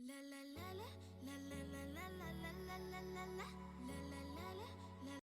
La la la la la la la la la la la la la la la la la la.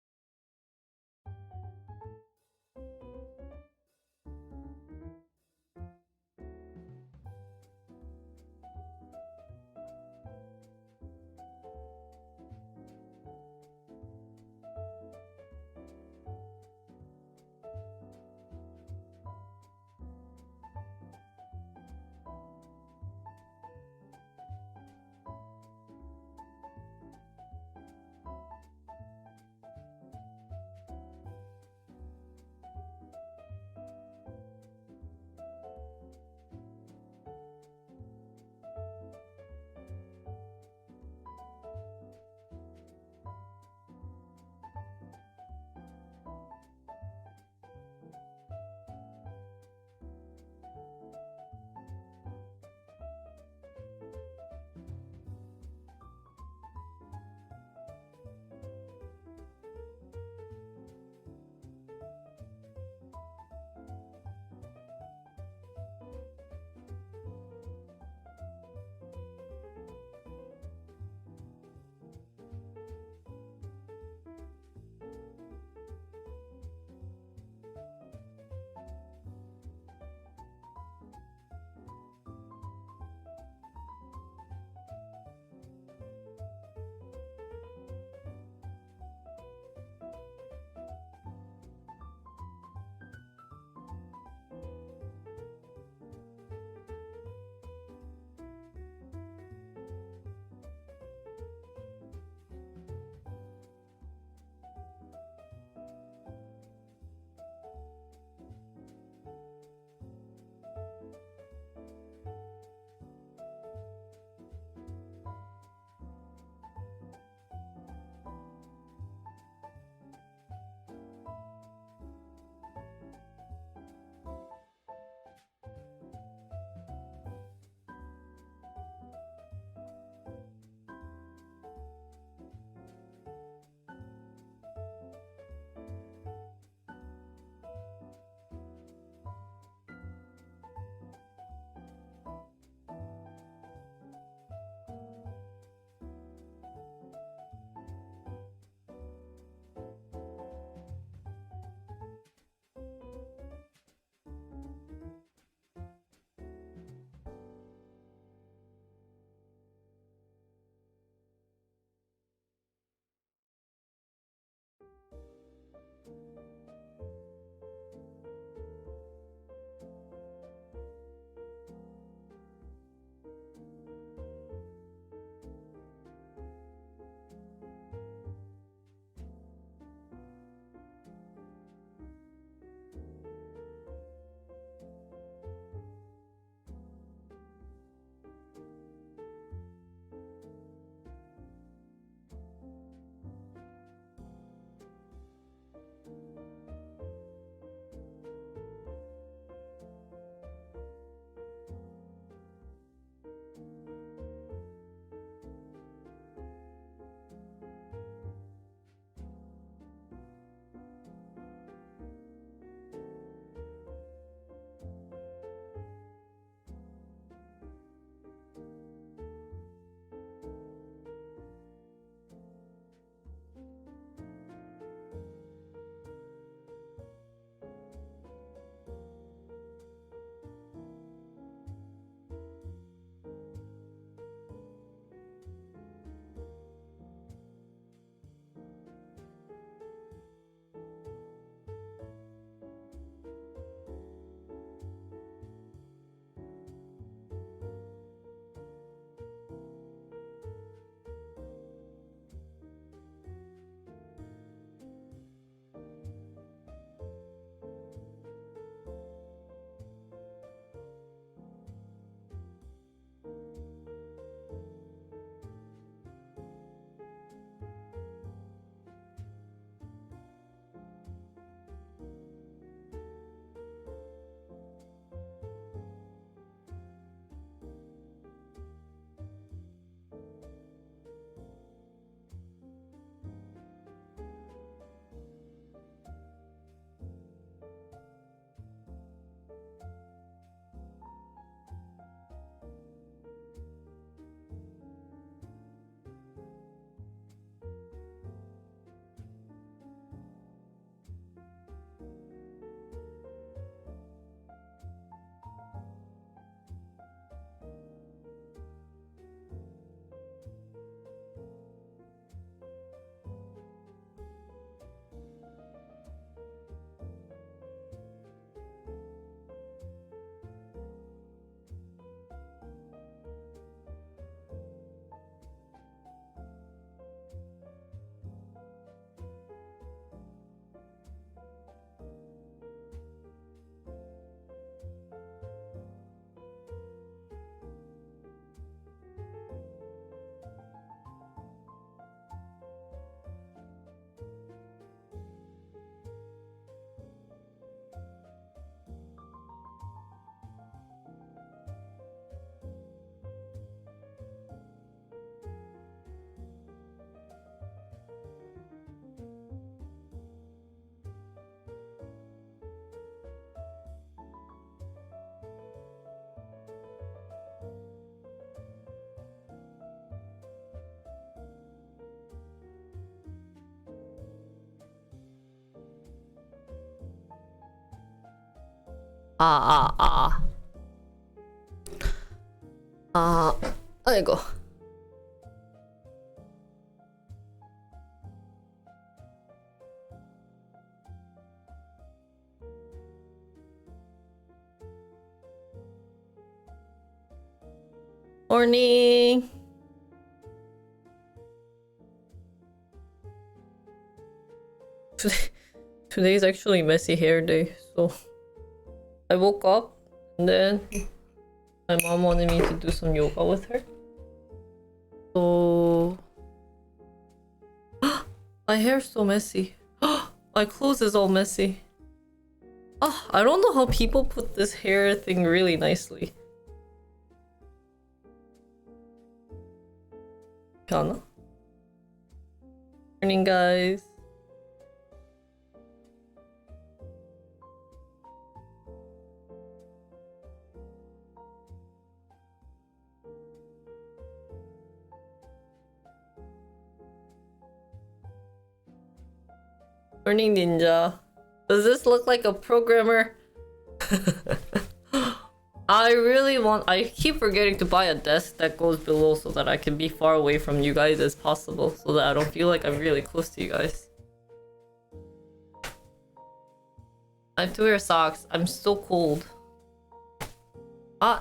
아이고. Morning. Today's actually messy hair day, so I woke up and then my mom wanted me to do some yoga with her. So my hair's so messy. My clothes is all messy. I don't know how people put this hair thing really nicely. Kana? Morning, guys. Morning, Ninja. Does this look like a programmer? I keep forgetting to buy a desk that goes below so that I can be far away from you guys as possible, so that I don't feel like I'm really close to you guys. I have to wear socks. I'm still cold.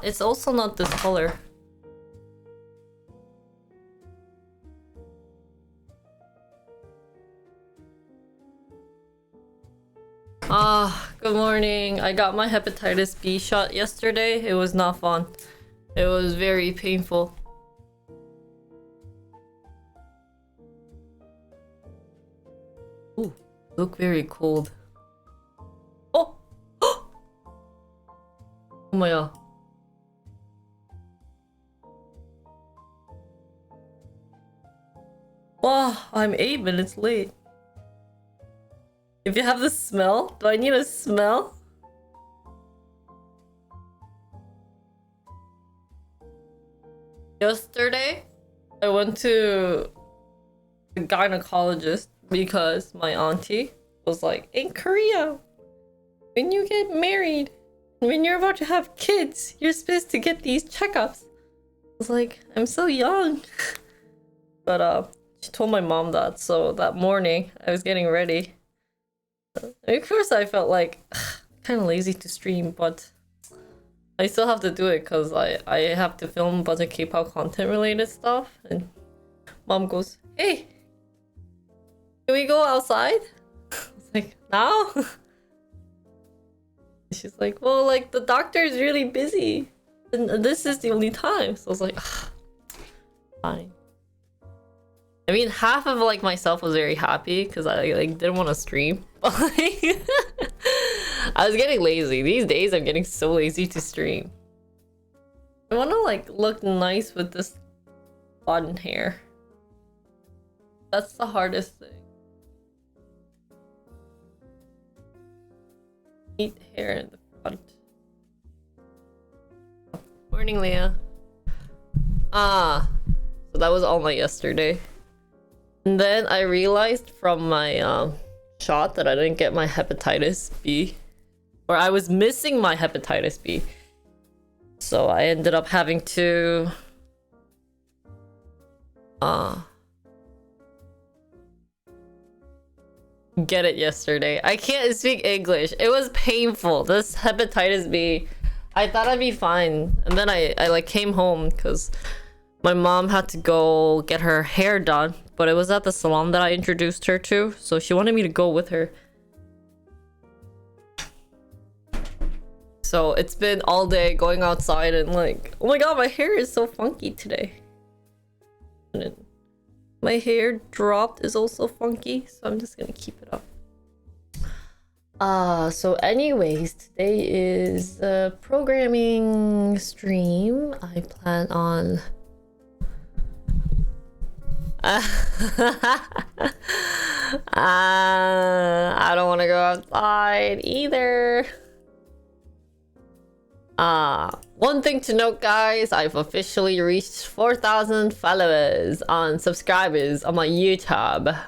It's also not this color. Good morning. I got my hepatitis B shot yesterday. It was not fun. It was very painful. Ooh, look very cold. Oh! Oh my god. Wow, I'm 8 minutes late. If you have the smell, do I need a smell? Yesterday, I went to the gynecologist because my auntie was like, in Korea, when you get married, when you're about to have kids, you're supposed to get these checkups. I was like, I'm so young. But she told my mom that, so that morning I was getting ready. At first I felt like kind of lazy to stream, but I still have to do it because I have to film a bunch of K-pop content related stuff. And mom goes, hey, can we go outside? I was like, now? She's like, well, like the doctor is really busy and this is the only time. So I was like, fine. I mean, half of like myself was very happy because I like didn't want to stream. I was getting lazy. These days I'm getting so lazy to stream. I want to like look nice with this bun hair. That's the hardest thing. Neat hair in the front. Morning, Leah. So that was all my yesterday. And then I realized from my shot that I didn't get my hepatitis B. Or I was missing my hepatitis B. So I ended up having to get it yesterday. I can't speak English. It was painful. This hepatitis B. I thought I'd be fine. And then I like came home because my mom had to go get her hair done, but it was at the salon that I introduced her to, so she wanted me to go with her. So it's been all day going outside and like, oh my god, my hair is so funky today. My hair dropped is also funky, so I'm just gonna keep it up. So anyways, today is a programming stream. I plan on I don't want to go outside either. One thing to note, guys, I've officially reached 4,000 followers on subscribers on my YouTube,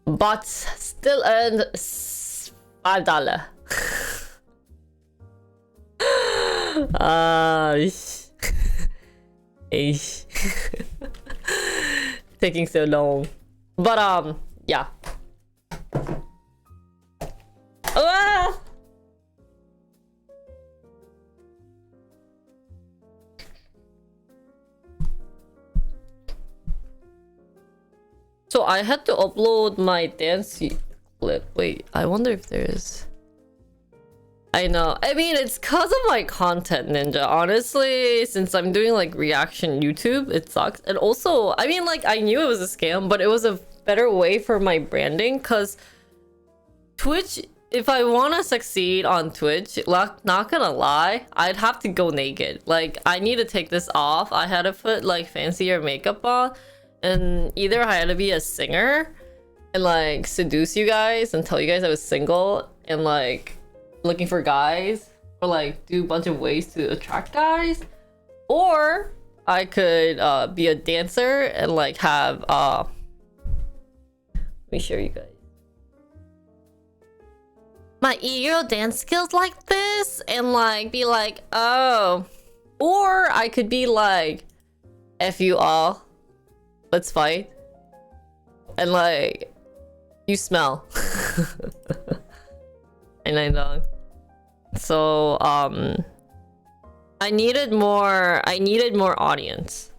but still earned $5. Ish. Ish. Taking so long. But yeah. Ah! So I had to upload my dance clip. Wait, I wonder if there is. I know. I mean, it's cause of my content, Ninja. Honestly, since I'm doing like reaction YouTube, it sucks. And also, I mean, like I knew it was a scam, but it was a better way for my branding. Cause Twitch, if I want to succeed on Twitch, not gonna lie, I'd have to go naked. Like I need to take this off. I had to put like fancier makeup on, and either I had to be a singer and like seduce you guys and tell you guys I was single and like looking for guys, or like do a bunch of ways to attract guys, or I could be a dancer and like have let me show you guys my Euro dance skills like this and like be like, oh, or I could be like, F you all, let's fight, and like you smell. And I don't. So I needed more audience,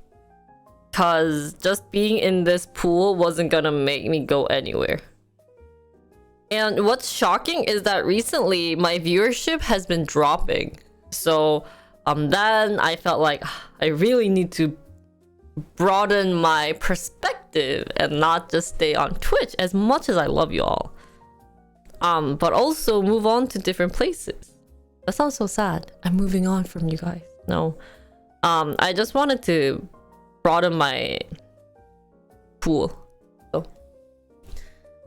cause just being in this pool wasn't gonna make me go anywhere. And what's shocking is that recently my viewership has been dropping. So then I felt like I really need to broaden my perspective and not just stay on Twitch, as much as I love you all. But also move on to different places. That sounds so sad. I'm moving on from you guys. No. I just wanted to broaden my pool. So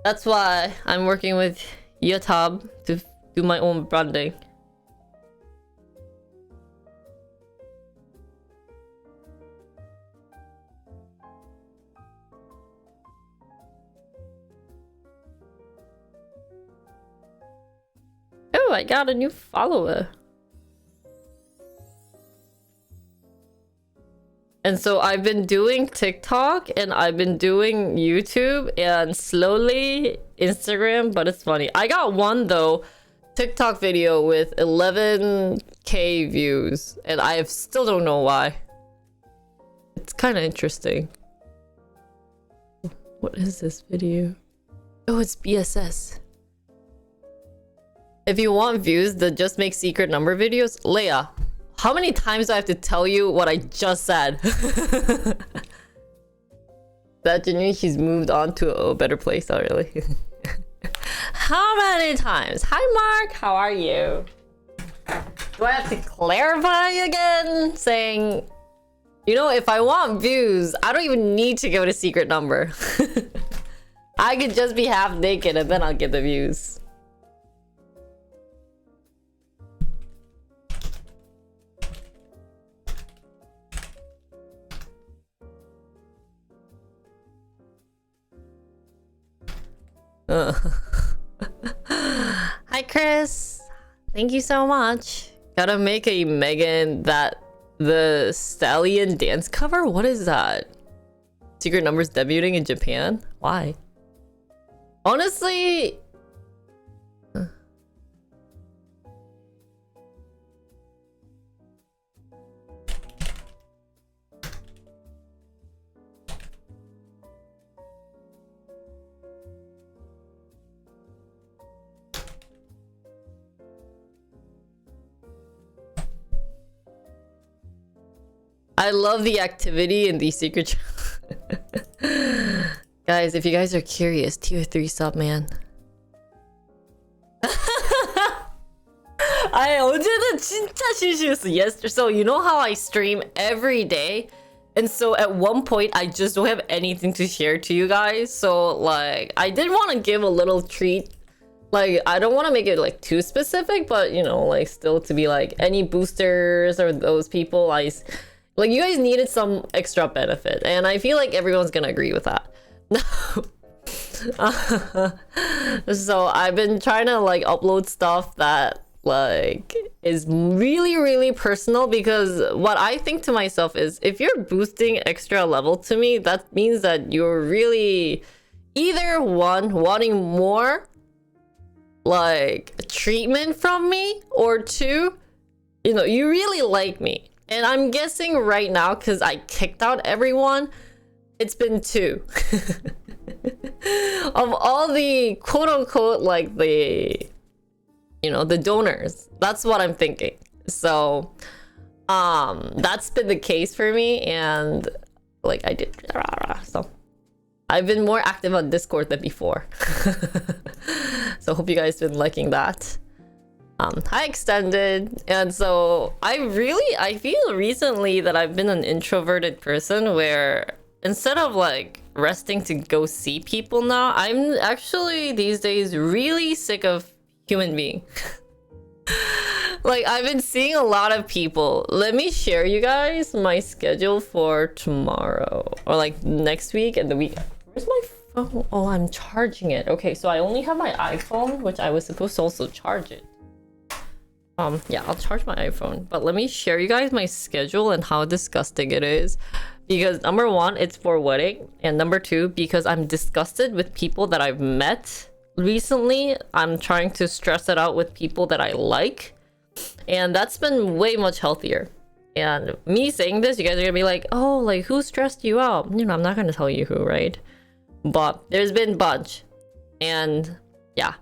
that's why I'm working with YouTube to do my own branding. Oh, I got a new follower. And so I've been doing TikTok and I've been doing YouTube and slowly Instagram, but it's funny. I got one though, TikTok video with 11k views and I still don't know why. It's kind of interesting. What is this video? Oh, it's BSS. If you want views, then just make secret number videos. Leia, how many times do I have to tell you what I just said? That genuinely she's moved on to a better place already. How many times? Hi Mark, how are you? Do I have to clarify again? Saying, you know, if I want views, I don't even need to go to secret number. I could just be half naked and then I'll get the views. Hi Chris, thank you so much. Gotta make a Megan that the Stallion dance cover. What is that? Secret Numbers debuting in Japan? Why? Honestly, I love the activity in the secret. Guys, if you guys are curious, tier 3 sub, man. I 어제는 진짜 실수였어. Yes, so you know how I stream every day, and so at one point I just don't have anything to share to you guys. So like, I did want to give a little treat. Like, I don't want to make it like too specific, but you know, like still to be like any boosters or those people, like you guys needed some extra benefit, and I feel like everyone's gonna agree with that. So I've been trying to like upload stuff that like is really personal, because what I think to myself is, if you're boosting extra level to me, that means that you're really either one, wanting more like treatment from me, or two, you know, you really like me. And I'm guessing right now, because I kicked out everyone, it's been two. Of all the quote unquote, like the, you know, the donors. That's what I'm thinking. So that's been the case for me, and like I did, so I've been more active on Discord than before. So hope you guys been liking that. Hi Extended. And so I feel recently that I've been an introverted person, where instead of like resting to go see people now, I'm actually these days really sick of human being. Like, I've been seeing a lot of people. Let me share you guys my schedule for tomorrow, or like next week and the week. Where's my phone? Oh, I'm charging it. Okay, so I only have my iPhone, which I was supposed to also charge it. Yeah, I'll charge my iPhone, but let me share you guys my schedule and how disgusting it is. Because number one, it's for wedding, and number two, because I'm disgusted with people that I've met recently. I'm trying to stress it out with people that I like, and that's been way much healthier. And me saying this, you guys are gonna be like, oh, like who stressed you out? You know, I'm not gonna tell you who, right? But there's been a bunch, and yeah.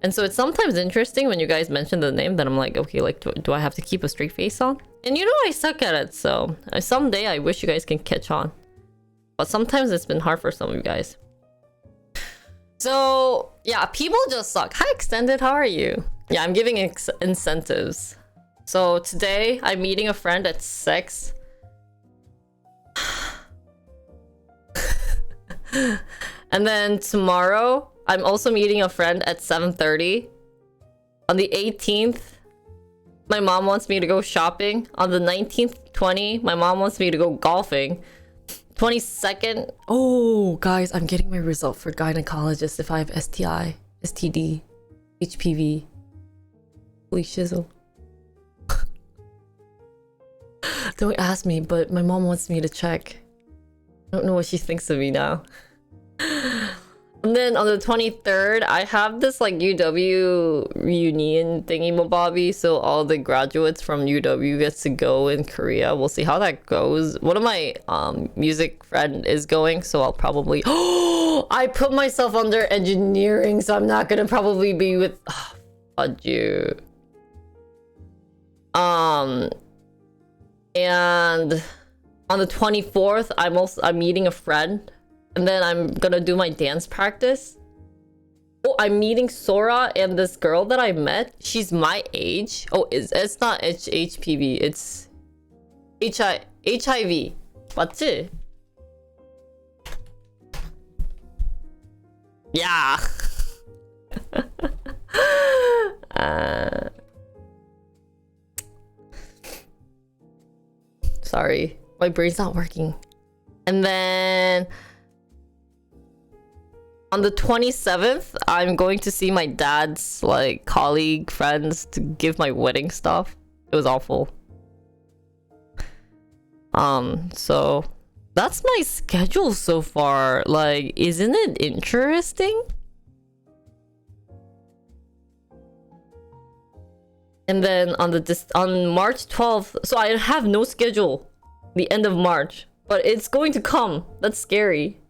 And so it's sometimes interesting when you guys mention the name that I'm like, okay, like do I have to keep a straight face on? And you know, I suck at it, so someday I wish you guys can catch on. But sometimes it's been hard for some of you guys. So yeah, people just suck. Hi Extended, how are you? Yeah, I'm giving incentives. So today I'm meeting a friend at 6. And then tomorrow I'm also meeting a friend at 7:30. On the 18th, my mom wants me to go shopping. On the 19th, 20, my mom wants me to go golfing. 22nd, oh guys, I'm getting my result for gynecologist if I have STI, STD, HPV. Holy shizzle. Don't ask me, but my mom wants me to check. I don't know what she thinks of me now. And then on the 23rd, I have this like UW reunion thingy-mabobby, so all the graduates from UW gets to go in Korea. We'll see how that goes. One of my music friend is going, so I'll probably... Oh, I put myself under engineering, so I'm not gonna probably be with... Oh, fudge you. And on the 24th, I'm meeting a friend. And then I'm gonna do my dance practice. Oh, I'm meeting Sora, and this girl that I met, she's my age. Oh, it's not HPV, it's HIV. 맞지? Yeah. Sorry, my brain's not working. And then on the 27th, I'm going to see my dad's like colleague friends to give my wedding stuff. It was awful. So that's my schedule so far. Like, isn't it interesting? And then on March 12th, so I have no schedule the end of March, but it's going to come. That's scary.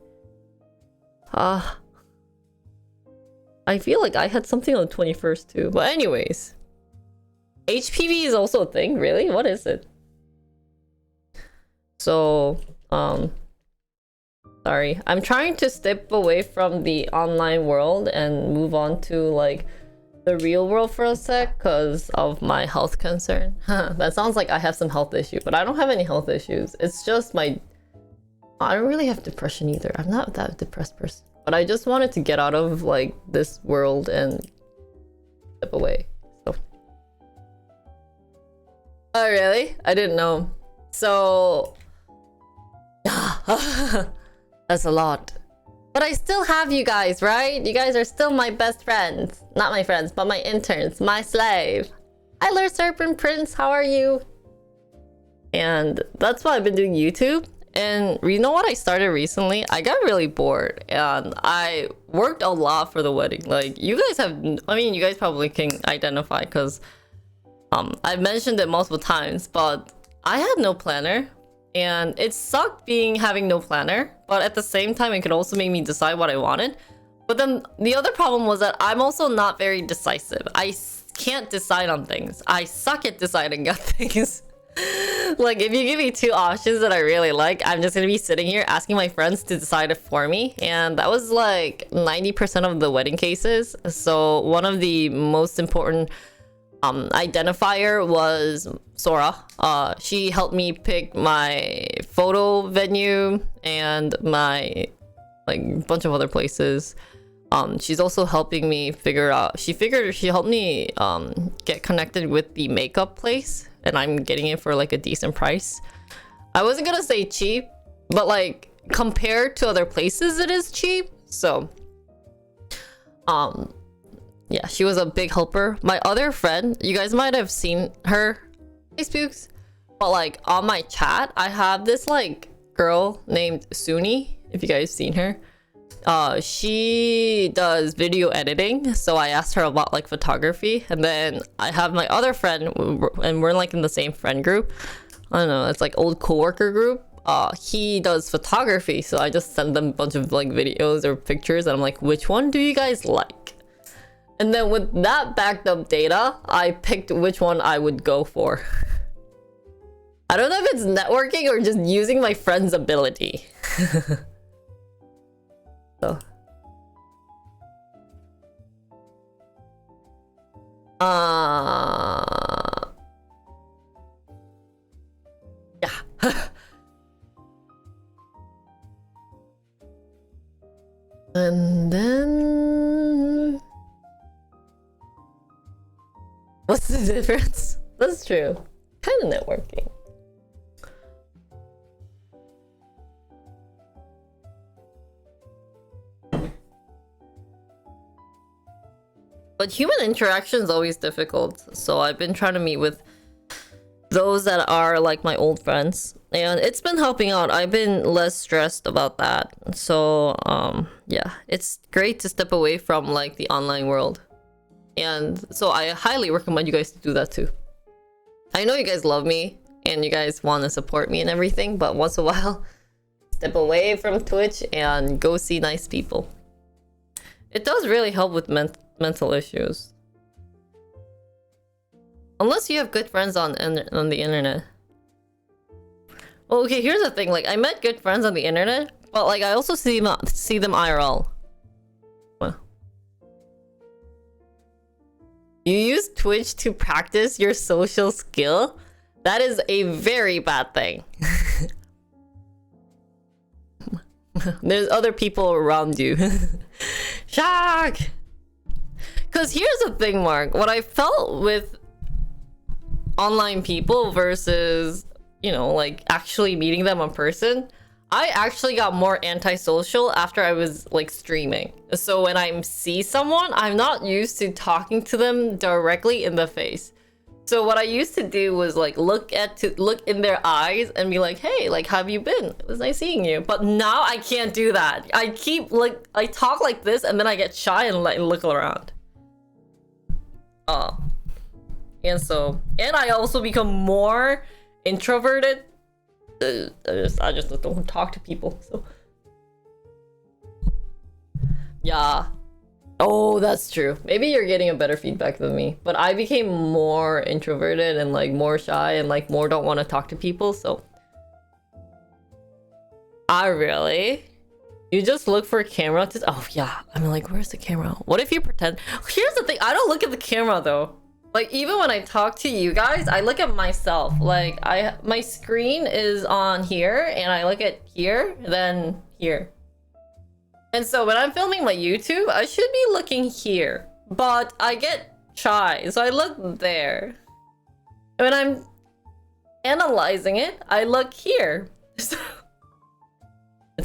I feel like I had something on the 21st too. But anyways, HPV is also a thing, really? What is it? So, sorry. I'm trying to step away from the online world and move on to like the real world for a sec because of my health concern. That sounds like I have some health issue, but I don't have any health issues. It's just I don't really have depression either. I'm not that depressed person. But I just wanted to get out of like this world and step away. So. Oh really? I didn't know. So that's a lot. But I still have you guys, right? You guys are still my best friends. Not my friends, but my interns, my slave. Hi, Lord Serpent Prince, how are you? And that's why I've been doing YouTube. And you know what I started recently? I got really bored and I worked a lot for the wedding. Like, you guys have, I mean, you guys probably can identify because I've mentioned it multiple times, but I had no planner and it sucked having no planner. But at the same time, it could also make me decide what I wanted. But then the other problem was that I'm also not very decisive. I can't decide on things. I suck at deciding on things. Like, if you give me two options that I really like, I'm just gonna be sitting here asking my friends to decide it for me. And that was like 90% of the wedding cases. So one of the most important identifier was Sora. She helped me pick my photo venue and my like bunch of other places. She's also helping me figure out, she helped me get connected with the makeup place, and I'm getting it for like a decent price. I wasn't gonna say cheap, but like compared to other places it is cheap. So yeah, she was a big helper. My other friend, you guys might have seen her Facebooks, but like on my chat I have this like girl named Suni, if you guys seen her. She does video editing, so I asked her about like photography. And then I have my other friend, and we're like in the same friend group. I don't know, it's like old coworker group. He does photography, so I just send them a bunch of like videos or pictures, and I'm like, which one do you guys like? And then with that backed up data, I picked which one I would go for. I don't know if it's networking or just using my friend's ability. So yeah. And then what's the difference? That's true. Kind of networking. But human interaction is always difficult. So I've been trying to meet with those that are like my old friends. And it's been helping out. I've been less stressed about that. So yeah, it's great to step away from like the online world. And so I highly recommend you guys to do that too. I know you guys love me and you guys want to support me and everything, but once in a while, step away from Twitch and go see nice people. It does really help with mental issues. Unless you have good friends on the internet. Well, okay, here's the thing. Like, I met good friends on the internet, but like I also see them IRL. Well, you use Twitch to practice your social skill? That is a very bad thing. There's other people around you. Shock! Because here's the thing, Mark. What I felt with online people versus, you know, like actually meeting them in person, I actually got more antisocial after I was like streaming. So when I see someone, I'm not used to talking to them directly in the face. So what I used to do was like look in their eyes and be like, hey, like, how have you been? It was nice seeing you. But now I can't do that. I keep like, I talk like this and then I get shy and like look around. And I also become more introverted. I just don't talk to people. So yeah. Oh, that's true. Maybe you're getting a better feedback than me. But I became more introverted and like more shy and like more don't want to talk to people. So really? You just look for a camera to... Oh yeah, I'm like, where's the camera? What if you pretend... Here's the thing, I don't look at the camera though. Like, even when I talk to you guys, I look at myself. Like, my screen is on here and I look at here, then here. And so when I'm filming my YouTube, I should be looking here, but I get shy, so I look there. And when I'm analyzing it, I look here. It's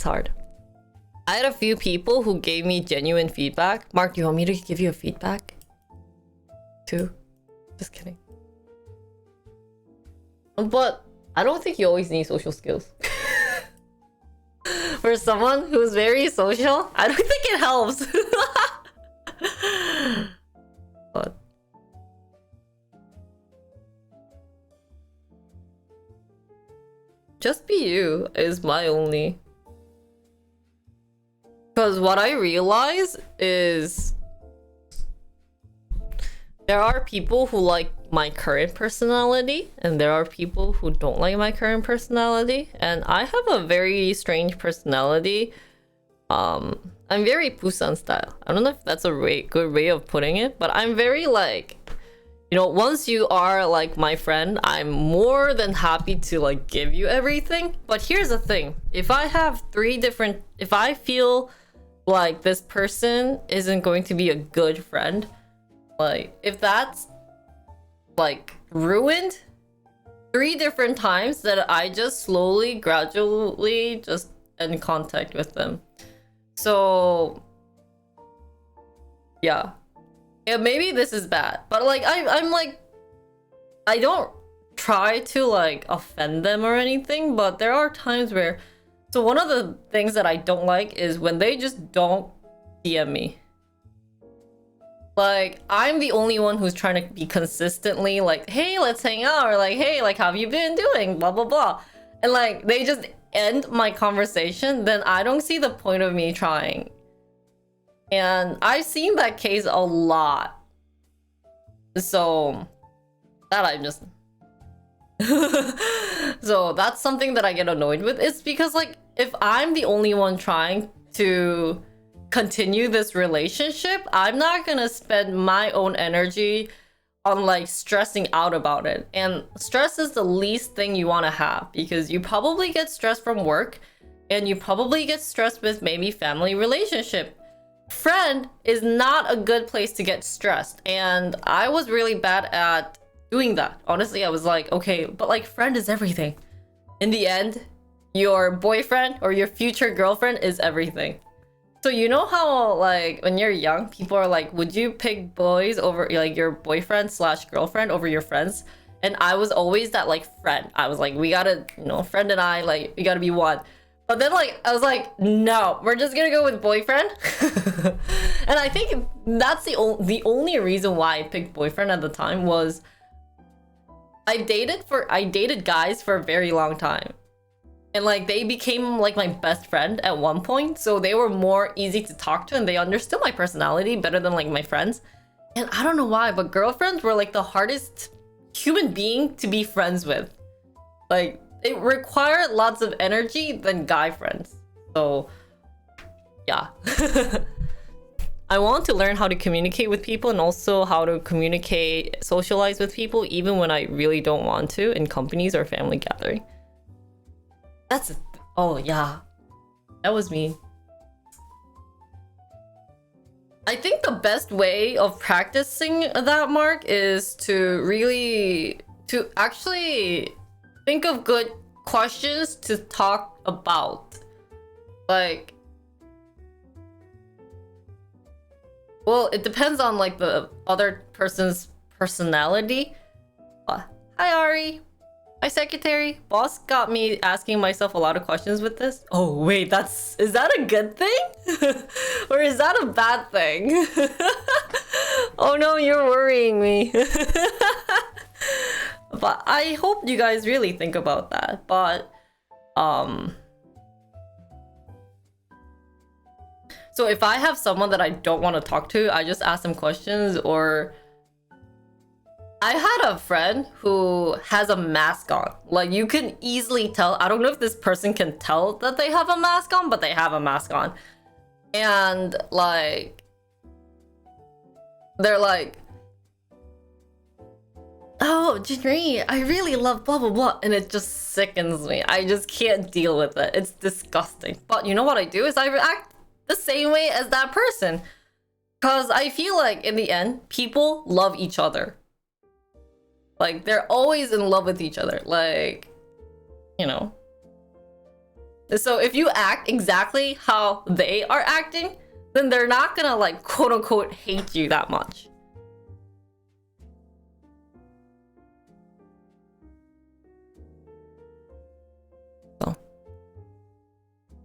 hard. I had a few people who gave me genuine feedback. Mark, you want me to give you a feedback? too. Just kidding. But I don't think you always need social skills. For someone who's very social, I don't think it helps. But just be you is my only. Because what I realize is there are people who like my current personality, and there are people who don't like my current personality. And I have a very strange personality. I'm very Busan style. I don't know if that's a good way of putting it, but I'm very like, you know, once you are like my friend, I'm more than happy to like give you everything. But here's the thing: if I feel like this person isn't going to be a good friend, like if that's like ruined 3 different times, that I just slowly, gradually just end contact with them. So yeah, maybe this is bad, but like I'm like, I don't try to like offend them or anything, but there are times where, so one of the things that I don't like is when they just don't DM me. Like, I'm the only one who's trying to be consistently like, hey, let's hang out, or like, hey, like, how have you been doing, blah blah blah, and like they just end my conversation. Then I don't see the point of me trying. And I've seen that case a lot, so that I'm just so that's something that I get annoyed with. It's because like, if I'm the only one trying to continue this relationship, I'm not gonna spend my own energy on like stressing out about it. And stress is the least thing you want to have, because you probably get stressed from work, and you probably get stressed with maybe family relationship. Friend is not a good place to get stressed, and I was really bad at doing that. Honestly, I was like, okay, but like, friend is everything. In the end, your boyfriend or your future girlfriend is everything. So you know how like when you're young, people are like, would you pick boys over like your boyfriend / girlfriend over your friends? And I was always that like friend. I was like, we gotta, you know, friend and I, like, we gotta be one. But then like, I was like, no, we're just gonna go with boyfriend. And I think that's the only reason why I picked boyfriend at the time was I dated guys for a very long time. And like, they became like my best friend at one point, so they were more easy to talk to, and they understood my personality better than like my friends. And I don't know why, but girlfriends were like the hardest human being to be friends with. Like, it required lots of energy than guy friends. So yeah. I want to learn how to communicate with people, and also how to socialize with people, even when I really don't want to, in companies or family gathering. Oh yeah, that was me. I think the best way of practicing that, Mark, is to actually think of good questions to talk about. Like, well, it depends on like the other person's personality. Hi Ari. My secretary, boss got me asking myself a lot of questions with this. Oh wait, is that a good thing? Or is that a bad thing? Oh no, you're worrying me. But I hope you guys really think about that. But so if I have someone that I don't want to talk to, I just ask them questions. Or I had a friend who has a mask on. Like, you can easily tell. I don't know if this person can tell that they have a mask on, but they have a mask on. And like, they're like, oh, Jinri, I really love blah blah blah, and it just sickens me. I just can't deal with it. It's disgusting. But you know what I do is I react the same way as that person, because I feel like in the end, people love each other. Like, they're always in love with each other. Like, you know. So if you act exactly how they are acting, then they're not gonna like quote unquote hate you that much.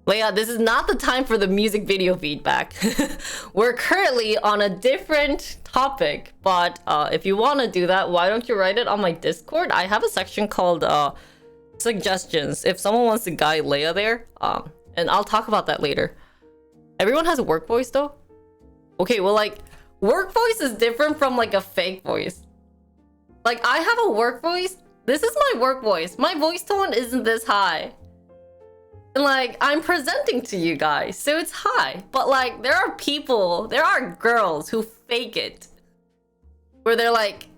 Leia, this is not the time for the music video feedback. We're currently on a different topic, but if you want to do that, why don't you write it on my Discord? I have a section called suggestions. If someone wants to guide Leia there, and I'll talk about that later. Everyone has a work voice though? Okay, well, like, work voice is different from like a fake voice. Like, I have a work voice. This is my work voice. My voice tone isn't this high. And like, I'm presenting to you guys, so it's high. But like, there are girls who fake it. Where they're like,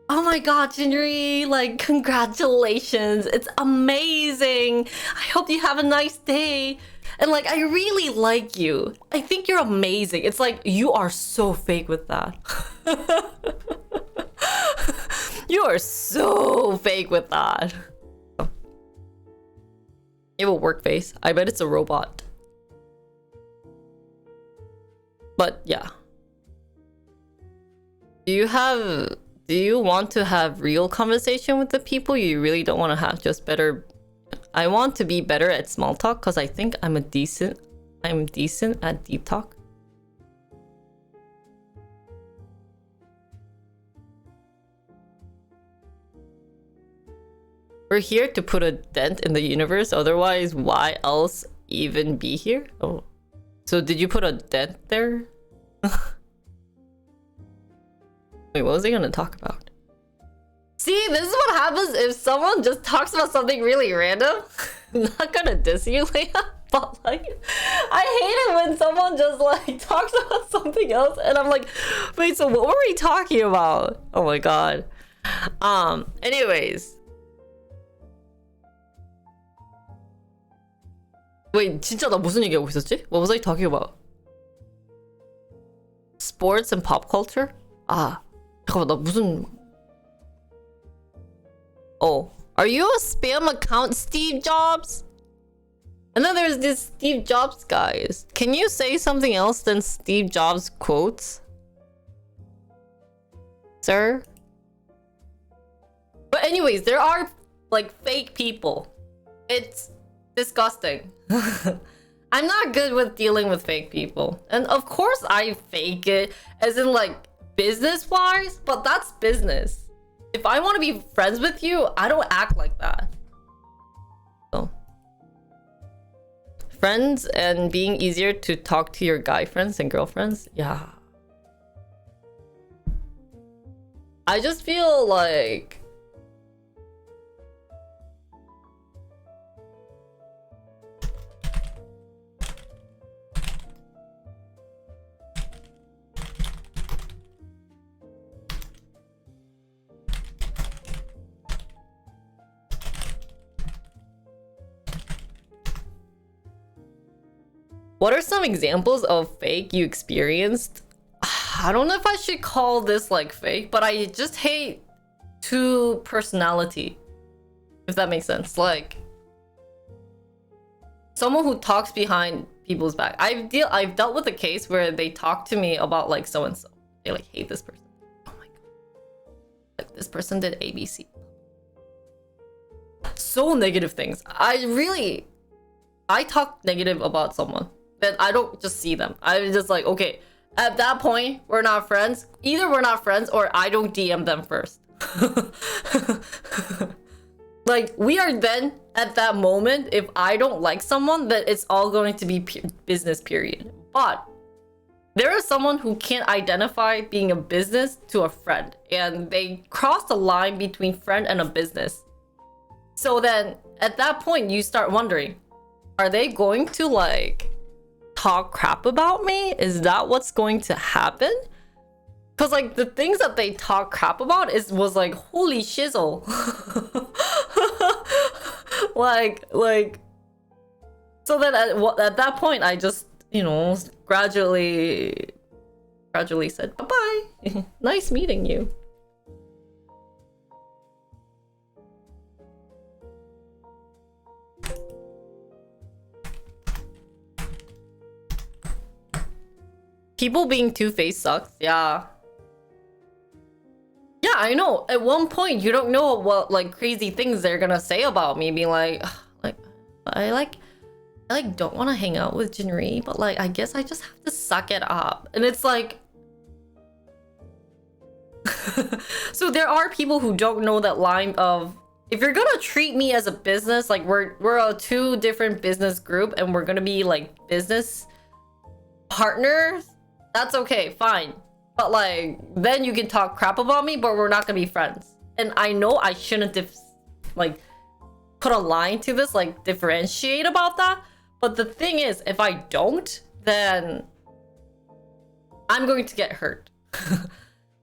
oh my god, Jinri, like, congratulations. It's amazing. I hope you have a nice day. And like, I really like you. I think you're amazing. It's like, you are so fake with that. You are so fake with that. You have a work face. I bet it's a robot. But yeah. Do you want to have real conversation with the people? You really don't want to have just better. I want to be better at small talk because I think I'm decent at deep talk. We're here to put a dent in the universe, otherwise why else even be here? Oh. So did you put a dent there? Wait, what was he gonna talk about? See, this is what happens if someone just talks about something really random. I'm not gonna diss you, Leia, but like, I hate it when someone just like talks about something else and I'm like, wait, so what were we talking about? Oh my god. Anyways. Wait, 진짜 나 무슨 얘기하고 있었지? What was I talking about? Sports and pop culture? 아, 잠깐만, 나 무슨... Oh, are you a spam account, Steve Jobs? And then there's this Steve Jobs guys. Can you say something else than Steve Jobs quotes? Sir? But anyways, there are like fake people. It's disgusting. I'm not good with dealing with fake people. And of course I fake it as in like business wise, but that's business. If I want to be friends with you, I don't act like that. So friends and being easier to talk to your guy friends and girlfriends, yeah. I just feel like what are some examples of fake you experienced? I don't know if I should call this like fake, but I just hate two personality. If that makes sense. Like someone who talks behind people's back. I've dealt with a case where they talk to me about like so and so. They like hate this person. Oh my god. Like this person did ABC. So negative things. I talk negative about someone. Then I don't just see them. I'm just like, okay, at that point, we're not friends. Either we're not friends or I don't DM them first. Like, we are then, at that moment, if I don't like someone, then it's all going to be business, period. But there is someone who can't identify being a business to a friend. And they cross the line between friend and a business. So then, at that point, you start wondering, are they going to, like, talk crap about me? Is that what's going to happen? Because, like, the things that they talk crap about was like, holy shizzle. like, so then at that point, I just, you know, gradually said, bye-bye. Nice meeting you. People being two-faced sucks, yeah. Yeah, I know. At one point, you don't know what like crazy things they're gonna say about me. Being like, I like I like don't want to hang out with Jinri, but like I guess I just have to suck it up. And it's like so there are people who don't know that line of, if you're gonna treat me as a business, like we're a two different business group and we're gonna be like business partners, that's okay, fine. But like then you can talk crap about me, but we're not gonna be friends. And I know I shouldn't like put a line to this, like differentiate about that. But the thing is, if I don't, then I'm going to get hurt.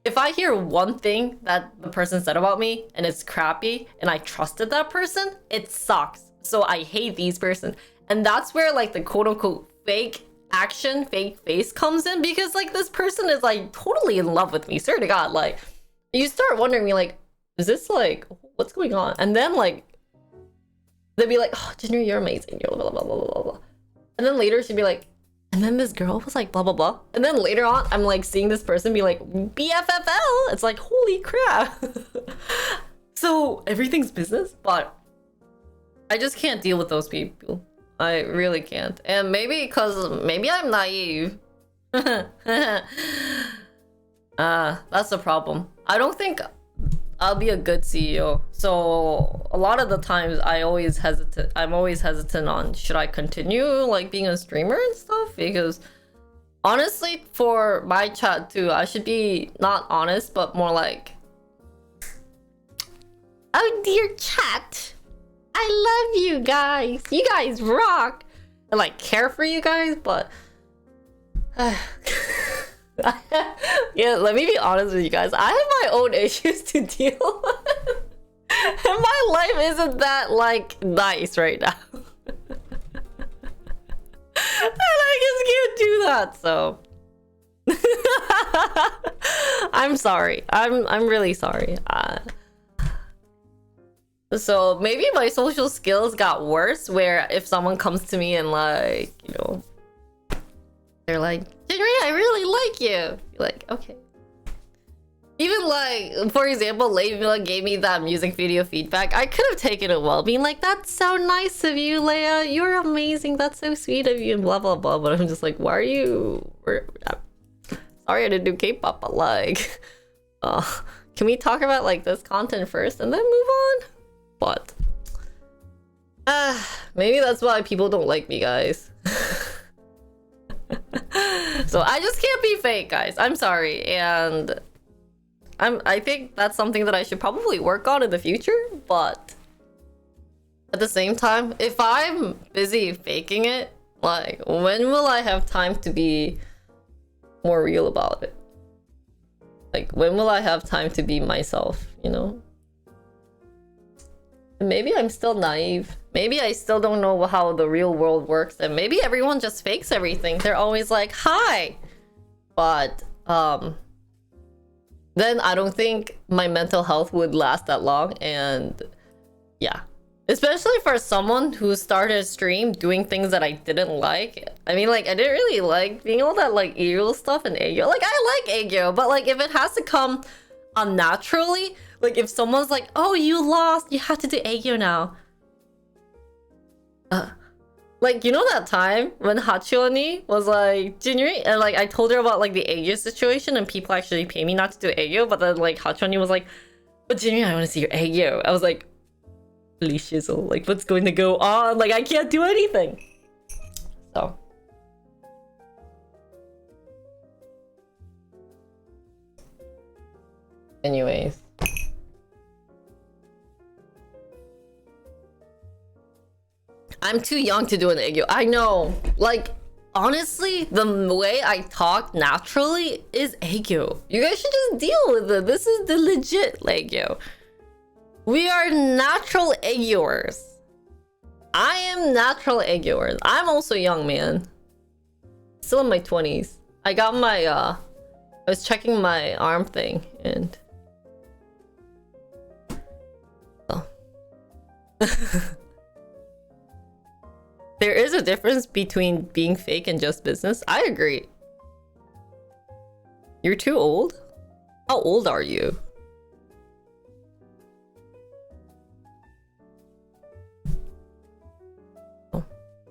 If I hear one thing that the person said about me and it's crappy and I trusted that person, it sucks. So I hate these person. And that's where like the quote unquote fake action, fake face comes in, because like this person is like totally in love with me. Swear to God, like you start wondering me like, is this like, what's going on? And then like, they'd be like, oh, Jinri, you're amazing. You're blah, blah, blah, blah, blah. And then later she'd be like, and then this girl was like, blah, blah, blah. And then later on, I'm like seeing this person be like, BFFL. It's like, holy crap. So everything's business, but I just can't deal with those people. I really can't. And maybe because maybe I'm naive. That's the problem. I don't think I'll be a good CEO. So a lot of the times I'm always hesitant on, should I continue like being a streamer and stuff? Because honestly, for my chat too, I should be not honest, but more like, oh dear chat, I love you guys. You guys rock. I like care for you guys, but yeah, let me be honest with you guys. I have my own issues to deal with. And my life isn't that like nice right now. And I just can't do that, so I'm sorry. I'm really sorry. So maybe my social skills got worse, where if someone comes to me and like, you know, they're like, Jinri, I really like you. You're like, okay. Even like, for example, Leila gave me that music video feedback. I could have taken it well, being like, that's so nice of you, Leia. You're amazing. That's so sweet of you, and blah, blah, blah. But I'm just like, why are you... Sorry I didn't do K-pop, but like... can we talk about like this content first and then move on? But... maybe that's why people don't like me, guys. So I just can't be fake, guys. I'm sorry. And... I think that's something that I should probably work on in the future, but at the same time, if I'm busy faking it, like, when will I have time to be more real about it? Like, when will I have time to be myself, you know? And maybe I'm still naive. Maybe I still don't know how the real world works, and maybe everyone just fakes everything. They're always like, hi! But, then I don't think my mental health would last that long, and yeah. Especially for someone who started a stream doing things that I didn't like. I mean, like, I didn't really like being all that, like, Ariel stuff and Aegyo. Like, I like Aegyo, but, like, if it has to come unnaturally, like, if someone's like, oh, you lost, you have to do Aegyo now. Like, you know that time when Hachioni was like, Jinri? And like, I told her about like the Aegyo situation and people actually pay me not to do Aegyo, but then like Hachioni was like, but Jinri, I want to see your Aegyo. I was like, holy shizzle, like what's going to go on? Like, I can't do anything. So. Anyways. I'm too young to do an Aegyo. I know. Like, honestly, the way I talk naturally is Aegyo. You guys should just deal with it. This is the legit Aegyo. We are natural Aegyoers. I am natural Aegyoers. I'm also young, man. Still in my 20s. I got my, I was checking my arm thing, and... Oh. There is a difference between being fake and just business. I agree. You're too old? How old are you? Oh.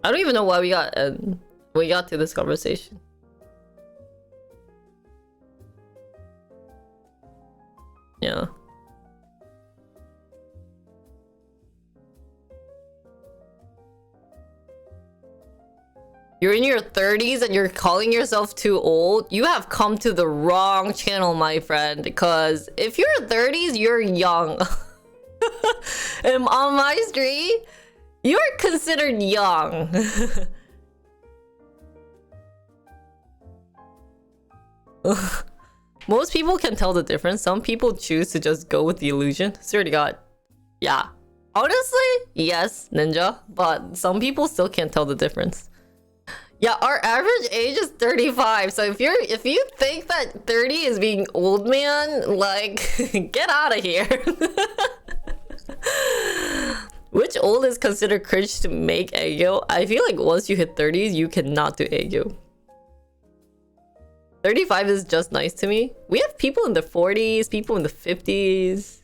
I don't even know why we got to this conversation. Yeah. You're in your 30s and you're calling yourself too old? You have come to the wrong channel, my friend. Because if you're 30s, you're young. And on my stream, you're considered young. Most people can tell the difference. Some people choose to just go with the illusion. Swear to God. Yeah. Honestly, yes, Ninja. But some people still can't tell the difference. Yeah, our average age is 35. So if you think that 30 is being old man, like get out of here. Which old is considered cringe to make Aegyo? I feel like once you hit 30s, you cannot do Aegyo. 35 is just nice to me. We have people in the 40s, people in the 50s.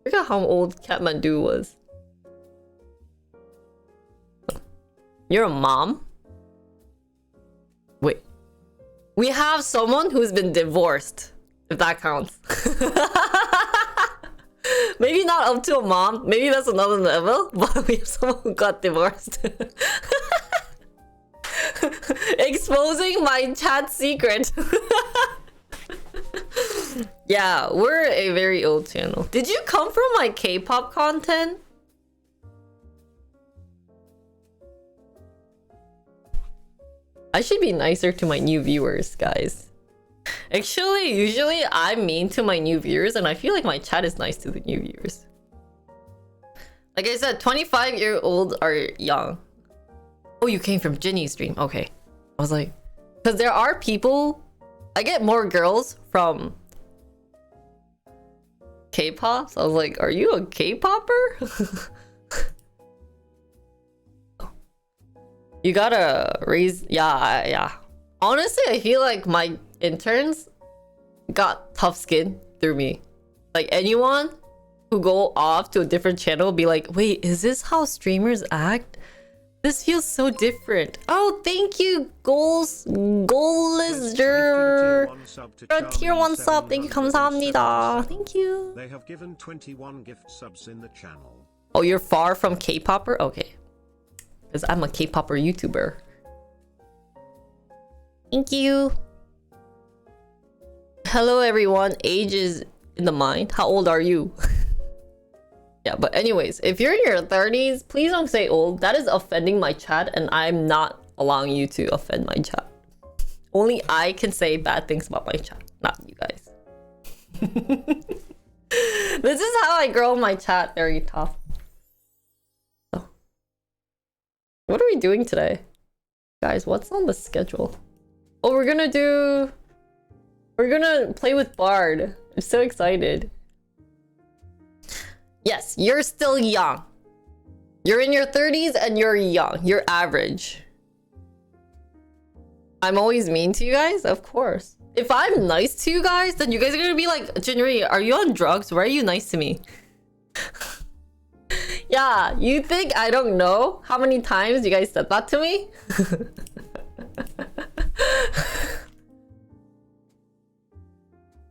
Look at how old Kathmandu was. You're a mom? Wait. We have someone who's been divorced, if that counts. Maybe not up to a mom. Maybe that's another level. But we have someone who got divorced. Exposing my chat secret. Yeah, we're a very old channel. Did you come from my K-pop content? I should be nicer to my new viewers, guys. Actually, usually I'm mean to my new viewers, and I feel like my chat is nice to the new viewers. Like I said, 25-year-olds are young. Oh, you came from Jinny's stream. Okay. I was like... Because there are people... I get more girls from... K-pop. So I was like, are you a K-popper? You gotta raise... Yeah. Honestly, I feel like my interns got tough skin through me. Like anyone who go off to a different channel will be like, wait, is this how streamers act? This feels so different. Oh, thank you, Goalizer. Tier 1 sub. Thank you, 감사합니다. Thank you. They have given 21 gift subs in the channel. Oh, you're far from K-popper? Okay. Because I'm a K-popper YouTuber. Thank you. Hello, everyone. Age is in the mind. How old are you? Yeah, but anyways, if you're in your 30s, please don't say old. That is offending my chat, and I'm not allowing you to offend my chat. Only I can say bad things about my chat, not you guys. This is how I grow my chat very tough. So, what are we doing today? Guys, what's on the schedule? Oh, we're gonna play with Bard. I'm so excited. Yes, you're still young. You're in your 30s and you're young. You're average. I'm always mean to you guys? Of course. If I'm nice to you guys, then you guys are gonna be like, Jinri, are you on drugs? Why are you nice to me? Yeah, you think I don't know how many times you guys said that to me?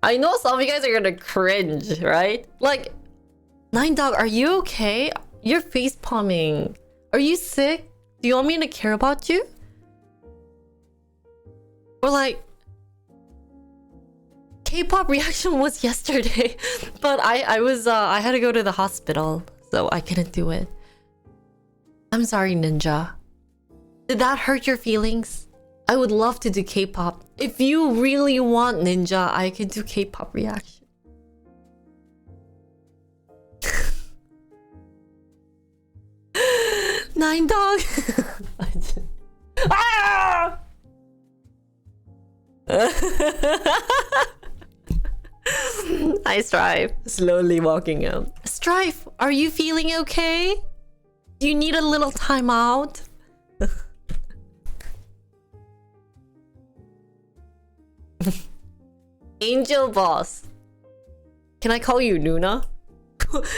I know some of you guys are gonna cringe, right? Like, Nine Dog, are you okay? You're face palming. Are you sick? Do you want me to care about you? Or like, K-pop reaction was yesterday, but I had to go to the hospital, so I couldn't do it. I'm sorry, Ninja. Did that hurt your feelings? I would love to do K-pop. If you really want, Ninja, I could do K-pop reaction. Nine Dog. Ah! Hi, Strife. Slowly walking up. Strife, are you feeling okay? Do you need a little time out? Angel Boss. Can I call you Nuna?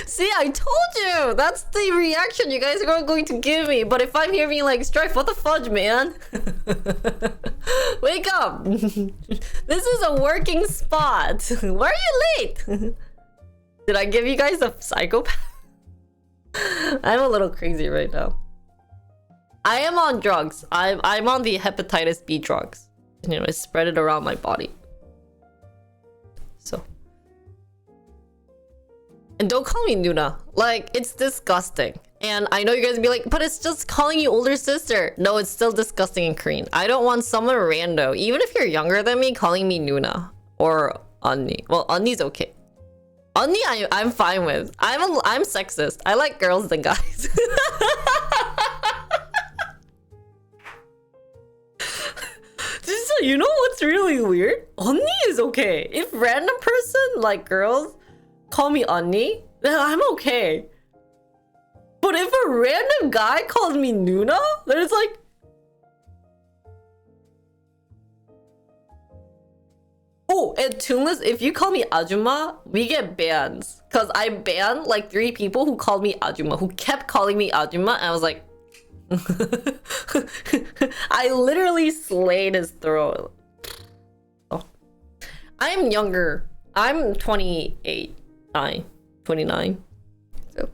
See, I told you! That's the reaction you guys are going to give me. But if I'm here being like, Strife, what the fudge, man? Wake up! This is a working spot. Why are you late? Did I give you guys a psychopath? I'm a little crazy right now. I am on drugs. I'm on the hepatitis B drugs. You know, I spread it around my body. So. And don't call me Nuna. Like, it's disgusting. And I know you guys will be like, but it's just calling you older sister. No, it's still disgusting in Korean. I don't want someone rando, even if you're younger than me, calling me Nuna or Onni. Well, Onni's okay. Onni, I'm fine with. I'm sexist. I like girls than guys. You know what's really weird? Onni is okay. If random person, like girls, call me Onni, then I'm okay. But if a random guy calls me Nuna, then it's like... Oh, and Tuneless, if you call me Ajuma, we get bans. Because I banned like 3 people who called me Ajuma, who kept calling me Ajuma, and I was like... I literally slayed his throat. Oh. I'm younger. I'm 28. 29. So.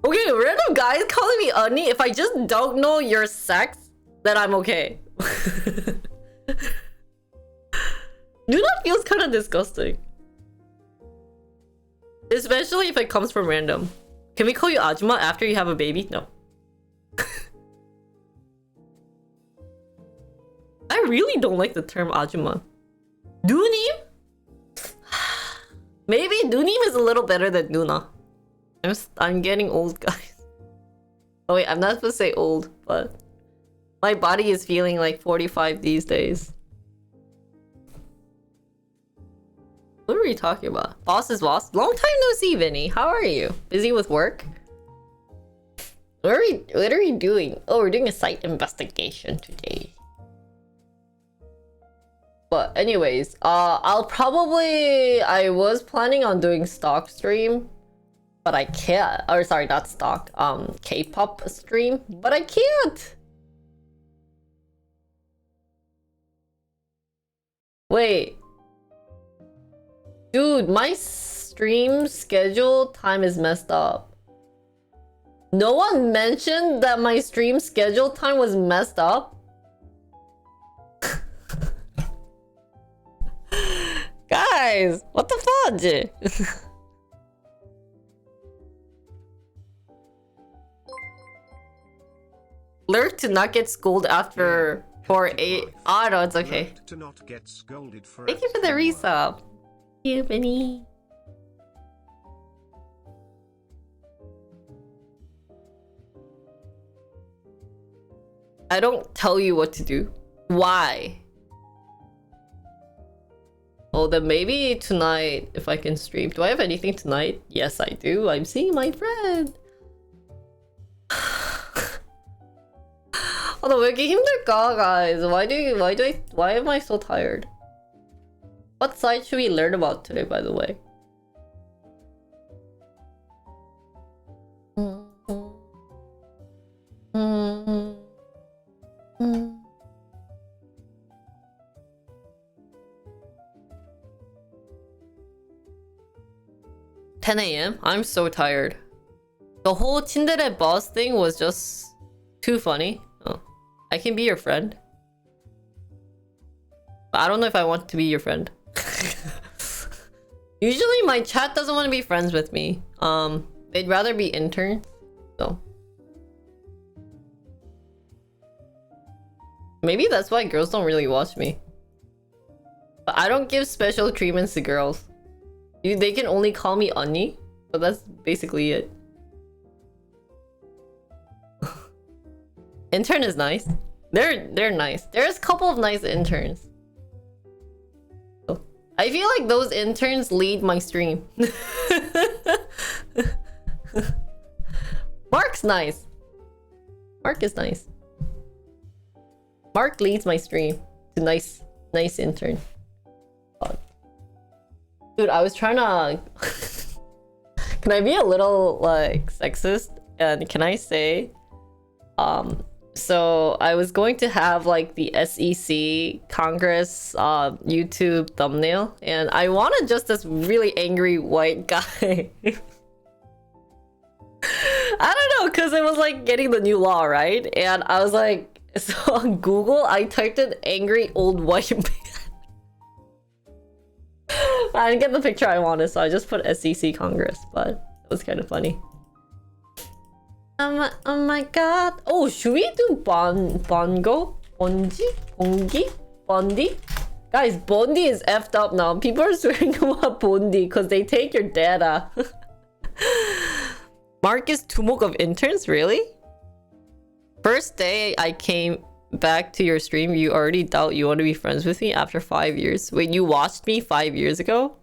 Okay, random guys calling me Onni. If I just don't know your sex, then I'm okay. Nuna feels kind of disgusting. Especially if it comes from random. Can we call you Ajuma after you have a baby? No. I really don't like the term Ajuma. Dunim? Maybe Dunim is a little better than Nuna. I'm getting old, guys. Oh wait, I'm not supposed to say old, but my body is feeling like 45 these days. What are we talking about? Boss is boss. Long time no see, Vinny. How are you? Busy with work? What are we doing? Oh, we're doing a site investigation today. But anyways, I was planning on doing stock stream, but I can't. Or sorry, not stock, K-pop stream, but I can't. Wait. Dude, my stream schedule time is messed up. No one mentioned that my stream schedule time was messed up. Guys, what the fudge? Lurk to not get scolded after for 8. Oh no, it's okay. To not get scolded for Thank you for the resub. Thank you, Vinny. I don't tell you what to do. Why? Oh, then maybe tonight, if I can stream. Do I have anything tonight? Yes, I do. I'm seeing my friend. Although, 왜 이렇게 힘들까, guys? Why am I so tired? What site should we learn about today, by the way? 10 a.m? I'm so tired. The whole Tindere boss thing was just too funny. Oh, I can be your friend. But I don't know if I want to be your friend. Usually my chat doesn't want to be friends with me. They'd rather be interns. So maybe that's why girls don't really watch me. But I don't give special treatments to girls. They can only call me Onni, but that's basically it. Intern is nice. They're nice. There's a couple of nice interns. So, I feel like those interns lead my stream. Mark's nice. Mark is nice. Mark leads my stream to nice intern. Dude, I was trying to Can I be a little like sexist? And can I say, so I was going to have like the SEC Congress YouTube thumbnail, and I wanted just this really angry white guy. I don't know, because it was like getting the new law, right? And I was like, so on Google, I typed in angry old white man. I didn't get the picture I wanted, so I just put SEC Congress, but it was kind of funny. Oh my god. Oh, should we do Bongo? Bonji? Bongi? Bondi? Guys, Bondi is effed up now. People are swearing about Bondi because they take your data. Marcus Tumok of interns? Really? First day I came back to your stream, you already doubt you want to be friends with me after 5 years. Wait, you watched me 5 years ago?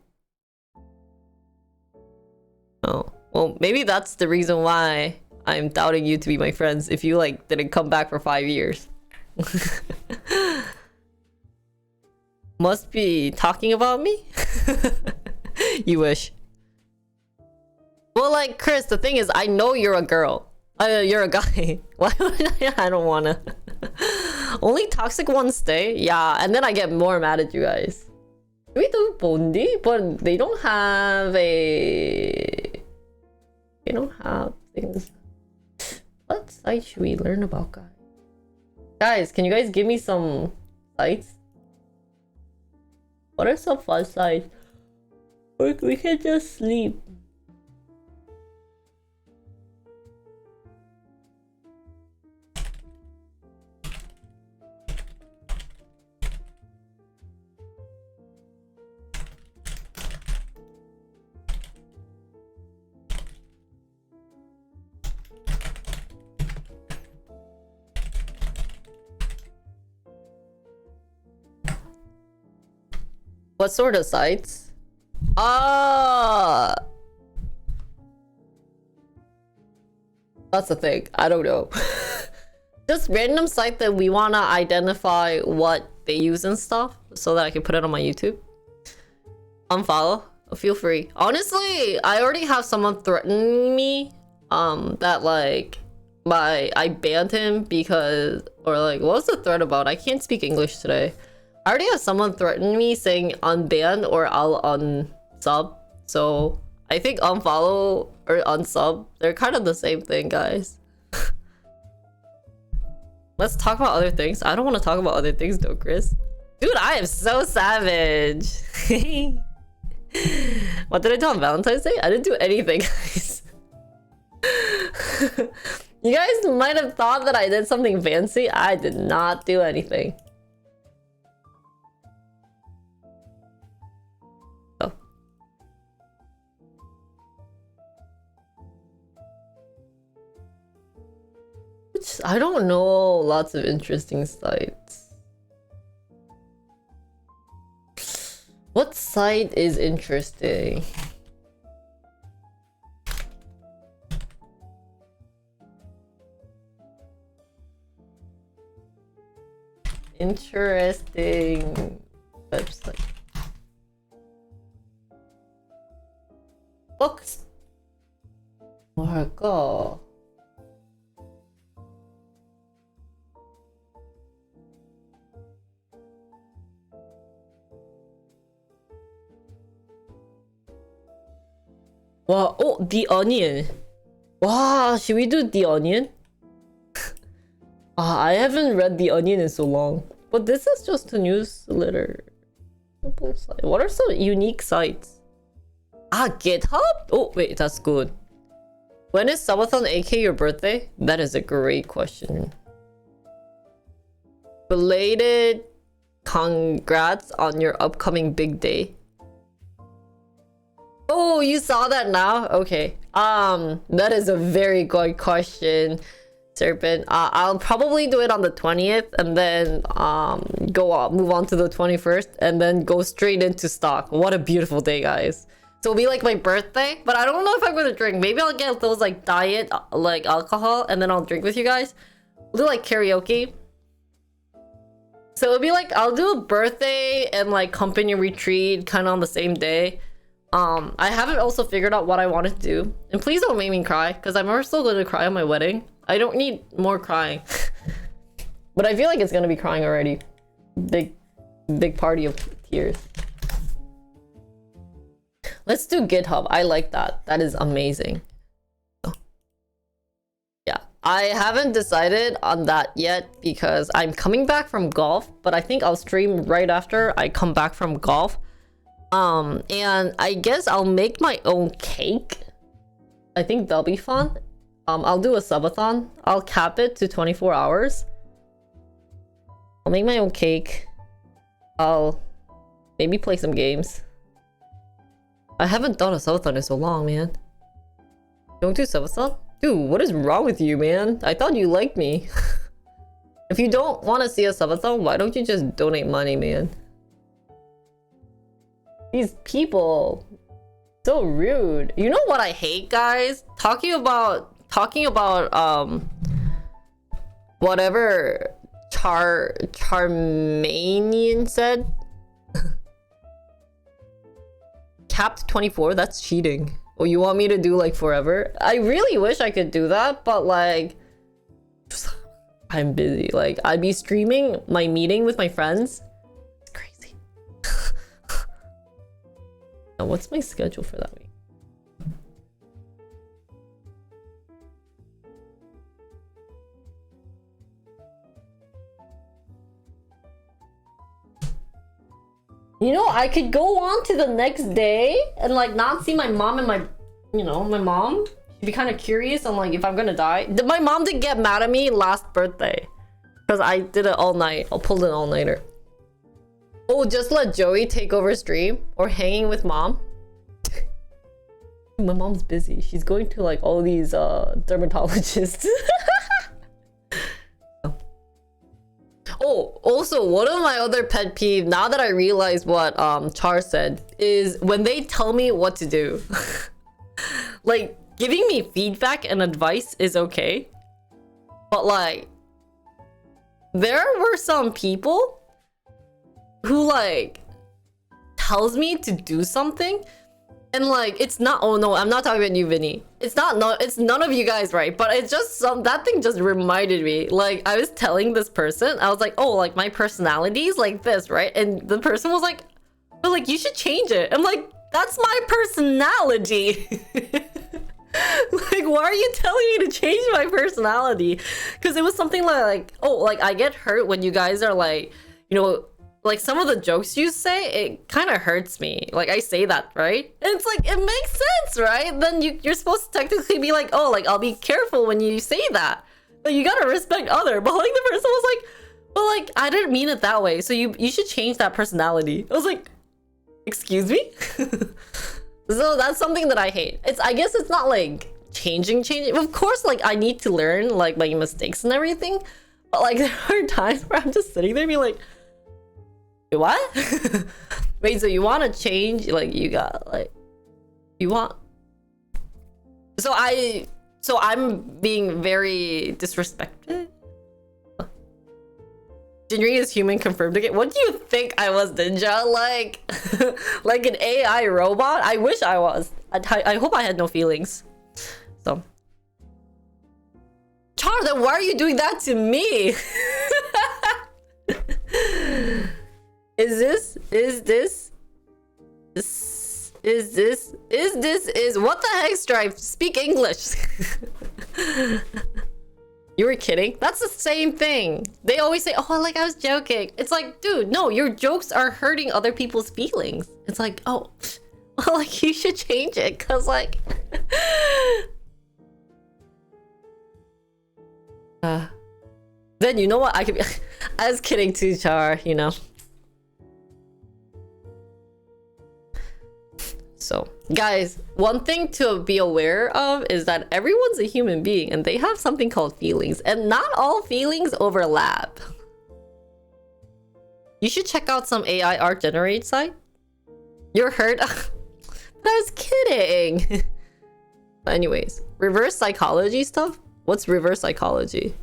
Oh, well, maybe that's the reason why I'm doubting you to be my friends if you like didn't come back for 5 years. Must be talking about me? You wish. Well, like, Chris, the thing is, I know you're a girl. You're a guy. Why would I don't wanna. Only toxic ones stay? Yeah, and then I get more mad at you guys. We do Bondi, but they don't have a... They don't have things. What site should we learn about, guys? Guys, can you guys give me some sites? What are some fun sites? Or we can just sleep. What sort of sites? That's the thing. I don't know. Just random site that we want to identify what they use and stuff so that I can put it on my YouTube. Unfollow. Feel free. Honestly, I already have someone threatening me that like I banned him because, or like, what's the threat about? I can't speak English today. I already have someone threaten me saying unban or I'll unsub. So I think unfollow or unsub, they're kind of the same thing, guys. Let's talk about other things. I don't want to talk about other things though, Chris. Dude, I am so savage. What did I do on Valentine's Day? I didn't do anything, guys. You guys might have thought that I did something fancy. I did not do anything. I don't know lots of interesting sites. What site is interesting? Interesting website. Books. 뭐 할까? Wow, oh, The Onion. Wow, should we do The Onion? I haven't read The Onion in so long. But this is just a newsletter. What are some unique sites? GitHub? Oh, wait, that's good. When is Subathon AK your birthday? That is a great question. Belated congrats on your upcoming big day. Oh, you saw that now? Okay. That is a very good question, Serpent. I'll probably do it on the 20th and then move on to the 21st and then go straight into stock. What a beautiful day, guys. So it'll be like my birthday, but I don't know if I'm gonna drink. Maybe I'll get those like diet like alcohol and then I'll drink with you guys. We'll do like karaoke. So it'll be like I'll do a birthday and like company retreat kind of on the same day. I haven't also figured out what I want to do. And please don't make me cry, because I'm still going to cry on my wedding. I don't need more crying. But I feel like it's going to be crying already. Big party of tears. Let's do GitHub. I like that. That is amazing. Yeah, I haven't decided on that yet because I'm coming back from golf, but I think I'll stream right after I come back from golf. And I guess I'll make my own cake. I think that'll be fun. I'll do a subathon. I'll cap it to 24 hours. I'll make my own cake. I'll maybe play some games. I haven't done a subathon in so long, man. Don't do subathon? Dude, what is wrong with you, man? I thought you liked me. If you don't want to see a subathon, why don't you just donate money, man? These people, so rude. You know what I hate, guys? Talking about whatever Charmanian said. Capped 24, that's cheating. Oh, you want me to do like forever? I really wish I could do that, but like I'm busy. Like I'd be streaming my meeting with my friends. It's crazy. Now, what's my schedule for that week? You know, I could go on to the next day and like not see my mom and my, you know, my mom. She'd be kind of curious on like if I'm gonna die. My mom did get mad at me last birthday because I did it all night. I'll pull an all-nighter. Oh, just let Joey take over stream or hanging with mom. My mom's busy. She's going to like all these dermatologists. Oh, also, one of my other pet peeves, now that I realize what Char said, is when they tell me what to do. Like, giving me feedback and advice is okay. But like, there were some people who like tells me to do something and like it's not, oh no, I'm not talking about you, Vinny. It's none of you guys, right? But it's just that thing just reminded me. Like I was telling this person, I was like, oh, like my personality is like this, right? And the person was like, but like you should change it. I'm like, that's my personality. Like, why are you telling me to change my personality? Because it was something like, oh, like I get hurt when you guys are like, you know, like some of the jokes you say, it kind of hurts me. Like I say that, right? And it's like, it makes sense, right? Then you're supposed to technically be like, oh, like I'll be careful when you say that. Like you gotta respect other. But like the person was like, well, like I didn't mean it that way. So you should change that personality. I was like, excuse me? So that's something that I hate. I guess it's not like changing. Of course, like I need to learn like my mistakes and everything. But like there are times where I'm just sitting there being like, what? Wait, so you want to change? Like you got like you want? So I'm being very disrespected. Jinri is human confirmed again. What do you think I was, Ninja? Like like an AI robot? I wish I was. I hope I had no feelings. So Char, then why are you doing that to me? Is what the heck, Stripe? Speak English. You were kidding? That's the same thing. They always say, oh, like I was joking. It's like, dude, no, your jokes are hurting other people's feelings. It's like, oh, well, like you should change it because like then you know what, I could be I was kidding too, Char, you know. So guys, one thing to be aware of is that everyone's a human being and they have something called feelings, and not all feelings overlap. You should check out some AI art generate site. You're hurt. I was kidding. But anyways, reverse psychology stuff. What's reverse psychology?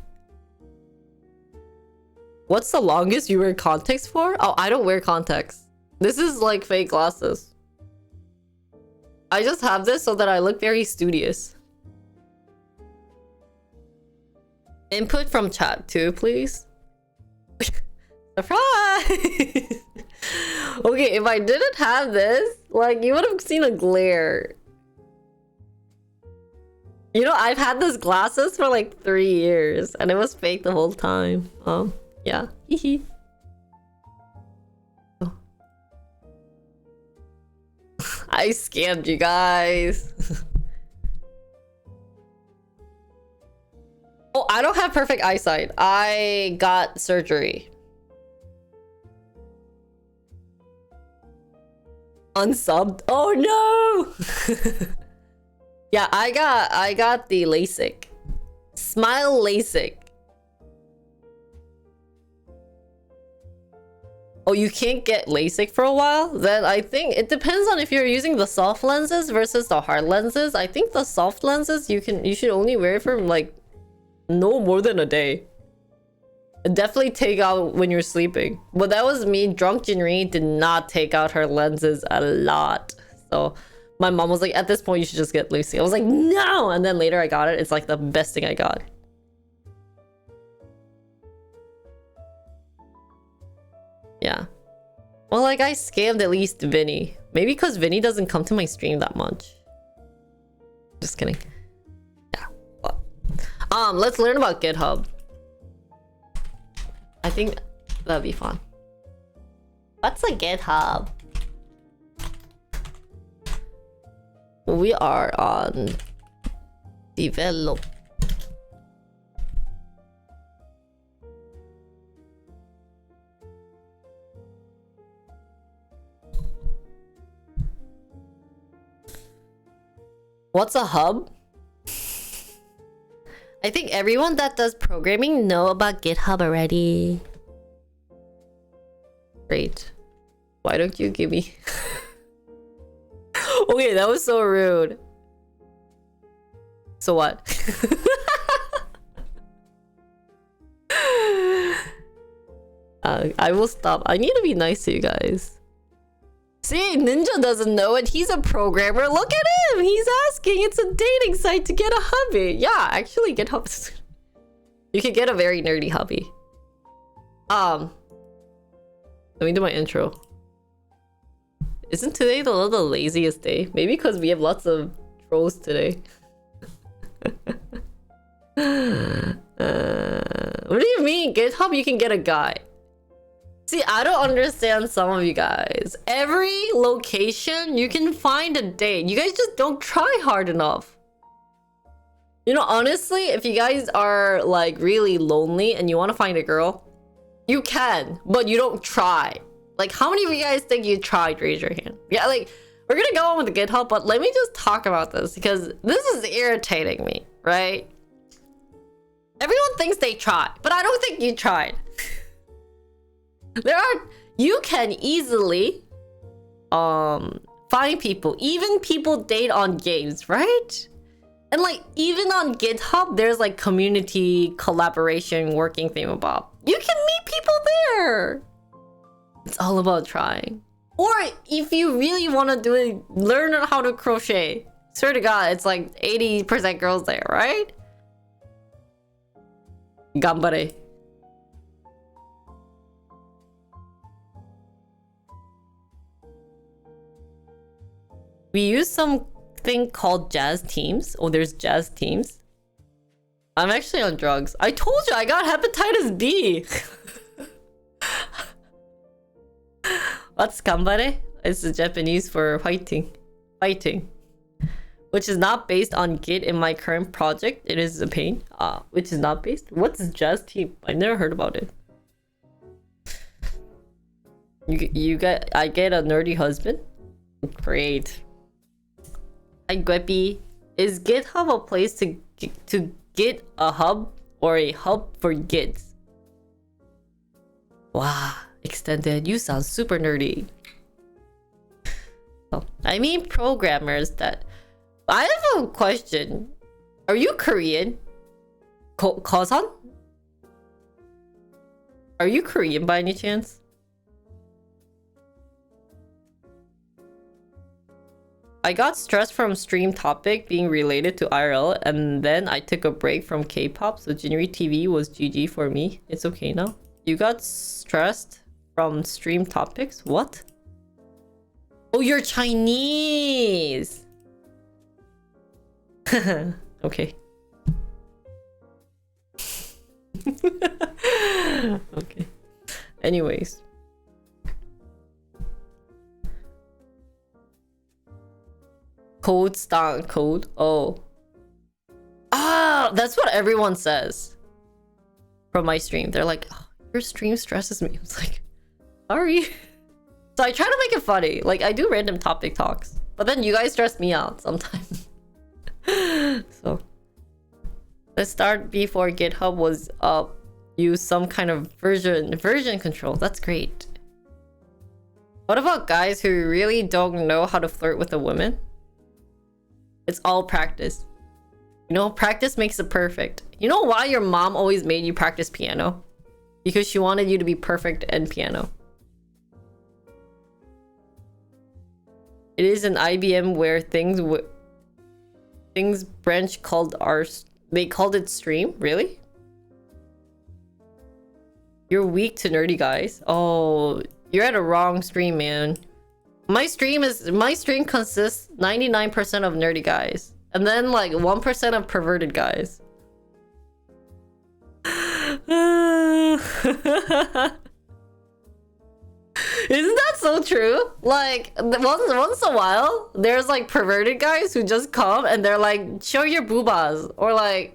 What's the longest you wear contacts for? Oh, I don't wear contacts. This is like fake glasses. I just have this so that I look very studious. Input from chat too, please. Surprise! Okay, if I didn't have this, like, you would have seen a glare. You know, I've had these glasses for like 3 years, and it was fake the whole time. Yeah. Hehe. Oh. I scammed you guys. Oh, I don't have perfect eyesight. I got surgery. Unsubbed. Oh no! Yeah, I got the LASIK. Smile LASIK. Oh, you can't get LASIK for a while? Then I think it depends on if you're using the soft lenses versus the hard lenses. I think the soft lenses you should only wear it for like no more than a day. Definitely take out when you're sleeping. But that was me. Drunk Jinri did not take out her lenses a lot. So my mom was like, at this point you should just get LASIK. I was like, no! And then later I got it. It's like the best thing I got. Yeah. Well, like, I scammed at least Vinny. Maybe because Vinny doesn't come to my stream that much. Just kidding. Yeah. But, let's learn about GitHub. I think that'd be fun. What's a GitHub? We are on develop. What's a hub? I think everyone that does programming know about GitHub already. Great. Why don't you give me... Okay, that was so rude. So what? I will stop. I need to be nice to you guys. See, Ninja doesn't know it. He's a programmer. Look at him. He's asking. It's a dating site to get a hubby. Yeah, actually, GitHub. You could get a very nerdy hubby. Let me do my intro. Isn't today the laziest day? Maybe because we have lots of trolls today. What do you mean? GitHub, you can get a guy. See, I don't understand some of you guys. Every location, you can find a date. You guys just don't try hard enough. You know, honestly, if you guys are like really lonely and you want to find a girl, you can, but you don't try. Like, how many of you guys think you tried? Raise your hand. Yeah, like, we're gonna go on with the GitHub, but let me just talk about this because this is irritating me, right? Everyone thinks they tried, but I don't think you tried. You can easily find people. Even people date on games, right? And like, even on GitHub, there's like community collaboration working thingamabob. You can meet people there. It's all about trying. Or if you really want to do it, learn how to crochet. Swear to God, it's like 80% girls there, right? Gambare. We use something called Jazz Teams. Oh, there's Jazz Teams. I'm actually on drugs. I told you I got hepatitis B. What's gambare? It's the Japanese for fighting. Fighting. Which is not based on Git in my current project. It is a pain. Which is not based. What's Jazz Team? I've never heard about it. I get a nerdy husband? Great. Hi Guepi. Is GitHub a place to get a hub or a hub for Gits? Wow, extended. You sound super nerdy. Oh, I mean programmers that... I have a question. Are you Korean? Kosan? Are you Korean by any chance? I got stressed from stream topic being related to IRL, and then I took a break from K-pop, so Jinri TV was GG for me. It's okay now. You got stressed from stream topics? What? Oh, you're Chinese! Okay. Okay. Anyways. Code start code. Oh. Ah, that's what everyone says from my stream. They're like, oh, your stream stresses me. I was like, sorry. So I try to make it funny. Like, I do random topic talks, but then you guys stress me out sometimes. So let's start before GitHub was up. Use some kind of version control. That's great. What about guys who really don't know how to flirt with a woman? It's all practice. You know, practice makes it perfect. You know why your mom always made you practice piano? Because she wanted you to be perfect in piano. It is an IBM where things branch called they called it stream. Really? You're weak to nerdy guys. Oh, you're at a wrong stream, man. My stream consists 99% of nerdy guys, and then like 1% of perverted guys. Isn't that so true? Like once in a while, there's like perverted guys who just come and they're like, show your boobas, or like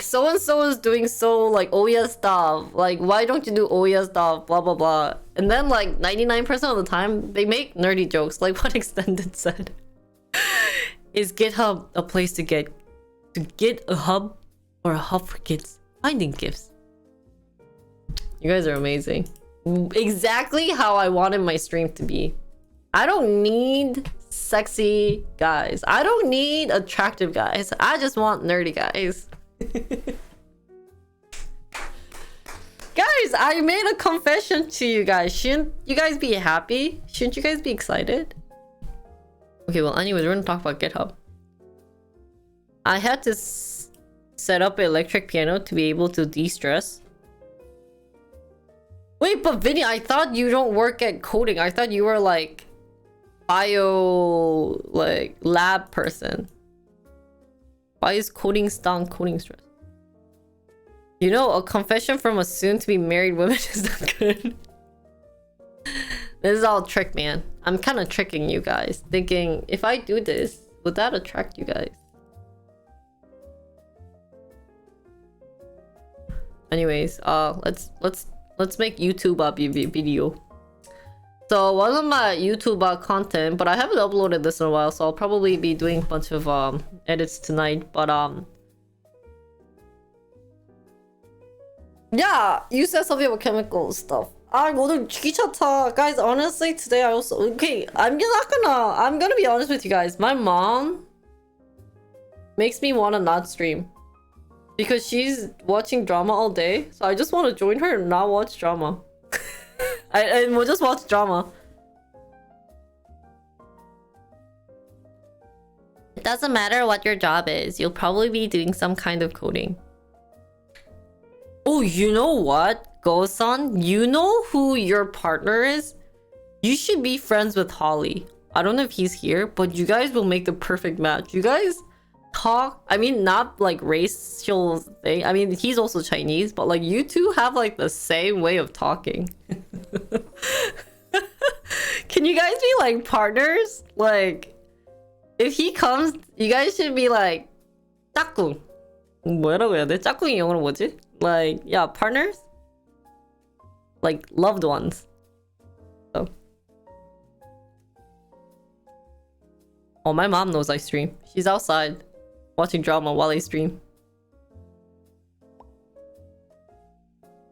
so and so is doing so like Oya stuff. Like, why don't you do Oya stuff? Blah blah blah. And then like 99% of the time, they make nerdy jokes. Like what Extended said. Is GitHub a place to get a hub, or a hub for kids finding gifts? You guys are amazing. Exactly how I wanted my stream to be. I don't need sexy guys. I don't need attractive guys. I just want nerdy guys. Guys, I made a confession to you guys. Shouldn't you guys be happy? Shouldn't you guys be excited? Okay, well, anyways, we're gonna talk about GitHub. I had to set up an electric piano to be able to de-stress. Wait, but Vinny, I thought you don't work at coding. I thought you were like bio, like lab person. Why is coding stress? You know, a confession from a soon-to-be married woman is not good. This is all trick, man. I'm kind of tricking you guys, thinking if I do this, would that attract you guys? Anyways, let's make YouTube a video. So one of my YouTube content, but I haven't uploaded this in a while, so I'll probably be doing a bunch of edits tonight. But yeah, you said something about chemical stuff. 오늘 귀찮다. Guys, honestly, today I also I'm gonna be honest with you guys. My mom makes me wanna not stream because she's watching drama all day. So I just want to join her and not watch drama. And we'll just watch drama. It doesn't matter what your job is. You'll probably be doing some kind of coding. Oh, you know what, Go-san? You know who your partner is? You should be friends with Holly. I don't know if he's here, but you guys will make the perfect match. You guys talk, I mean, not like racial thing. I mean, he's also Chinese, but like you two have like the same way of talking. Can you guys be like partners? Like, if he comes, you guys should be like 짝꿍. 뭐라고 해야 돼? 짝꿍이 영어로 뭐지? Like, yeah, partners? Like, loved ones. So. Oh, my mom knows I stream. She's outside watching drama while I stream.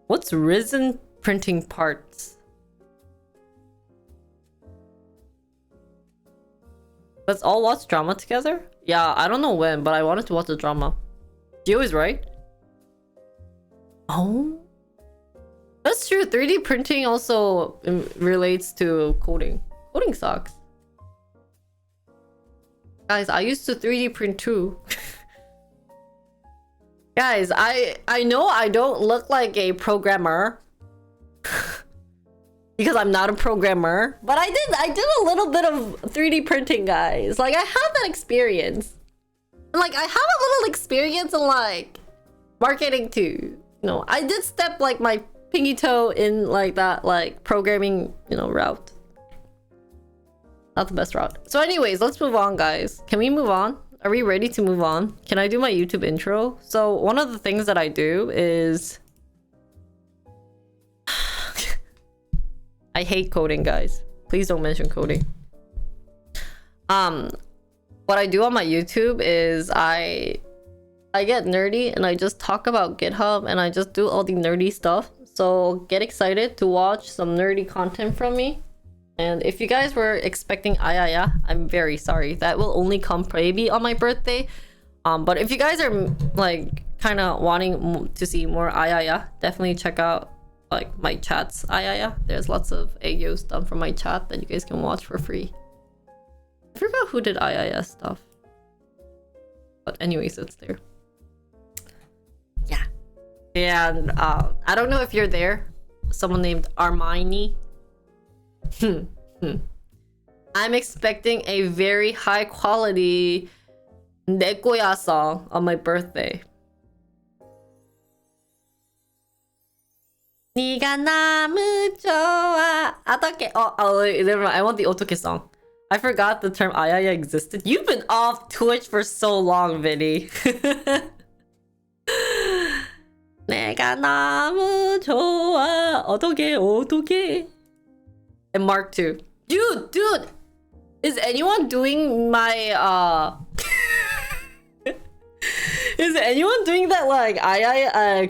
What's Risen printing parts? Let's all watch drama together? Yeah, I don't know when, but I wanted to watch the drama. Gio is right. Oh, that's true. 3D printing also relates to coding. Coding sucks. Guys, I used to 3D print too. Guys, I know I don't look like a programmer. Because I'm not a programmer. But I did a little bit of 3D printing, guys. Like, I have that experience. Like, I have a little experience in, like, marketing too. You know, I did step, like, my pinky toe in, like, that, like, programming, you know, route. Not the best route. So anyways, let's move on, guys. Can we move on? Are we ready to move on? Can I do my YouTube intro? So one of the things that I do is... I hate coding, guys. Please don't mention coding. What I do on my YouTube is I get nerdy and I just talk about GitHub and I just do all the nerdy stuff. So get excited to watch some nerdy content from me. And if you guys were expecting Ayaya, I'm very sorry. That will only come maybe on my birthday. But if you guys are like kind of wanting to see more Ayaya, definitely check out like my chats Ayaya. There's lots of Ayo stuff from my chat that you guys can watch for free. I forgot who did Ayaya stuff. But anyways, it's there. Yeah. And I don't know if you're there. Someone named Armani. I'm expecting a very high quality Nekoya song on my birthday. 네가 너무 좋아. 어떻게? Oh, never mind. I want the Otoke song. I forgot the term Ayaya existed. You've been off Twitch for so long, Vinny. 내가 너무 좋아. 어떻게? And Mark 2. Dude! Is anyone doing my, Is anyone doing that, like,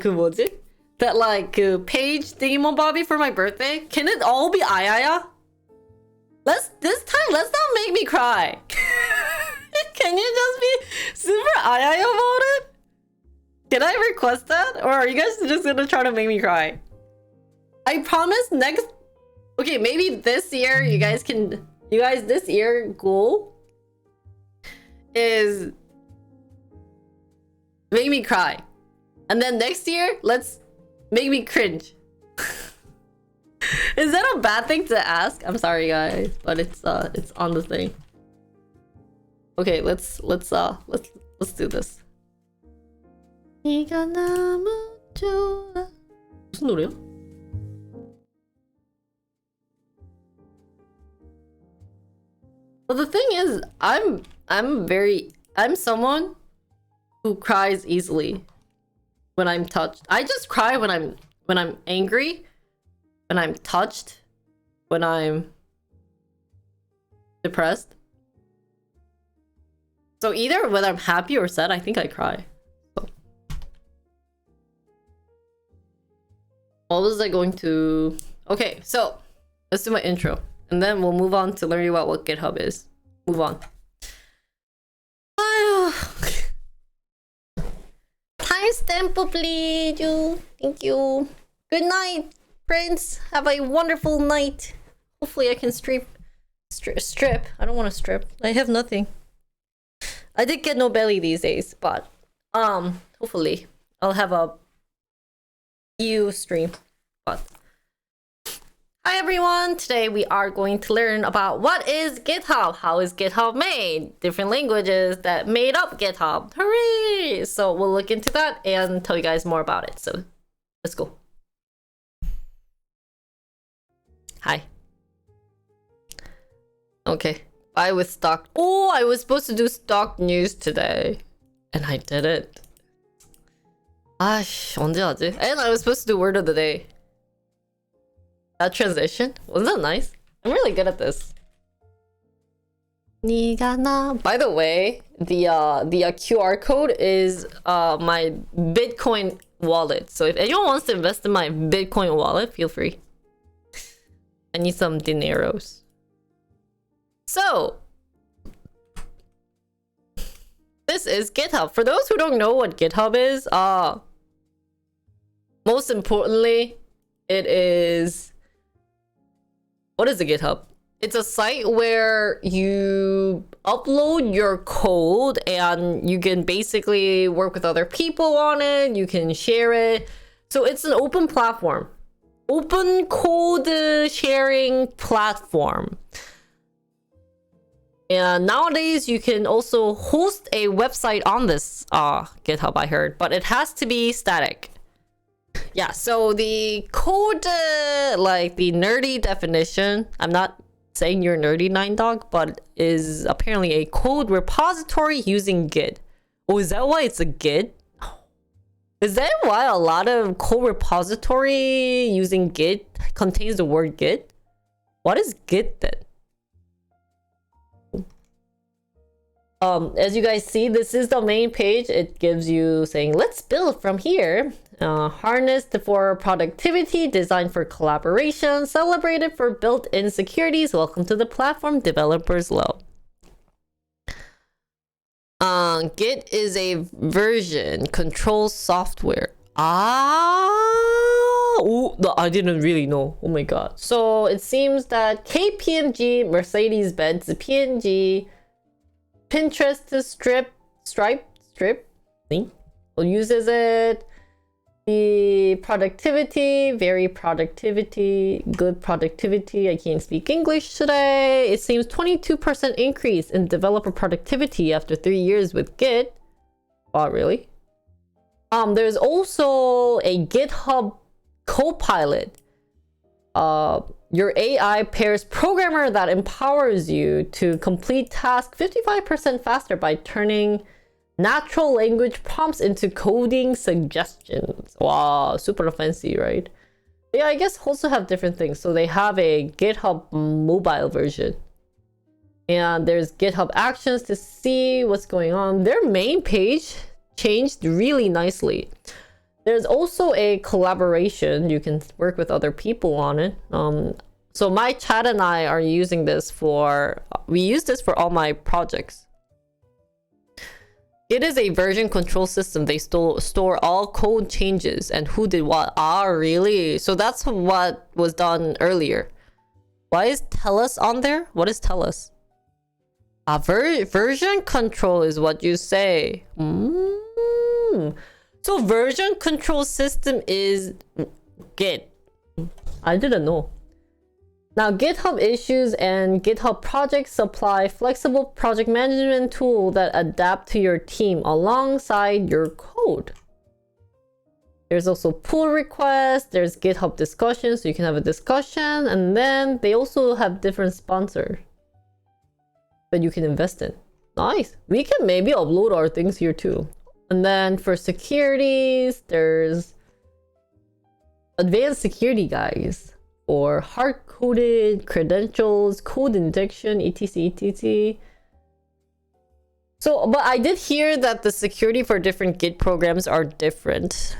그 뭐지? That, like, page thingy-mo-bobby for my birthday? Can it all be Ayaya? This time, let's not make me cry. Can you just be super Ayaya about it? Can I request that? Or are you guys just gonna try to make me cry? I promise next... Okay, maybe this year you guys this year goal is make me cry. And then next year, let's make me cringe. Is that a bad thing to ask? I'm sorry guys, but it's on the thing. Okay, let's do this. 네가 너무 좋아. 무슨 노래야? Well, the thing is, I'm someone who cries easily when I'm touched. I just cry when I'm angry, when I'm touched, when I'm depressed. So either when I'm happy or sad, I think I cry. So. What was I going to... Okay, so let's do my intro. And then we'll move on to learning about what GitHub is. Move on. Timestamp, please. Thank you. Good night, Prince. Have a wonderful night. Hopefully I can strip. I don't want to strip. I have nothing. I did get no belly these days, but hopefully I'll have a stream. But hi everyone, today we are going to learn about what is GitHub, how is GitHub made, different languages that made up GitHub. Hooray! So we'll look into that and tell you guys more about it. So let's go. Hi. Okay, bye with stock. Oh, I was supposed to do stock news today and I didn't. 언제 하지? And I was supposed to do word of the day. That transition? Wasn't that nice? I'm really good at this. By the way, the QR code is my Bitcoin wallet. So if anyone wants to invest in my Bitcoin wallet, feel free. I need some dineros. So this is GitHub. For those who don't know what GitHub is, most importantly, it is... What is a GitHub? It's a site where you upload your code and you can basically work with other people on it. You can share it. So it's an open platform. Open code sharing platform. And nowadays you can also host a website on this GitHub, I heard, but it has to be static. Yeah, so the code, like the nerdy definition, I'm not saying you're nerdy, Nine Dog, but is apparently a code repository using Git. Oh, is that why it's a Git? Is that why a lot of code repository using Git contains the word Git? What is Git then? As you guys see, this is the main page. It gives you saying, let's build from here. Harnessed for productivity, designed for collaboration, celebrated for built-in securities. Welcome to the platform, developers love. Git is a version control software. Oh, I didn't really know. Oh my god. So it seems that KPMG, Mercedes-Benz, PNG, Pinterest, Stripe uses it. The productivity, very productivity, good productivity. I can't speak English today. It seems 22% increase in developer productivity after 3 years with Git. Oh, really? There's also a GitHub Copilot. Your AI pairs programmer that empowers you to complete tasks 55% faster by turning natural language prompts into coding suggestions. Wow, super fancy, right? Yeah, I guess also have different things. So they have a GitHub mobile version. And there's GitHub Actions to see what's going on. Their main page changed really nicely. There's also a collaboration. You can work with other people on it. So my chat and I are using this we use this for all my projects. It is a version control system. They store all code changes and who did what. Ah, really? So that's what was done earlier. Why is TELUS on there? What is TELUS? Version control is what you say. So version control system is Git. I didn't know. Now, GitHub issues and GitHub projects supply flexible project management tool that adapt to your team alongside your code. There's also pull requests, there's GitHub discussions, so you can have a discussion, and then they also have different sponsors that you can invest in. Nice. We can maybe upload our things here too. And then for securities, there's advanced security guys or hard-coded credentials, code injection, etc, etc. So, but I did hear that the security for different Git programs are different,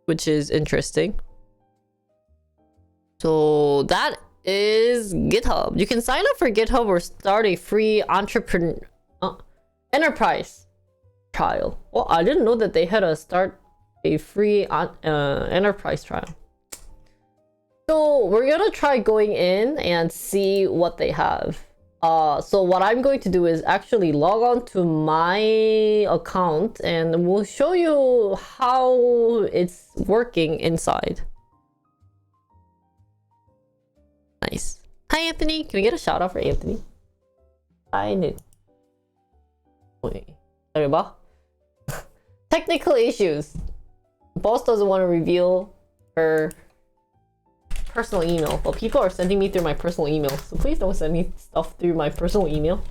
which is interesting. So that is GitHub. You can sign up for GitHub or start a free enterprise trial. Well, I didn't know that they had to start a free enterprise trial. So we're gonna try going in and see what they have. So what I'm going to do is actually log on to my account and we'll show you how it's working inside. Nice. Hi Anthony, can we get a shout out for Anthony? Hi Nick. Wait, sorry ba? Technical issues. Boss doesn't want to reveal her personal email, but people are sending me through my personal email, so please don't send me stuff through my personal email.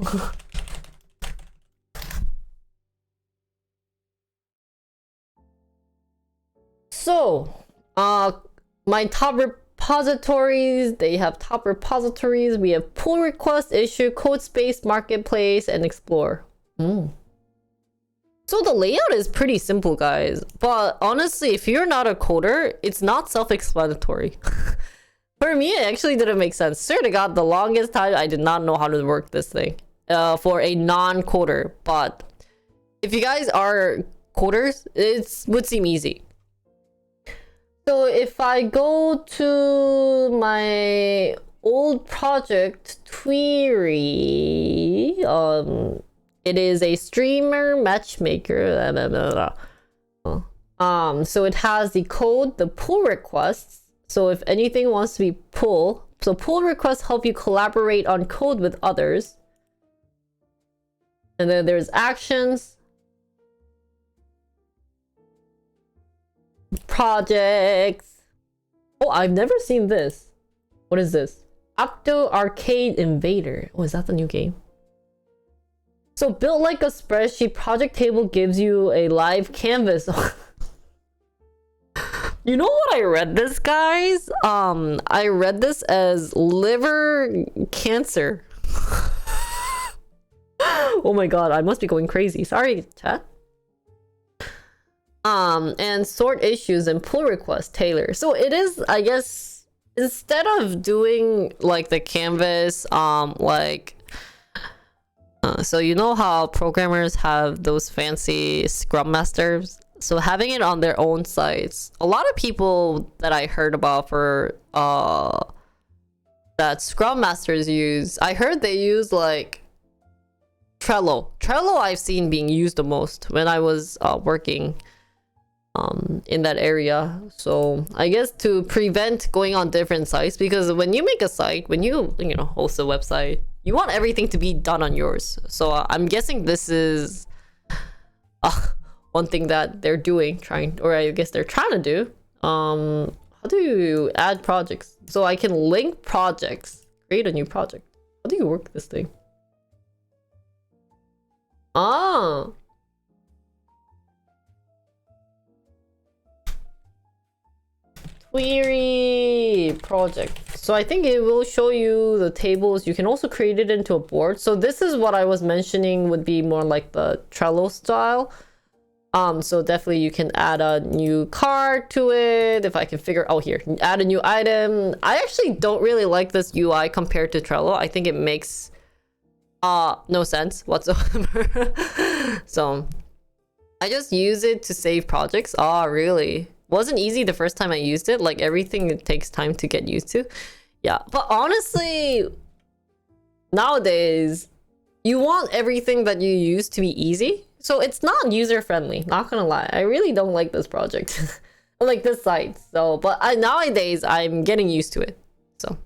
So, my top repositories, they have top repositories. We have pull request, issue, Codespace, marketplace, and explore. So the layout is pretty simple, guys. But honestly, if you're not a coder, it's not self-explanatory. For me, it actually didn't make sense. Swear to God, the longest time I did not know how to work this thing for a non-coder. But if you guys are coders, it would seem easy. So if I go to my old project Tweery. It is a streamer matchmaker. Blah, blah, blah, blah. So it has the code, the pull requests. So if anything wants to be pull, so pull requests help you collaborate on code with others. And then there's actions, projects. Oh, I've never seen this. What is this? Octo Arcade Invader. Oh, is that the new game? So built like a spreadsheet, project table gives you a live canvas. You know what I read this, guys? I read this as liver cancer. Oh my god, I must be going crazy. Sorry, chat. And sort issues and pull requests, Taylor. So it is, I guess, instead of doing like the canvas, so you know how programmers have those fancy Scrum Masters? So having it on their own sites. A lot of people that I heard about for that Scrum Masters use, I heard they use like Trello. Trello I've seen being used the most when I was working in that area. So I guess to prevent going on different sites, because when you make a site, when you know, host a website, you want everything to be done on yours. So I'm guessing this is one thing that they're doing, or I guess they're trying to do. How do you add projects? So I can link projects, create a new project. How do you work this thing? Query project. So I think it will show you the tables. You can also create it into a board. So this is what I was mentioning would be more like the Trello style. So definitely you can add a new card to it. If I can figure, oh here, add a new item. I actually don't really like this UI compared to Trello. I think it makes no sense whatsoever. So I just use it to save projects. Oh, really? Wasn't easy the first time I used it. Like everything, it takes time to get used to. Yeah, but honestly, nowadays, you want everything that you use to be easy. So it's not user-friendly, not gonna lie. I really don't like this project. Like this site. So, but nowadays, I'm getting used to it. So.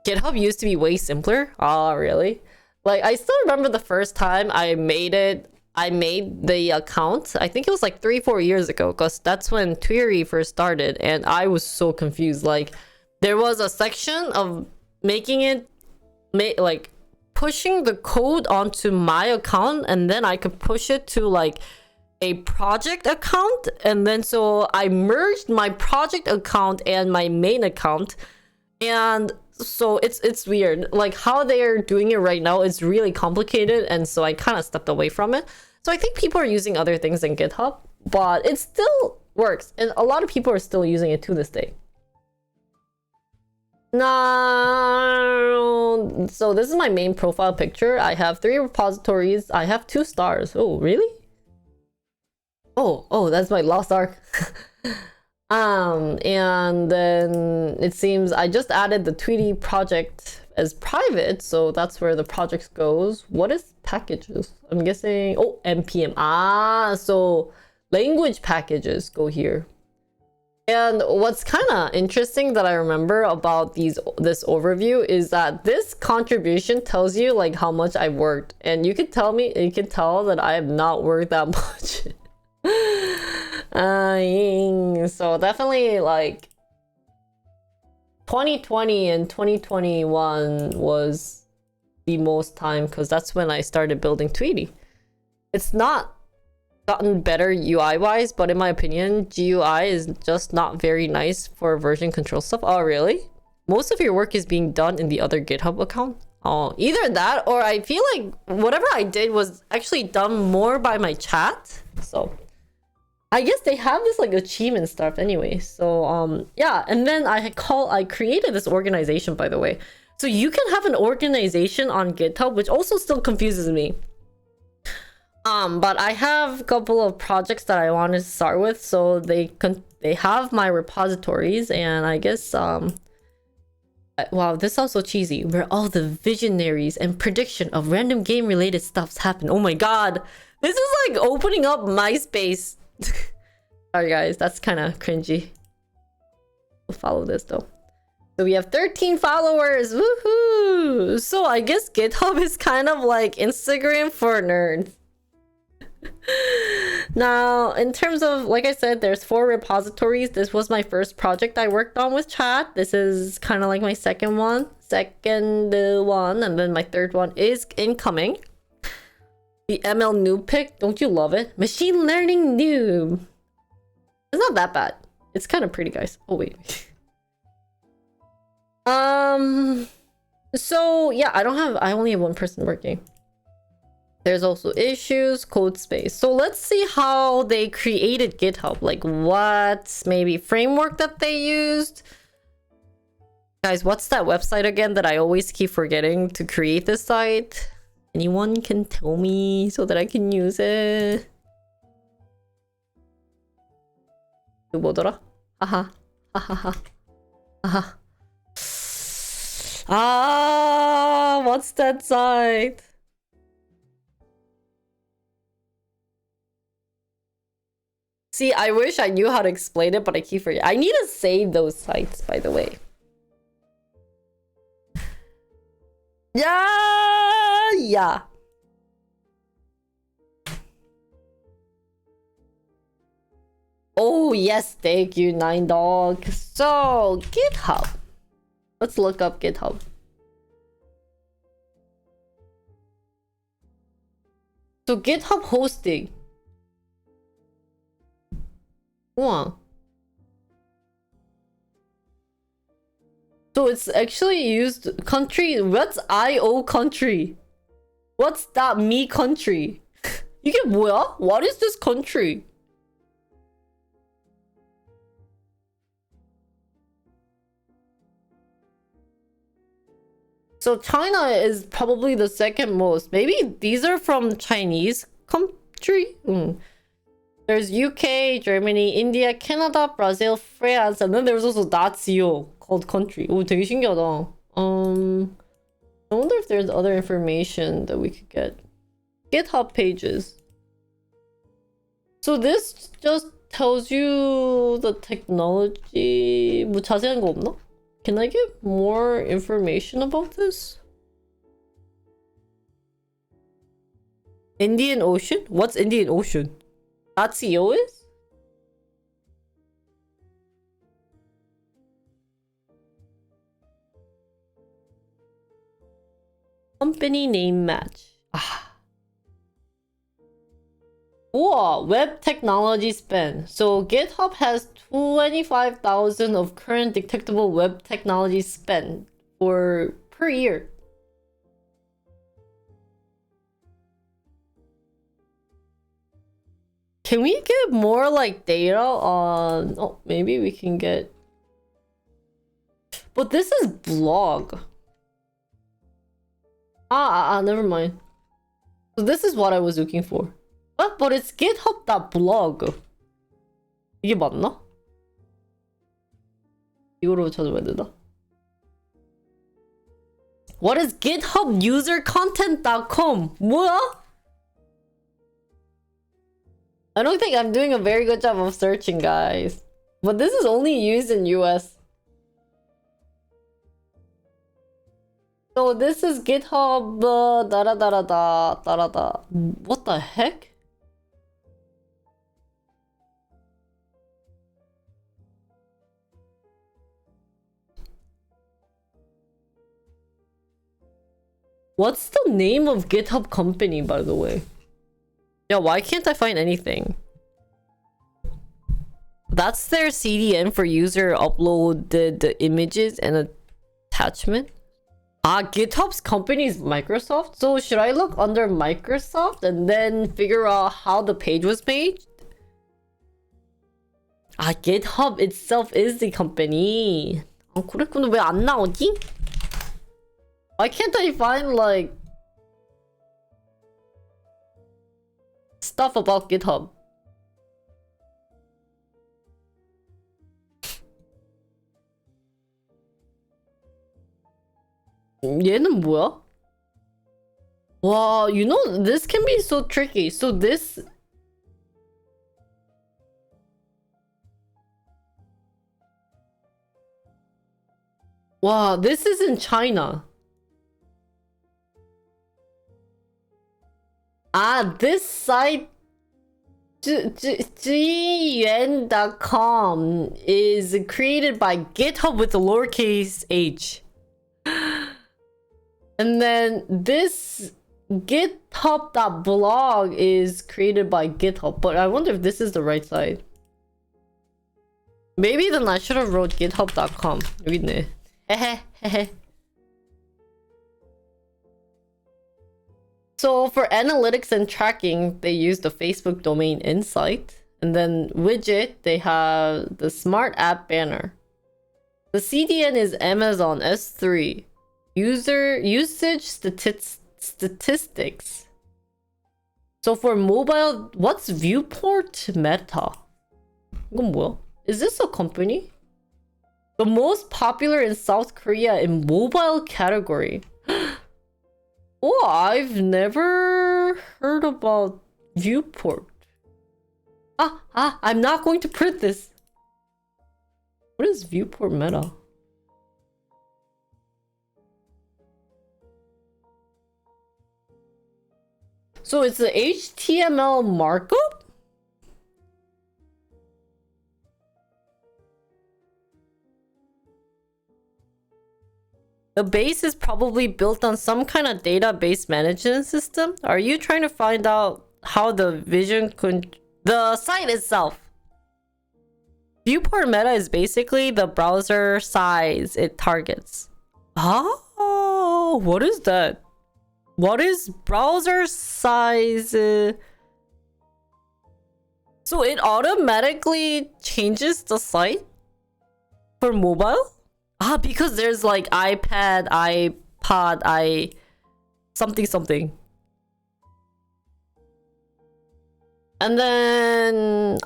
GitHub used to be way simpler. Oh, really? Like, I still remember the first time I made the account. I think it was like 3-4 years ago, because that's when Tweery first started, and I was so confused. Like, there was a section of making it, like, pushing the code onto my account, and then I could push it to like a project account, and then so I merged my project account and my main account, and so it's weird. Like how they're doing it right now is really complicated, and so I kind of stepped away from it. So I think people are using other things than GitHub, but it still works, and a lot of people are still using it to this day. No, so this is my main profile picture. I have 3 repositories. I have 2 stars. Oh, really? Oh, that's my lost arc. And then it seems I just added the Tweety project as private, so that's where the project goes. What is packages? I'm guessing, oh, npm. So language packages go here. And what's kind of interesting that I remember about this overview is that this contribution tells you like how much I worked, and you can tell that I have not worked that much. So definitely like 2020 and 2021 was the most time, because that's when I started building Tweety. It's not gotten better UI wise, but in my opinion, GUI is just not very nice for version control stuff. Oh, really? Most of your work is being done in the other GitHub account? Oh, either that, or I feel like whatever I did was actually done more by my chat. So I guess they have this like achievement stuff anyway. So yeah, and then I created this organization, by the way. So you can have an organization on GitHub, which also still confuses me. But I have a couple of projects that I wanted to start with, so they have my repositories, and I guess Wow, this sounds so cheesy. Where all the visionaries and prediction of random game related stuffs happen. Oh my god. This is like opening up MySpace. Sorry guys, that's kind of cringy. We'll follow this though. So we have 13 followers. Woohoo! So I guess GitHub is kind of like Instagram for nerds. Now, in terms of, like I said, there's 4 repositories. This was my first project I worked on with chat. This is kind of like my second one. And then my third one is incoming. The ML noob pick, don't you love it? Machine learning noob. It's not that bad. It's kind of pretty, guys. Oh wait. So yeah, I only have one person working. There's also issues, code space. So let's see how they created GitHub. Like what maybe framework that they used. Guys, what's that website again that I always keep forgetting to create this site? Anyone can tell me so that I can use it. 뭐더라? 하하. 하하하. 하하. Ah, what's that site? See, I wish I knew how to explain it, but I keep forgetting. I need to save those sites, by the way. Yeah. Oh, yes, thank you, Nine Dog. So, GitHub. Let's look up GitHub. So, GitHub hosting. Wow. So it's actually used country. What's IO country? What's that me country? 이게 뭐야? What is this country? So China is probably the second most. Maybe these are from Chinese country? There's UK, Germany, India, Canada, Brazil, France, and then there's also .co called country. 오, 되게 신기하다. I wonder if there's other information that we could get. GitHub pages. So this just tells you the technology. 뭐 자세한 거 없나? Can I get more information about this? Indian Ocean? What's Indian Ocean? .co is? Company name match. Wow, web technology spend. So GitHub has 25,000 of current detectable web technology spend per year. Can we get more like data on... Oh, maybe we can get... But this is blog. Never mind. So this is what I was looking for. But it's github.blog. 이게 맞나? 이거로 찾아봐야 되나? What is GitHub usercontent.com? 뭐야? I don't think I'm doing a very good job of searching, guys. But this is only used in US. So this is GitHub da-da-da-da-da. What the heck? What's the name of GitHub company, by the way? Yeah, why can't I find anything? That's their CDN for user uploaded images and attachment. GitHub's company is Microsoft. So should I look under Microsoft and then figure out how the page was made? GitHub itself is the company. 그랬구나. 왜 안 나오지? Why can't I find like stuff about GitHub? 얘는 뭐야? 와, you know, this can be so tricky. So this... Wow, this is in China. Ah, this site Ziyuan.com is created by GitHub with the lowercase h. And then this github.blog is created by GitHub, but I wonder if this is the right side. Maybe then I should have wrote github.com. 여기 있네. 헤헤헤헤. So for analytics and tracking, they use the Facebook domain Insight. And then widget, they have the smart app banner. The CDN is Amazon S3. User usage statistics. So for mobile, what's Viewport Meta? 이건 뭐야? Is this a company? The most popular in South Korea in mobile category. Oh, I've never heard about Viewport. I'm not going to print this. What is Viewport Meta? So it's the HTML markup? The base is probably built on some kind of database management system. Are you trying to find out how the vision the site itself? Viewport Meta is basically the browser size it targets. Oh, what is that? What is browser size? So it automatically changes the site for mobile? Because there's like iPad, iPod, something. And then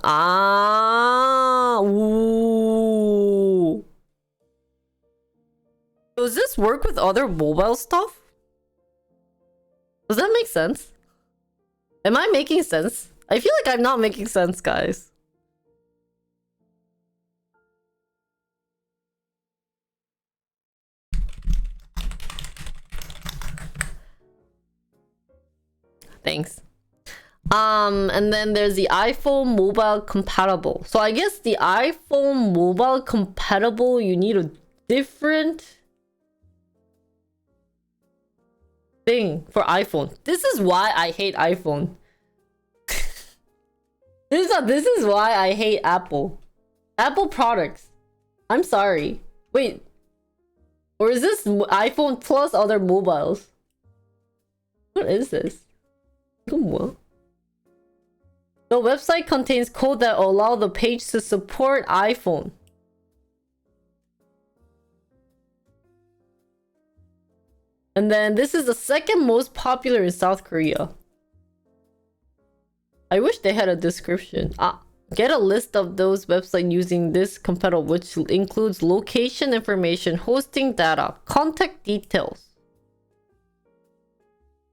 ooh. Does this work with other mobile stuff? Does that make sense? Am I making sense? I feel like I'm not making sense, guys. Thanks. And then there's the iPhone mobile compatible. So I guess the iPhone mobile compatible, you need a different thing for iPhone. This is why I hate iPhone. This is why I hate Apple. Apple products. I'm sorry. Wait. Or is this iPhone plus other mobiles? What is this? The website contains code that allow the page to support iPhone. And then this is the second most popular in South Korea. I wish they had a description. Get a list of those websites using this compatible, which includes location information, hosting data, contact details.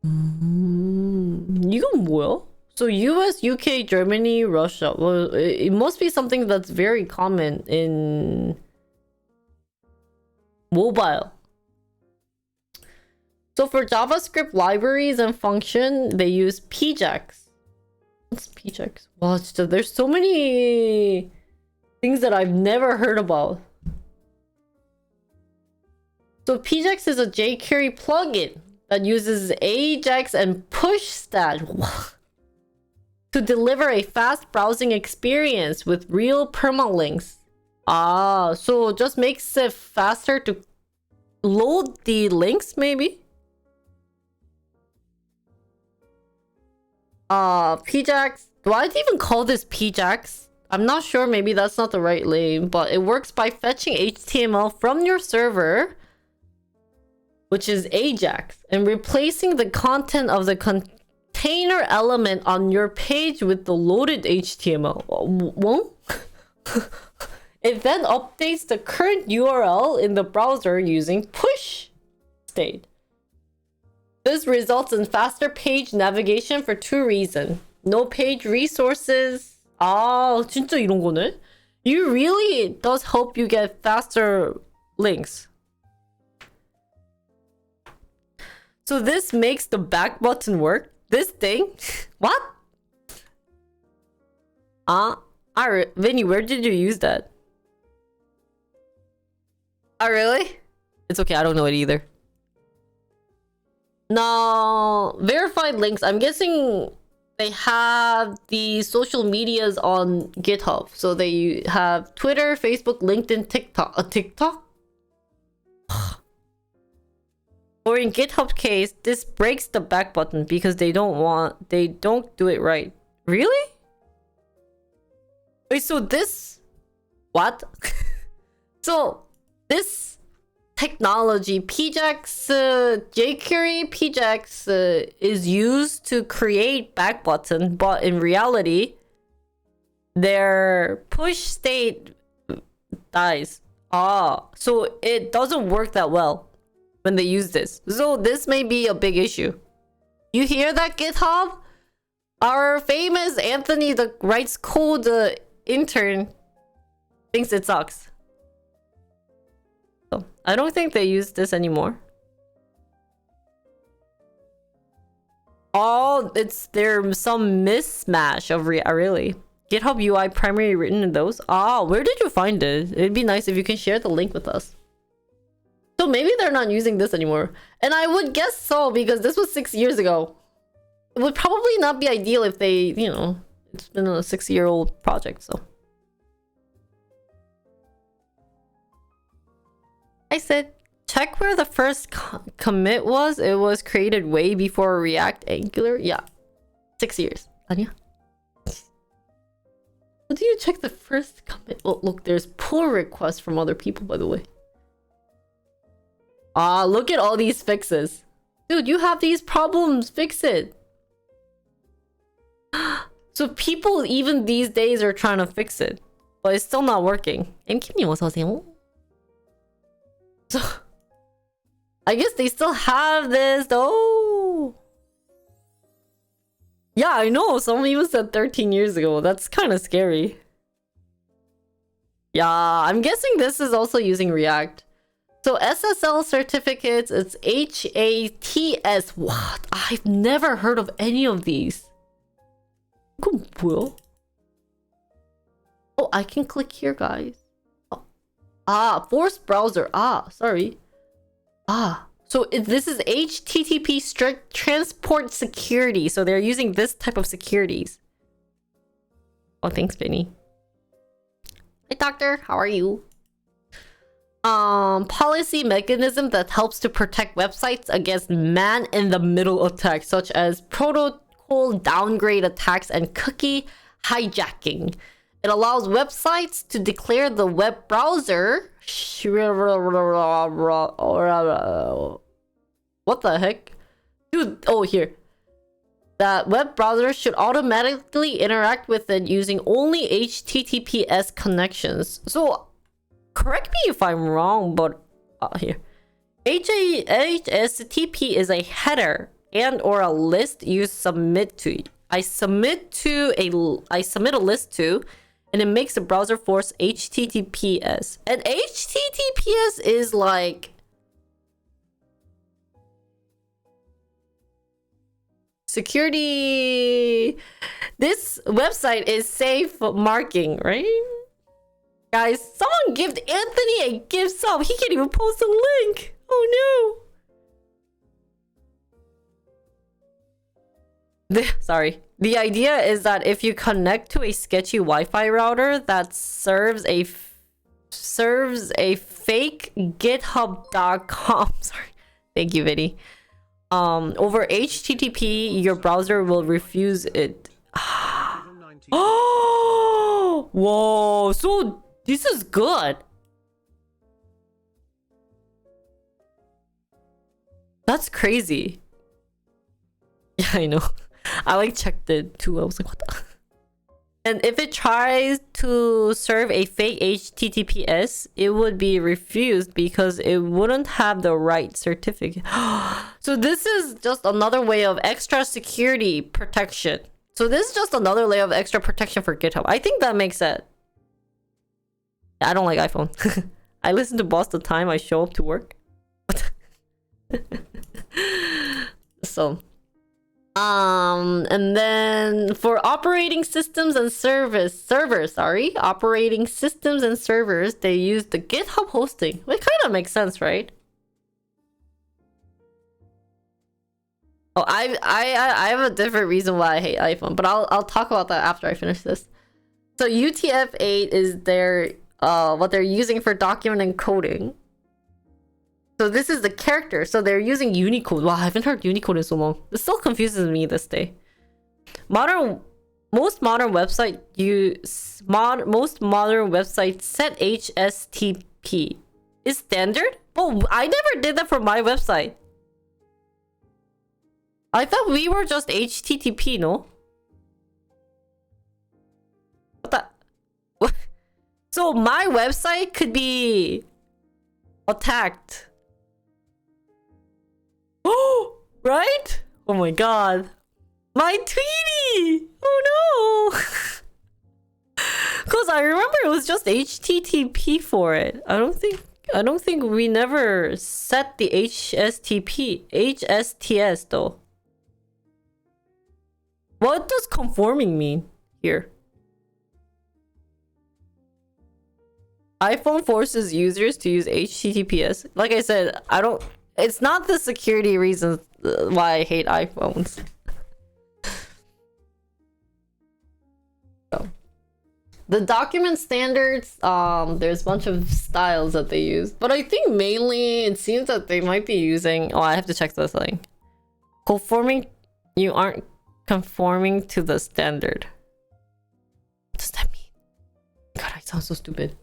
이건 뭐야? So US, UK, Germany, Russia. Well, it must be something that's very common in mobile. So for JavaScript libraries and function, they use PJAX. What's PJAX? Wow, there's so many things that I've never heard about. So PJAX is a jQuery plugin that uses Ajax and Pushstat to deliver a fast browsing experience with real permalinks. So it just makes it faster to load the links, maybe? PJAX. Do I even call this PJAX? I'm not sure, maybe that's not the right name, but it works by fetching HTML from your server, which is Ajax, and replacing the content of the container element on your page with the loaded HTML. It then updates the current URL in the browser using push state. This results in faster page navigation for two reasons. No page resources. 아, 진짜 이런 거네? You really does help you get faster links. So this makes the back button work? This thing? What? Vinny, where did you use that? Oh, really? It's okay, I don't know it either. No, verified links. I'm guessing they have the social medias on GitHub. So they have Twitter, Facebook, LinkedIn, TikTok. TikTok? Or in GitHub's case, this breaks the back button because they don't do it right. Really? Wait, so this... What? So, this technology, PJAX, jQuery PJAX is used to create back button, but in reality, their push state dies. So it doesn't work that well when they use this. So this may be a big issue. You hear that, GitHub? Our famous Anthony, the writes code intern, thinks it sucks. So I don't think they use this anymore. There's some mismatch of really. GitHub UI primarily written in those. Where did you find it? It'd be nice if you can share the link with us. So maybe they're not using this anymore. And I would guess so, because this was 6 years ago. It would probably not be ideal if they, it's been a 6-year-old project, so. I said, check where the first commit was. It was created way before React Angular. Yeah. 6 years. Anya? How do you check the first commit? Oh, look, there's pull requests from other people, by the way. Look at all these fixes. Dude, you have these problems. Fix it. So people even these days are trying to fix it. But it's still not working. MK님 어서오세요. So I guess they still have this though. Yeah, I know. Someone even said 13 years ago. That's kind of scary. Yeah, I'm guessing this is also using React. So SSL certificates, it's HATS. What? I've never heard of any of these. 이건 뭐야? Oh, I can click here, guys. Force browser. Sorry. So this is HTTP transport security. So they're using this type of securities. Oh, thanks, Vinny. Hey, doctor. How are you? Policy mechanism that helps to protect websites against man-in-the-middle attacks, such as protocol downgrade attacks and cookie hijacking. It allows websites to declare the web browser. What the heck? Dude, here. That web browser should automatically interact with it using only HTTPS connections. So, correct me if I'm wrong, but here. HSTP is a header and or a list you submit to. I submit a list to, and it makes the browser force HTTPS. And HTTPS is like security. This website is safe marking, right? Guys, someone give Anthony a gift sub. He can't even post a link. Oh no. Sorry. The idea is that if you connect to a sketchy Wi-Fi router that serves a fake GitHub.com. Sorry. Thank you, Vinny. Over HTTP, your browser will refuse it. Oh, whoa! So this is good. That's crazy. Yeah, I know. I checked it too. I was like, what the? And if it tries to serve a fake HTTPS, it would be refused because it wouldn't have the right certificate. So this is just another way of extra security protection. So this is just another layer of extra protection for GitHub. I think that makes sense. I don't like iPhone. I listen to Boss the time I show up to work. So, and then for operating systems and operating systems and servers, they use the GitHub hosting. Which kind of makes sense, right? Oh, I have a different reason why I hate iPhone, but I'll talk about that after I finish this. So UTF-8 is their what they're using for document encoding. So this is the character. So they're using Unicode. Wow, I haven't heard Unicode in so long. It still confuses me this day. Most modern websites set HSTP. Is standard? Oh, I never did that for my website. I thought we were just HTTP, no? What the? What? So my website could be attacked. Oh, right? Oh my god. My Tweety! Oh no! Cause I remember it was just HTTP for it. I don't think we never set the HSTS though. What does conforming mean here? iPhone forces users to use HTTPS. Like I said, it's not the security reasons why I hate iPhones. So, the document standards, there's a bunch of styles that they use. But I think mainly it seems that they might be using... Oh, I have to check this thing. Conforming... You aren't conforming to the standard. What does that mean? God, I sound so stupid.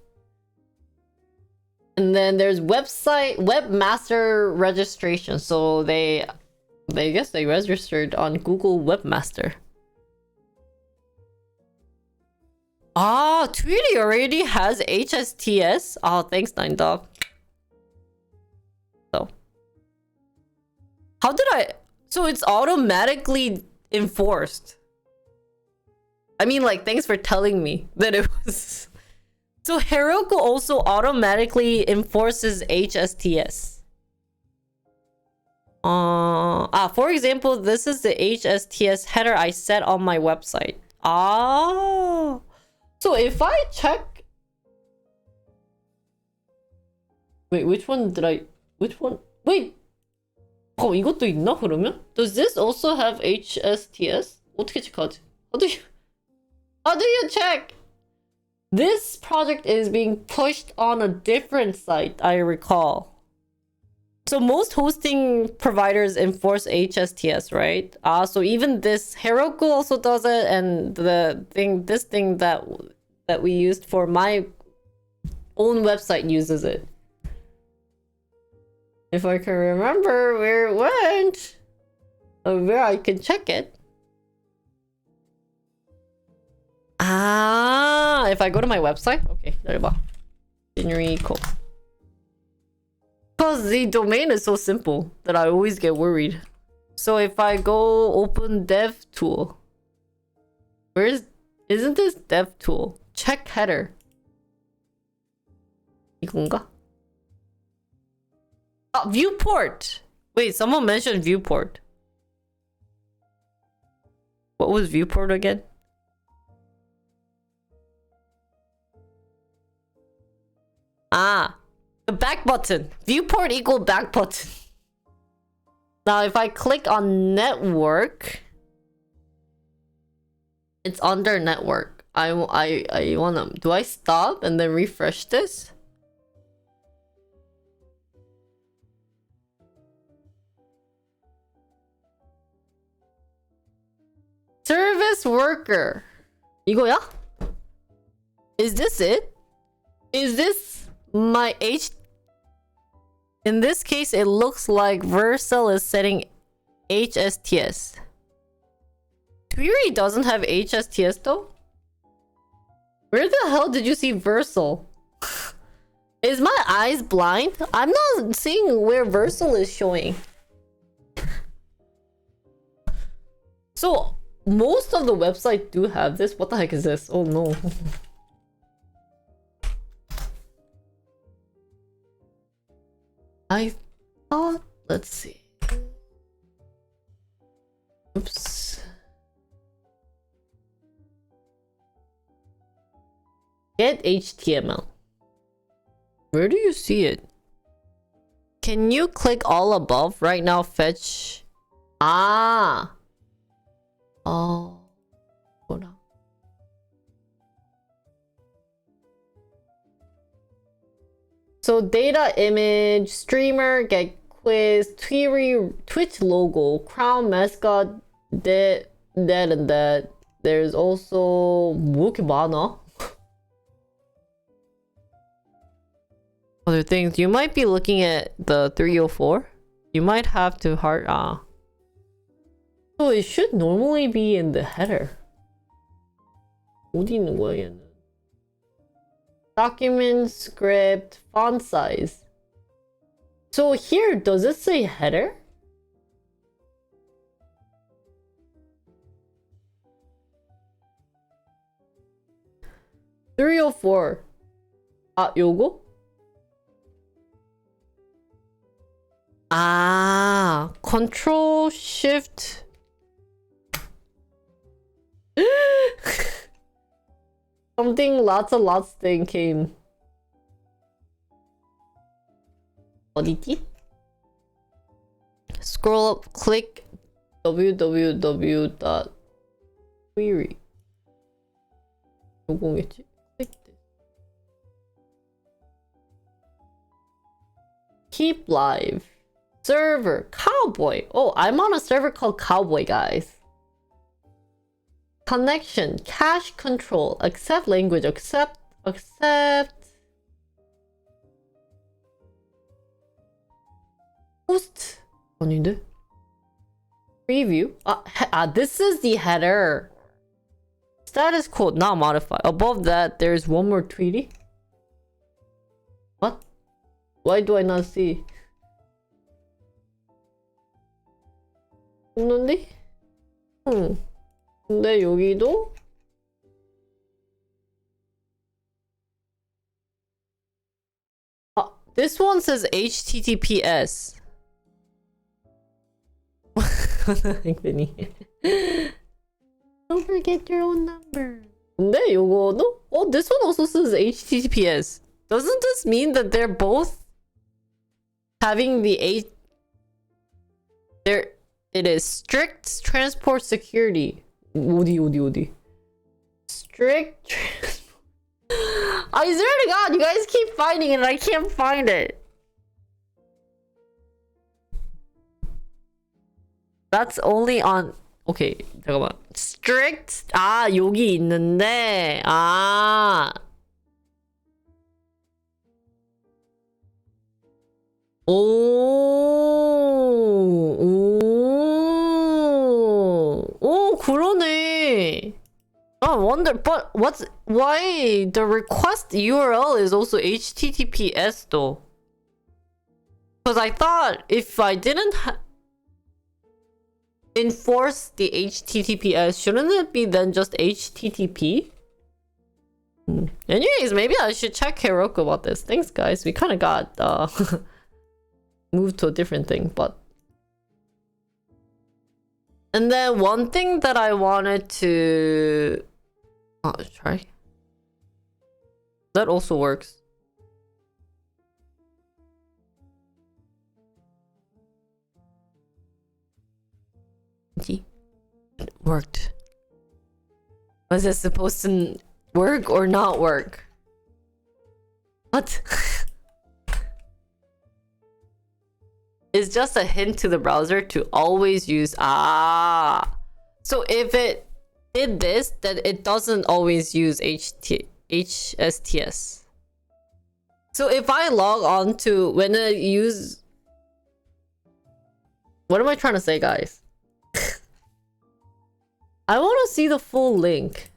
And then there's webmaster registration. So they guess they registered on Google Webmaster. Ah, Tweety already has HSTS. Oh, thanks, Nine Dog. So, how did I? So it's automatically enforced. I mean, like, thanks for telling me that it was. So Heroku also automatically enforces HSTS. For example, this is the HSTS header I set on my website. Ah. So if I check... Wait, which one? Wait! Oh, 이것도 있나 그러면? Does this also have HSTS? 어떻게 체크하지? How do you check? This project is being pushed on a different site, I recall. So most hosting providers enforce HSTS, right? So even this Heroku also does it, and this thing that we used for my own website uses it. If I can remember where it went, or where I can check it. If I go to my website, okay, there you go. Generico. Because the domain is so simple that I always get worried. So if I go open DevTool, isn't this DevTool? Check header. 이건가? Viewport. Wait, someone mentioned viewport. What was viewport again? The back button. Viewport equal back button. Now, if I click on network, it's under network. I wanna... Do I stop and then refresh this? Service worker. 이거야? Is this it? Is this my H? In this case, it looks like Vercel is setting HSTS. Tweety doesn't have HSTS though? Where the hell did you see Versal? Is my eyes blind? I'm not seeing where Versal is showing. So, most of the websites do have this. What the heck is this? Oh no. I thought... Let's see. Oops. Get HTML. Where do you see it? Can you click all above right now? Fetch. Ah. Oh. Hold on. So data, image, streamer, get quiz, Twitch logo, crown, mascot, that and that. There's also 뭐 이렇게 많아? Other things. You might be looking at the 304. You might have to So it should normally be in the header. 어디 있는 거야 얘는? Document, script, font size. So here, does it say header? (304) 아, 요거? 아, Control Shift. Something lots thing came. 어디지? Scroll up, click www.query. 요거겠지? Click this. Keep live. Server. Cowboy. Oh, I'm on a server called Cowboy, guys. Connection. Cache control. Accept language. Accept. Post. 아닌데? Preview. This is the header. Status code not modified. Above that, there's one more Tweety. What? Why do I not see? 없는데? 근데 여기도 this one says HTTPS. Don't forget your own number. 근데 요거도? Oh, this one also says HTTPS. Doesn't this mean that they're both having the there it is strict transport security. 어디. Strict transport. I swear to God, you guys keep finding it and I can't find it. That's only on. Okay, 잠깐만. Strict. 여기 있는데. 오, 그러네. I wonder, but why the request URL is also HTTPS though? Because I thought if I didn't enforce the HTTPS, shouldn't it be then just HTTP? Anyways, maybe I should check Heroku about this. Thanks, guys. We kind of got moved to a different thing, but. And then one thing that I wanted to try. That also works. It worked. Was it supposed to work or not work? What? It's just a hint to the browser to always use so if it did this, then it doesn't always use HSTS. So if I log on to when I use, what am I trying to say, guys? I want to see the full link.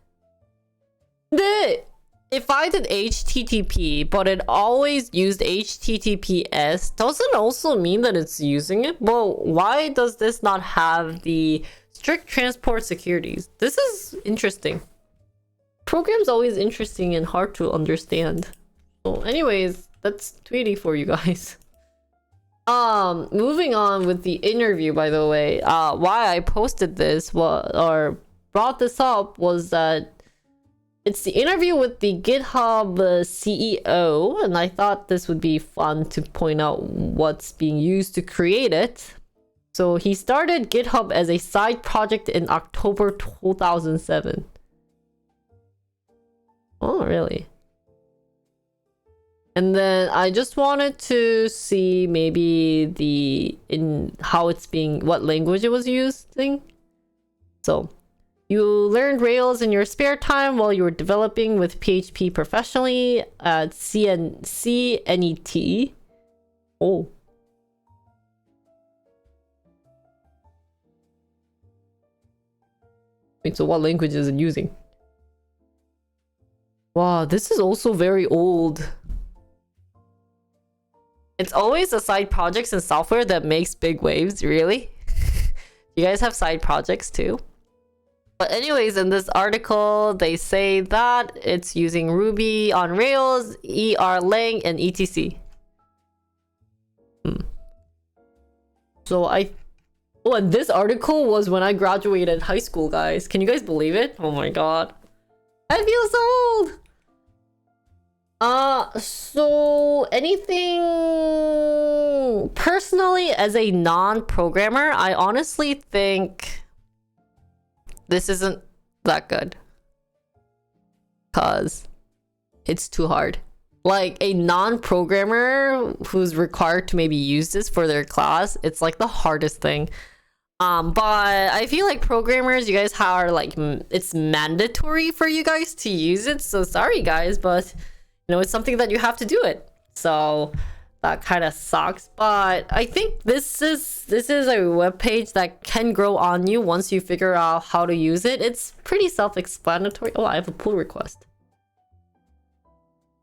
네, if I did HTTP, but it always used HTTPS, doesn't also mean that it's using it. But why does this not have the strict transport securities? This is interesting. Program's always interesting and hard to understand. So anyways, that's Tweety for you guys. Moving on with the interview, by the way, why I posted this or brought this up was that it's the interview with the GitHub CEO, and I thought this would be fun to point out what's being used to create it. So he started GitHub as a side project in October 2007. Oh, really? And then I just wanted to see maybe how it's being, what language it was using. So you learned Rails in your spare time while you were developing with PHP professionally at CNET. Oh. Wait, so what language is it using? Wow, this is also very old. It's always the side projects and software that makes big waves, really? You guys have side projects too? But anyways, in this article, they say that it's using Ruby on Rails, ERLang, and etc. So oh, and this article was when I graduated high school, guys. Can you guys believe it? Oh my god. I feel so old! So anything personally as a non-programmer, I honestly think this isn't that good. Cause it's too hard. Like a non-programmer who's required to maybe use this for their class, it's like the hardest thing. But I feel like programmers, you guys are like, it's mandatory for you guys to use it. So sorry guys, but you know, it's something that you have to do it. So that kind of sucks. But I think this is a web page that can grow on you once you figure out how to use it. It's pretty self-explanatory. Oh, I have a pull request.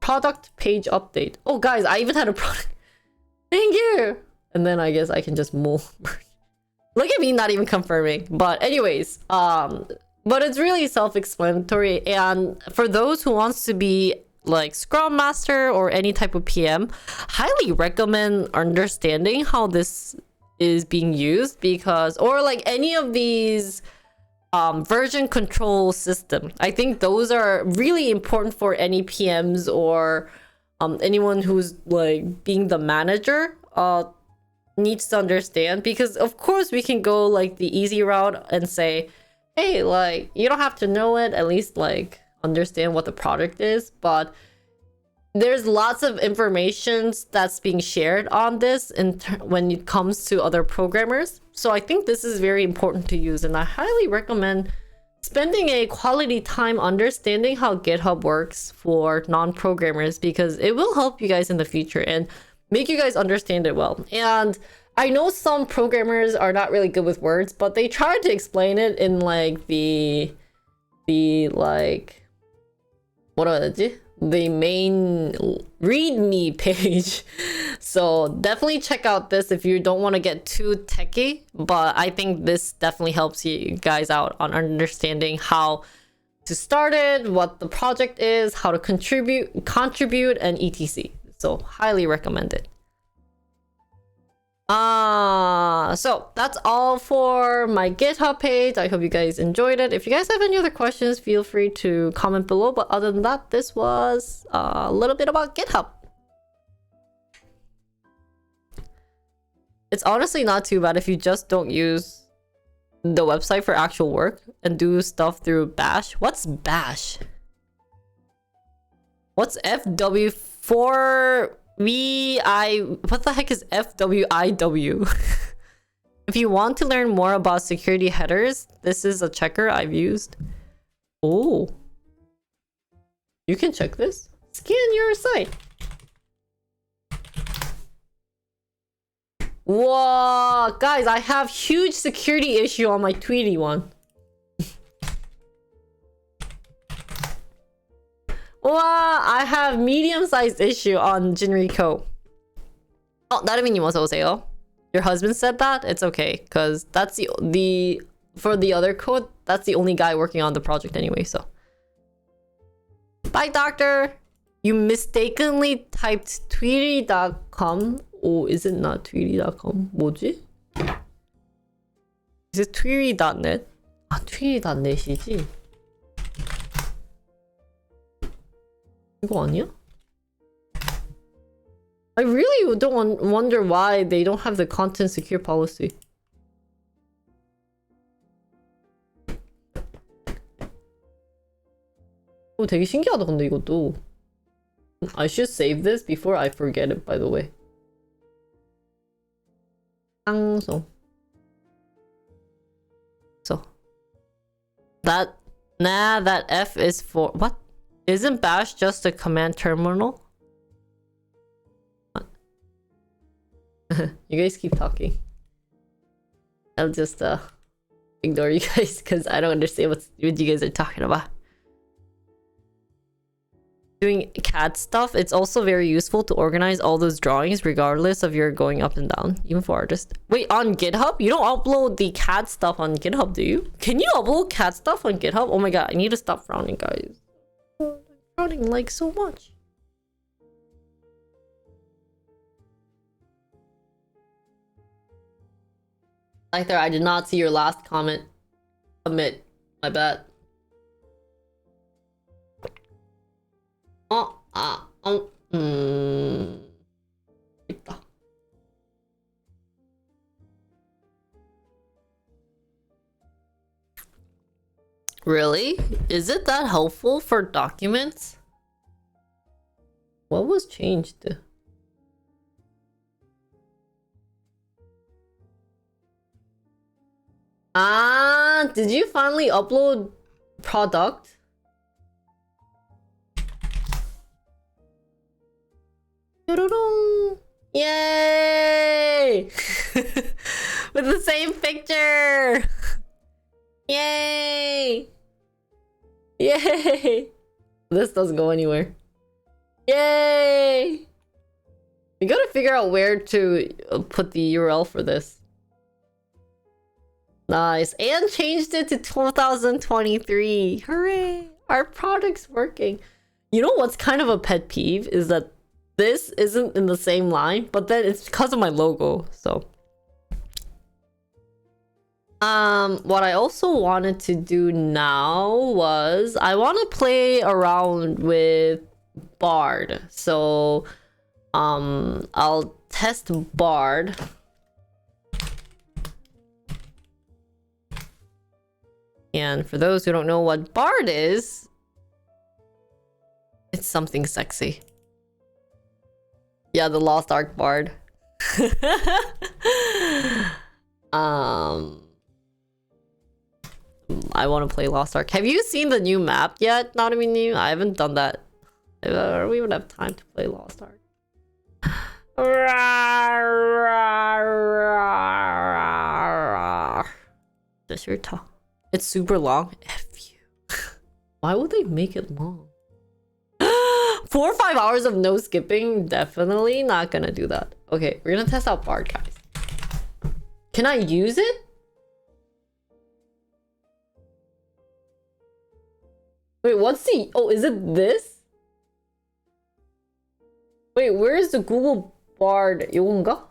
Product page update. Oh guys, I even had a product. Thank you. And then I guess I can just move. Look at me not even confirming. But anyways, but it's really self-explanatory. And for those who wants to be like Scrum Master or any type of PM, highly recommend understanding how this is being used, because or like any of these version control system. I think those are really important for any PMs or anyone who's like being the manager needs to understand, because of course we can go like the easy route and say, hey, like you don't have to know it, at least like understand what the product is. But there's lots of information that's being shared on this when it comes to other programmers. So I think this is very important to use, and I highly recommend spending a quality time understanding how GitHub works for non-programmers, because it will help you guys in the future and make you guys understand it well. And I know some programmers are not really good with words, but they tried to explain it in like the like the main readme page. So definitely check out this if you don't want to get too techy, but I think this definitely helps you guys out on understanding how to start it, what the project is, how to contribute and etc. So highly recommend it. So that's all for my GitHub page. I hope you guys enjoyed it. If you guys have any other questions, feel free to comment below. But other than that, this was a little bit about GitHub. It's honestly not too bad if you just don't use the website for actual work and do stuff through Bash. What's Bash? What's FW4? What the heck is FWIW? If you want to learn more about security headers, this is a checker I've used. Oh, you can check this. Scan your site. Whoa, guys, I have huge security issue on my Tweety one. 와, I have medium-sized issue on Jinriko. 나르미님 어서 오세요. Your husband said that? It's okay, because that's the for the other code, that's the only guy working on the project anyway, so. Bye, doctor! You mistakenly typed tweety.com. Oh, is it not tweety.com? 뭐지? Is it tweety.net? 아, tweety.net이지? 이거 아니야? I really don't wonder why they don't have the content secure policy. 오, 되게 신기하다 근데 이것도. I should save this before I forget it, by the way. 방송. So. That F is for what? Isn't bash just a command terminal? What? You guys keep talking. I'll just ignore you guys because I don't understand what you guys are talking about. Doing CAD stuff, it's also very useful to organize all those drawings regardless of your going up and down, even for artists. Wait, on GitHub? You don't upload the CAD stuff on GitHub, do you? Can you upload CAD stuff on GitHub? Oh my god, I need to stop frowning, guys. I'm frowning like so much. Like there, I did not see your last comment. Admit, my bad. 있다. Really? Is it that helpful for documents? What was changed? Ah, did you finally upload product? Yay! With the same picture! Yay! Yay! This doesn't go anywhere. Yay! We gotta figure out where to put the URL for this. Nice. And changed it to 2023. Hooray! Our product's working. You know what's kind of a pet peeve is that this isn't in the same line, but then it's because of my logo, so. What I also wanted to do now was I want to play around with Bard. So, I'll test Bard. And for those who don't know what Bard is, it's something sexy. Yeah, the Lost Ark Bard. I want to play Lost Ark. Have you seen the new map yet? Not even new. I haven't done that. I don't even have time to play Lost Ark. It's super long. F you. Why would they make it long? 4 or 5 hours of no skipping? Definitely not gonna do that. Okay, we're gonna test out Bard, guys. Can I use it? Wait, what's the... Oh, is it this? Wait, where is the Google Bard? 이건가?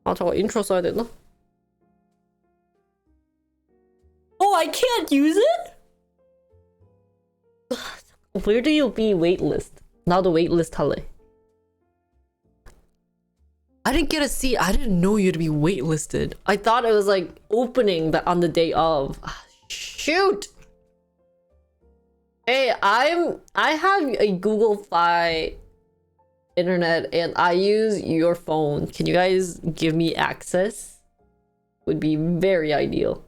아, 저거 인트로 써야 되나? Oh, I can't use it? Where do you be waitlist? 나도 waitlist 할래. I didn't get a seat. I didn't know you had to be waitlisted. I thought it was like opening on the day of. Shoot! Hey, I have a Google Fi internet and I use your phone. Can you guys give me access? Would be very ideal.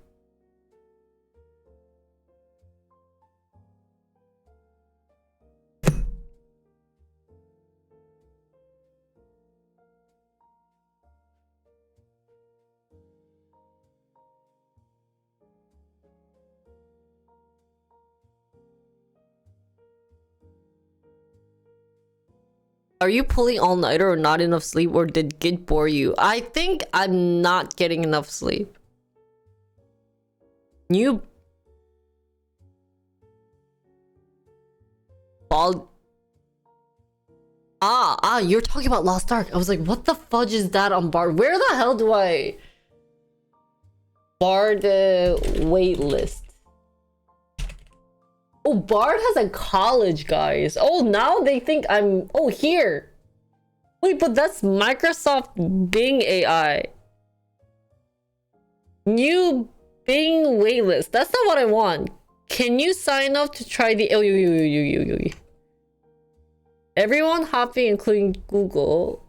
Are you pulling all-nighter or not enough sleep, or did Git bore you? I think I'm not getting enough sleep. New bald. You're talking about Lost Ark. I was like, what the fudge is that on Bard? Where the hell do I Bard waitlist? Oh, Bard has a college, guys. Oh, now they think I'm... Oh, here. Wait, but that's Microsoft Bing AI. New Bing waitlist. That's not what I want. Can you sign up to try the... Oh, you. Everyone happy, including Google.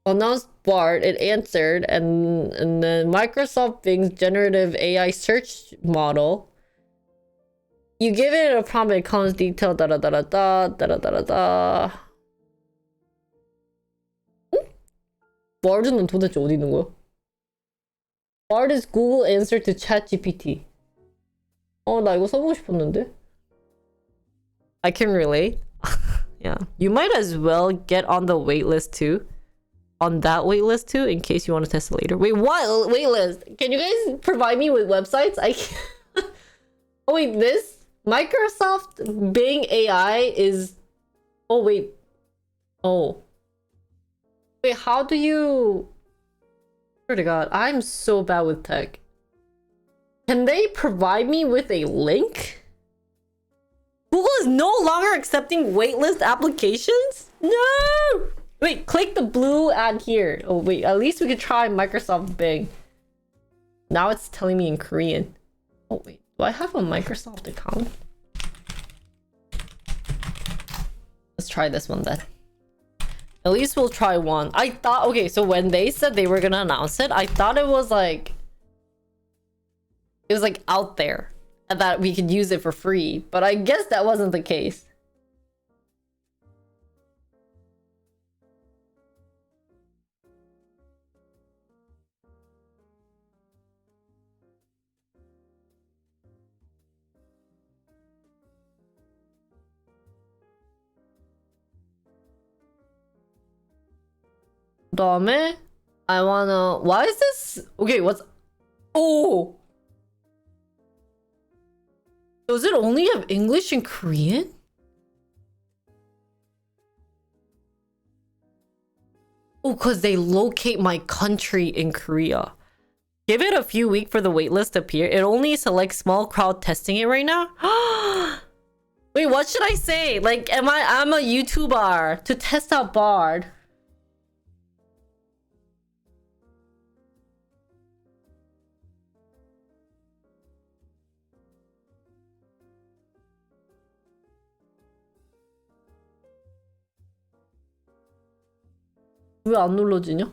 Announced Bard. It answered. And then Microsoft Bing's generative AI search model. You give it a prompt, it comes detailed, da. Bard는 도대체 어디 있는 거야? Bard is Google answer to ChatGPT. 나 이거 써보고 싶었는데. I can relate. Yeah. You might as well get on the waitlist too. On that waitlist too, in case you want to test it later. Wait, what? Waitlist? Can you guys provide me with websites? I can't. Oh, wait, this? Microsoft Bing AI is... Oh, wait. Oh. Wait, how do you... Swear to God, I'm so bad with tech. Can they provide me with a link? Google is no longer accepting waitlist applications? No! Wait, click the blue ad here. Oh, wait, at least we could try Microsoft Bing. Now it's telling me in Korean. Oh, wait. Do I have a Microsoft account? Let's try this one then. At least we'll try one. I thought... Okay, so when they said they were gonna announce it, I thought it was like... It was like out there. And that we could use it for free. But I guess that wasn't the case. 다음에 I wanna... Why is this... Okay, what's... Oh! Does it only have English and Korean? Oh, because they locate my country in Korea. Give it a few weeks for the waitlist to appear. It only selects small crowd testing it right now. Wait, what should I say? Like, I'm a YouTuber to test out Bard. 왜 안 눌러지냐?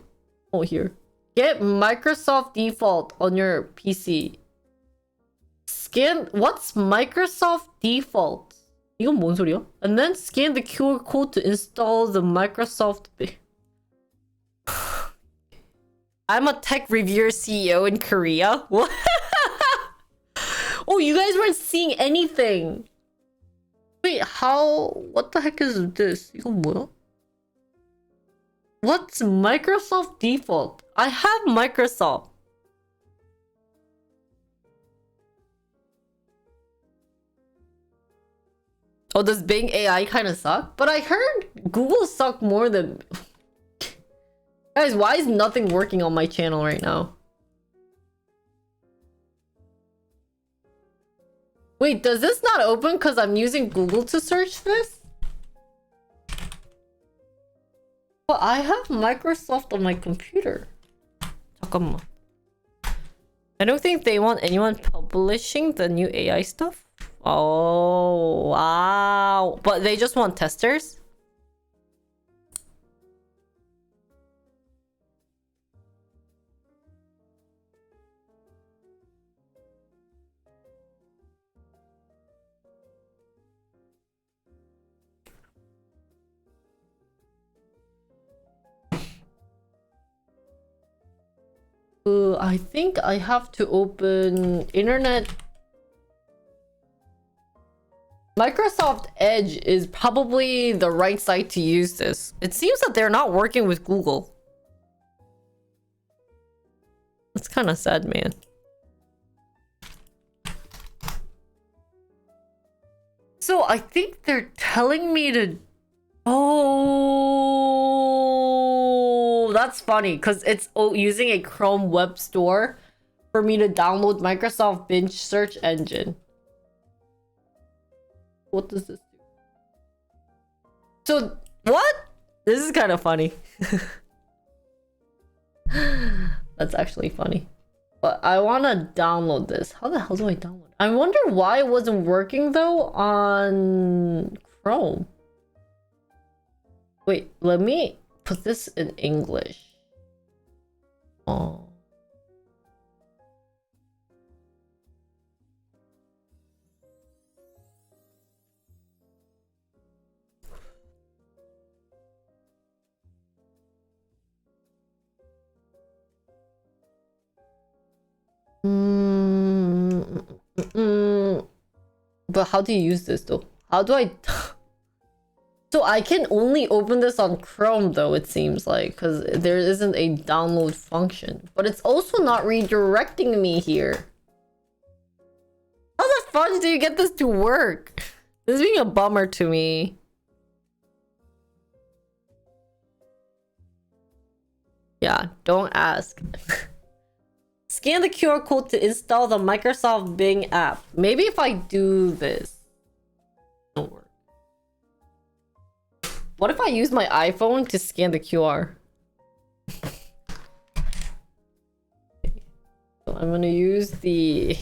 Oh, here. Get Microsoft default on your PC. Scan... What's Microsoft default? 이건 뭔 소리야? And then scan the QR code to install the Microsoft... I'm a tech reviewer CEO in Korea? What? Oh, you guys weren't seeing anything. Wait, how... What the heck is this? 이건 뭐야? What's Microsoft default? I have Microsoft. Oh, does Bing AI kind of suck? But I heard Google suck more than... Guys, why is nothing working on my channel right now? Wait, does this not open because I'm using Google to search this? But I have Microsoft on my computer. 잠깐만. I don't think they want anyone publishing the new AI stuff. Oh, wow. But they just want testers? I think I have to open internet Microsoft Edge is probably the right site to use this. It seems that they're not working with Google. That's kind of sad, man. So I think they're telling me to... Oh, that's funny because it's using a Chrome web store for me to download Microsoft Bing search engine. What does this do? So, what? This is kind of funny. That's actually funny. But I want to download this. How the hell do I download it? I wonder why it wasn't working though on Chrome. Wait, let me put this in English. Oh. But how do you use this though? How do I... So I can only open this on Chrome though, it seems like, because there isn't a download function. But it's also not redirecting me here. How the fudge do you get this to work? This is being a bummer to me. Yeah, don't ask. Scan the QR code to install the Microsoft Bing app. Maybe if I do this, it'll work. What if I use my iPhone to scan the QR? So I'm gonna use the...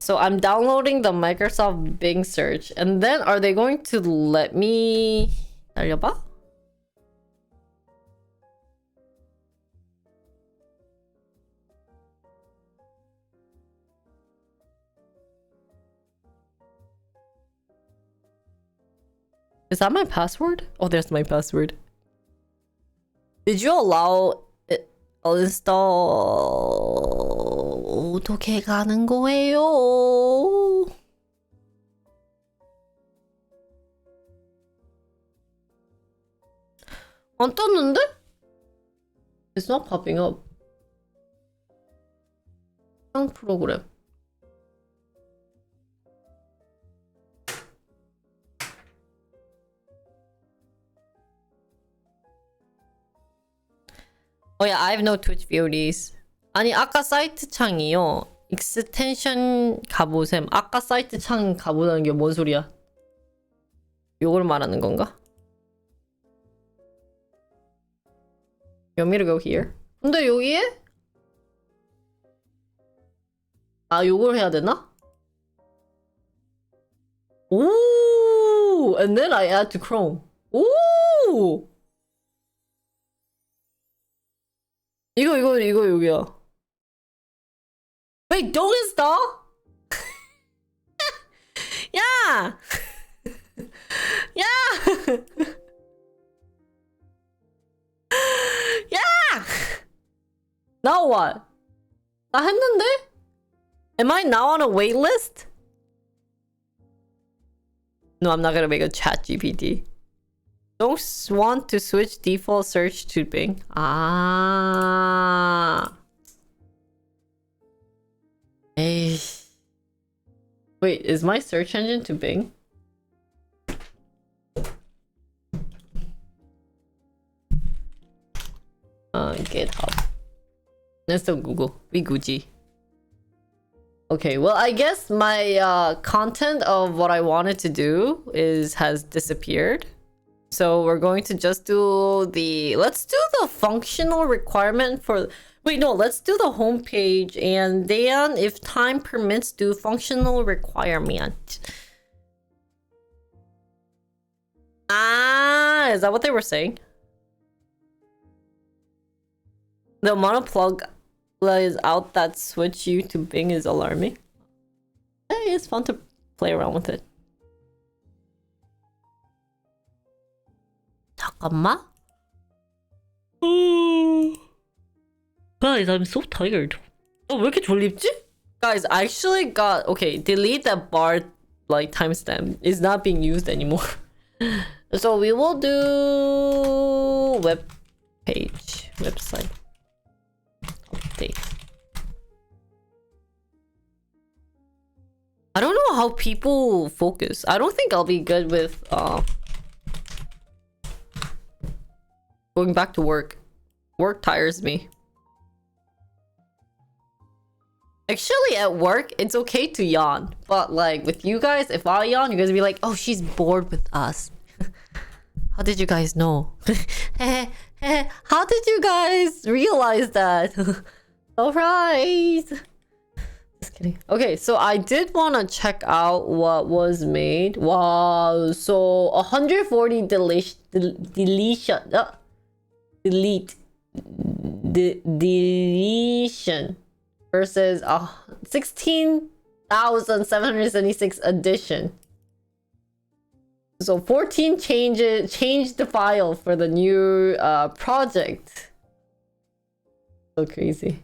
So I'm downloading the Microsoft Bing search, and then are they going to let me... 기다려봐? Is that my password? Oh, there's my password. Did you allow it install? 어떻게 가는 거예요? 안 떴는데? It's not popping up. 프로그램. Oh yeah, I have no Twitch VODs. 아니 아까 사이트 창이요. 익스텐션 가보셈. 아까 사이트 창 가보자는 게 뭔 소리야? 요걸 말하는 건가? You want me to go here? 근데 여기에? 아 요걸 해야 되나? 오, and then I add to Chrome. 오! 이거 여기야. Wait, don't install? 야! 야! 야! Now what? 나 했는데? Am I now on a wait list? No, I'm not gonna make a chat GPT. Don't want to switch default search to Bing. Ah. Hey. Wait, is my search engine to Bing? GitHub. Let's do Google. We Gucci. Okay, well, I guess my content of what I wanted to do has disappeared. So we're going to just do the... Let's do the functional requirement for... Wait, no, let's do the homepage. And then, if time permits, do functional requirement. Ah, is that what they were saying? The amount of plug is out that switch you to Bing is alarming. Hey, it's fun to play around with it. 잠깐만. Guys, I'm so tired. 왜 이렇게 졸립지? Guys, I actually got... Okay, delete that bar like timestamp. It's not being used anymore. So we will do web page, website update. I don't know how people focus. I don't think I'll be good with going back to work. Work tires me. Actually, at work, it's okay to yawn. But like with you guys, if I yawn, you guys will be like, oh, she's bored with us. How did you guys know? How did you guys realize that? Surprise! Just kidding. Okay, so I did want to check out what was made. Wow, so 140 deletion versus 16,776 addition. So 14 changed the file for the new project. So crazy.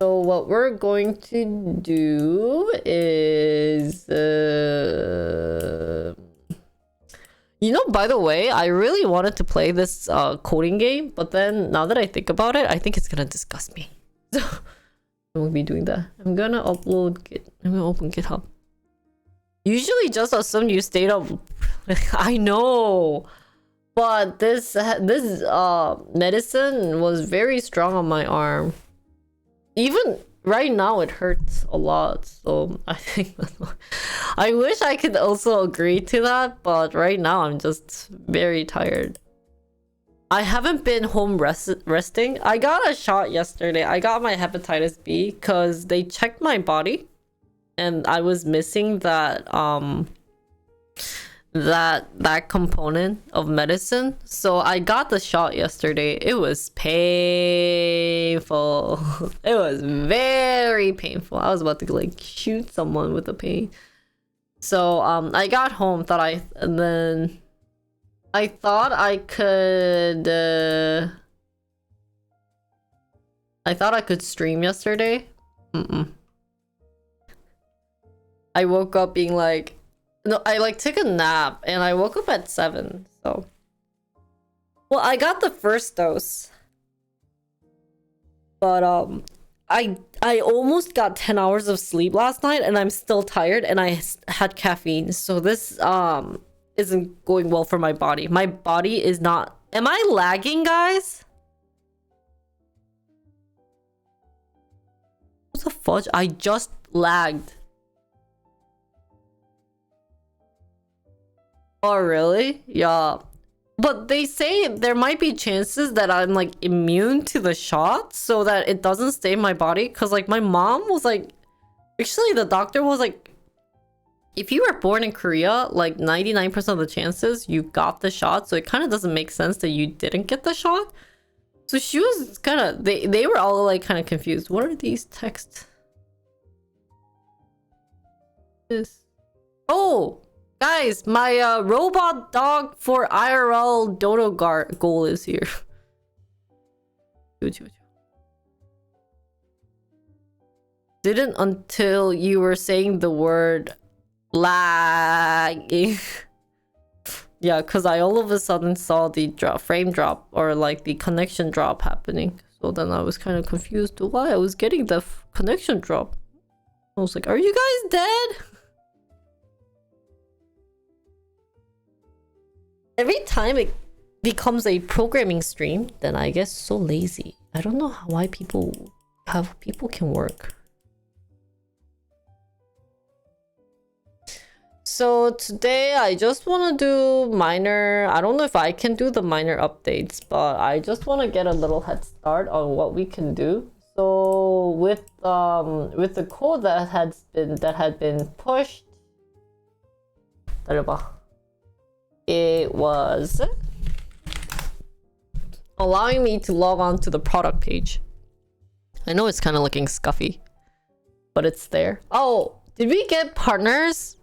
So what we're going to do is you know, by the way, I really wanted to play this coding game, but then now that I think about it, I think it's gonna disgust me. So I won't be doing that. I'm gonna open GitHub. Usually just assume you stayed up. I know, but this medicine was very strong on my arm. Even right now it hurts a lot, so I think I wish I could also agree to that, but right now I'm just very tired. I haven't been home resting. I got a shot yesterday. I got my hepatitis B because they checked my body and I was missing that that component of medicine. So I got the shot yesterday. It was painful. It was very painful. I was about to like shoot someone with the pain. So I got home, and then I thought I could stream yesterday. I woke up being like, no, I like took a nap and I woke up at 7. So, well, I got the first dose, but I almost got 10 hours of sleep last night and I'm still tired and I had caffeine. So this isn't going well for my body. My body is not. Am I lagging, guys? What the fudge? I just lagged. Oh, really? Yeah. But they say there might be chances that I'm like immune to the shot so that it doesn't stay in my body. Because like my mom was like, actually the doctor was like, if you were born in Korea, like 99% of the chances you got the shot. So it kind of doesn't make sense that you didn't get the shot. So she was kind of, they were all like kind of confused. What are these texts? Oh! Guys, my robot dog for IRL Dodo goal is here. Didn't until you were saying the word lagging. Yeah, because I all of a sudden saw the frame drop or like the connection drop happening. So then I was kind of confused to why I was getting the connection drop. I was like, are you guys dead? Every time it becomes a programming stream, then I get so lazy. I don't know why people can work. So today I just want to do minor, I don't know if I can do the minor updates, but I just want to get a little head start on what we can do. So with the code that had been pushed, it was allowing me to log on to the product page. I know it's kind of looking scuffy, but it's there. Oh, did we get partners?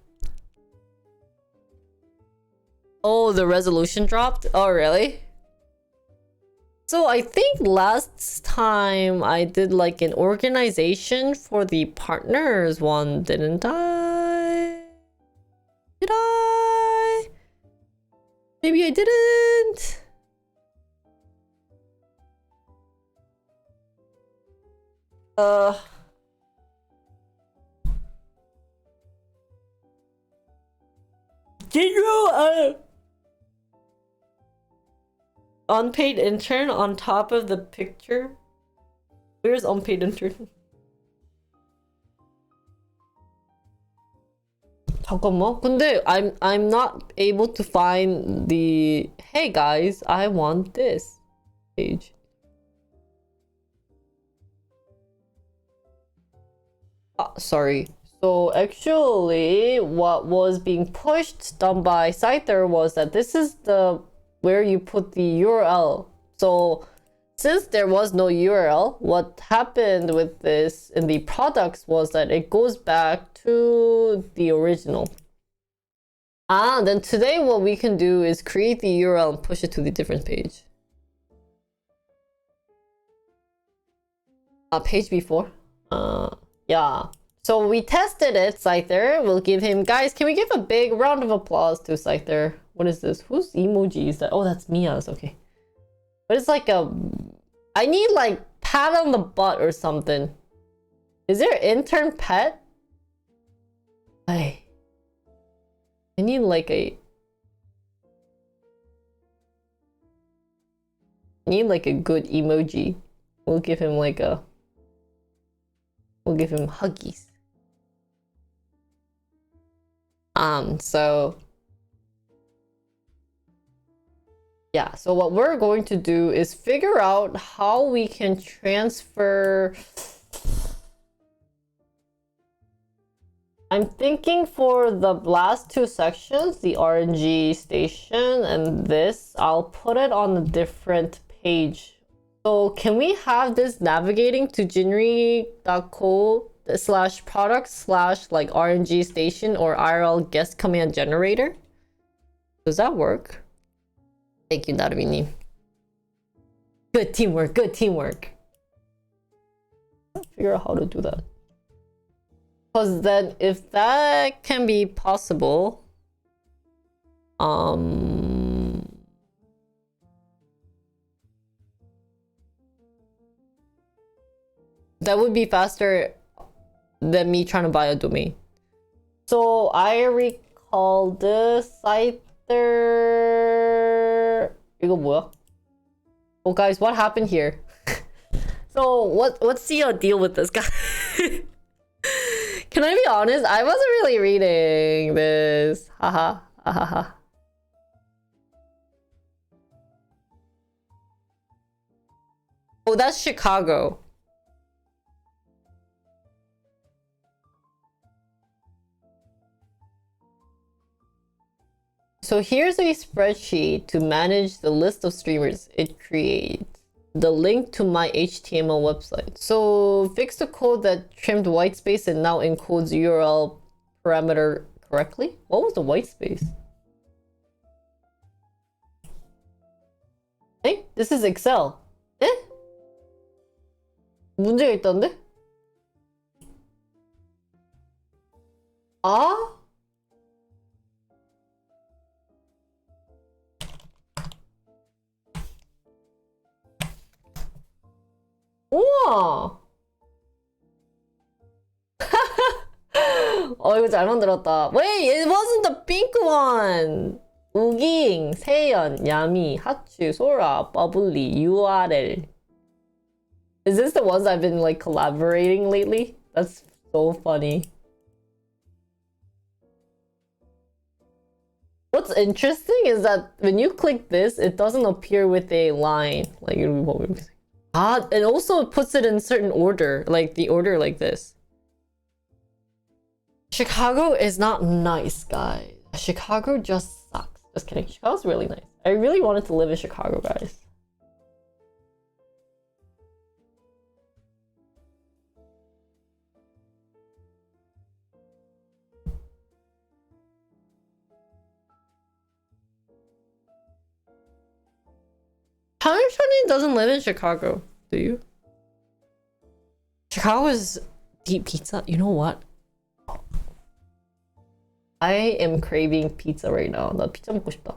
Oh, the resolution dropped? Oh, really? So I think last time I did like an organization for the partners one, didn't I? Did I? Maybe I didn't. General, unpaid intern on top of the picture. Where's unpaid intern? 잠깐만. 근데 I'm not able to find the hey guys, I want this page. Sorry. So actually what was being pushed done by Scyther was that this is the where you put the URL. So since there was no URL, what happened with this in the products was that it goes back to the original. Then today what we can do is create the URL and push it to the different page. Page before? Yeah. So we tested it, Scyther. We'll give him... Guys, can we give a big round of applause to Scyther? What is this? Whose emoji is that? Oh, that's Mia's. Okay. But it's like a... I need like pat on the butt or something. Is there intern pet? I need like a... I need like a good emoji. We'll give him like a... We'll give him huggies. So... Yeah, so what we're going to do is figure out how we can transfer... I'm thinking for the last two sections, the RNG station and this, I'll put it on a different page. So can we have this navigating to jinri.co/product/ like RNG station or IRL guest command generator? Does that work? Thank you, Narumini. Good teamwork, good teamwork. Figure out how to do that. Because then if that can be possible, that would be faster than me trying to buy a domain. So I recall the Scyther. 이거 뭐야? Oh guys, what happened here? So what's the deal with this guy? Can I be honest? I wasn't really reading this. Haha. Haha. Oh, that's Chicago. So here's a spreadsheet to manage the list of streamers it creates. The link to my HTML website. So fix the code that trimmed whitespace and now encodes URL parameter correctly. What was the whitespace? Hey, this is Excel. Eh? 문제가 있던데? 아? 우와! 이거 잘 만들었다. Wait, it wasn't the pink one! 우깅, 세연, 야미, 하추, 소라, 버블리, URL. Is this the ones I've been like collaborating lately? That's so funny. What's interesting is that when you click this, it doesn't appear with a line. Like, what would we say? And also it puts it in certain order, like the order like this. Chicago is not nice, guys. Chicago just sucks. Just kidding. Chicago's really nice. I really wanted to live in Chicago, guys. Shani doesn't live in Chicago, do you? Chicago is deep pizza. You know what? I am craving pizza right now. 나 피자 먹고 싶다.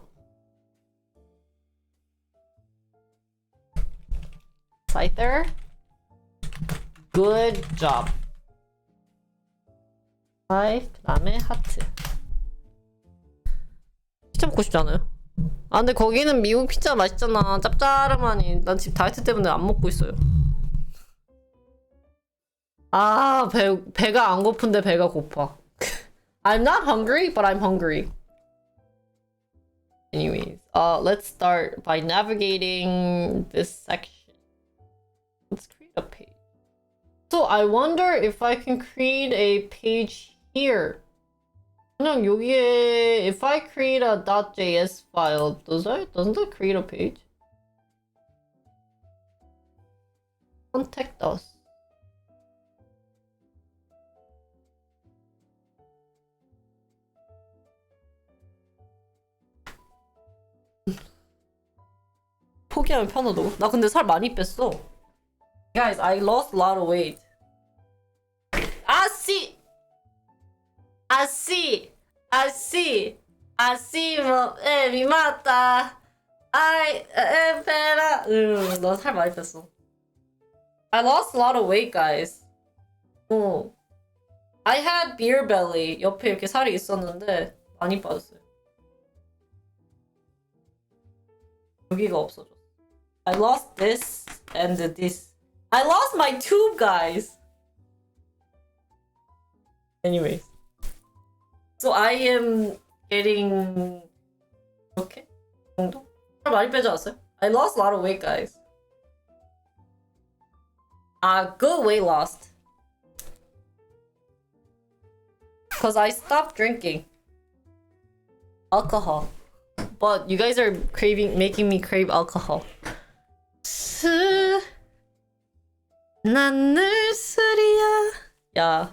Scyther, good job. 그다음에 하트. 피자 먹고 싶지 않아요? 아 근데 거기는 미국 피자 맛있잖아. 짭짤하니. 난 지금 다이어트 때문에 안 먹고 있어요. 아 배가 안 고픈데 배가 고파. I'm not hungry, but I'm hungry. Anyways, let's start by navigating this section. Let's create a page. So I wonder if I can create a page here. 그냥 여기에 if I create a .js file, doesn't it create a page? Contact us. 포기하면 편하다고? 나 근데 살 많이 뺐어. Guys, I lost a lot of weight. mi mata. 나 살 많이 뺐어. I lost a lot of weight, guys. I had beer belly. 옆에 이렇게 살이 있었는데 많이 빠졌어요. 여기가 없어졌어. I lost this and this. I lost my tube, guys. Anyways. So I am getting 이렇게 정도? 많이 빼지 않았어요? I lost a lot of weight, guys. Good weight lost. Because I stopped drinking alcohol. But you guys are making me crave alcohol. 난 늘 술이야. Yeah.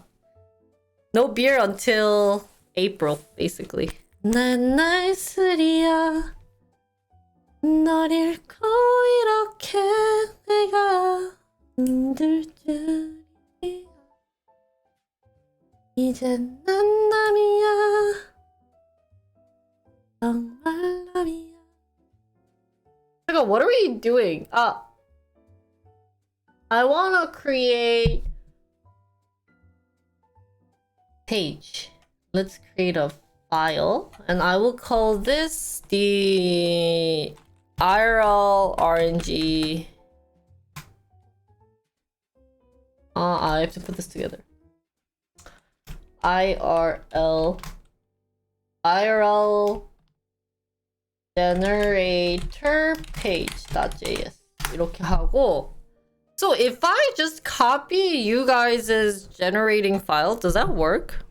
No beer until April, basically. 난 날 술이야. 널 잃고 이렇게 내가 힘들 줄이야. 이젠 난 남이야. 정말 남이야. 잠깐, what are we doing? I wanna create page. Let's create a file, and I will call this the IRL RNG. I have to put this together. IRL generator page.js 이렇게 하고. So if I just copy you guys' generating file, does that work?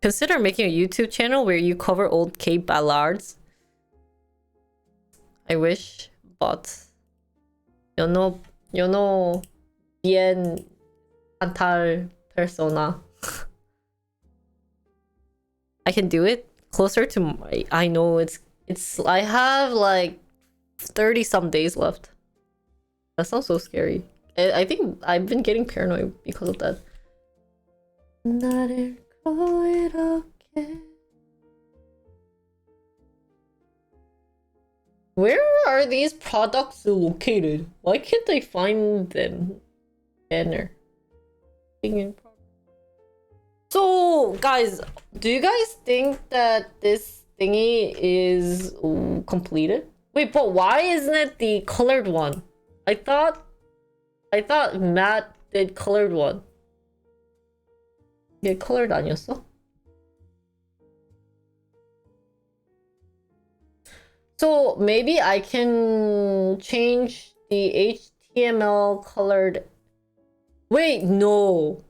Consider making a YouTube channel where you cover old Cape ballads. I wish, but yo no bien tal persona. I can do it closer to I know it's I have like 30 some days left. That sounds so scary. I think I've been getting paranoid because of that. 나를 잃고 이렇게. Where are these products located? Why can't I find them? Banner. So, guys, do you guys think that this thingy is completed? Wait, but why isn't it the colored one? I thought Matt did colored one. 얘 colored 아니었어? So maybe I can change the HTML colored. Wait, no.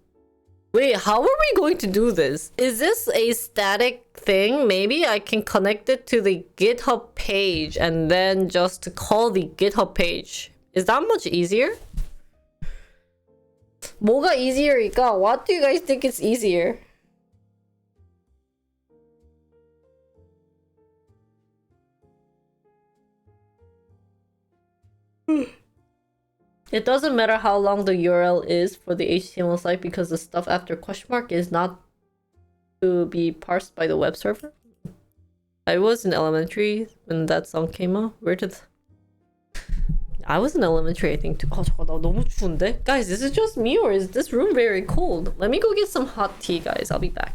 Wait, how are we going to do this? Is this a static thing? Maybe I can connect it to the GitHub page and then just call the GitHub page. Is that much easier? 뭐가 easier일까? What do you guys think is easier? It doesn't matter how long the URL is for the HTML site because the stuff after question mark is not to be parsed by the web server. I was in elementary when that song came out. Where did... I was in elementary, I think, too. Oh, 잠깐, 나 너무 추운데? Guys, is it just me or is this room very cold? Let me go get some hot tea, guys. I'll be back.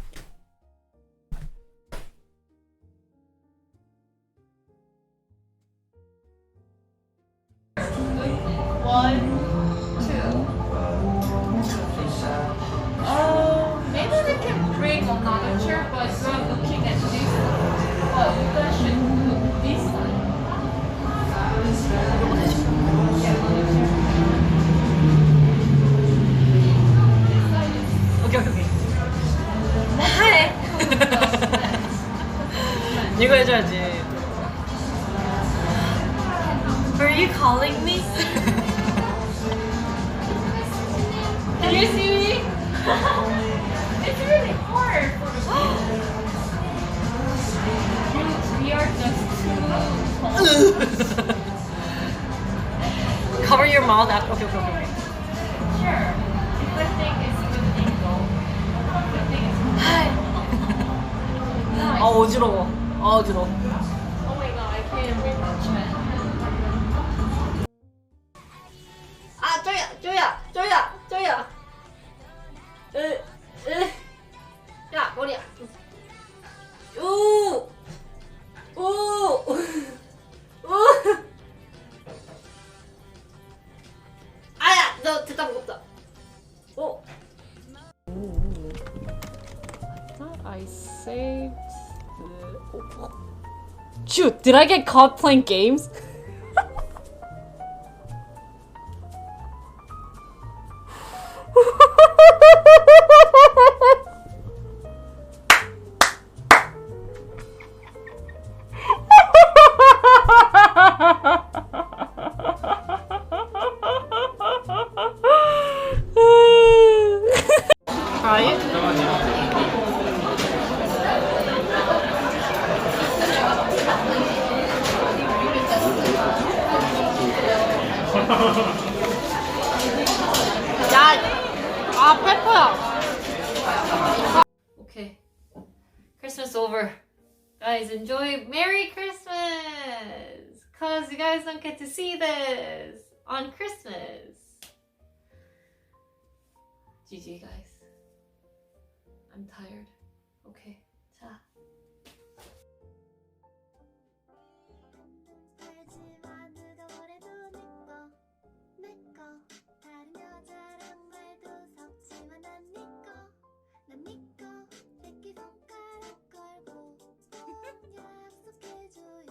Maybe we can bring another chair, but we're looking at this. But we should put this one. 오케이, 오케이. 이거 해줘야지. Are you calling me? Can you see me? It's really hard for we are just too tall. Cover your mouth after. Okay, okay, okay. Sure. If I think it's a good angle. I think it's 아, 어지러워. 아, 어지러워. oh my god, I can't reach it. 아, 쪼야. 야, 머리야. 우. 아야, 너 됐다 무겁다. 오. I thought I saved the... Shoot, did I get caught playing games? Try it. 야, 아, 페퍼야. Okay, Christmas over. Guys, enjoy Merry Christmas! Cause you guys don't get to see this on Christmas. GG, guys. I'm tired. Okay, 자. 알지마 누가 뭐래도 내꺼 다른 여자랑 말도 섞지마 난 니꺼 새끼손가락 걸고 꼭 약속해줘요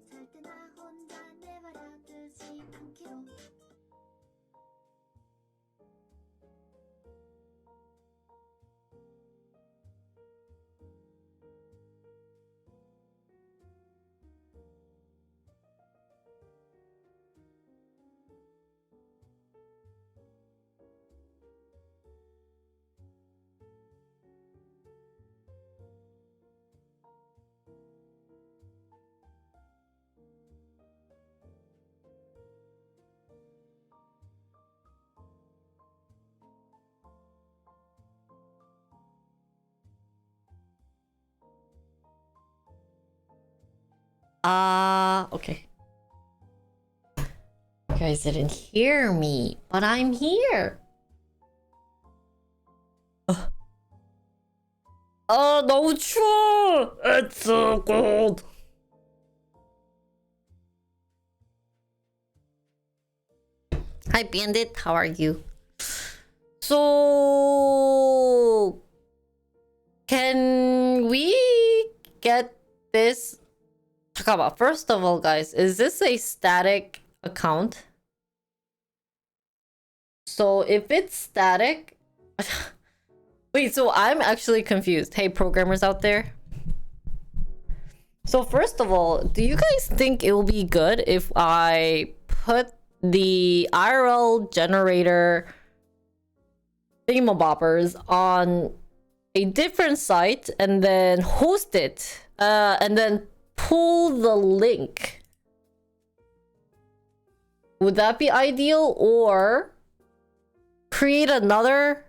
절대 나 혼자 내버려두지 않기로 Okay. You guys didn't hear me, but I'm here. 너무 추워. It's so cold. Hi, Bandit. How are you? So, can we get this? 잠깐만. First of all, guys, is this a static account? So if it's static, wait, so I'm actually confused. Hey, programmers out there. So first of all, do you guys think it will be good if I put the IRL generator thingamabobbers on a different site and then host it and then pull the link Would that be ideal? Or create another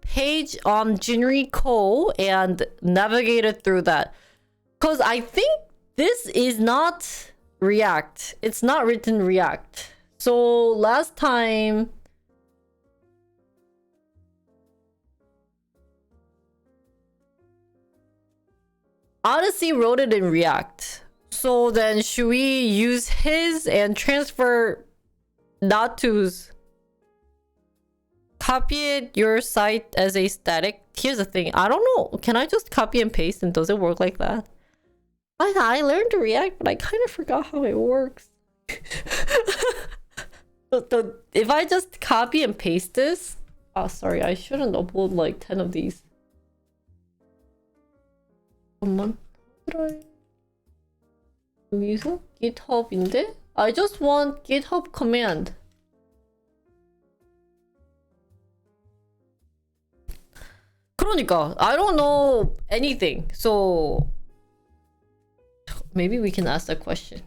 page on Jinri Co and navigate it through that? Because I think this is not React. It's not written React. So last time Odyssey wrote it in React. So then should we use his and transfer Natu's? Copy it your site as a static. Here's the thing. I don't know. Can I just copy and paste and does it work like that? I learned to React, but I kind of forgot how it works. So if I just copy and paste this... Oh, sorry. I shouldn't upload like 10 of these. 잠깐만. 여기서 GitHub인데? I just want GitHub command. 그러니까 I don't know anything. So maybe we can ask that question.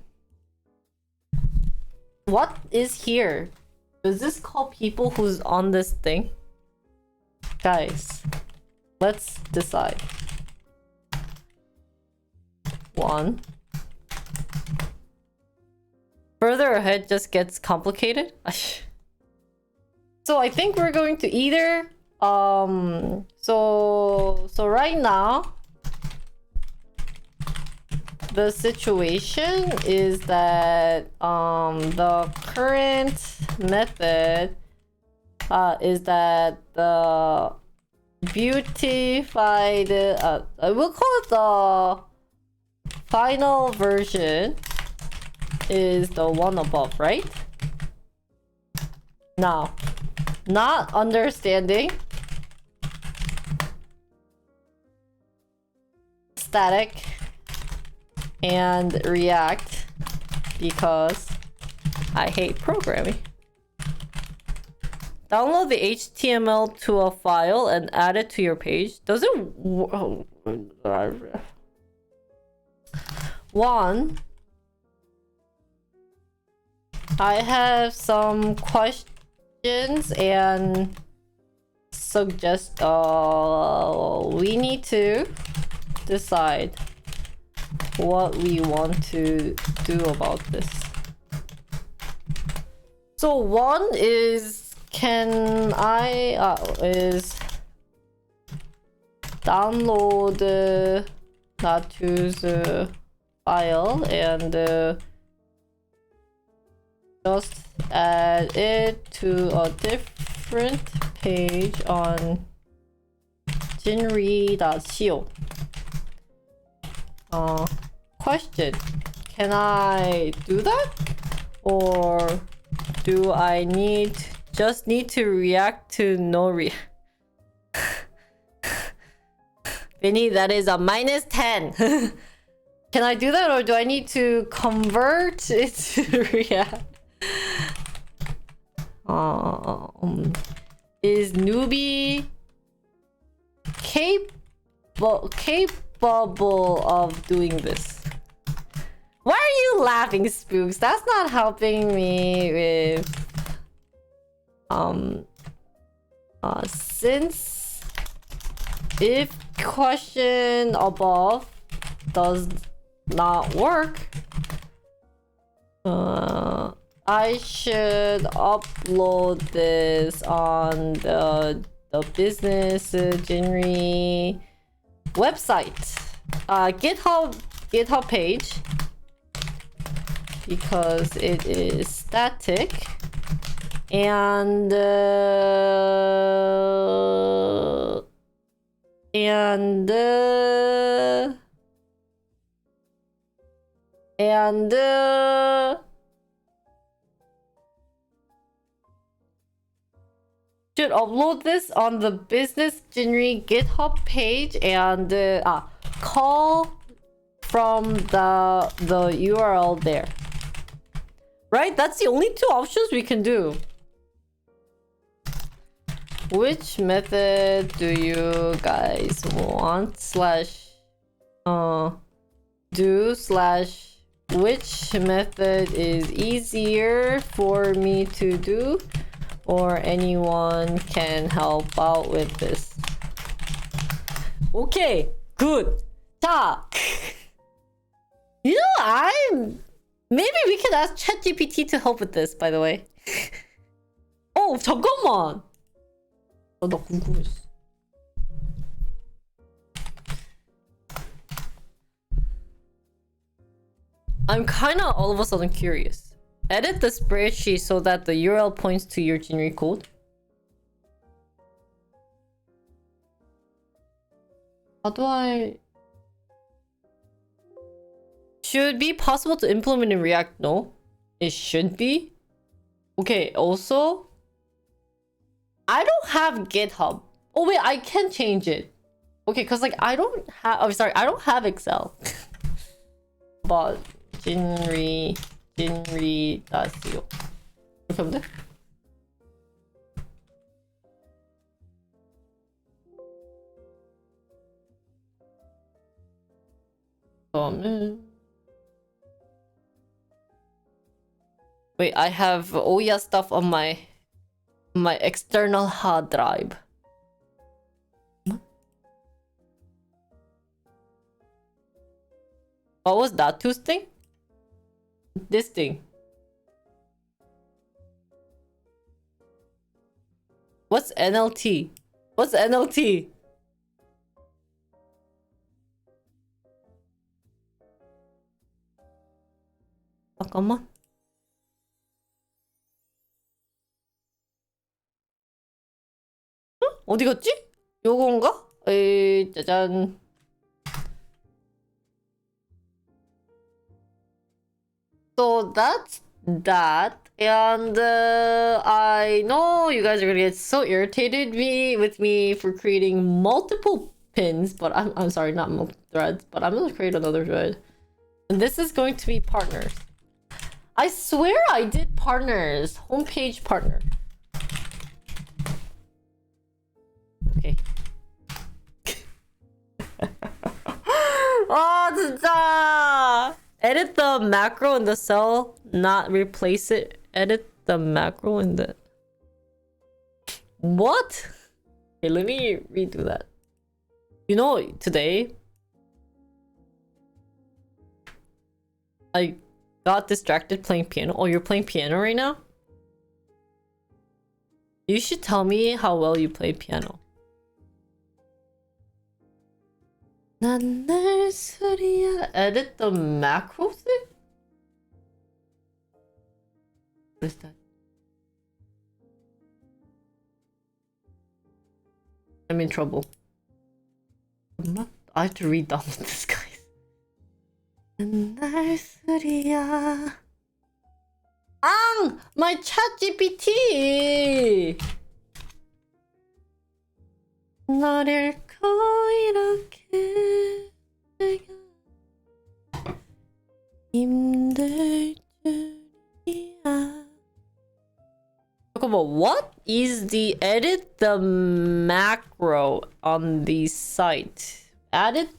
What is here? Does this call people who's on this thing? Guys, let's decide. 1. Further ahead just gets complicated. So I think we're going to either so right now the situation is that the current method is that the beautified we'll call it the final version is the one above, right? Now, not understanding static and React because I hate programming. Download the HTML to a file and add it to your page. Does it... One, I have some questions and suggest we need to decide what we want to do about this. So one is, can I is download Natu's file and just add it to a different page on jinri.co. Question, can I do that? Or do I just need to react to no react? Vinny, that is a -10. Can I do that or do I need to convert it to React? Is newbie capable of doing this? Why are you laughing, Spooks? That's not helping me with since if question above does not work, I should upload this on the business Jinri website, GitHub page, because it is static and should upload this on the business Jinri GitHub page and call from the URL there. Right? That's the only two options we can do. Which method do you guys want /do/ which method is easier for me to do, or anyone can help out with this. Okay, good. 자, maybe we could ask ChatGPT to help with this, by the way. 잠깐만. 나 궁금했어. I'm kinda all of a sudden curious. Edit the spreadsheet so that the URL points to your Jinri code. How do I... Should be possible to implement in React? No. It should be. Okay, also... I don't have GitHub. Oh wait, I can change it. Okay, because like I don't have Excel. But Jinri.co. 이렇게 하면 돼? Wait, I have Ouya stuff on my external hard drive. What was that tooth thing? This thing. What's NLT? What's NLT? 잠깐만. 어디 갔지? 요건가? 짜잔. So that's that. And I know you guys are gonna get so irritated with me for creating multiple pins, but I'm sorry, not multiple threads, but I'm gonna create another thread. And this is going to be partners. I swear I did partners. Homepage partner. Okay. 진짜. Edit the macro in the cell, not replace it. Edit the macro in the... What? Okay, let me redo that. You know, today I got distracted playing piano. Oh, you're playing piano right now? You should tell me how well you play piano. 난 날 술이야. Edit the macro thing? What is that? I'm in trouble. I have to re-download this, guys. 난 날 술이야. My ChatGPT! 널 잃고 이렇게 내가 힘들 줄이야. 잠깐만, what is the edit the macro on the site? Edit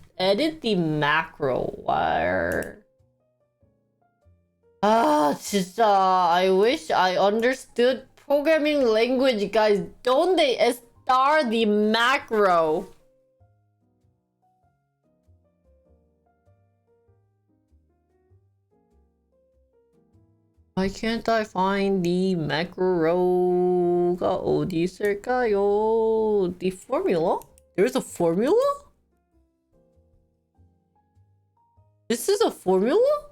the macro. Where? 진짜 I wish I understood programming language, guys. Don't they star the macro? Why can't I find the macro가 어디 있을까요? The formula? There's a formula? This is a formula?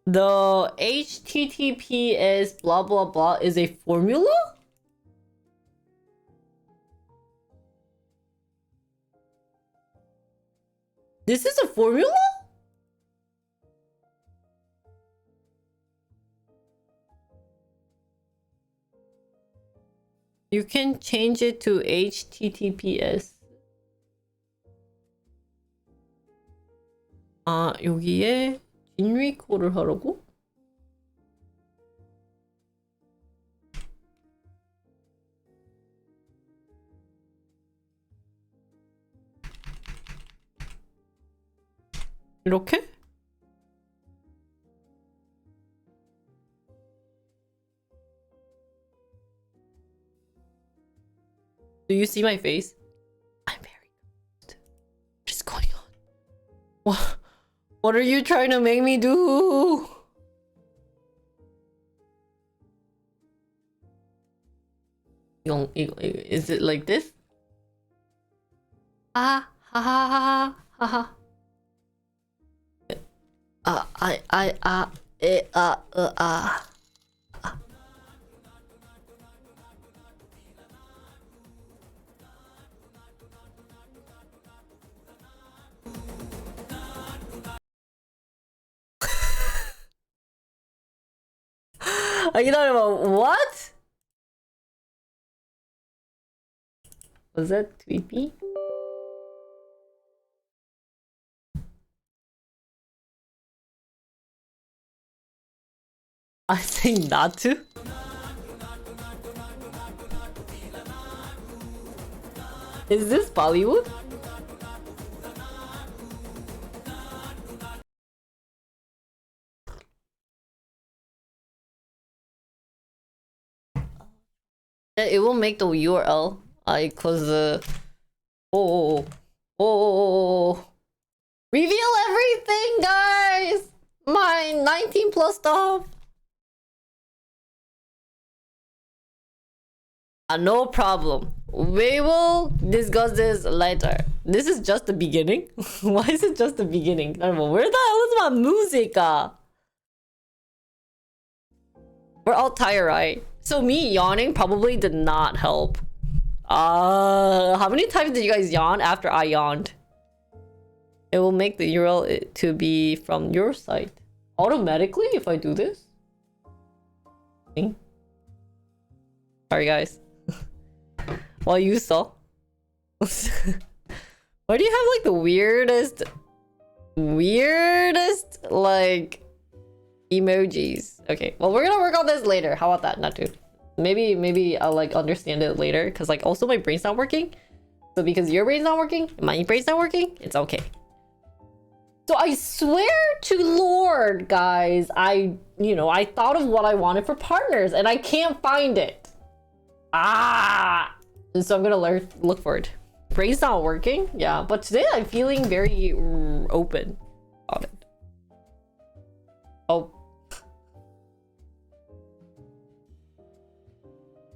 The HTTPS blah blah blah is a formula? This is a formula? You can change it to HTTPS. 여기에 진리콜을 하라고? 이렇게? Do you see my face? I'm very confused. What is going on? What are you trying to make me do? Is it like this? Ah, ha ha ha ha ha. 기다려봐. What? Was that creepy? I think not to. Is this Bollywood? It will make the URL cause reveal everything, guys. My 19 plus stuff. No problem. We will discuss this later. This is just the beginning. Why is it just the beginning? I don't know. Where the hell is my music? We're all tired, right? So me yawning probably did not help. How many times did you guys yawn after I yawned? It will make the URL to be from your site automatically if I do this. Sorry, guys. Well, you saw. Why do you have like the weirdest like emojis? Okay, well, we're gonna work on this later. How about that? Not to. Maybe I'll like understand it later because like also my brain's not working. So because your brain's not working, my brain's not working, it's okay. So I swear to Lord, guys, I thought of what I wanted for partners and I can't find it. So I'm gonna look for it. Brain's not working, yeah, but today I'm feeling very open about it. Oh.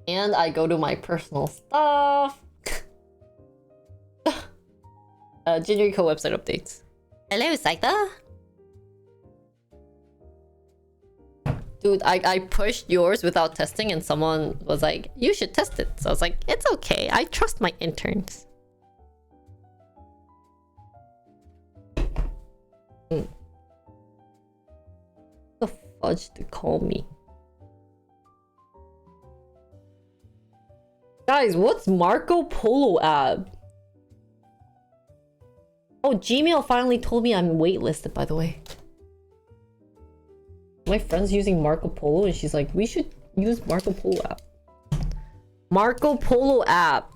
And I go to my personal stuff. Jinrico website updates. Hello, Saita. Dude, I pushed yours without testing and someone was like, you should test it. So I was like, it's okay. I trust my interns. The fudge to call me. Guys, what's Marco Polo app? Oh, Gmail finally told me I'm waitlisted, by the way. My friend's using Marco Polo and she's like, we should use Marco Polo app. Marco Polo app.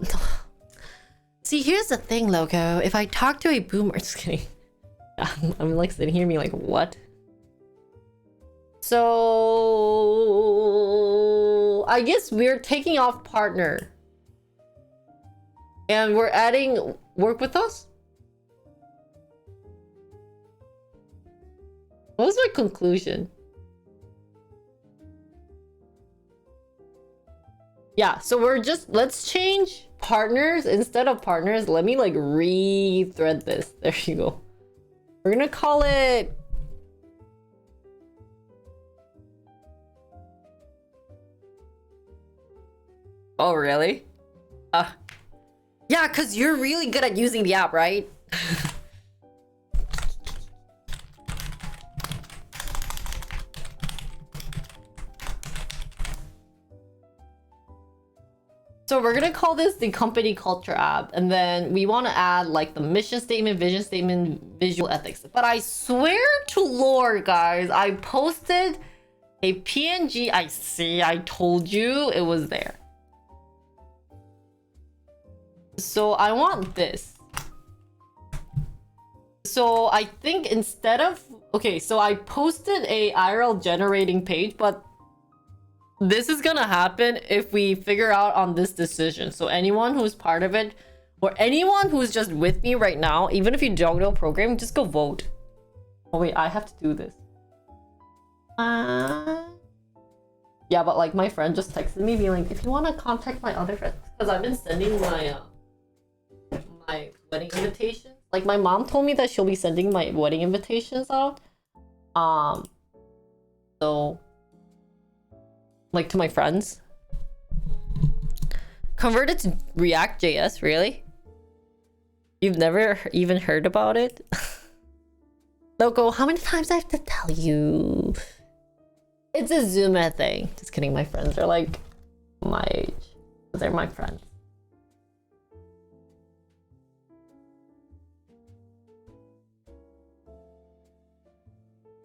See, here's the thing, Loco. If I talk to a boomer, just kidding. I'm like sitting here being like, what? So I guess we're taking off partner. And we're adding work with us? What was my conclusion? Yeah, so let's change partners instead of partners. Let me like re-thread this. There you go. We're gonna call it... Oh, really? Yeah, because you're really good at using the app, right? So we're gonna call this the company culture app, and then we want to add like the mission statement, vision statement, visual ethics. But I swear to Lord, guys, I posted a PNG. I told you it was there. So I want this. So I think instead of... Okay, so I posted a IRL generating page, but this is gonna happen if we figure out on this decision. So anyone who's part of it, or anyone who's just with me right now, even if you don't know programming, just go vote. Oh wait, I have to do this. Yeah, but like my friend just texted me being like, if you want to contact my other friends, because I've been sending my my wedding invitations. Like my mom told me that she'll be sending my wedding invitations out. So like to my friends. Converted to React.js, really? You've never even heard about it? Loco, how many times I have to tell you? It's a Zoomer thing. Just kidding, my friends are like my age. They're my friends.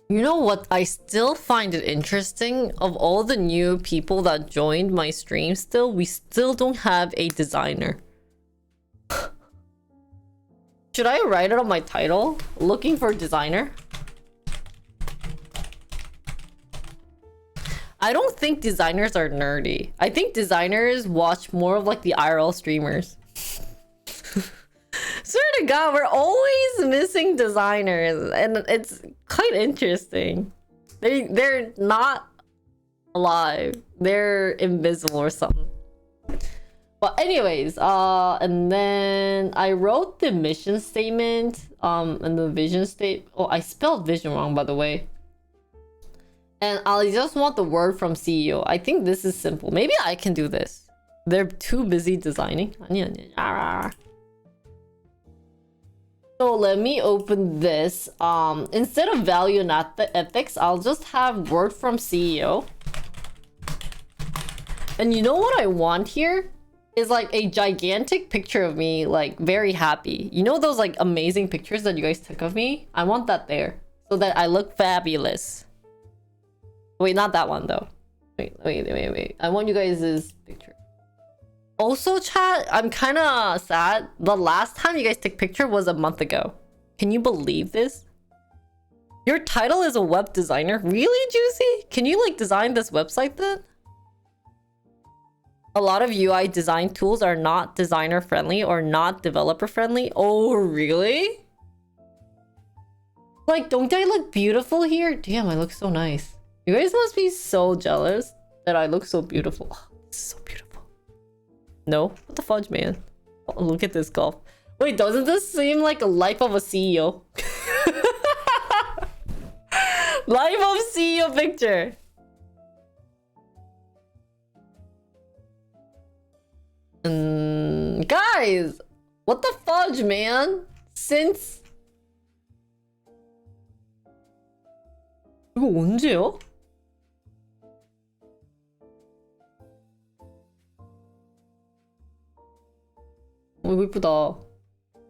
You know what? I still find it interesting. Of all the new people that joined my stream still, we still don't have a designer. Should I write it on my title? Looking for a designer? I don't think designers are nerdy. I think designers watch more of like the IRL streamers. Swear to God, we're always missing designers, and it's quite interesting. They're not alive. They're invisible or something. But anyways, and then I wrote the mission statement, and the vision statement. Oh, I spelled vision wrong, by the way. And I just want the word from CEO. I think this is simple. Maybe I can do this. They're too busy designing. So let me open this. Instead of value and ethics, I'll just have word from CEO. And you know what I want here? Is like a gigantic picture of me, like very happy. You know those like amazing pictures that you guys took of me? I want that there so that I look fabulous. Wait, not that one though. Wait. I want you guys' picture. Also, chat, I'm kind of sad. The last time you guys took picture was a month ago. Can you believe this? Your title is a web designer? Really, Juicy? Can you like design this website then? A lot of UI design tools are not designer friendly or not developer friendly. Oh, really? Like, don't I look beautiful here? Damn, I look so nice. You guys must be so jealous that I look so beautiful. Oh, this is so beautiful. No? What the fudge, man? Oh, look at this golf. Wait, doesn't this seem like a life of a CEO? Life of CEO picture. Guys, what the fudge, man? Since 이거 언제요? 오, 이쁘다.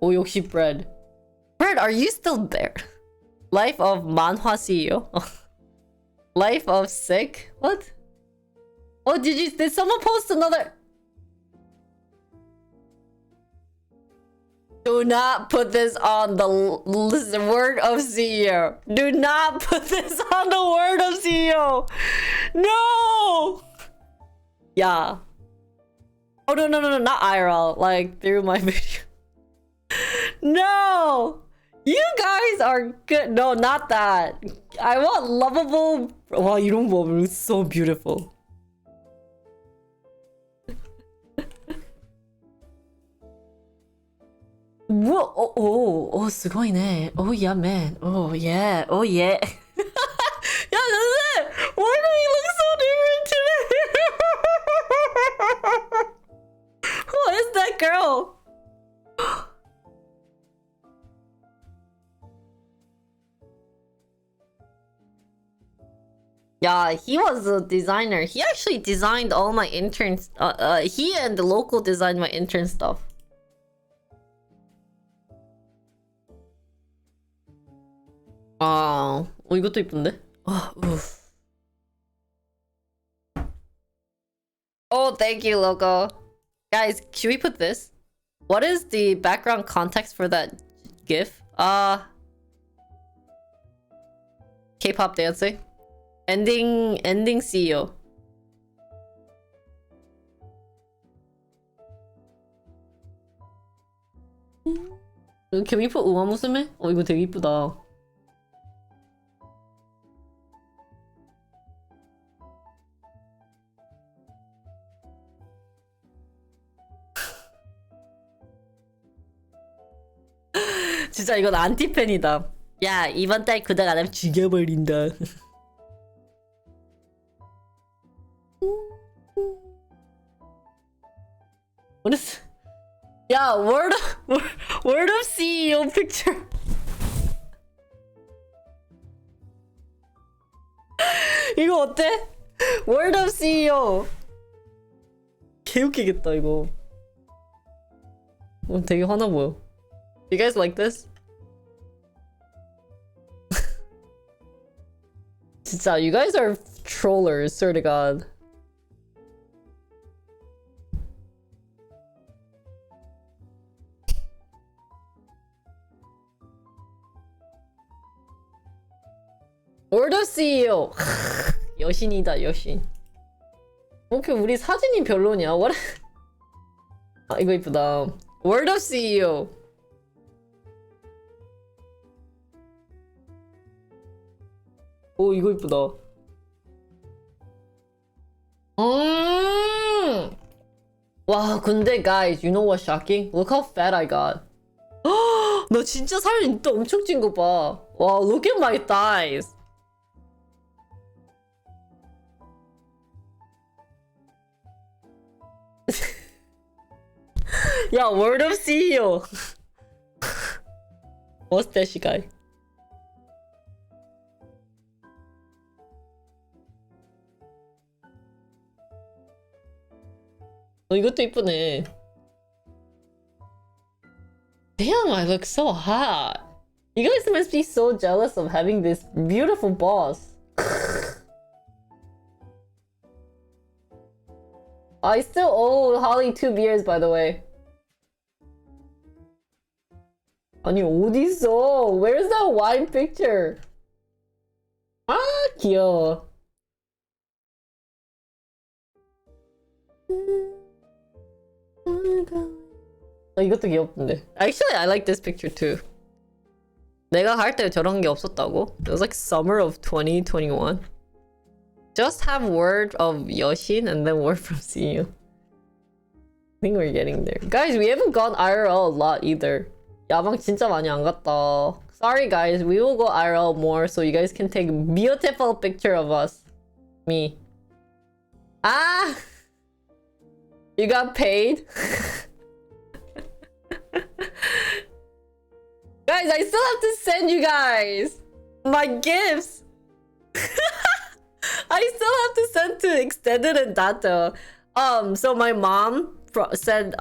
오, 역시 Bread. Bread, are you still there? Life of manhwa CEO. Life of sick? What? Oh, did someone post another? Do not put this on the word of CEO. Do not put this on the word of CEO. No! Yeah. Oh, no, not IRL. Like, through my video. No! You guys are good. No, not that. I want lovable. Wow, you don't want me. It's so beautiful. Whoa, oh, すごいね. Oh, yeah, man. Oh, yeah. Oh, yeah. Yeah, that's it. Why do you look so different today? Who is that girl? Yeah, he was a designer. He actually designed all my interns. He and the local designed my intern stuff. 아, 이것도 이쁜데? Oh, thank you, logo. Guys, should we put this? What is the background context for that GIF? K-pop dancing. Ending CEO. Can we put 우아무스메? 이거 되게 이쁘다. 진짜 이건 안티팬이다. 야, 이번 달 구독 안 하면 죽여버린다. What is? 야, word of CEO picture. 이거 어때? Word of CEO. 개웃기겠다 이거. 되게 화나 보여. You guys like this? 진짜, you guys are trollers, swear to God. Word of CEO. 여신이다, 여신. 오케이, 우리 사진이 별로냐? What? 아, 이거 이쁘다. Word of CEO. 오, 이거 이쁘다. 와, 근데 guys, you know what's shocking? Look how fat I got. 나 진짜 살 진짜 엄청 찐 거 봐. 와, look at my thighs. 야, word of CEO. What's that guy? 이것도 이쁘네. Damn, I look so hot. You guys must be so jealous of having this beautiful boss. I still owe Holly 2 beers, by the way. 아니, 어딨어? Where's that wine picture? 아, 귀여워. 이것도 귀엽던데. Actually, I like this picture too. 내가 갈 때 저런 게 없었다고? It was like summer of 2021. Just have word of Yoshin and then word from CU. I think we're getting there. Guys, we haven't gone IRL a lot either. 야방 진짜 많이 안 갔다. Sorry guys, we will go IRL more so you guys can take a beautiful picture of us. Me. Ah! You got paid? Guys, I still have to send you guys my gifts. I still have to send to Extended and Data. So my mom said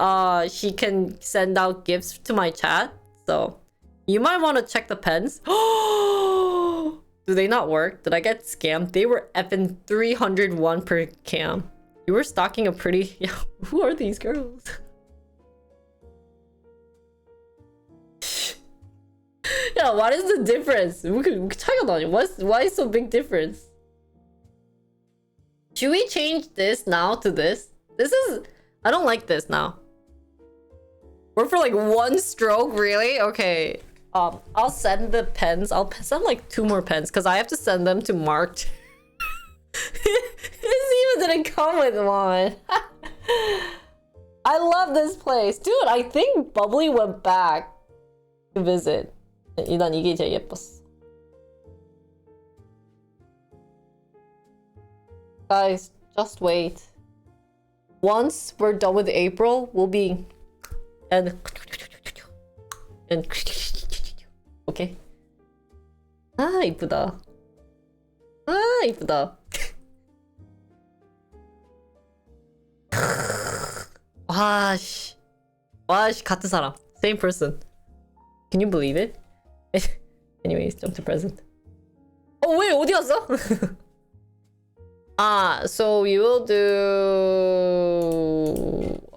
she can send out gifts to my chat. So you might want to check the pens. Do they not work? Did I get scammed? They were effing 301 per cam. You were stalking a pretty... Yeah, who are these girls? Yeah, what is the difference? 차이가 나냐? Why is so big difference? Should we change this now to this? This is... I don't like this now. We're for like one stroke, really? Okay. I'll send the pens. I'll send like 2 more pens because I have to send them to Mark. This even didn't come with one. I love this place. Dude, I think Bubbly went back to visit. 일단 이게 제일 예뻤어. Guys, just wait. Once we're done with April, we'll be... And okay. 아, 이쁘다. 아, 이쁘다. 와씨. 와씨, 같은 사람. Same person. Can you believe it? Anyways, jump to present. 왜 어디 갔어? So you will do...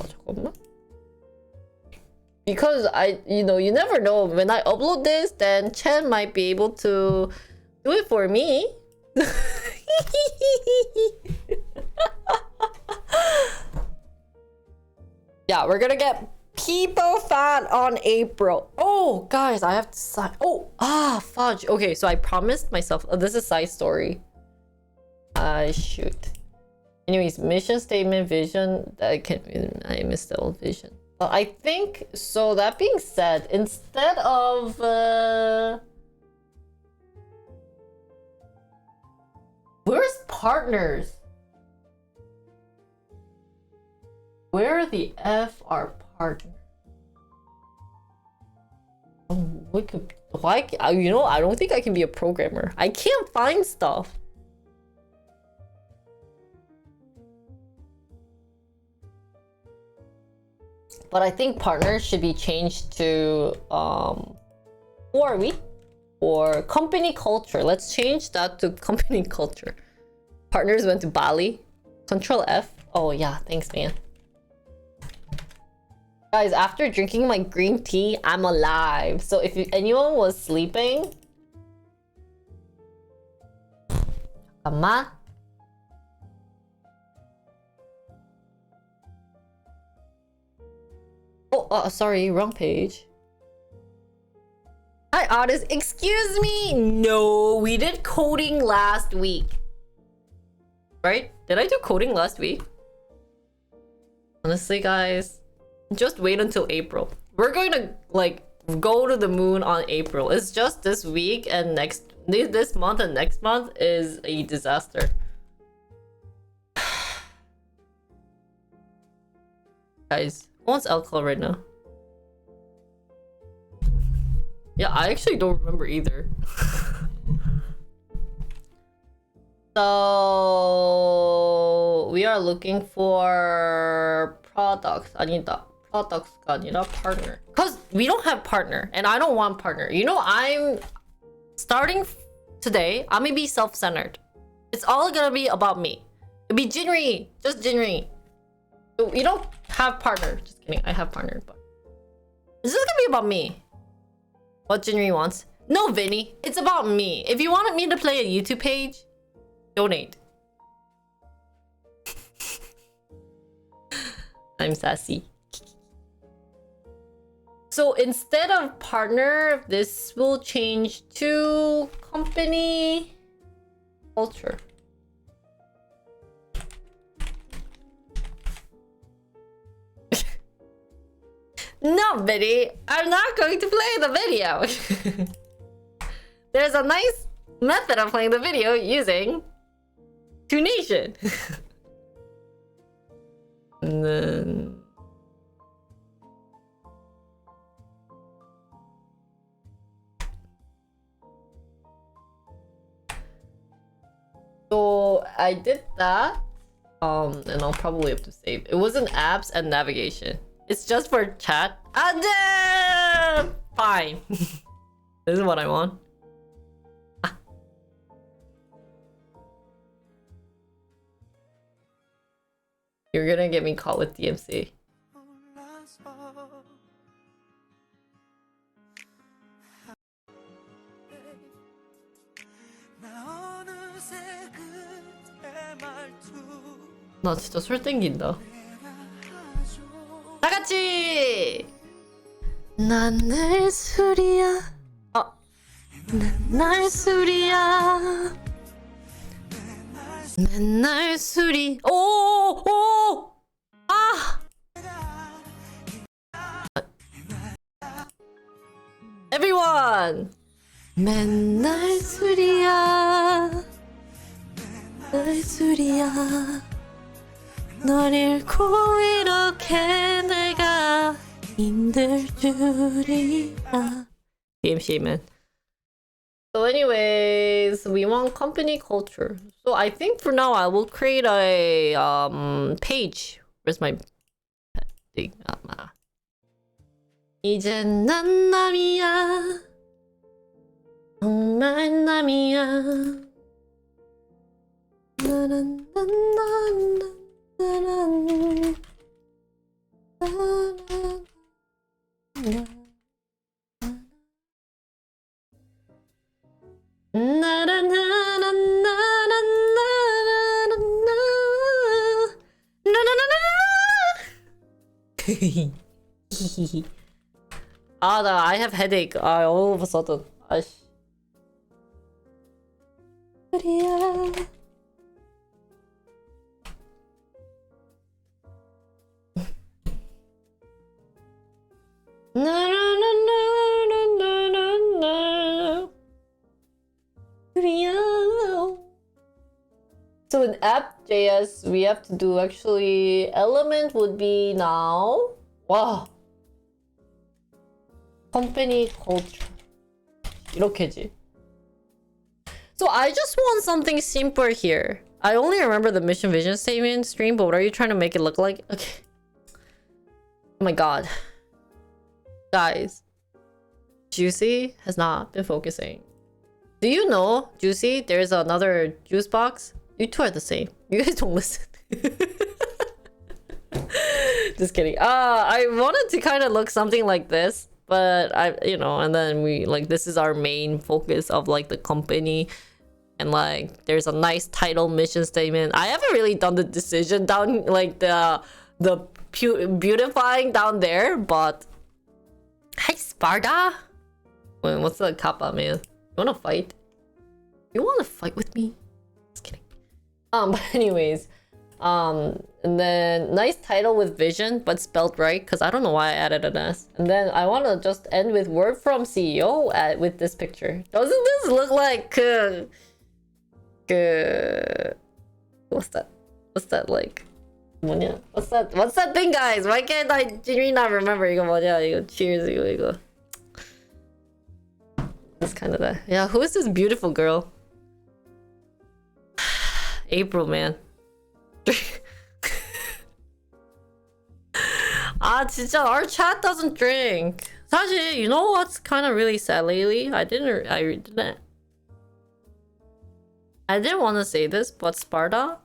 잠깐만. Because you never know. When I upload this, then Chen might be able to do Do it for me. Yeah, we're gonna get people fat on April. Oh, guys, I have to sign. Oh, fudge. Okay, so I promised myself. Oh, this is a side story. Shoot. Anyways, mission statement, vision. I missed the old vision. I think so. That being said, instead of where's partners? Where the F are partners? Oh, we could. Why? You know, I don't think I can be a programmer. I can't find stuff. But I think partners should be changed to who are we? Or company culture. Let's change that to company culture. Partners went to Bali. Control F. Oh yeah, thanks man. Guys, after drinking my green tea, I'm alive. So if anyone was sleeping, 잠깐만. Oh, sorry, wrong page. Hi, artist. Excuse me. No, we did coding last week. Right? Did I do coding last week? Honestly, guys, just wait until April. We're going to like go to the moon on April. It's just this week and this month and next month is a disaster. Guys, who wants alcohol right now? Yeah, I actually don't remember either. So we are looking for products. 아니다. Products가 아니라 partner. Cause we don't have partner, and I don't want partner. You know, I'm starting today. I'm gonna be self-centered. It's all gonna be about me. It'll be Jinri, just Jinri. We don't have partner. Just kidding. I have partner, but it's just gonna be about me. What Jinri wants. No, Vinny. It's about me. If you wanted me to play a YouTube page, donate. I'm sassy. So instead of partner, this will change to company culture. No, Vinny, I'm not going to play the video. There's a nice method of playing the video using Tunation. And then... So I did that, and I'll probably have to save. It wasn't apps and navigation. It's just for chat. Fine. This is what I want. You're gonna get me caught with DMC. 나 진짜 술 땡긴다. 다 같이. 난 날 술이야. 난 술이야. 맨날 술이. 오. 아. Everyone. 맨날 술이야. 맨날 술이야. 널 잃고 이렇게 내가 힘들 줄이야. DMC man. So anyways, we want company culture. So I think for now I will create a page. Where's my thing? 이젠 난 남이야. 정말 남이야. 나란 아, I have headache. All of a sudden. 아이씨. 코리아. 나나나나나나나. 코리아. So in app.js, we have to do actually element would be now. Wow. Company culture. 이렇게지. So I just want something simpler here. I only remember the mission vision statement stream, but what are you trying to make it look like? Okay. Oh my god. Guys. Juicy has not been focusing. Do you know, Juicy, there's another juice box? You two are the same. You guys don't listen. Just kidding. I wanted to kind of look something like this, but and then we this is our main focus of the company, and there's a nice title mission statement. I haven't really done the decision down the beautifying down there, but hey Sparta, what's the kappa, man? You wanna fight? You wanna fight with me? Just kidding. But anyways, and then nice title with vision, but spelled right, because I don't know why I added an S. And then I want to just end with word from CEO with this picture. Doesn't this look like what's that like? 뭐냐? What's that thing, guys? Why can't I not remember? 이거 뭐냐? 이거 cheers 이거. It's kind of that. Yeah, who is this beautiful girl? April, man. 진짜 our chat doesn't drink. 사실, you know what's kind of really sad lately? I didn't want to say this, but Sparta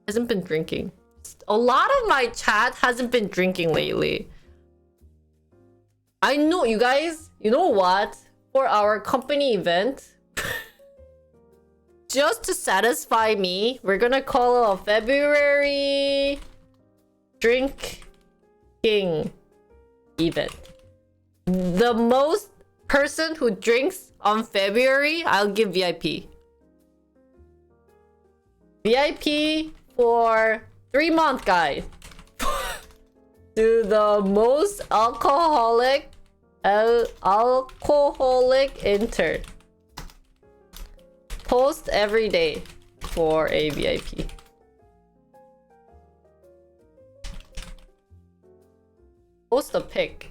hasn't been drinking. A lot of my chat hasn't been drinking lately. I know, you guys, you know what? For our company event, just to satisfy me, we're gonna call it a February drinking event. The most person who drinks on February, I'll give VIP. VIP for 3 months, guys. To the most alcoholic intern. Post every day for a VIP. Post a pic.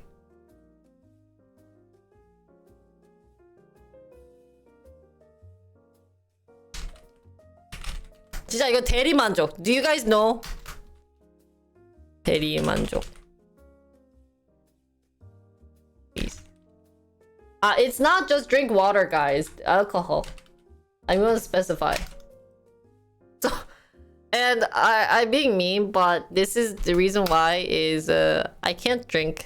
진짜 이거 대리만족. Do you guys know? 대리만족. Please. It's not just drink water, guys. Alcohol. I'm gonna specify. So, and I'm being mean, but this is the reason why is I can't drink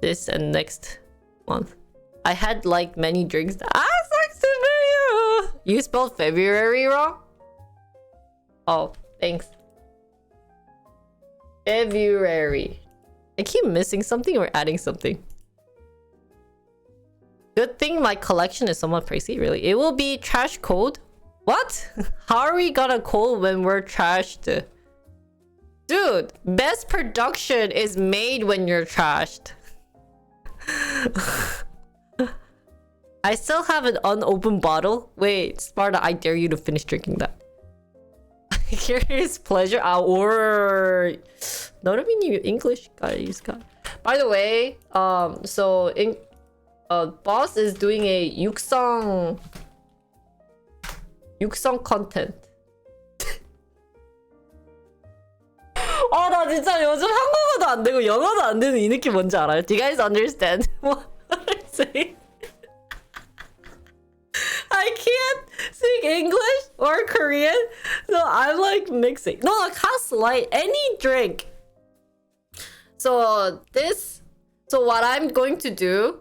this and next month. I had many drinks. Sucks to be you. You spelled February wrong? Oh, thanks. February. I keep missing something or adding something. Good thing my collection is somewhat pricey, really. It will be trash code. What? How are we gonna code when we're trashed? Dude, best production is made when you're trashed. I still have an unopened bottle. Wait, Sparta, I dare you to finish drinking that. Curious pleasure or 너르비님 English guys. By the way, so in boss is doing a 육성 content. 나 진짜 요즘 한국어도 안 되고 영어도 안 되는 이 느낌 뭔지 알아요? Do you guys understand what I'm saying? I can't speak English or Korean, so I'm mixing. No, cast light any drink. So what I'm going to do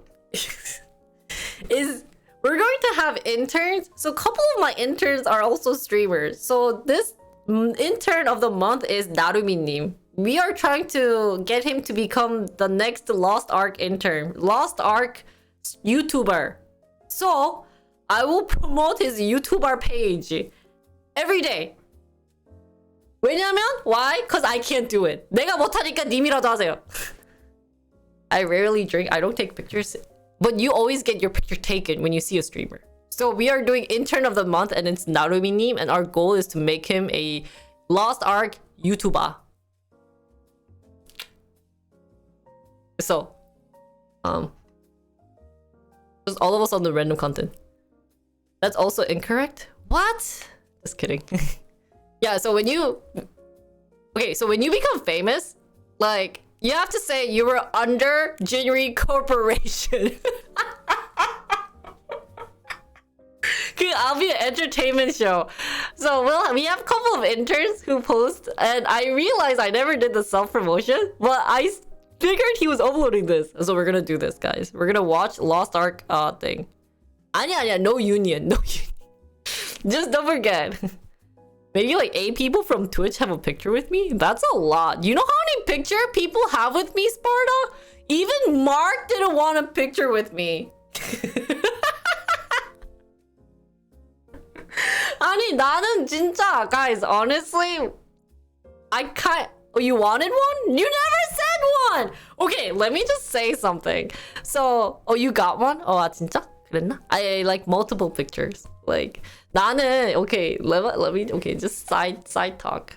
is we're going to have interns. So a couple of my interns are also streamers. So intern of the month is Narumi-nim. We are trying to get him to become the next Lost Ark intern. Lost Ark YouTuber. So, I will promote his YouTuber page every day. 왜냐면? Why? Because I can't do it. 내가 못하니까 님이라도 하세요. I rarely drink. I don't take pictures. But you always get your picture taken when you see a streamer. So we are doing intern of the month and it's Narumi-nim, and our goal is to make him a Lost Ark YouTuber. So, just all of us on the random content. That's also incorrect? What? Just kidding. Yeah, so when you... Okay, so when you become famous, like, you have to say you were under Jinri Corporation. I'll be an entertainment show. So we have a couple of interns who post, and I realized I never did the self-promotion, but I figured he was uploading this. So we're gonna do this, guys. We're gonna watch Lost Ark thing. 아니야, no union. No union. Just don't forget. Maybe like 8 people from Twitch have a picture with me? That's a lot. You know how many picture people have with me, Sparta? Even Mark didn't want a picture with me. 아니 나는 진짜, guys, honestly, I can't. Oh, you wanted one? You never said one. Okay, let me just say something. So, oh, you got one? Oh, 진짜? 그랬나? I like multiple pictures. Like 나는 okay. Let me okay. Just side talk.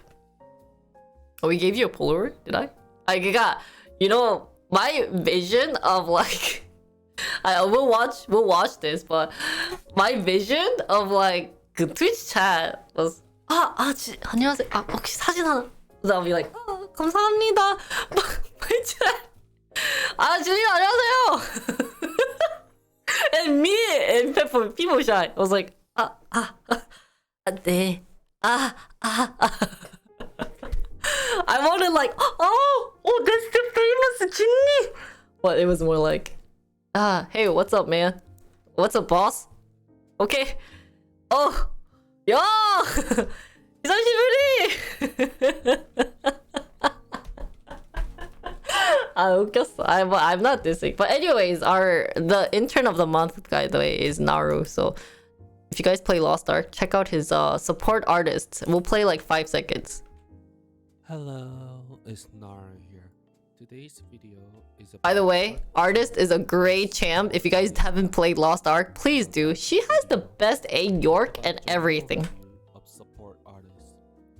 Oh, we gave you a Polaroid, did I? I got, you know, my vision of like. we'll watch this, but my vision of like 그 Twitch chat was 안녕하세요. 혹시 사진 하나? So I'll be like, 감사합니다. My chat. 주님 안녕하세요. And me and people shy. I was like, 네. I wanted like, that's the famous Jinni. But it was more like, hey, what's up, man? What's up, boss? Okay. 야! 이상시부리! 웃겼어. I'm not dissing. But anyways, the intern of the month, by the way, is Naru. So if you guys play Lost Ark, check out his support artists. We'll play like 5 seconds. Hello, it's Naru here. Today's video is By the way, artist is a great champ. If you guys haven't played Lost Ark, please do. She has the best A York and everything. Of support artists.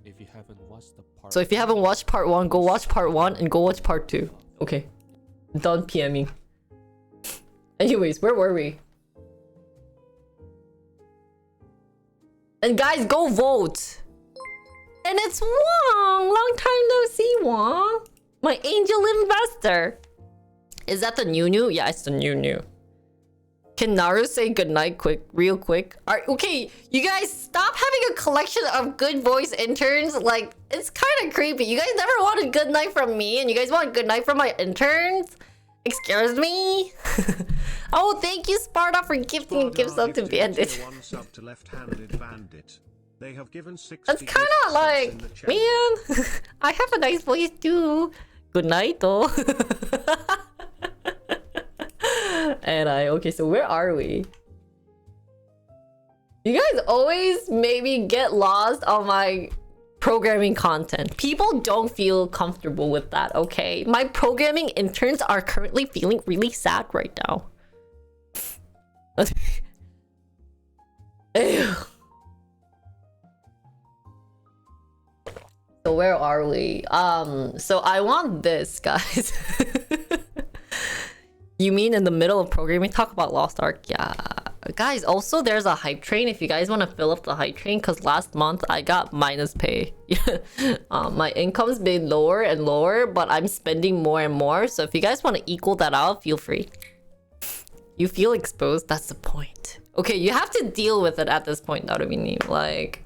If you haven't watched the part, So if you haven't watched part 1, go watch part 1 and go watch part 2. Okay. Done PMing. Anyways, where were we? And guys, go vote. And it's Wong. Long time no see, Wong. My angel investor. Is that the new? Yeah, it's the new. Can Naru say goodnight real quick? Okay, you guys stop having a collection of good voice interns. Like, it's kind of creepy. You guys never wanted goodnight from me, and you guys want goodnight from my interns? Excuse me? Oh, thank you, Sparta, for gifting a gift sub to Bandit. One sub to left-handed Bandit. They have given 60 That's kind of like, man, I have a nice voice too. Good night, though. And okay, so where are we? You guys always maybe get lost on my programming content. People don't feel comfortable with that, okay? My programming interns are currently feeling really sad right now. Ew. So where are we? So I want this, guys. You mean in the middle of programming? Talk about Lost Ark. Yeah. Guys, also there's a hype train if you guys want to fill up the hype train, because last month I got minus pay. My income's been lower and lower, but I'm spending more and more. So if you guys want to equal that out, feel free. You feel exposed? That's the point. Okay, you have to deal with it at this point, Narumi-nim. Like,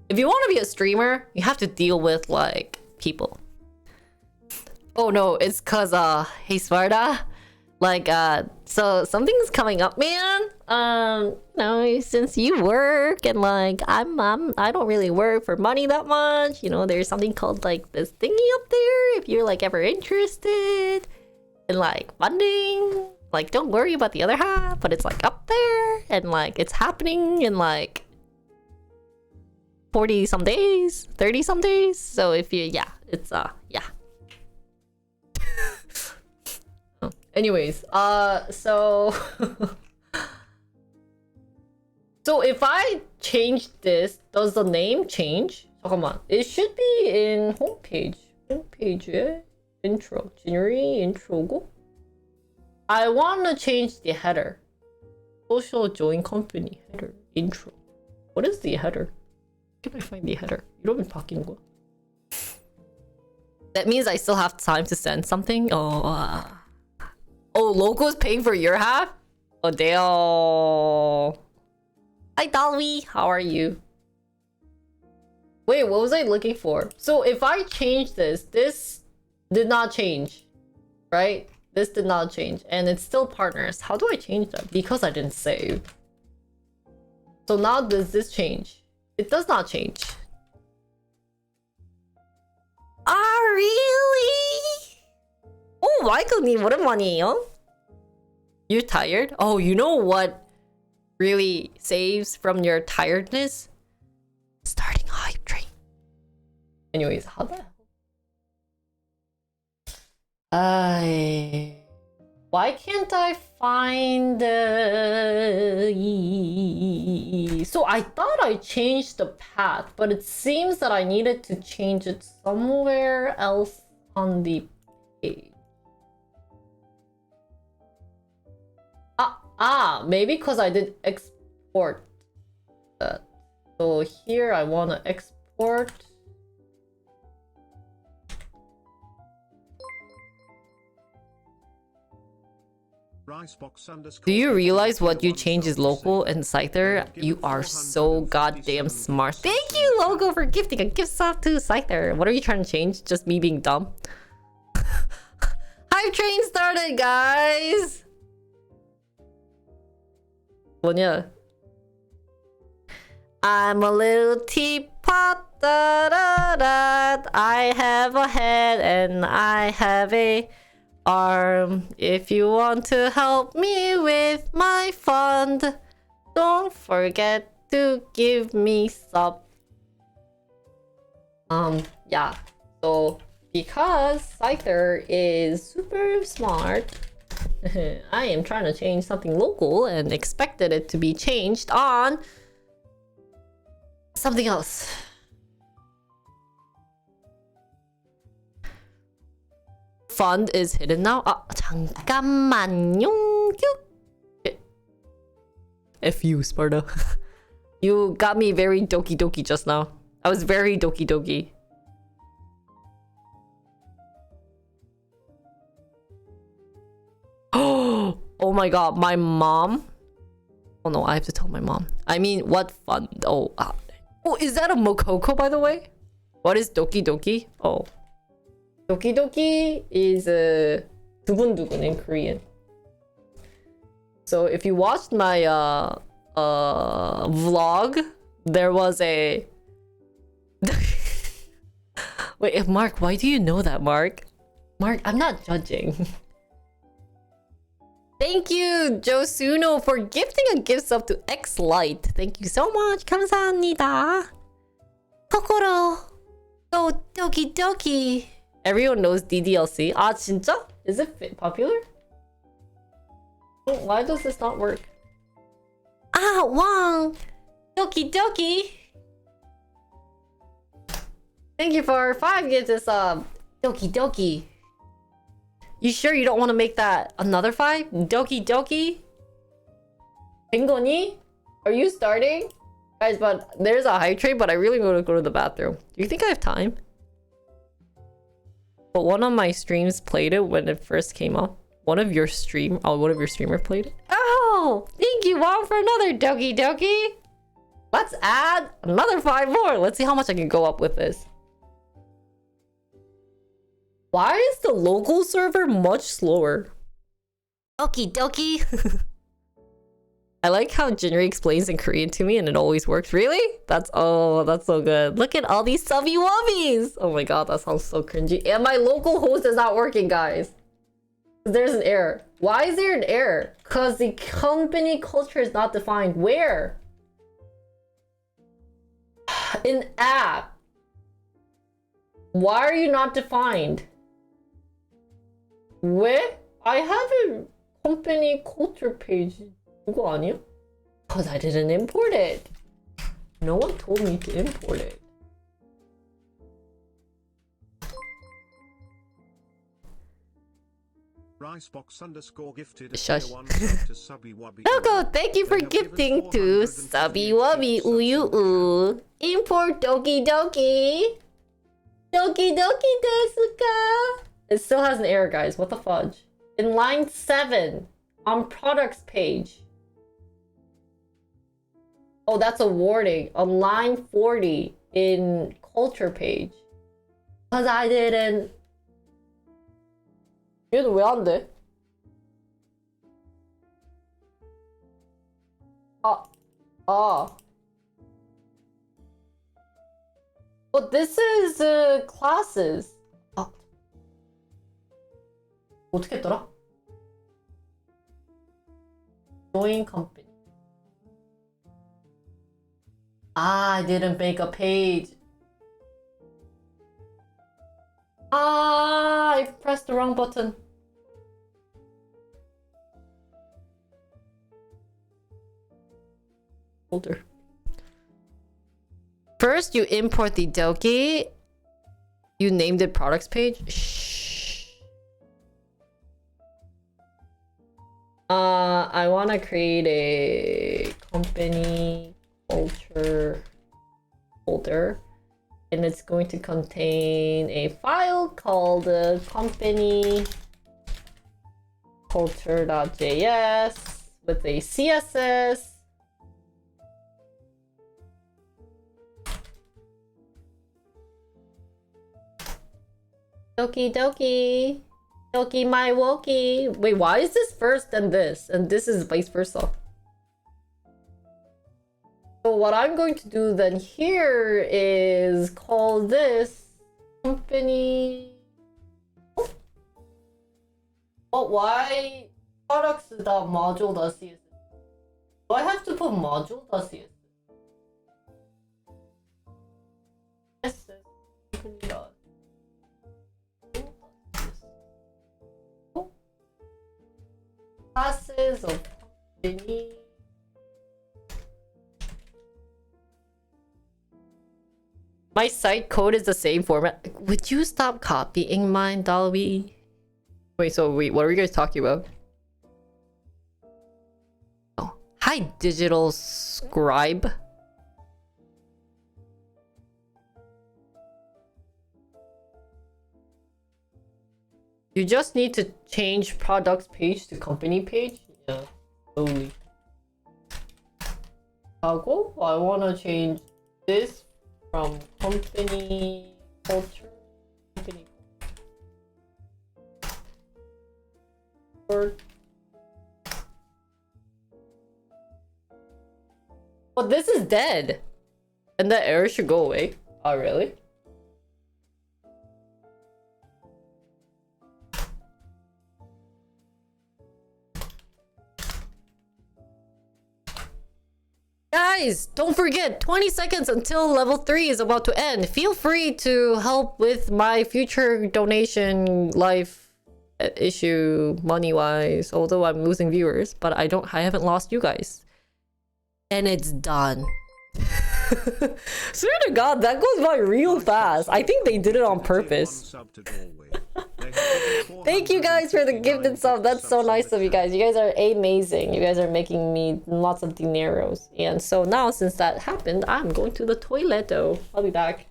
if you want to be a streamer, you have to deal with, like, people. Oh no, it's cause, hey Sparta, Like, so something's coming up, man. Since you work and like I don't really work for money that much. There's something called like this thingy up there. If you're like ever interested in like funding, like don't worry about the other half, but it's like up there and like it's happening in like 40 some days, 30 some days. So if you, it's yeah. Anyways, so so if I change this, does the name change? 잠깐만, it should be in homepage에 intro, January intro고. I want to change the header. Social join company header intro. What is the header? Can I find the header? 이러면 바뀌는 거야. That means I still have time to send something. Oh, Loco's paying for your half? Oh, damn. Hi, Dolly. How are you? Wait, what was I looking for? So if I change this did not change, right? This did not change. And it's still partners. How do I change that? Because I didn't save. So now does this change? It does not change. Really? Oh, 마이클님 오랜만이에요. You're tired? Oh, you know what really saves from your tiredness? Starting a hype train. Anyways, how the hell? Why can't I find So I thought I changed the path, but it seems that I needed to change it somewhere else on the page. Maybe because I did export that. So here I want to export. Do you realize what you change is local and Scyther? You are so goddamn smart. Thank you, Logo, for gifting a gift sub to Scyther. What are you trying to change? Just me being dumb? Hype train started, guys! 뭐냐? I'm a little teapot, da, da, da. I have a head and I have a arm. If you want to help me with my fund, don't forget to give me sub. Yeah. So because Scyther is super smart, I am trying to change something local and expected it to be changed on something else. Fund is hidden now. 잠깐만요. F you, Sparta. You got me very doki doki just now. I was very doki doki. Oh my god, my mom. Oh no, I have to tell my mom. I mean, what fun? Oh, is that a Mokoko, by the way? What is Doki Doki? Oh, Doki Doki is 두근두근 in Korean. So if you watched my vlog, there was a. Wait, Mark, why do you know that, Mark? Mark, I'm not judging. Thank you, Josuno, for gifting a gift sub to X-Light. Thank you so much. 감사합니다. Kokoro. Oh, Doki Doki. Everyone knows DDLC. Ah, 진짜? Is it popular? Why does this not work? Wang. Doki Doki. Thank you for 5 gifts of sub. Doki Doki. You sure you don't want to make that another 5? Doki Doki? Pingoni? Are you starting? Guys, but there's a hype train, but I really want to go to the bathroom. Do you think I have time? But one of my streams played it when it first came up. One of your streamers played it. Oh! Thank you, Wong, for another Doki Doki! Let's add another 5 more. Let's see how much I can go up with this. Why is the local server much slower? Okie dokie. I like how Jinri explains in Korean to me and it always works. Really? That's so good. Look at all these subby wubbies. Oh my god, that sounds so cringy. And my local host is not working, guys. There's an error. Why is there an error? Because the company culture is not defined. Where? In app. Why are you not defined? Where? I have a company culture page. 이거 아니야? Because I didn't import it. No one told me to import it. Ricebox _ gifted a Shush. tier 1 sub to Subby Wubby. Coco, thank you for They have given gifting to 450 Subby Wubby Uyu. Import Doki Doki. Doki Doki Desuka. It still has an error, guys. What the fudge? In line 7 on products page. Oh, that's a warning. On line 40 in culture page. Because I didn't. 얘는 왜 안 돼? But this is classes. 어떻게 했더라? Join company. I didn't make a page. I pressed the wrong button. Folder. First, you import the Doki. You named it products page. Shh. I want to create a company culture folder. And it's going to contain a file called company culture.js with a CSS. Doki doki. Doki my woki. Wait, why is this first and this is vice versa? So what I'm going to do then here is call this company. But why products.module.css? Do I have to put module.css? Yes, classes of company. My site code is the same format. Would you stop copying mine, Dolby? Wait, what are we guys talking about? Oh, hi, digital scribe. You just need to change products page to company page. Yeah, slowly. 하고, I wanna change this from company culture. Company culture. But this is dead. And the error should go away. Oh, really? Guys, don't forget, 20 seconds until level 3 is about to end. Feel free to help with my future donation life issue money-wise, although I'm losing viewers, but I haven't lost you guys. And it's done. Swear to God, that goes by real fast. I think they did it on purpose. Thank you guys for the gifted sub. That's so nice of you guys. You guys are amazing. You guys are making me lots of dineros. And so now, since that happened, I'm going to the toilet though. I'll be back.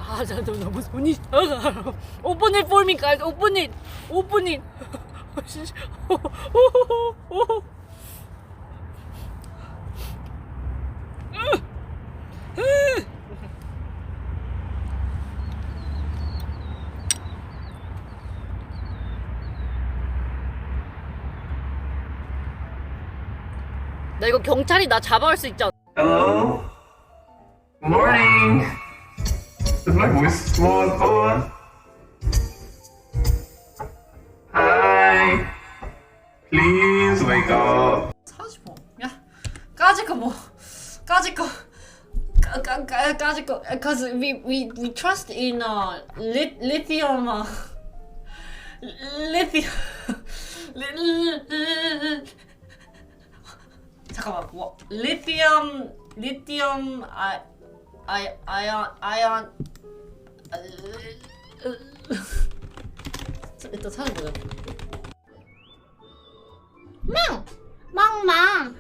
너무 손이 작아. Open it for me, guys. Open it. Open it. 나 이거 경찰이 나 잡아갈 수 있지 않아? Hello? Good morning! Is my voice small on? Hi! Please wake up! 사지 뭐. 야, 까짓 거 뭐. 까짓 거. 까짓 거. Cause we trust in lithium. Lithium. 잠깐만. 뭐? lithium ion. 일단 찾아보자. 멍멍.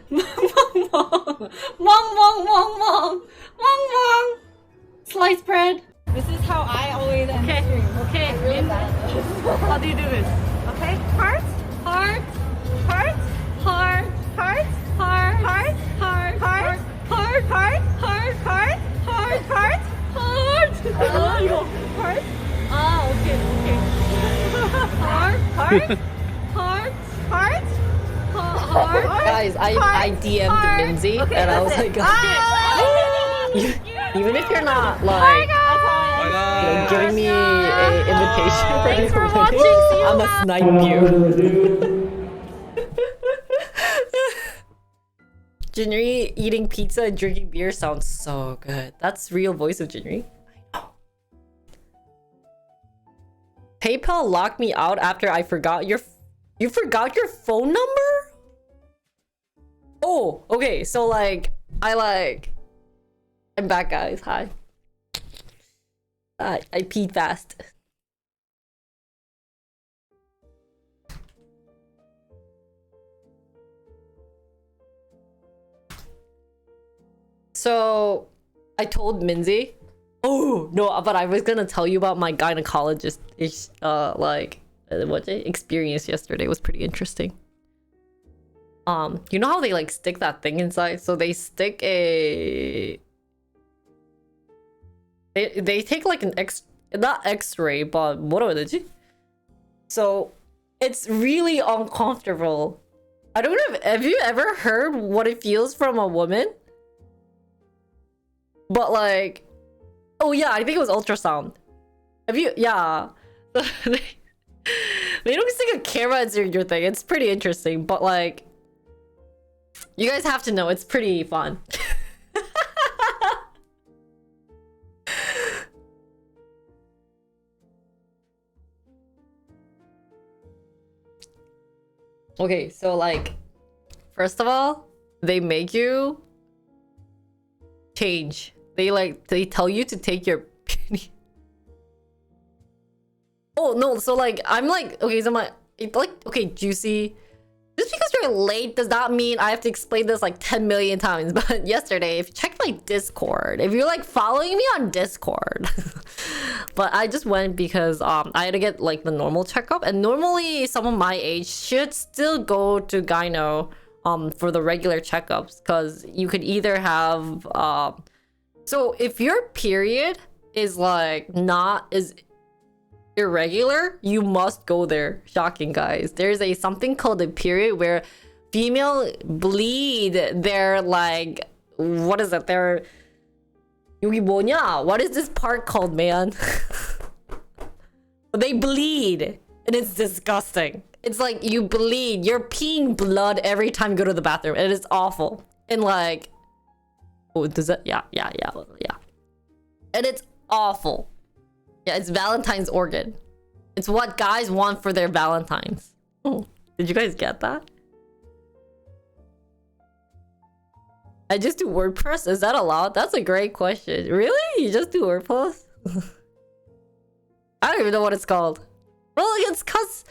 멍멍. Sliced bread. This is how I always end Okay. stream. Okay. Really bad. How do you do this? Okay. Heart. Heart. Heart. Heart. Heart. Heart. Heart. Heart. Heart. Heart. Heart. Heart. Heart. Heart. Heart. Heart. 이거 heart. 아, okay. Heart. Heart. Heart. Heart. Heart. Guys, I DM'd Lindsay and I was like, even if you're not like giving me an invitation for Thanks for your watching. wedding, See you I'ma snipe you. Jinri eating pizza and drinking beer sounds so good. That's real voice of Jinri. I know. PayPal locked me out after I forgot your. You forgot your phone number? Oh, okay. So like, I'm back, guys. Hi. I peed fast. So, I told Minzy. Oh no, but I was gonna tell you about my gynecologist. Experience yesterday. It was pretty interesting. You know how they like stick that thing inside? So they stick a. They take like an not X-ray, but 뭐라고 해야 되지? So it's really uncomfortable. I don't know. Have you ever heard what it feels from a woman? But like, oh yeah, I think it was ultrasound. Have you? Yeah. They don't stick a camera inside your thing. It's pretty interesting, but like, you guys have to know it's pretty fun. Okay, so like, first of all, they make you change. They tell you to take your penny. Oh no, so like I'm like, okay, so okay, Juicy. Just because you're late does not mean I have to explain this like 10 million times. But yesterday, if you checked my Discord, if you're like following me on Discord, but I just went because I had to get like the normal checkup, and normally someone my age should still go to gyno for the regular checkups, because you could either have so if your period is like not as irregular, you must go there. Shocking, guys. There's something called a period where female bleed their like, what is it? Their 여기 뭐냐? What is this part called, man? They bleed and it's disgusting. It's like you bleed. You're peeing blood every time you go to the bathroom. And it's awful. And like, oh, does that? Yeah. And it's awful. Yeah, it's Valentine's organ. It's what guys want for their Valentines. Oh, did you guys get that? I just do WordPress? Is that allowed? That's a great question. Really? You just do WordPress? I don't even know what it's called. Well, it's cause...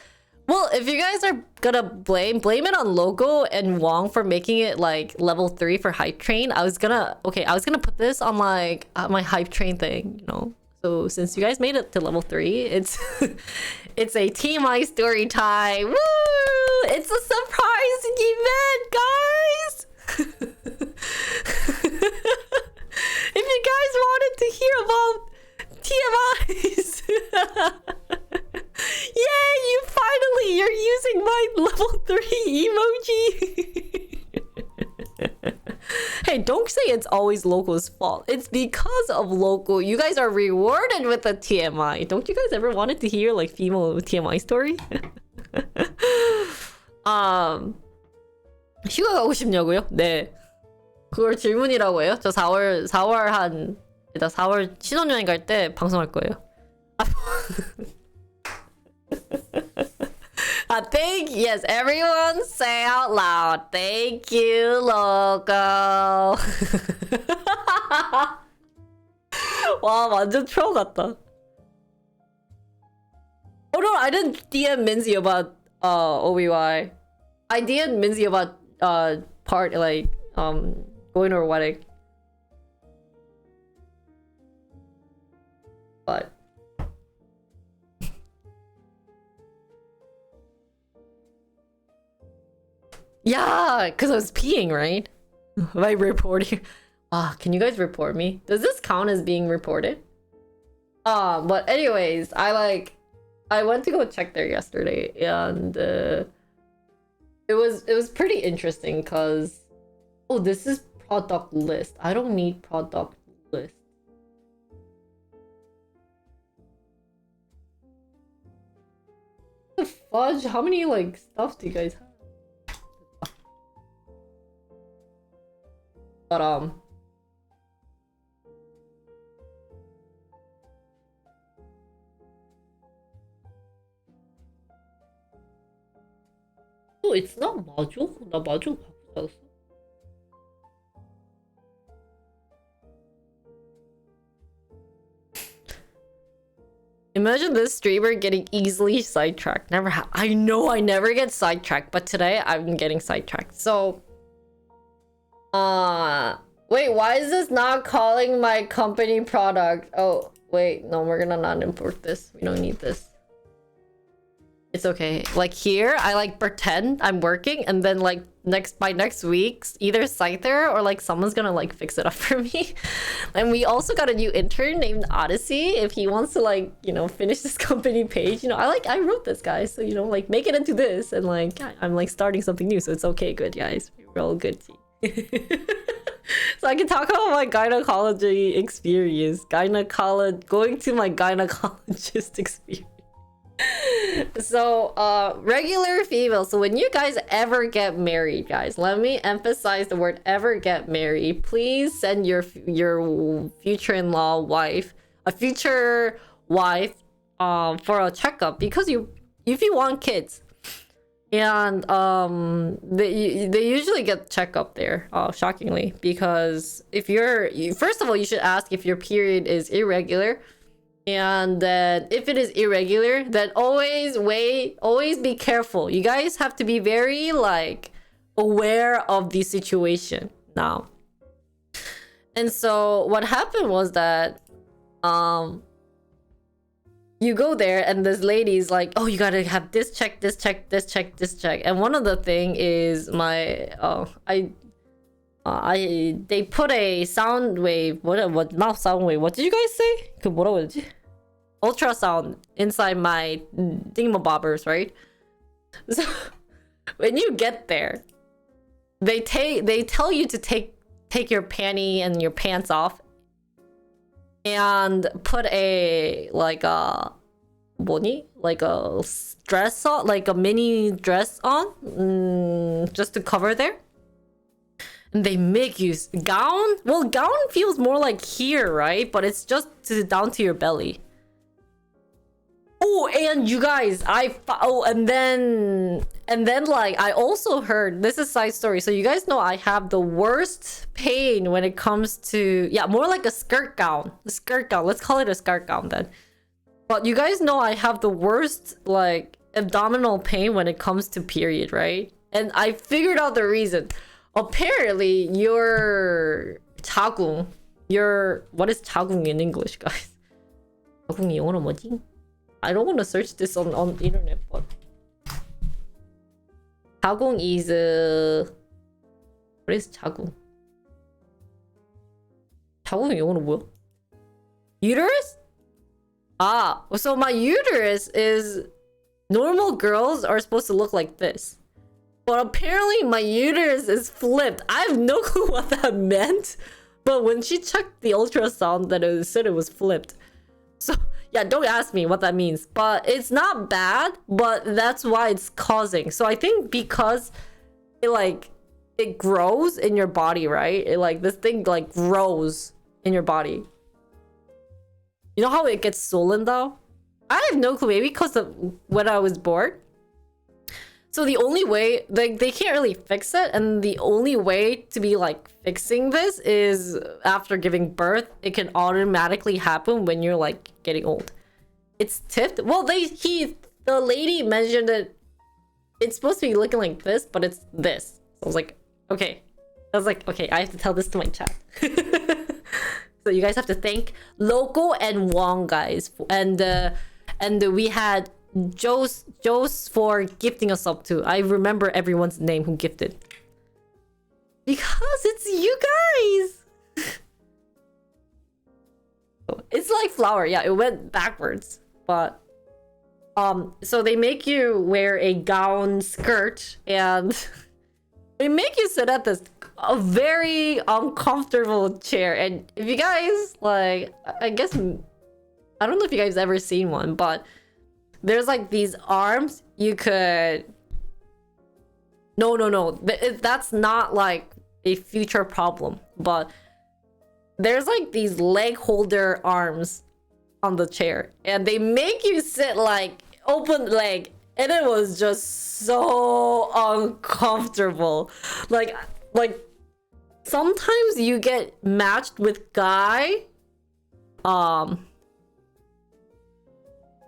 Well, if you guys are gonna blame it on Logo and Wong for making it like level 3 for Hype Train. I was gonna put this on like my Hype Train thing, you know? So since you guys made it to level 3, it's it's a TMI story time. Woo! It's a surprise event, guys. If you guys wanted to hear about TMIs, yay! You're using my level 3 emoji. Hey, don't say it's always Local's fault. It's because of Local. You guys are rewarded with a TMI. Don't you guys ever wanted to hear like female TMI story? 휴가 가고 싶냐고요? 네. 그걸 질문이라고 해요? 저 4월 신혼여행 갈 때 방송할 거예요. Yes, everyone say out loud. Thank you, Loco. 와, 완전 프로 같다. Oh no, I didn't DM Minzy about OBY. I DM'd Minzy about going to her wedding. But yeah, because I was peeing, right? Am I reporting? Can you guys report me? Does this count as being reported? But anyways, I went to go check there yesterday, and it was pretty interesting because this is product list. I don't need product list. The fudge? How many like stuff do you guys have? But it's not 마조? 나 마조 바꾸지 않았어? Imagine this streamer getting easily sidetracked. I know I never get sidetracked, but today I'm getting sidetracked. So wait, why is this not calling my company product? Oh, wait, no, we're gonna not import this. We don't need this. It's okay. Like here, I like pretend I'm working, and then like by next week, either Scyther or like someone's gonna like fix it up for me. And we also got a new intern named Odyssey. If he wants to like, finish this company page, I wrote this guy, so like make it into this, and like I'm like starting something new, so it's okay, good guys. We're all good team. So I can talk about my gynecology experience. Going to my gynecologist experience. So regular female. So when you guys ever get married, guys, let me emphasize the word ever get married. Please send your future-in-law wife, a future wife, for a checkup, because if you want kids. And they usually get checkup there, shockingly, because first of all, you should ask if your period is irregular, and then if it is irregular, then always be careful. You guys have to be very like aware of the situation now. And so what happened was that you go there, and this lady's like, oh, you gotta have this check, this check, this check, this check. And one of the thing is they put a sound wave, not sound wave, what did you guys say? 그 뭐라고 해야 되지? Ultrasound inside my thingamabobbers, right? So when you get there, they tell you to take your panty and your pants off, and put a dress on, like a mini dress on, just to cover there. And they make you gown. Well, gown feels more like here, right? But it's just down to your belly. Oh, and you guys, and then like I also heard, this is side story. So you guys know I have the worst pain when it comes to, more like a skirt gown. Let's call it a skirt gown then. But you guys know I have the worst like abdominal pain when it comes to period, right? And I figured out the reason. Apparently your 자궁, what is 자궁 in English, guys? 자궁이 영어로 뭐지? I don't want to search this on the internet, but 자궁 is what is 자궁? 자궁이 영어로 뭐야? Uterus? So my uterus is, normal girls are supposed to look like this. But apparently my uterus is flipped. I have no clue what that meant. But when she checked the ultrasound, that it said it was flipped. So yeah, don't ask me what that means. But it's not bad, but that's why it's causing. So I think because it grows in your body, right? This thing grows in your body. You know how it gets swollen though? I have no clue, maybe because of when I was born. So the only way, they can't really fix it, and the only way to be fixing this is after giving birth. It can automatically happen when you're getting old. It's tipped. Well, the lady mentioned that it's supposed to be looking like this, but it's this. So I was like, okay. I have to tell this to my chat. So you guys have to thank Loco and Wong, guys, and we had Joe's for gifting us up too. I remember everyone's name who gifted. Because it's you guys! It's like flower, yeah, it went backwards. But so they make you wear a gown skirt and they make you sit at a very uncomfortable chair. And if you guys I guess I don't know if you guys ever seen one, but there's these arms you could... No. That's not a future problem. But there's these leg holder arms on the chair. And they make you sit open leg. And it was just so uncomfortable. Sometimes you get matched with guy.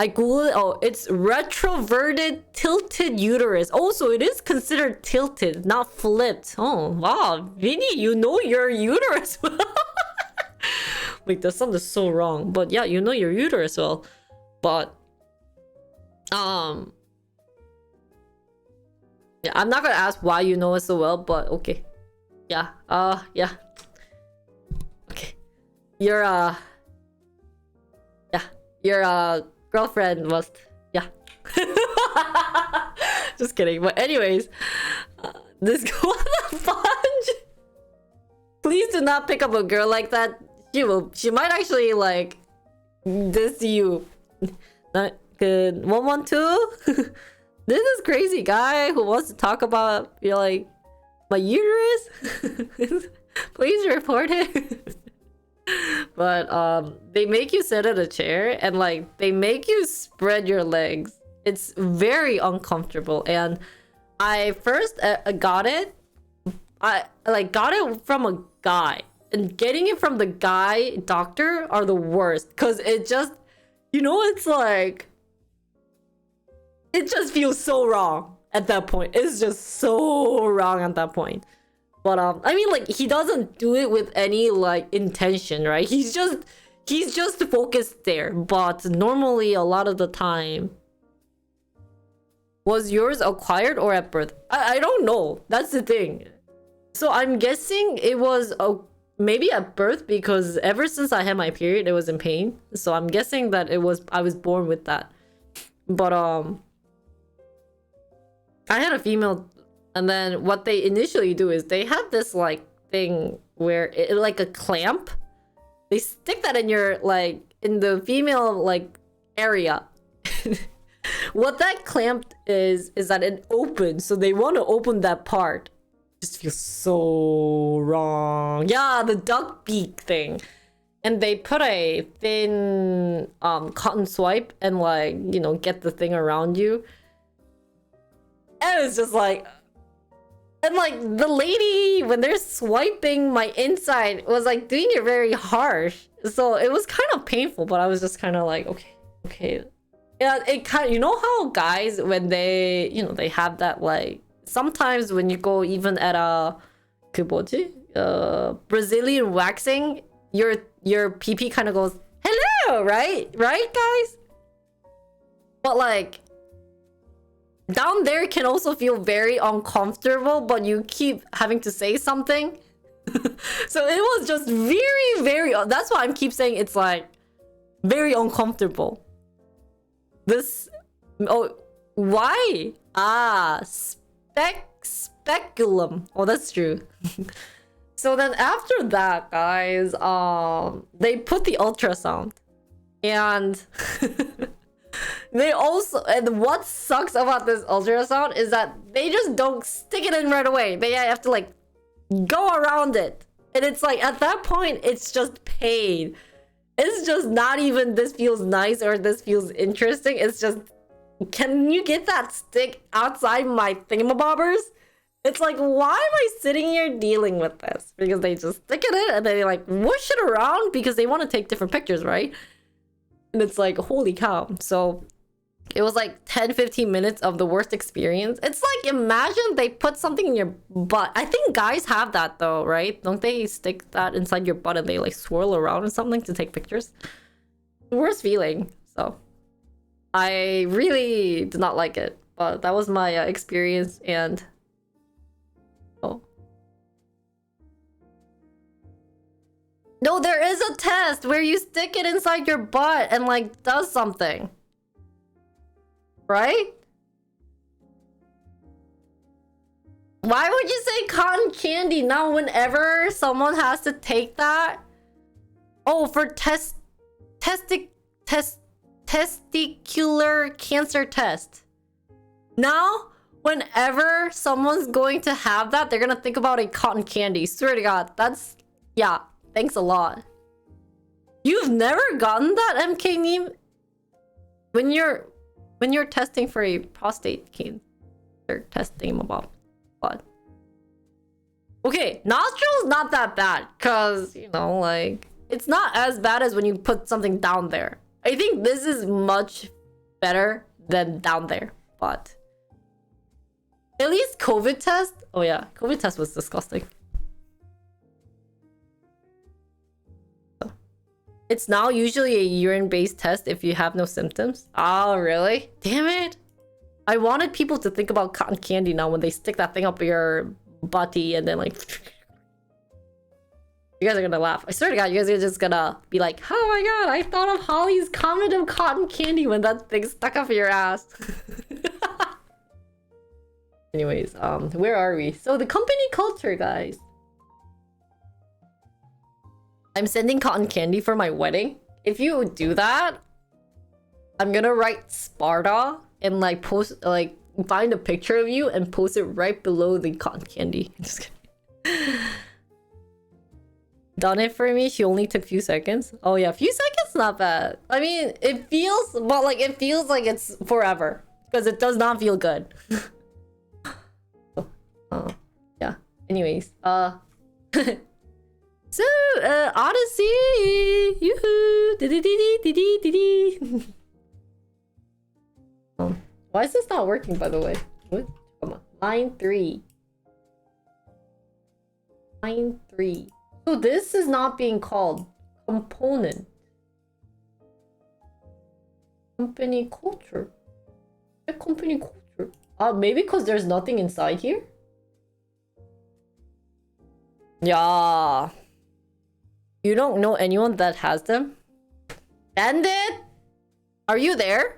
I googled it. Oh, it's retroverted tilted uterus. Oh, so it is considered tilted, not flipped. Oh, wow. Vinny, you know your uterus. Wait, that sounded so wrong. But yeah, you know your uterus well. But, yeah, I'm not gonna ask why you know it so well, but okay. Yeah, yeah. Okay. Your girlfriend must, yeah. Just kidding. But anyways, this what the fudge? Please do not pick up a girl like that. She might actually diss you. Not good. 112. This is crazy guy who wants to talk about my uterus. Please report it. But they make you sit at a chair and they make you spread your legs. It's very uncomfortable. And I first got it. I got it from a guy, and getting it from the guy doctor are the worst, because it just, it's it just feels so wrong at that point. It's just so wrong at that point. But I mean, he doesn't do it with any intention, right? He's just focused there. But normally, a lot of the time, was yours acquired or at birth? I don't know. That's the thing. So I'm guessing it was maybe at birth, because ever since I had my period, it was in pain. So I'm guessing that I was born with that. But I had a female. And then what they initially do is they have this thing where it a clamp. They stick that in your in the female area. What that clamp is that it opens, so they want to open that part. Just feels so wrong. Yeah, the duck beak thing. And they put a thin cotton swipe and get the thing around you. And it's just and the lady, when they're swiping my inside, was doing it very harsh. So it was kind of painful, but I was just kind of okay. Yeah, it kind of, how guys, when they, they have that sometimes when you go even at a Brazilian waxing, your pee kind of goes, hello, right, guys? But down there can also feel very uncomfortable, but you keep having to say something. So it was just very, very... That's why I keep saying it's very uncomfortable. This... Oh, why? Ah, speculum. Oh, that's true. So then after that, guys, they put the ultrasound. And they also, and what sucks about this ultrasound is that they just don't stick it in right away. They have to like go around it. And it's like, at that point, it's just pain. It's just not even this feels nice or this feels interesting. It's just, can you get that stick outside my thingamabobbers? It's like, why am I sitting here dealing with this? Because they just stick it in and they like whoosh it around because they want to take different pictures, right? And it's like, holy cow. So it was like 10-15 minutes of the worst experience. It's like, imagine they put something in your butt. I think guys have that though, right? Don't they stick that inside your butt and they like swirl around or something to take pictures? The worst feeling. So I really did not like it. But that was my experience. And oh. No, there is a test where you stick it inside your butt and like does something. Right? Why would you say cotton candy? Now whenever someone has to take that, oh, for testicular cancer test. Now whenever someone's going to have that, they're gonna think about a cotton candy. Swear to God, that's, yeah, thanks a lot. You've never gotten that, MK Neem? When you're testing for a prostate cancer testing about what? Okay, nostrils not that bad, cause you know, like, it's not as bad as when you put something down there. I think this is much better than down there, but at least COVID test. Oh yeah, COVID test was disgusting. It's now usually a urine-based test if you have no symptoms. Oh, really? Damn it. I wanted people to think about cotton candy now when they stick that thing up your butty and then like... You guys are gonna laugh. I swear to God, you guys are just gonna be like, oh my God, I thought of Holly's comment of cotton candy when that thing stuck up your ass. Anyways, where are we? So the company culture, guys. I'm sending cotton candy for my wedding. If you do that, I'm gonna write Sparta and like post, like find a picture of you and post it right below the cotton candy. Just kidding. Done it for me. She only took a few seconds. Oh yeah, a few seconds, not bad. I mean, it feels, but like it feels like it's forever because it does not feel good. Yeah. Anyways, so, Odyssey! Yoo-hoo! Dee-dee-dee-dee-dee-dee-dee. Why is this not working, by the way? What? Come on. Line 3. Line 3. So this is not being called component. Company culture. A company culture. Maybe because there's nothing inside here? Yeah. You don't know anyone that has them? Bandit? Are you there?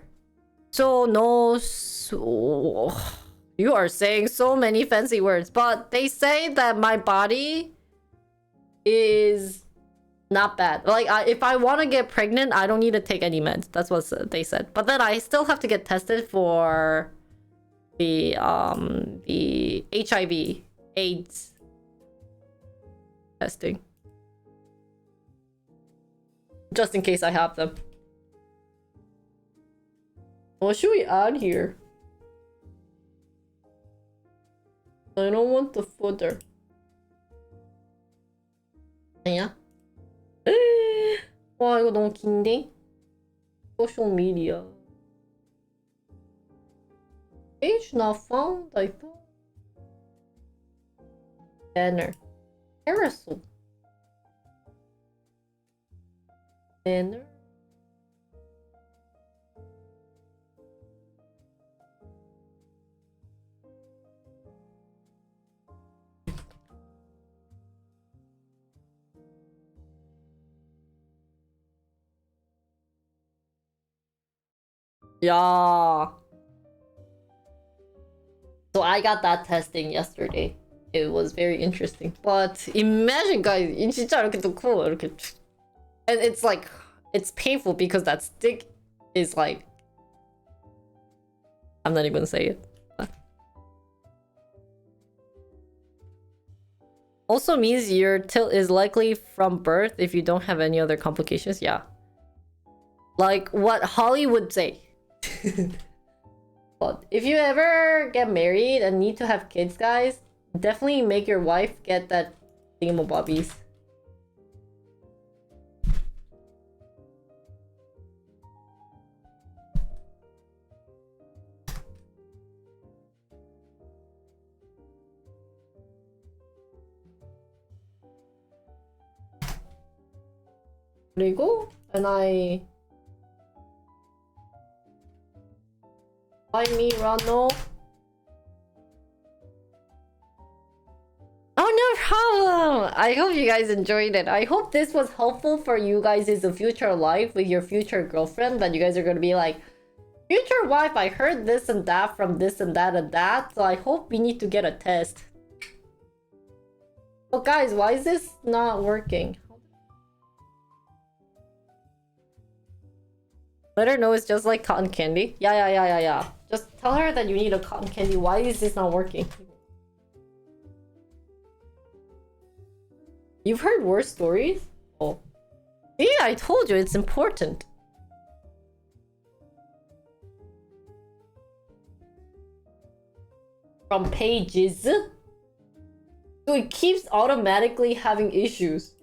So no... So... You are saying so many fancy words, but they say that my body is not bad. Like, if I want to get pregnant, I don't need to take any meds. That's what they said. But then I still have to get tested for the HIV, AIDS testing. Just in case I have them. What should we add here? I don't want the footer. 아니야? 와, 이거 너무 긴데? Social media. Page not found, I thought. Banner. Carousel. Banner. 야. So I got that testing yesterday. It was very interesting. But imagine guys, 진짜 이렇게 넣고 이렇게 and it's like it's painful because that stick is like I'm not even gonna say it. Also means your tilt is likely from birth if you don't have any other complications. Yeah. Like what Holly would say. But if you ever get married and need to have kids, guys, definitely make your wife get that thingamabobbies. 그리고 and I buy me Rano. Oh, no problem. I hope you guys enjoyed it. I hope this was helpful for you guys' future life with your future girlfriend, that you guys are gonna be like, future wife, I heard this and that from this and that and that, so I hope we need to get a test. But guys, why is this not working? Let her know it's just like cotton candy. Yeah. Just tell her that you need a cotton candy. Why is this not working? You've heard worse stories? Oh. See, I told you it's important. From pages. So it keeps automatically having issues.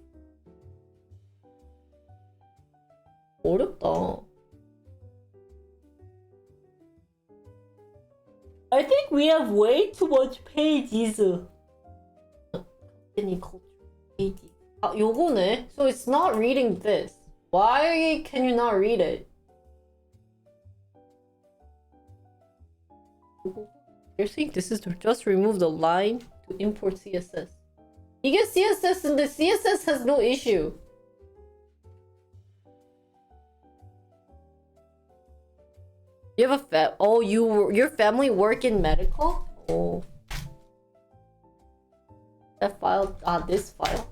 어렵다. I think we have way too much pages. 요거네. So it's not reading this. Why can you not read it? You're saying this is to just remove the line to import CSS. You get CSS and the CSS has no issue. You have a your family work in medical? Oh. That file, this file.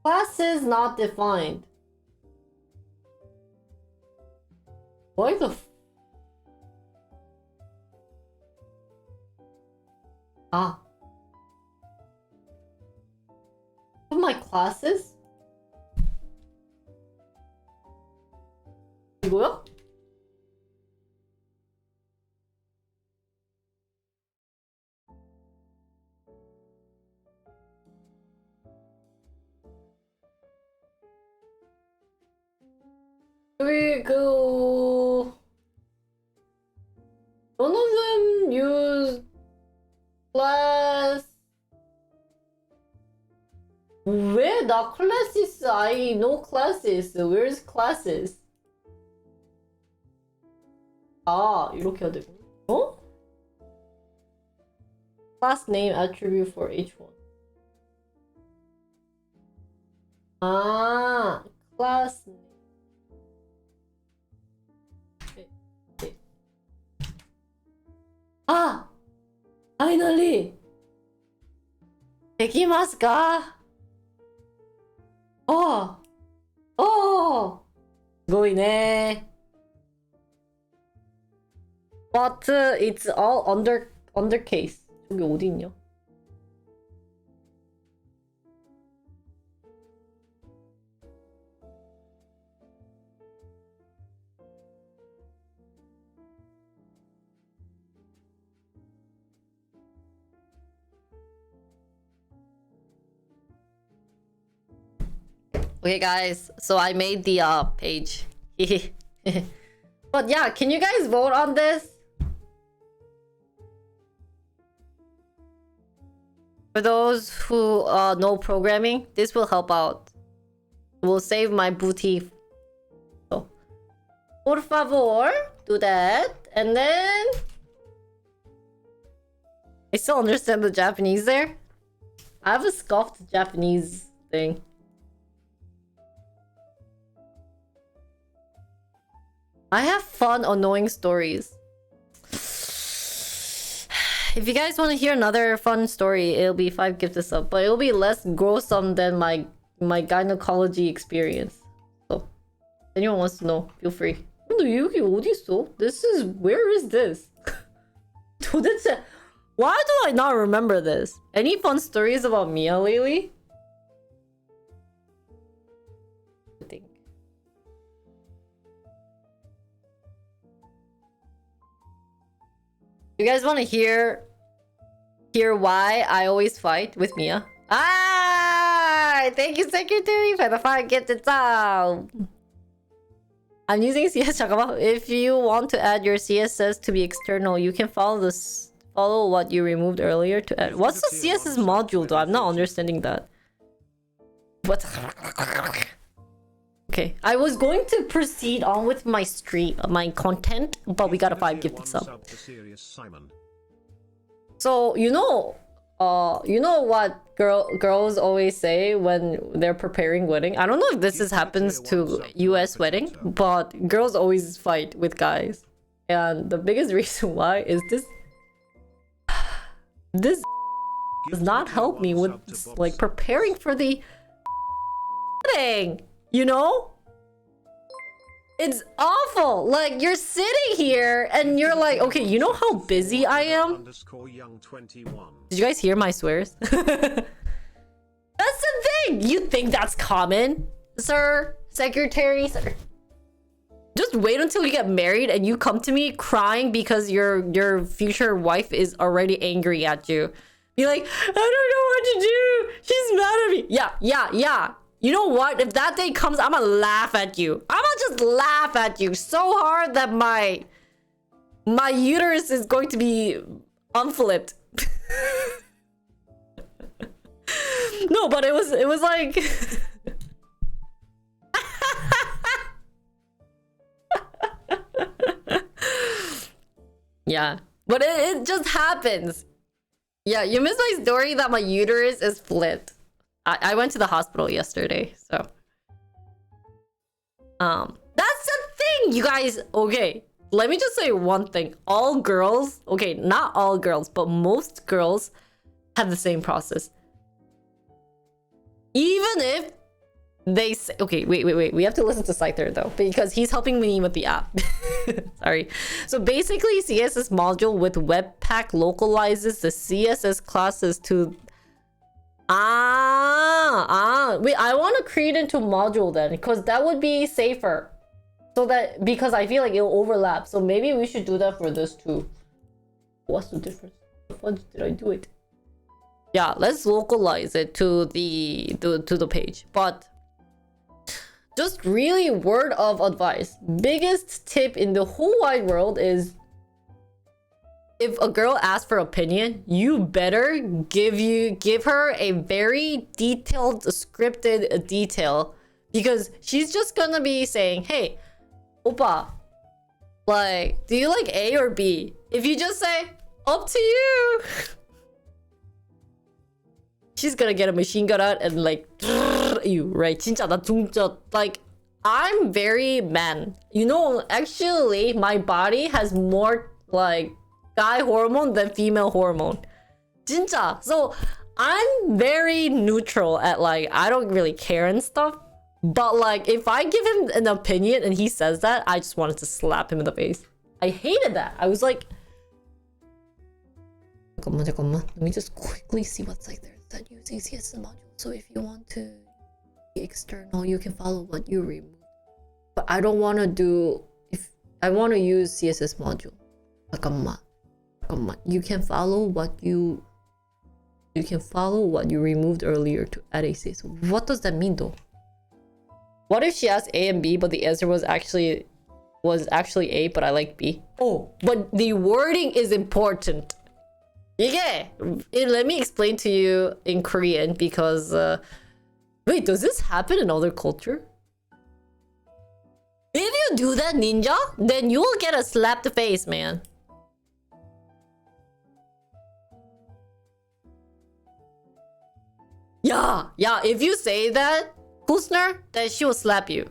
Class is not defined. Why the my classes? 이거요? 그리고 none of them use class. 왜 나 classes? I know classes. Where's classes? 이렇게 해야 되구나. 어? Class name attribute for each one. Class name. Finally! できますか？すごいね。But it's all undercase. 저기 어디 있냐? Okay guys, so I made the page. But yeah, can you guys vote on this? For those who know programming, this will help out. It will save my booty. So, por favor, do that. And then I still understand the Japanese there. I have a scoffed Japanese thing. I have fun, annoying stories. If you guys want to hear another fun story, it'll be 5 gifted sub, but it'll be less gruesome than my gynecology experience. So, if anyone wants to know, feel free. 근데 여기 어디 있어? Where is this? 도대체 why do I not remember this? Any fun stories about Mia lately? I think. You guys want to hear why I always fight with Mia? Ah! Thank you, Secretary, for the 5 gifted sub. I'm using CS. 잠깐만. If you want to add your CSS to be external, you can follow what you removed earlier to add. What's the CSS module though? I'm not understanding that. What? Okay, I was going to proceed on with my my content, but we got a 5 gifted sub. So you know what girls always say when they're preparing wedding. I don't know if this happens to US wedding, but girls always fight with guys, and the biggest reason why is this does not help me with like preparing for the wedding. You know? It's awful. Like, you're sitting here and you're like, okay, you know how busy I am? Did you guys hear my swears? That's the thing. You think that's common, sir? Secretary, sir? Just wait until you get married and you come to me crying because your future wife is already angry at you. Be like, I don't know what to do. She's mad at me. Yeah. You know what? If that day comes, I'm gonna laugh at you. I'm gonna just laugh at you so hard that my uterus is going to be unflipped. No, but it was like yeah, but it just happens. Yeah, you missed my story that my uterus is flipped. I went to the hospital yesterday, so that's the thing, you guys. Okay, let me just say one thing. All girls, okay, not all girls, but most girls have the same process. Even if they say, okay, wait, we have to listen to Scyther though, because he's helping me with the app. Sorry. So basically, CSS module with Webpack localizes the CSS classes to wait, I want to create into module then, because that would be safer. So that, because I feel like it'll overlap. So maybe we should do that for this too. What's the difference? How the fuck did I do it? Yeah, let's localize it to the page. But just really word of advice. Biggest tip in the whole wide world is, if a girl asks for opinion, you better give her a very detailed, scripted detail, because she's just gonna be saying, hey, oppa, like, do you like A or B? If you just say, up to you, she's gonna get a machine gun out and like you, right? 진짜 나 진짜, like, I'm very man. You know, actually, my body has more like guy hormone than female hormone. 진짜. So I'm very neutral at, like, I don't really care and stuff. But like, if I give him an opinion and he says that, I just wanted to slap him in the face. I hated that. I was like, 잠깐만. Let me just quickly see what's like there. That using CSS module. So if you want to be external, you can follow what you remove. But I don't want to do, if I want to use CSS module. 잠깐만. You can follow what you removed earlier to add a CSS. What does that mean though? What if she asked A and B, but the answer was actually A, but I like B? Oh, but the wording is important. Yeah, let me explain to you in Korean, because wait, does this happen in other culture? If you do that, ninja, then you will get a slapped face, man. Yeah, if you say that, Kusner, then she will slap you.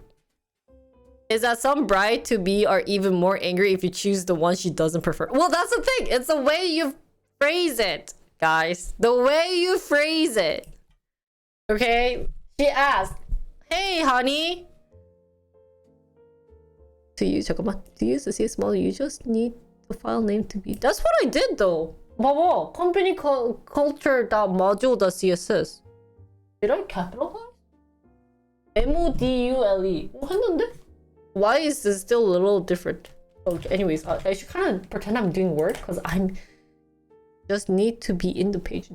Is that some bride-to-be are even more angry if you choose the one she doesn't prefer? Well, that's the thing. It's the way you phrase it, guys. The way you phrase it. Okay? She asked, hey, honey. To use the CSS, you just need the file name to be... That's what I did, though. 봐봐. company culture.module.css. Did I capitalize? MODULE. 했는데? Why is this still a little different? Oh, anyways, I should kind of pretend I'm doing work because I'm just need to be in the page.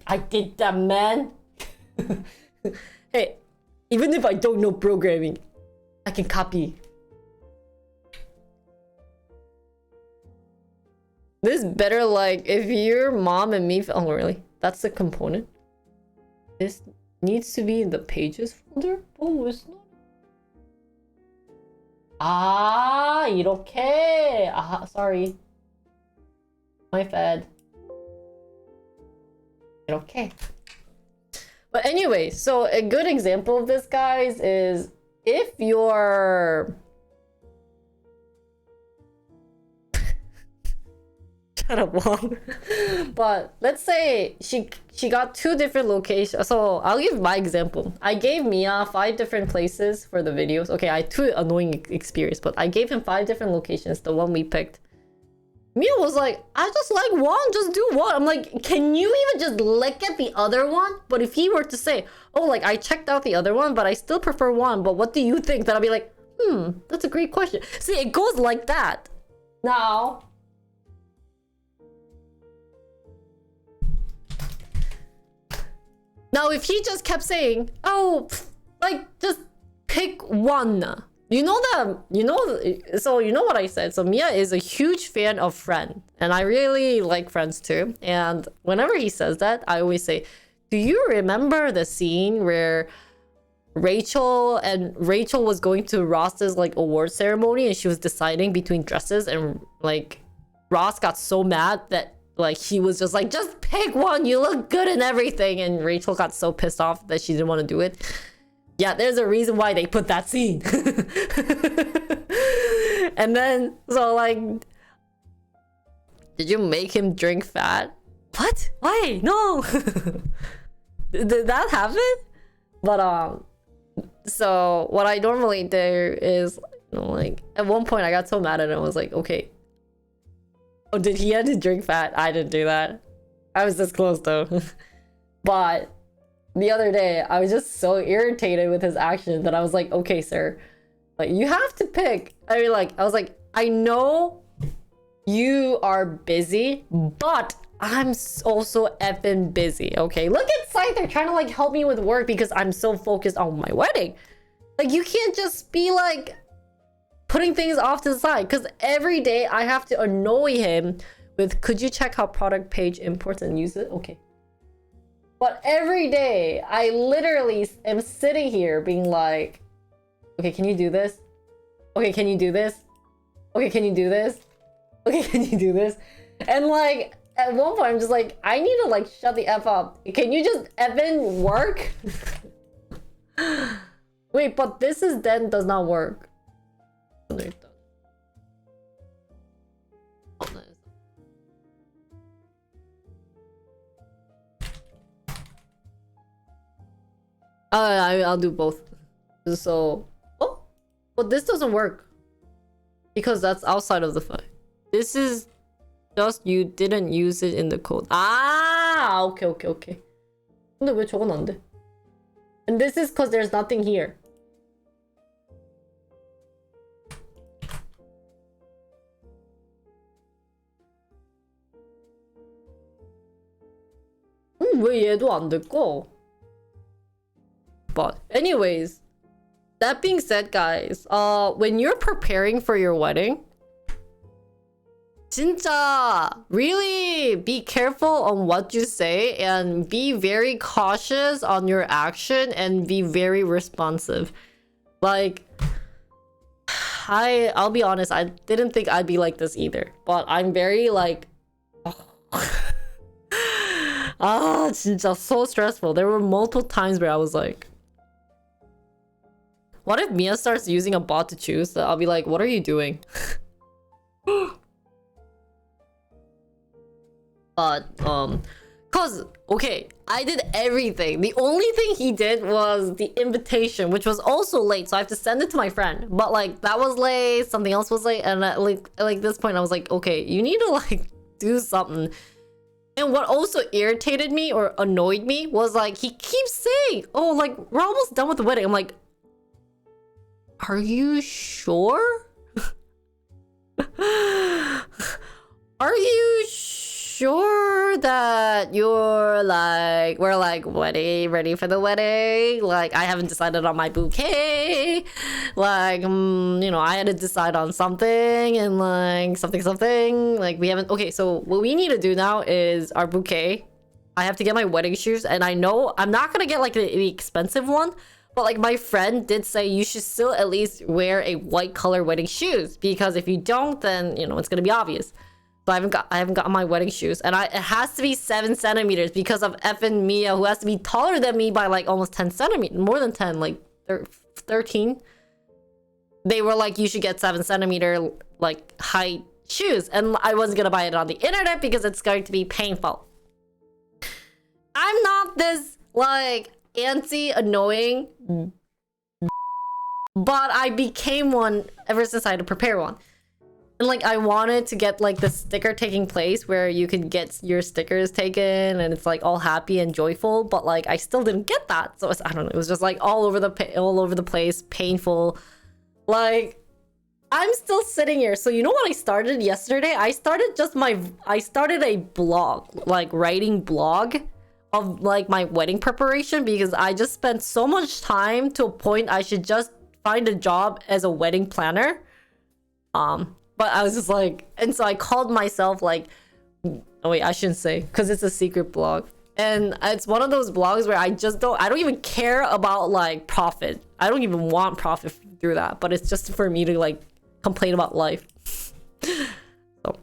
I did that, man. Hey, even if I don't know programming, I can copy. This better like if your mom and me. Oh, really? That's the component. This needs to be in the pages folder. Oh, it's not. 아, 이렇게. 아, sorry. My bad. 이렇게. But anyway, so a good example of this, guys, is if you're... Shut up, Wong. But let's say she got 2 different locations. So I'll give my example. I gave Mia 5 different places for the videos. Okay, I had 2 annoying experience, but I gave him 5 different locations, the one we picked. Mia was like, I just like one, just do one. I'm like, can you even just look at the other one? But if he were to say, oh, like I checked out the other one, but I still prefer one, but what do you think? Then I'll be like, that's a great question. See, it goes like that. Now, if he just kept saying, oh, like, just pick one. So you know what I said. So Mia is a huge fan of Friends. And I really like Friends too. And whenever he says that, I always say, do you remember the scene where Rachel was going to Ross's like award ceremony and she was deciding between dresses and like Ross got so mad that like he was just like, just pick one, you look good and everything, and Rachel got so pissed off that she didn't want to do it. Yeah, there's a reason why they put that scene. And then so like, did you make him drink fat? What? Why? No. Did that happen? But so what I normally do is, you know, like at one point I got so mad at him, I was like, okay, oh, did he have to drink fat? I didn't do that. I was this close though. But the other day, I was just so irritated with his actions that I was like, okay, sir, like you have to pick. I mean, like, I was like, I know you are busy, but I'm also effing busy, okay? Look at Scyther trying to like help me with work because I'm so focused on my wedding. Like, you can't just be like putting things off to the side, because every day I have to annoy him with, could you check how product page imports and use it? Okay. But every day I literally am sitting here being like, okay, can you do this? Okay, can you do this? Okay, can you do this? Okay, can you do this? And like at one point I'm just like, I need to like shut the F up. Can you just effing work? Wait, but this is then does not work. I'll do both. So, oh, but this doesn't work because that's outside of the file. This is just you didn't use it in the code. Ah, okay. 근데 왜 저건 안 돼? And this is because there's nothing here. 왜 얘도 안 될까? But anyways, that being said, guys, when you're preparing for your wedding, 진짜 really be careful on what you say and be very cautious on your action and be very responsive. Like, I'll be honest, I didn't think I'd be like this either, but I'm very like 진짜 so stressful. There were multiple times where I was like, what if Mia starts using a bot to choose? I'll be like, what are you doing? But cause okay, I did everything. The only thing he did was the invitation, which was also late, so I have to send it to my friend. But like that was late, something else was late, and like this point I was like, okay, you need to like do something. And what also irritated me or annoyed me was like he keeps saying, oh, like we're almost done with the wedding. I'm like, are you sure? Are you sure that you're like, we're like ready for the wedding? Like I haven't decided on my bouquet. Like, you know, I had to decide on something and like something. Like we haven't, okay, so what we need to do now is our bouquet. I have to get my wedding shoes, and I know I'm not gonna get like the expensive one, but like my friend did say you should still at least wear a white color wedding shoes, because if you don't, then you know it's gonna be obvious. So I haven't got my wedding shoes, and it has to be 7 centimeters because of effing Mia, who has to be taller than me by like almost 10 centimeters, more than 10, like 13. They were like, you should get 7 centimeter like height shoes, and I wasn't gonna buy it on the internet because it's going to be painful. I'm not this like antsy, annoying, but I became one ever since I had to prepare one. And like I wanted to get like the sticker taking place where you can get your stickers taken and it's like all happy and joyful, but like I still didn't get that. So I don't know, it was just like all over the place, painful. Like I'm still sitting here. So you know what I started yesterday? I started a blog, like writing blog of like my wedding preparation, because I just spent so much time to a point I should just find a job as a wedding planner. But I was just like, and so I called myself like, oh wait, I shouldn't say, because it's a secret blog. And it's one of those blogs where I don't even care about like profit. I don't even want profit through that, but it's just for me to like complain about life. So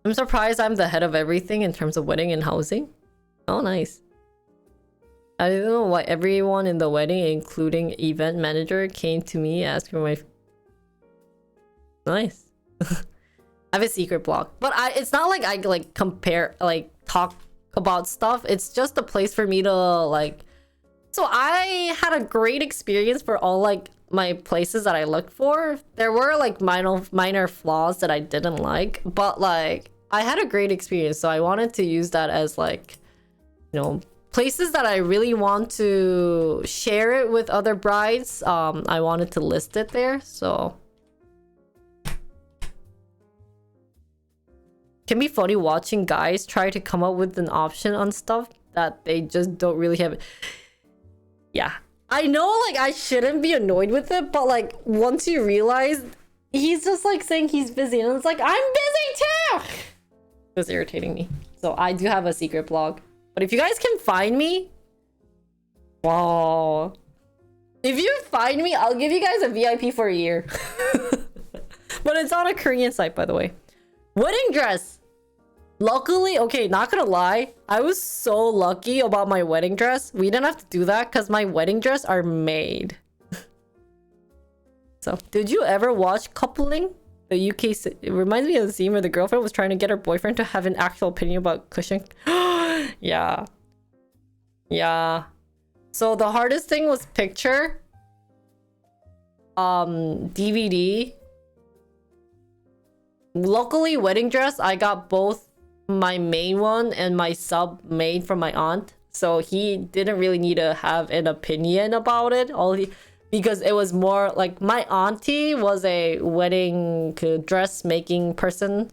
I'm surprised I'm the head of everything in terms of wedding and housing. Oh, nice. I don't know why everyone in the wedding, including event manager, came to me asking for my... Nice. I have a secret blog, but it's not like I like compare, like talk about stuff. It's just a place for me to like... So I had a great experience for all like my places that I looked for. There were like minor flaws that I didn't like, but like I had a great experience, so I wanted to use that as like, you know, places that I really want to share it with other brides. I wanted to list it there. So can be funny watching guys try to come up with an option on stuff that they just don't really have. Yeah, I know like I shouldn't be annoyed with it, but like once you realize he's just like saying he's busy, and it's like, I'm busy too. It was irritating me. So I do have a secret blog, but if you guys can find me, wow, if you find me, I'll give you guys a VIP for a year. But it's on a Korean site, by the way. Wedding dress. Luckily, okay, not gonna lie, I was so lucky about my wedding dress. We didn't have to do that because my wedding dress are made. So, did you ever watch Coupling? The UK, it reminds me of the scene where the girlfriend was trying to get her boyfriend to have an actual opinion about cushion. Yeah. Yeah. So the hardest thing was picture. DVD. Luckily, wedding dress, I got both my main one and my sub made from my aunt, so he didn't really need to have an opinion about it. Because it was more like my auntie was a wedding dress making person.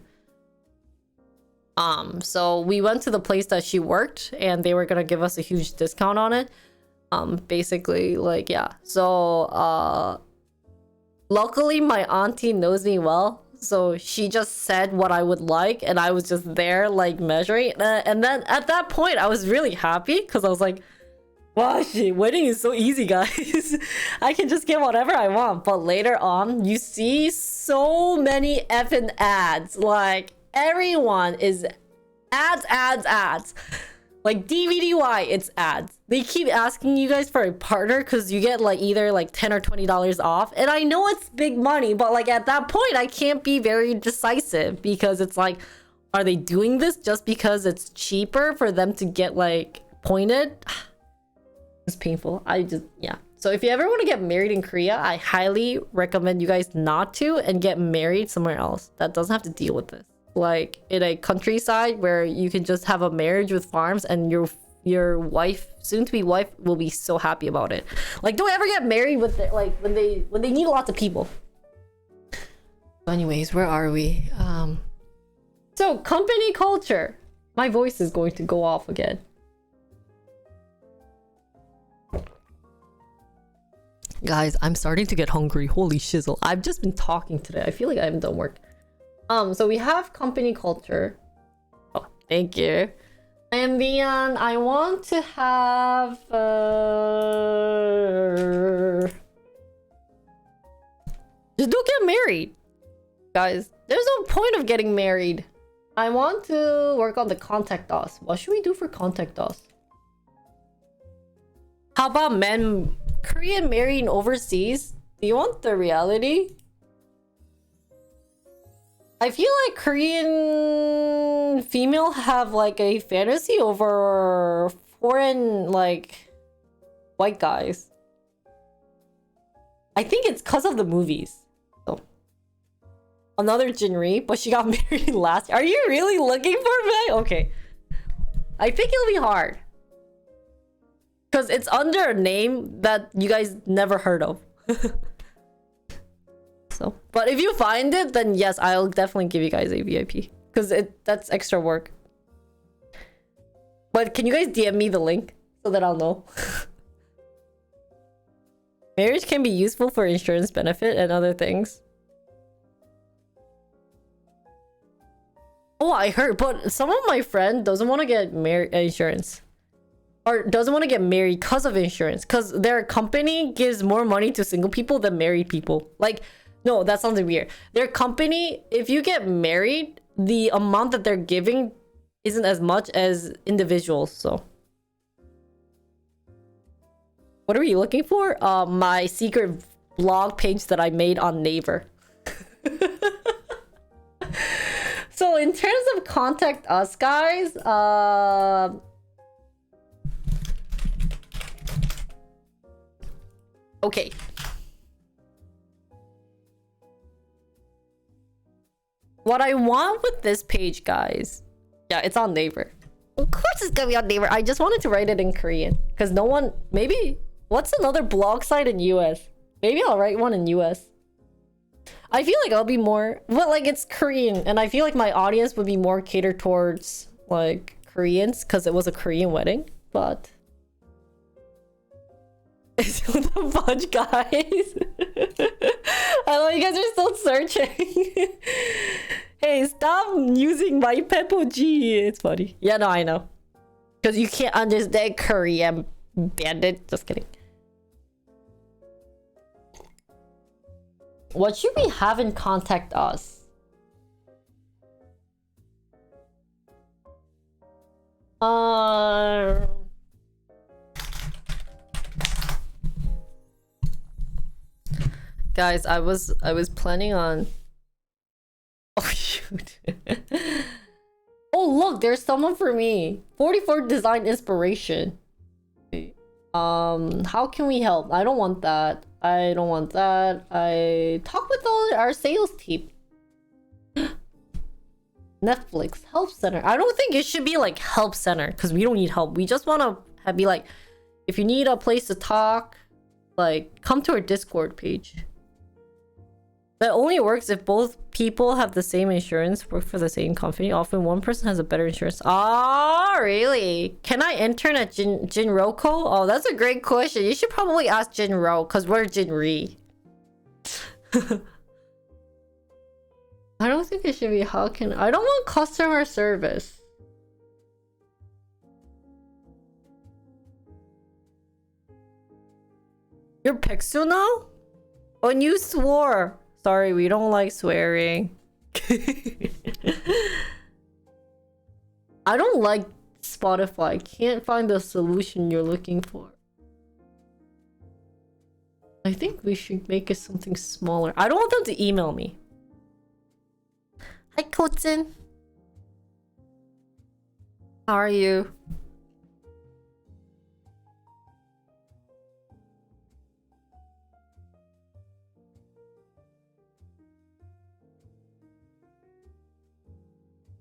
So we went to the place that she worked, and they were gonna give us a huge discount on it. Basically, like, yeah. So luckily my auntie knows me well, so she just said what I would like, and I was just there like measuring. And then at that point I was really happy, because I was like, wow, shit, wedding is so easy, guys. I can just get whatever I want. But later on, you see so many effing ads. Like, everyone is Ads. Like DVDY, it's ads. They keep asking you guys for a partner because you get like either like $10 or $20 off. And I know it's big money, but like at that point, I can't be very decisive because it's like, are they doing this just because it's cheaper for them to get like pointed? It's painful. Yeah. So if you ever want to get married in Korea, I highly recommend you guys not to and get married somewhere else that doesn't have to deal with this. Like in a countryside where you can just have a marriage with farms and your wife, soon-to-be wife, will be so happy about it. Like, don't ever get married with like when they need lots of people. Anyways, where are we? So company culture. My voice is going to go off again. Guys, I'm starting to get hungry. Holy shizzle. I've just been talking today. I feel like I haven't done work. So we have company culture. Oh, thank you. And then I want to have just don't get married. Guys, there's no point of getting married. I want to work on the contact us. What should we do for contact us? How about men Korean marrying overseas? Do you want the reality? I feel like Korean female have like a fantasy over foreign like white guys. I think it's because of the movies. So another Jinri, but she got married last year. Are you really looking for me? Okay. I think it'll be hard. Because it's under a name that you guys never heard of. So, but if you find it, then yes, I'll definitely give you guys a VIP. Because that's extra work. But can you guys DM me the link so that I'll know? Marriage can be useful for insurance benefit and other things. Oh, I heard, but some of my friend doesn't want to get insurance. Or doesn't want to get married because of insurance. Because their company gives more money to single people than married people. Like, no, that sounds weird. Their company, if you get married, the amount that they're giving isn't as much as individuals, so. What are you looking for? My secret blog page that I made on Naver. So in terms of contact us guys, okay. What I want with this page, guys. Yeah, it's on Naver. Of course it's gonna be on Naver. I just wanted to write it in Korean. Because no one... Maybe... What's another blog site in US? Maybe I'll write one in US. I feel like I'll be more... Well, like, it's Korean. And I feel like my audience would be more catered towards, like, Koreans. Because it was a Korean wedding. But... It's a bunch, guys. I know you guys are still searching. Hey, stop using my Peppo G. It's funny. Yeah, no, I know. Because you can't understand Korean, bandit. Just kidding. What should we have in contact us? Guys, I was planning on... Oh shoot. Oh look, there's someone for me. 44 design inspiration. How can we help? I don't want that. I don't want that. I talk with our sales team. Netflix help center. I don't think it should be like help center because we don't need help. We just want to be like, if you need a place to talk, like come to our Discord page. That only works if both people have the same insurance, work for the same company. Often one person has a better insurance. Oh, really? Can I intern at Jinroco? Oh, that's a great question. You should probably ask Jinro, because we're Jinri. I don't think it should be how can... I don't want customer service. You're Pixu now? Oh, and you swore. Sorry, we don't like swearing. I don't like Spotify. Can't find the solution you're looking for. I think we should make it something smaller. I don't want them to email me. Hi, Kotsin. How are you?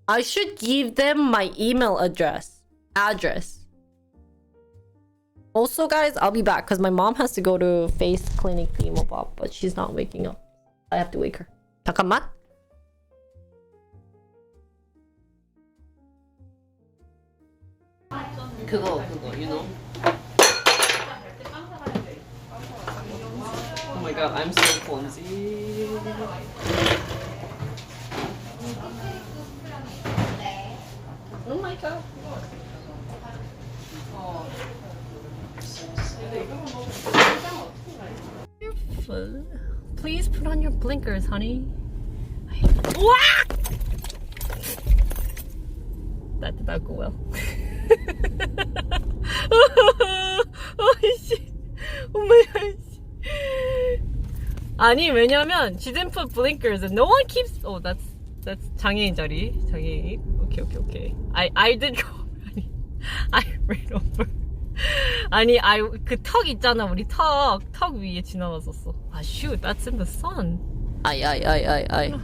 I should give them my email address. Also, guys, I'll be back because my mom has to go to face clinic T-Mobile, but she's not waking up. I have to wake her. 잠깐만. 그거, you know? Oh my god, I'm so clumsy. Oh my god. Careful. Please put on your blinkers, honey. That did not go well. Oh shit. Oh my gosh. 아니 왜냐면 she didn't put blinkers and no one keeps. Oh, that's 장애인 자리. 장애인. Okay. I did go. I ran over. 아니, 그 턱 있잖아. 우리 턱 위에 지나갔었어. Ah, shoot, that's in the sun. I.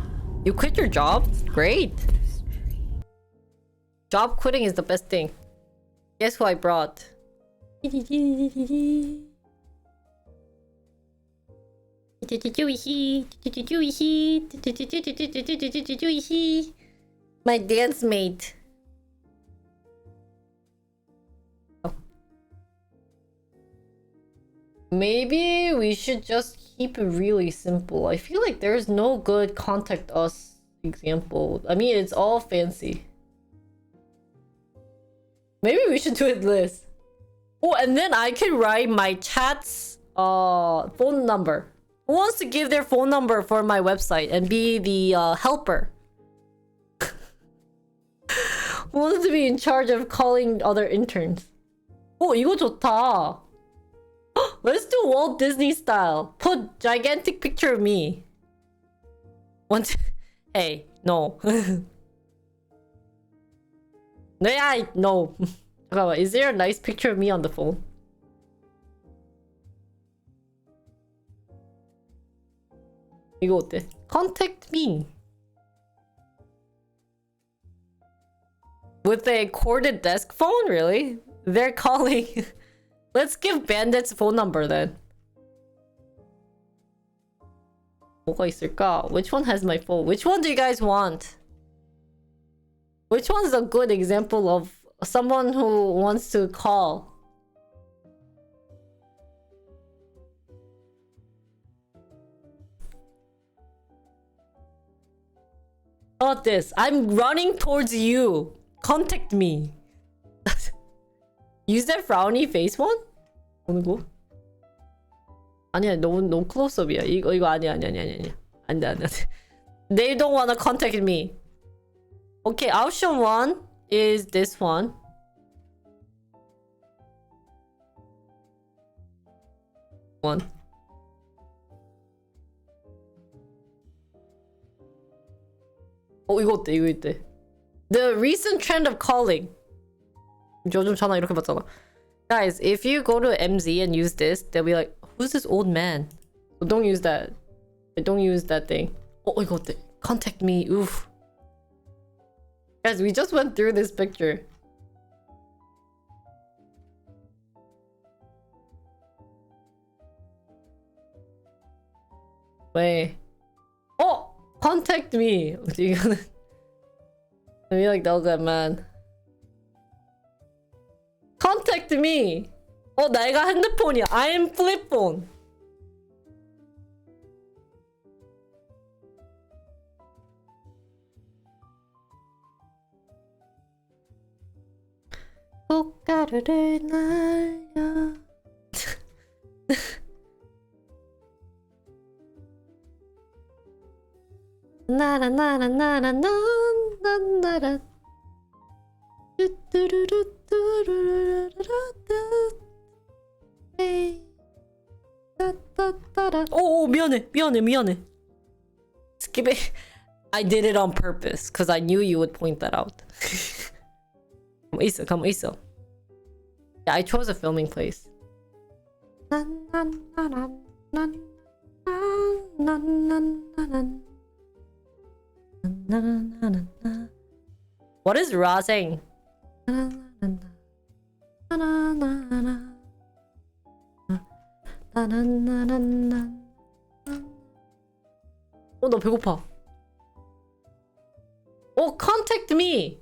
You quit your job? Great. Job quitting is the best thing. Guess who I brought? My dance mate. Maybe we should just keep it really simple. I feel like there's no good contact us example. I mean, it's all fancy. Maybe we should do it this. Oh, and then I can write my chat's phone number. Who wants to give their phone number for my website and be the helper? Who wants to be in charge of calling other interns? Oh, 이거 좋다. Let's do Walt Disney style. Put gigantic picture of me. Hey, no. No. 잠깐만, is there a nice picture of me on the phone? 이거 어때? Contact me. With a corded desk phone? Really? They're calling. Let's give Bandit's phone number then. 뭐가 있을까? Which one has my phone? Which one do you guys want? Which one's a good example of someone who wants to call? How about this? I'm running towards you. Contact me. Use that frowny face one? 어느 거? 아니야, 너무 클로즈업이야. 이거 아니야. 안 돼. They don't wanna contact me. Okay, option one is this one. 이거 어때? The recent trend of calling. 요즘 전화 이렇게 받잖아. Guys, if you go to MZ and use this, they'll be like, who's this old man? So don't use that. Don't use that thing. 이거 어때? Contact me. Oof. Guys, we just went through this picture. 왜? Contact me. 이거는 I feel like that good man. Contact me. 내가 핸드폰이야. I'm flip phone. 꽃가루를 날려. 나라. 오 미안해. Skip it. I did it on purpose because I knew you would point that out. Come 있어. Yeah, I chose a filming place. What is Ra saying? 나 배고파. Contact me.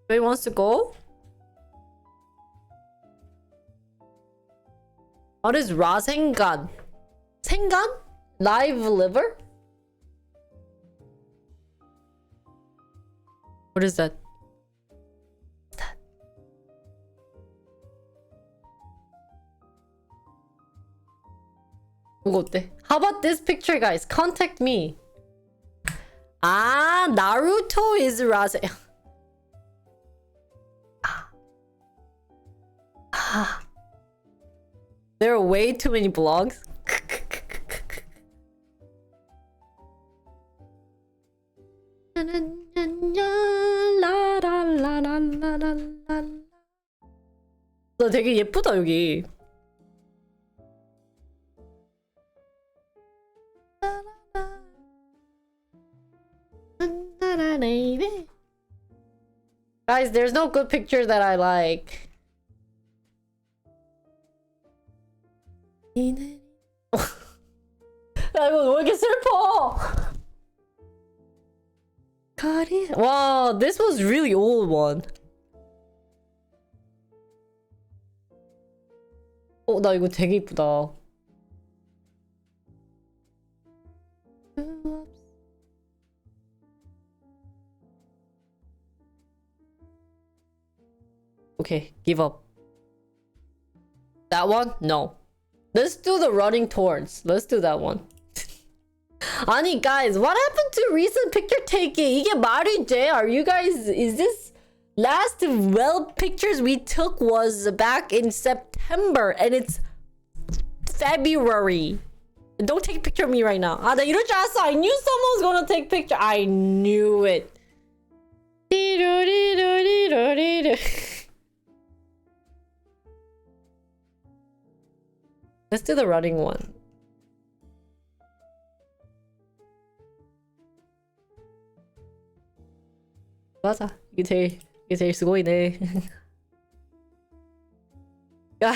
Wait, wants to go? What is Ra 생간? 생간? Live liver? What is that? 이거 어때? How about this picture, guys? Contact me. Ah, Naruto is Raze. There are way too many blogs. 나 되게 예쁘다 여기. Guys, there's no good picture that I like. 야, 이거 왜 이렇게 슬퍼? Wow, this was really old one. 나 이거 되게 이쁘다. Okay, give up. That one? No. Let's do the running towards. Let's do that one. 아니, guys, what happened to recent picture taking? 이게 말이 돼? Are you guys... Is this... Last well pictures we took was back in September and it's February. Don't take a picture of me right now. 나 이럴 줄 알았어. I knew someone was gonna take a picture. I knew it. Let's do the running one. 맞아. 이게 제일 스고이네. Yeah.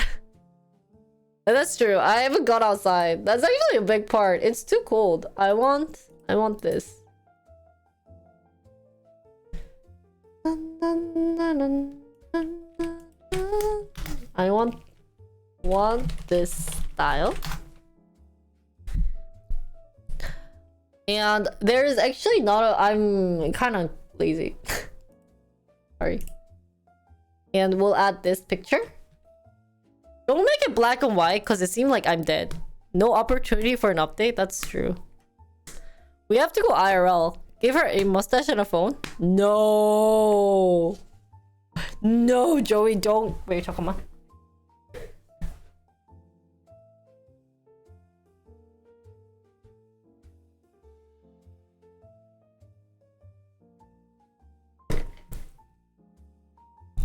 That's true. I haven't gone outside. That's actually a big part. It's too cold. I want this. I want this style. And there is actually not a... I'm kind of lazy. Sorry. And we'll add this picture. Don't make it black and white because it seemed like I'm dead. No opportunity for an update? That's true. We have to go IRL. Give her a mustache and a phone? No. No, Joey, don't. Wait, 잠깐만.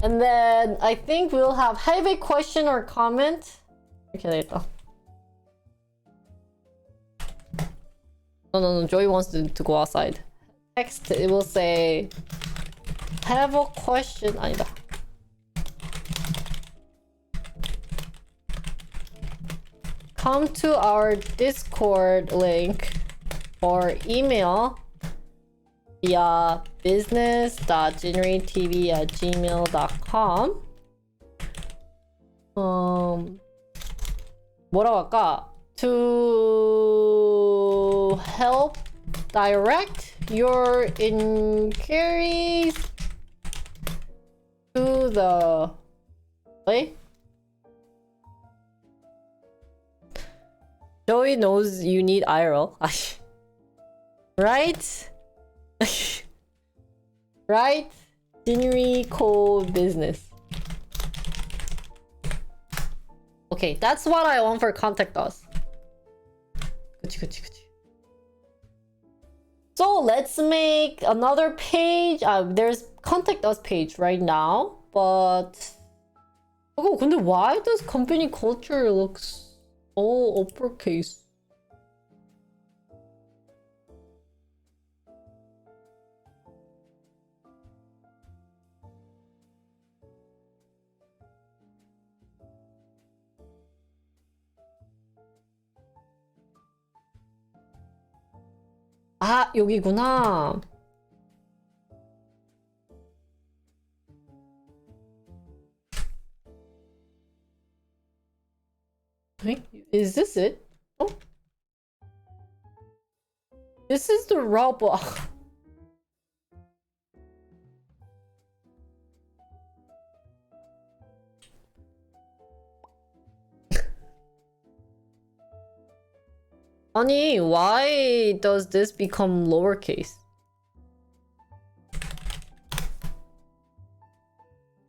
And then I think we'll have a question or comment. Okay, there you go. No. Joey wants to go outside. Text, it will say, have a question. 아니다. Come to our Discord link or email via business.jinritv@gmail.com. 뭐라고 할까? To help direct your inquiries to the... Wait. Joey knows you need IRL. Right? Right? Scenery code business. Okay, that's what I want for contact us. 그치, 그치, 그치. So let's make another page. There's contact us page right now, but oh, 근데 why does company culture look so uppercase? 아, 여기구나. Wait, is this it? Oh. This is the robot. 아니, why does this become lowercase?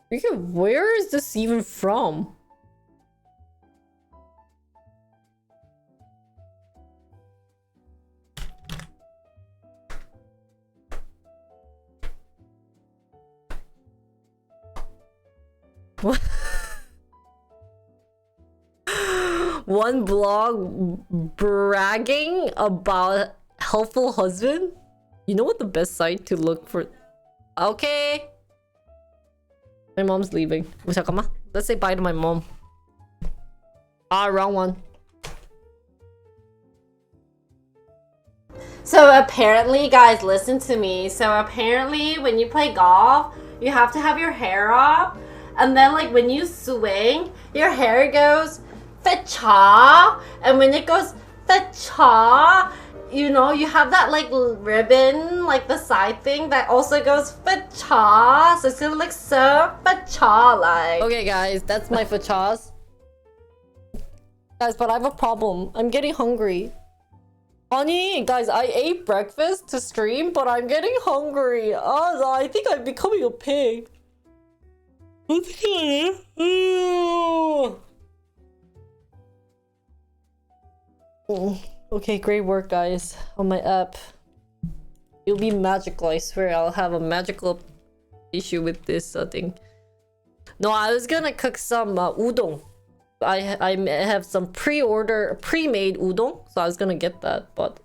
Where is this even from? What? One blog bragging about helpful husband? You know what the best site to look for? Okay. My mom's leaving. Oh, 잠깐만. Let's say bye to my mom. Ah, wrong one. So apparently, guys, listen to me. So apparently, when you play golf, you have to have your hair up. And then, like, when you swing, your hair goes fetcha. And when it goes fetcha, you know, you have that, like, ribbon, like, the side thing that also goes fetcha. So it's gonna look so fetcha-like. Okay, guys, that's my fetchas. Guys, but I have a problem. I'm getting hungry. Honey, guys, I ate breakfast to stream, but I'm getting hungry. Oh, I think I'm becoming a pig. Okay, great work, guys, on my app. It'll be magical, I swear. I'll have a magical issue with this thing. No, I was gonna cook some udon. I have some pre-made udon, so I was gonna get that, but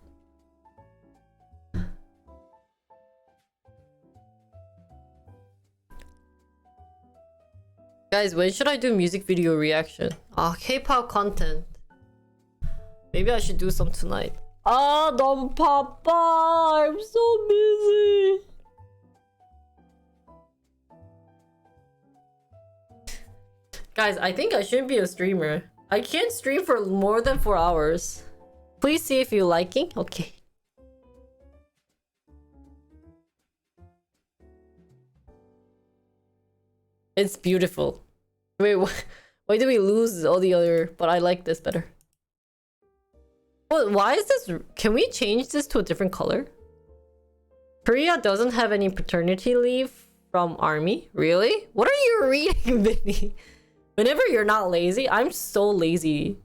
guys, when should I do music video reaction? K-pop content. Maybe I should do some tonight. 너무 바빠. I'm so busy. Guys, I think I shouldn't be a streamer. I can't stream for more than 4 hours. Please see if you're liking. Okay. It's beautiful. Wait, why did we lose all the other? But I like this better. Well, why is this? Can we change this to a different color? Korea doesn't have any paternity leave from army. Really? What are you reading, Vinny? Whenever you're not lazy, I'm so lazy.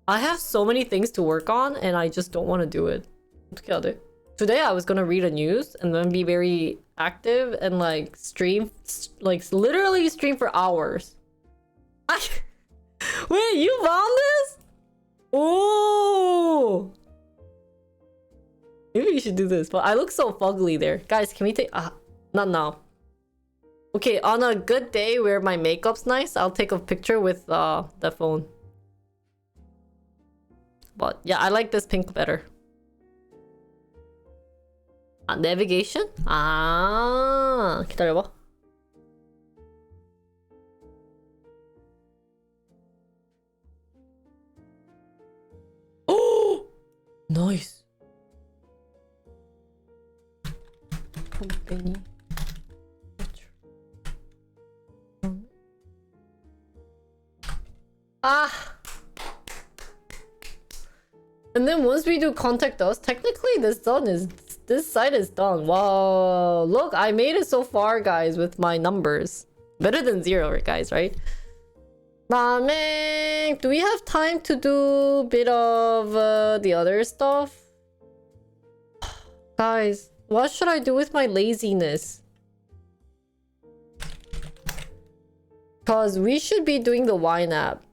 I have so many things to work on and I just don't want to do it. Today I was gonna read a news and then be very active and like stream, like literally stream for hours. Wait, you found this? Oh! Maybe you should do this, but I look so fugly there. Guys, can we take... not now. Okay, on a good day where my makeup's nice, I'll take a picture with the phone. But yeah, I like this pink better. Navigation? 기다려봐. Oh! Nice. Company. And then once we do contact us, technically this site is done. Wow, look, I made it so far, guys, with my numbers. Better than 0, guys, right? Ramen, do we have time to do a bit of the other stuff? Guys, what should I do with my laziness? Because we should be doing the wine app.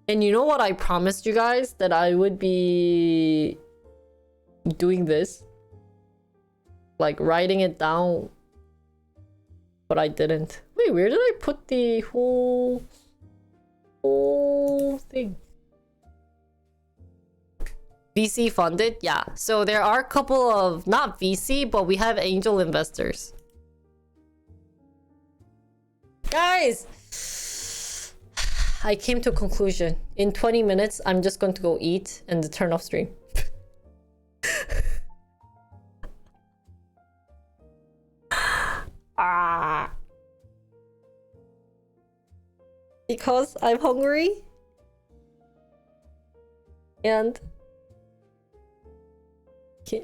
And you know what I promised you guys? That I would be doing this. Like writing it down. But I didn't. Wait, where did I put the whole thing? VC funded? Yeah. So there are a couple of, not VC, but we have angel investors. Guys! I came to a conclusion. In 20 minutes, I'm just going to go eat and turn off stream. Because I'm hungry. And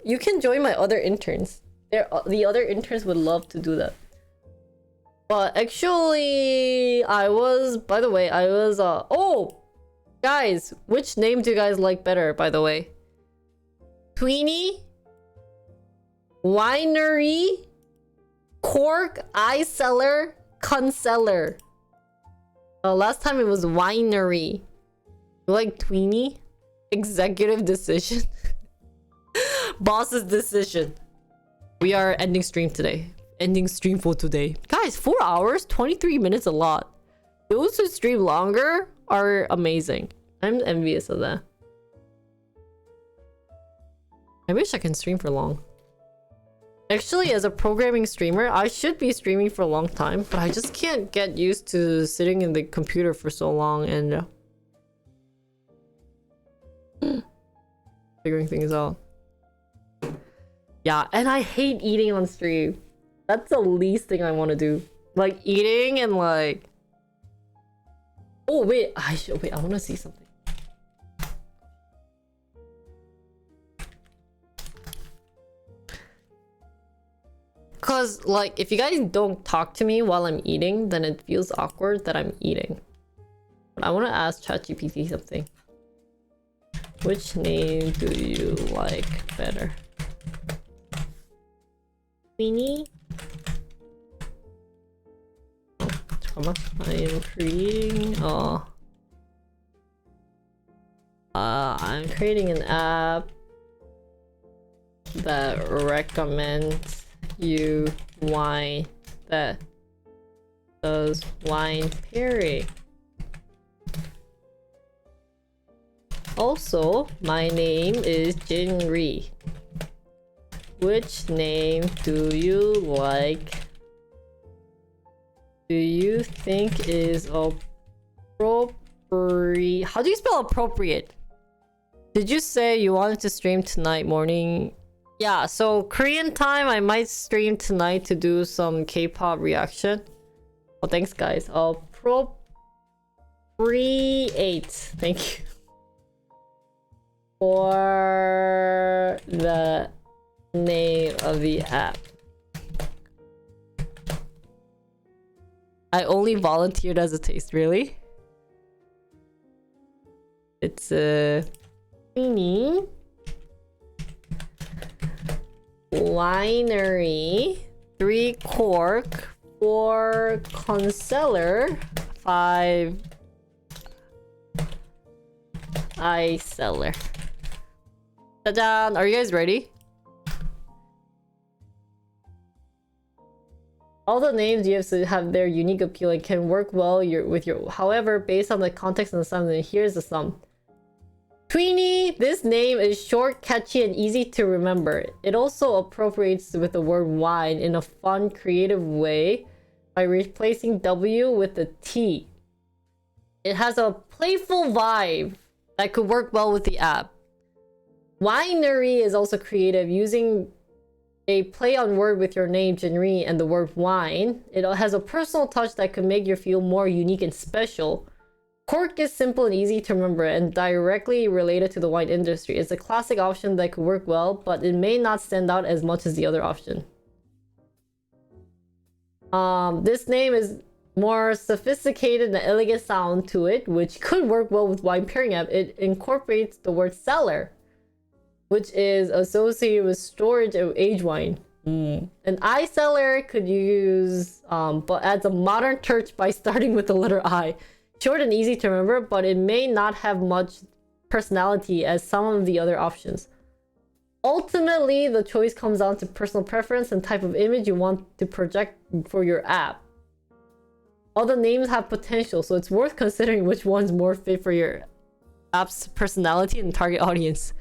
you can join my other interns. The other interns would love to do that. But actually, by the way, oh! Guys, which name do you guys like better, by the way? Tweenie? Winery? Cork? Eye Cellar? Conceller? Last time it was Winery. You like Tweenie? Executive decision? Boss's decision. We are ending stream today. Ending stream for today. Guys, 4 hours, 23 minutes, a lot. Those who stream longer are amazing. I'm envious of that. I wish I can stream for long. Actually, as a programming streamer, I should be streaming for a long time, but I just can't get used to sitting in the computer for so long and figuring things out. Yeah, and I hate eating on stream. That's the least thing I want to do. Like eating and like... Oh wait, I want to see something. Cause like if you guys don't talk to me while I'm eating, then it feels awkward that I'm eating. But I want to ask ChatGPT something. Which name do you like better? Weenie? I am creating I'm creating an app that recommends you wine that does wine pairing. Also, my name is Jinri. Which name do you like? Do you think is appropriate? How do you spell appropriate? Did you say you wanted to stream tonight morning? Yeah, so Korean time, I might stream tonight to do some K-pop reaction. Oh, thanks guys. Appropriate. Thank you. For the name of the app. I only volunteered as a taste, really? It's a Weenie Winery 3 cork 4 concealer 5 eye cellar. Ta-da! Are you guys ready? All the names you have their unique appeal and can work well with your... However, based on the context and the sum, here's the sum. Tweenie, this name is short, catchy, and easy to remember. It also appropriates with the word wine in a fun, creative way by replacing W with a T. It has a playful vibe that could work well with the app. Winery is also creative, using a play on word with your name, Jinri, and the word wine. It has a personal touch that could make you feel more unique and special. Cork is simple and easy to remember and directly related to the wine industry. It's a classic option that could work well, but it may not stand out as much as the other option. This name is more sophisticated and elegant sound to it, which could work well with wine pairing app. It incorporates the word cellar, which is associated with storage of aged wine. An iCellar could use, but adds a modern touch by starting with the letter I. Short and easy to remember, but it may not have much personality as some of the other options. Ultimately, the choice comes down to personal preference and type of image you want to project for your app. All the names have potential, so it's worth considering which one's more fit for your app's personality and target audience.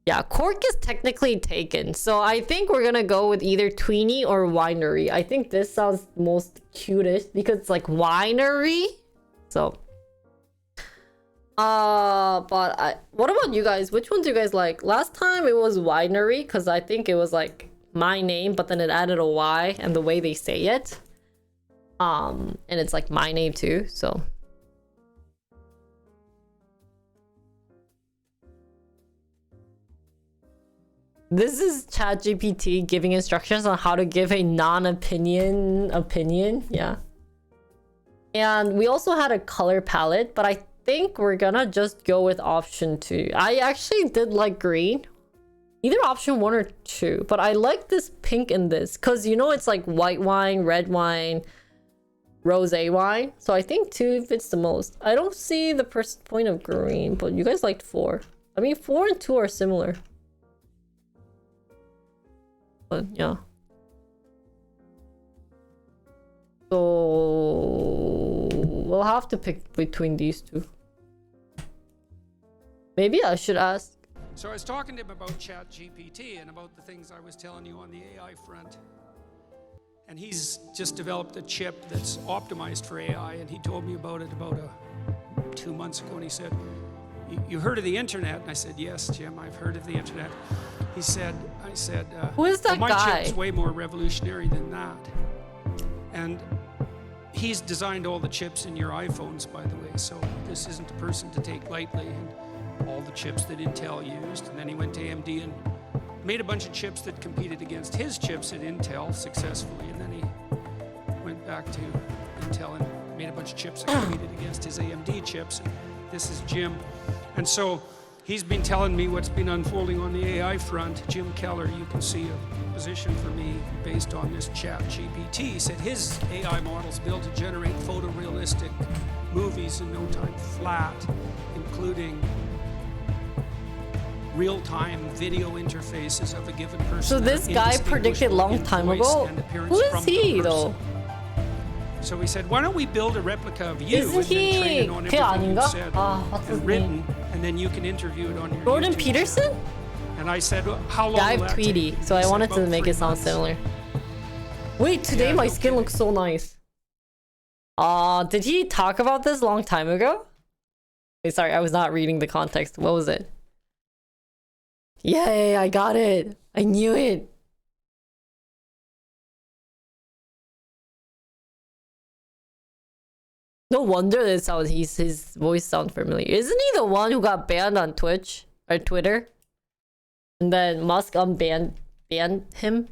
Yeah, Cork is technically taken, so I think we're gonna go with either Tweenie or Winery. I think this sounds most cutest because it's like winery. So, what about you guys? Which one do you guys like? Last time it was Winery because I think it was like my name, but then it added a Y and the way they say it. And it's like my name too, so. This is ChatGPT giving instructions on how to give a non-opinion opinion. Yeah. And we also had a color palette, but I think we're gonna just go with option 2. I actually did like green. Either option 1 or 2, but I like this pink in this because, you know, it's like white wine, red wine, rosé wine. So I think 2 fits the most. I don't see the point of green, but you guys liked 4. I mean, 4 and 2 are similar. But yeah. So we'll have to pick between these two. Maybe I should ask. So I was talking to him about ChatGPT and about the things I was telling you on the AI front. And he's just developed a chip that's optimized for AI, and he told me about it about 2 months ago, and he said, you heard of the internet? And I said, yes, Jim, I've heard of the internet. I said, who is that my guy? chip's way more revolutionary than that. And he's designed all the chips in your iPhones, by the way, so this isn't a person to take lightly, and all the chips that Intel used. And then he went to AMD and made a bunch of chips that competed against his chips at Intel successfully, and then he went back to Intel and made a bunch of chips that competed against his AMD chips. And this is Jim. And so he's been telling me what's been unfolding on the AI front. Jim Keller, you can see a position for me based on this ChatGPT. He said his AI model's built to generate photorealistic movies in no time flat, including real-time video interfaces of a given person. So this guy predicted long time ago? Who is he though? So he said, why don't we build a replica of you Isn't and then train it on he everything you said what's his and written, name? and then you can interview it on your Jordan YouTube Peterson? channel. And I said, well, how long Yeah, I will have that Tweety, take? so He I said, wanted to about make 3 it sound months. similar. Wait, today Yeah, my no skin kidding. looks so nice. Did he talk about this long time ago? Wait, sorry, I was not reading the context. What was it? Yay, I got it. I knew it. No wonder it sounds his voice sounds familiar. Isn't he the one who got banned on Twitch or Twitter? And then Musk banned him?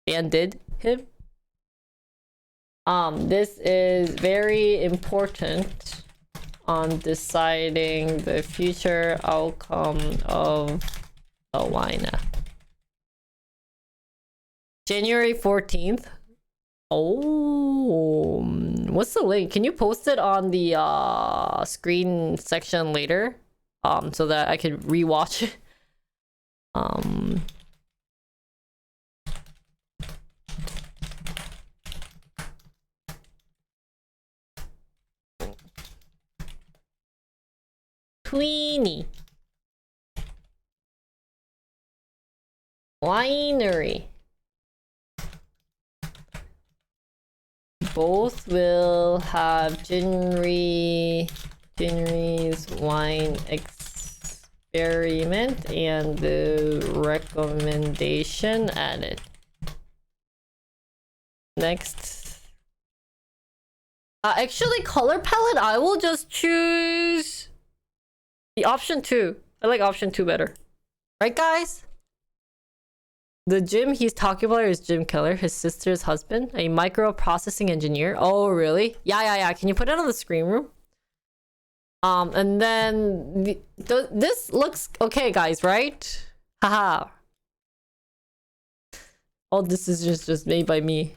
Banded him? This is very important on deciding the future outcome of a wine app. January 14th. Oh, what's the link? Can you post it on the screen section later? So that I could rewatch it. Tweenie. Winery. Both will have Jinri's wine experiment and the recommendation added. Next. Actually, color palette, I will just choose the option 2. I like option 2 better. Right, guys? The Jim he's talking about is Jim Keller, his sister's husband, a microprocessing engineer. Oh, really? Yeah. Can you put it on the screen room? And then this looks okay, guys, right? Haha. All this is just made by me.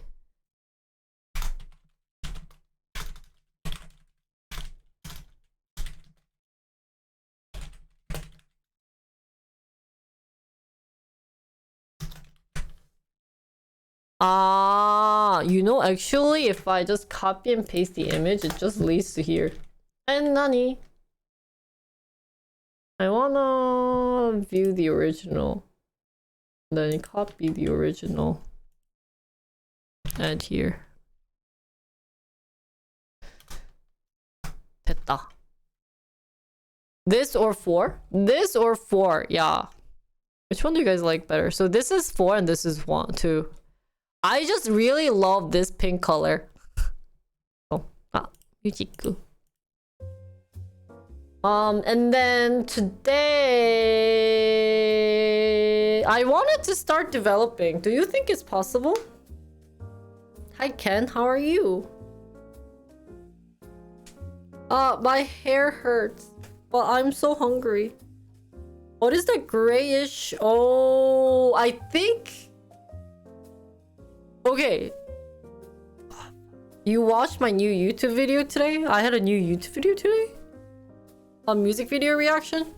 You know, actually, if I just copy and paste the image, it just leads to here. And nani? I wanna view the original. Then copy the original. Add here. 됐다. This or 4? This or 4, yeah. Which one do you guys like better? So this is 4 and this is 1, 2. I just really love this pink color. Oh, Yujiku. And then today I wanted to start developing. Do you think it's possible? Hi Ken, how are you? My hair hurts, but I'm so hungry. What is that grayish? Oh, I think. Okay. You watched my new YouTube video today? I had a new YouTube video today? A music video reaction?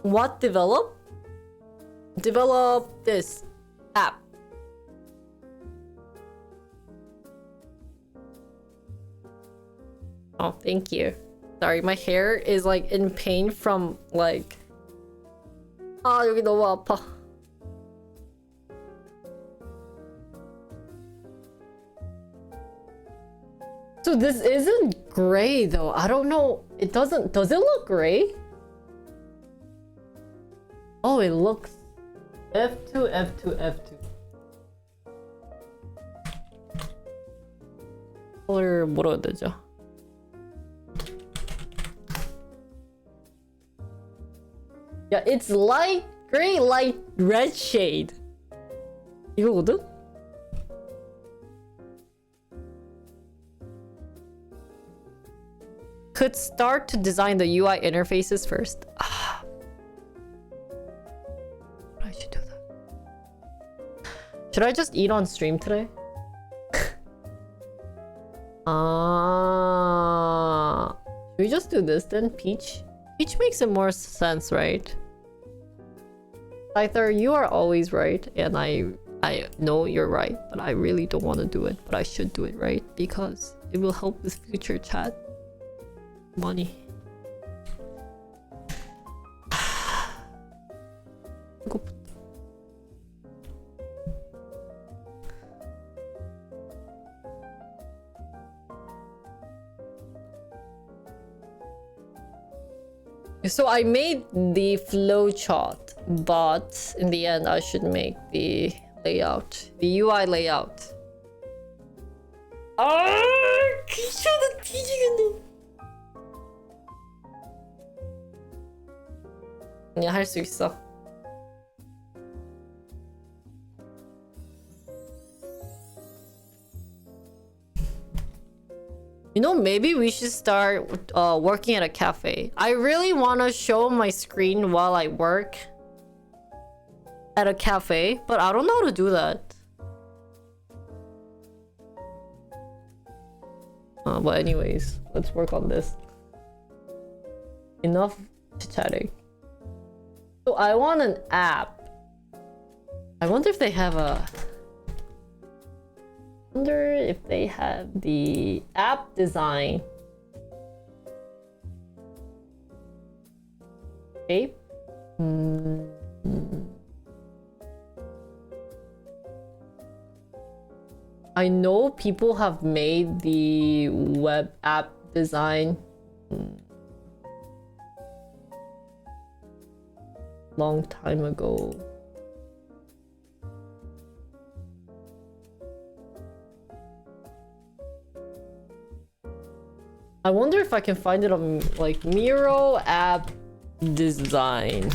What develop? Develop this app. Oh, thank you. Sorry, my hair is like in pain from like. 여기 너무 아파. So this isn't gray though. I don't know. It doesn't. Does it look gray? Oh, it looks. F2, F2, F2. color 뭐라 해야 되죠? Yeah, it's light gray, light red shade. 이거거든? Could start to design the UI interfaces first. I should do that. Should I just eat on stream today? Should we just do this then? Peach? Peach makes it more sense, right? Scyther, you are always right, and I know you're right, but I really don't want to do it, but I should do it, right? Because it will help with future chat money. So I made the flowchart, but in the end I should make the layout, the UI layout. 귀찮아 뒤지겠네. 아니야, 할 수 있어. You know, maybe we should start working at a cafe. I really want to show my screen while I work at a cafe, but I don't know how to do that. But anyways, let's work on this. Enough chatting. So I want an app. I wonder if they have a... wonder if they have the app design. Shape? I know people have made the web app design long time ago. I wonder if I can find it on like Miro app design.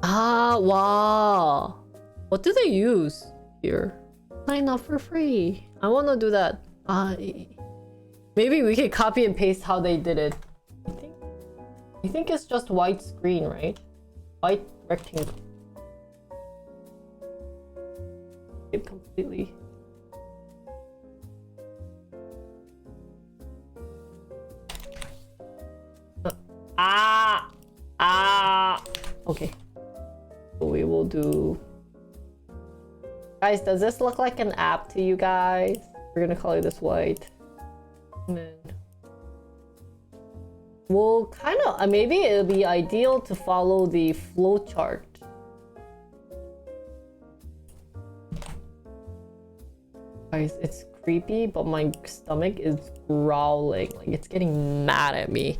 Ah, wow. What do they use here? Sign up for free. I want to do that. Maybe we can copy and paste how they did it. I think it's just white screen, right? White rectangle. It completely. Okay. So we will do. Guys, does this look like an app to you guys? We're gonna color this white. And then we'll kind of maybe it'll be ideal to follow the flow chart. Guys, it's creepy, but my stomach is growling. Like it's getting mad at me.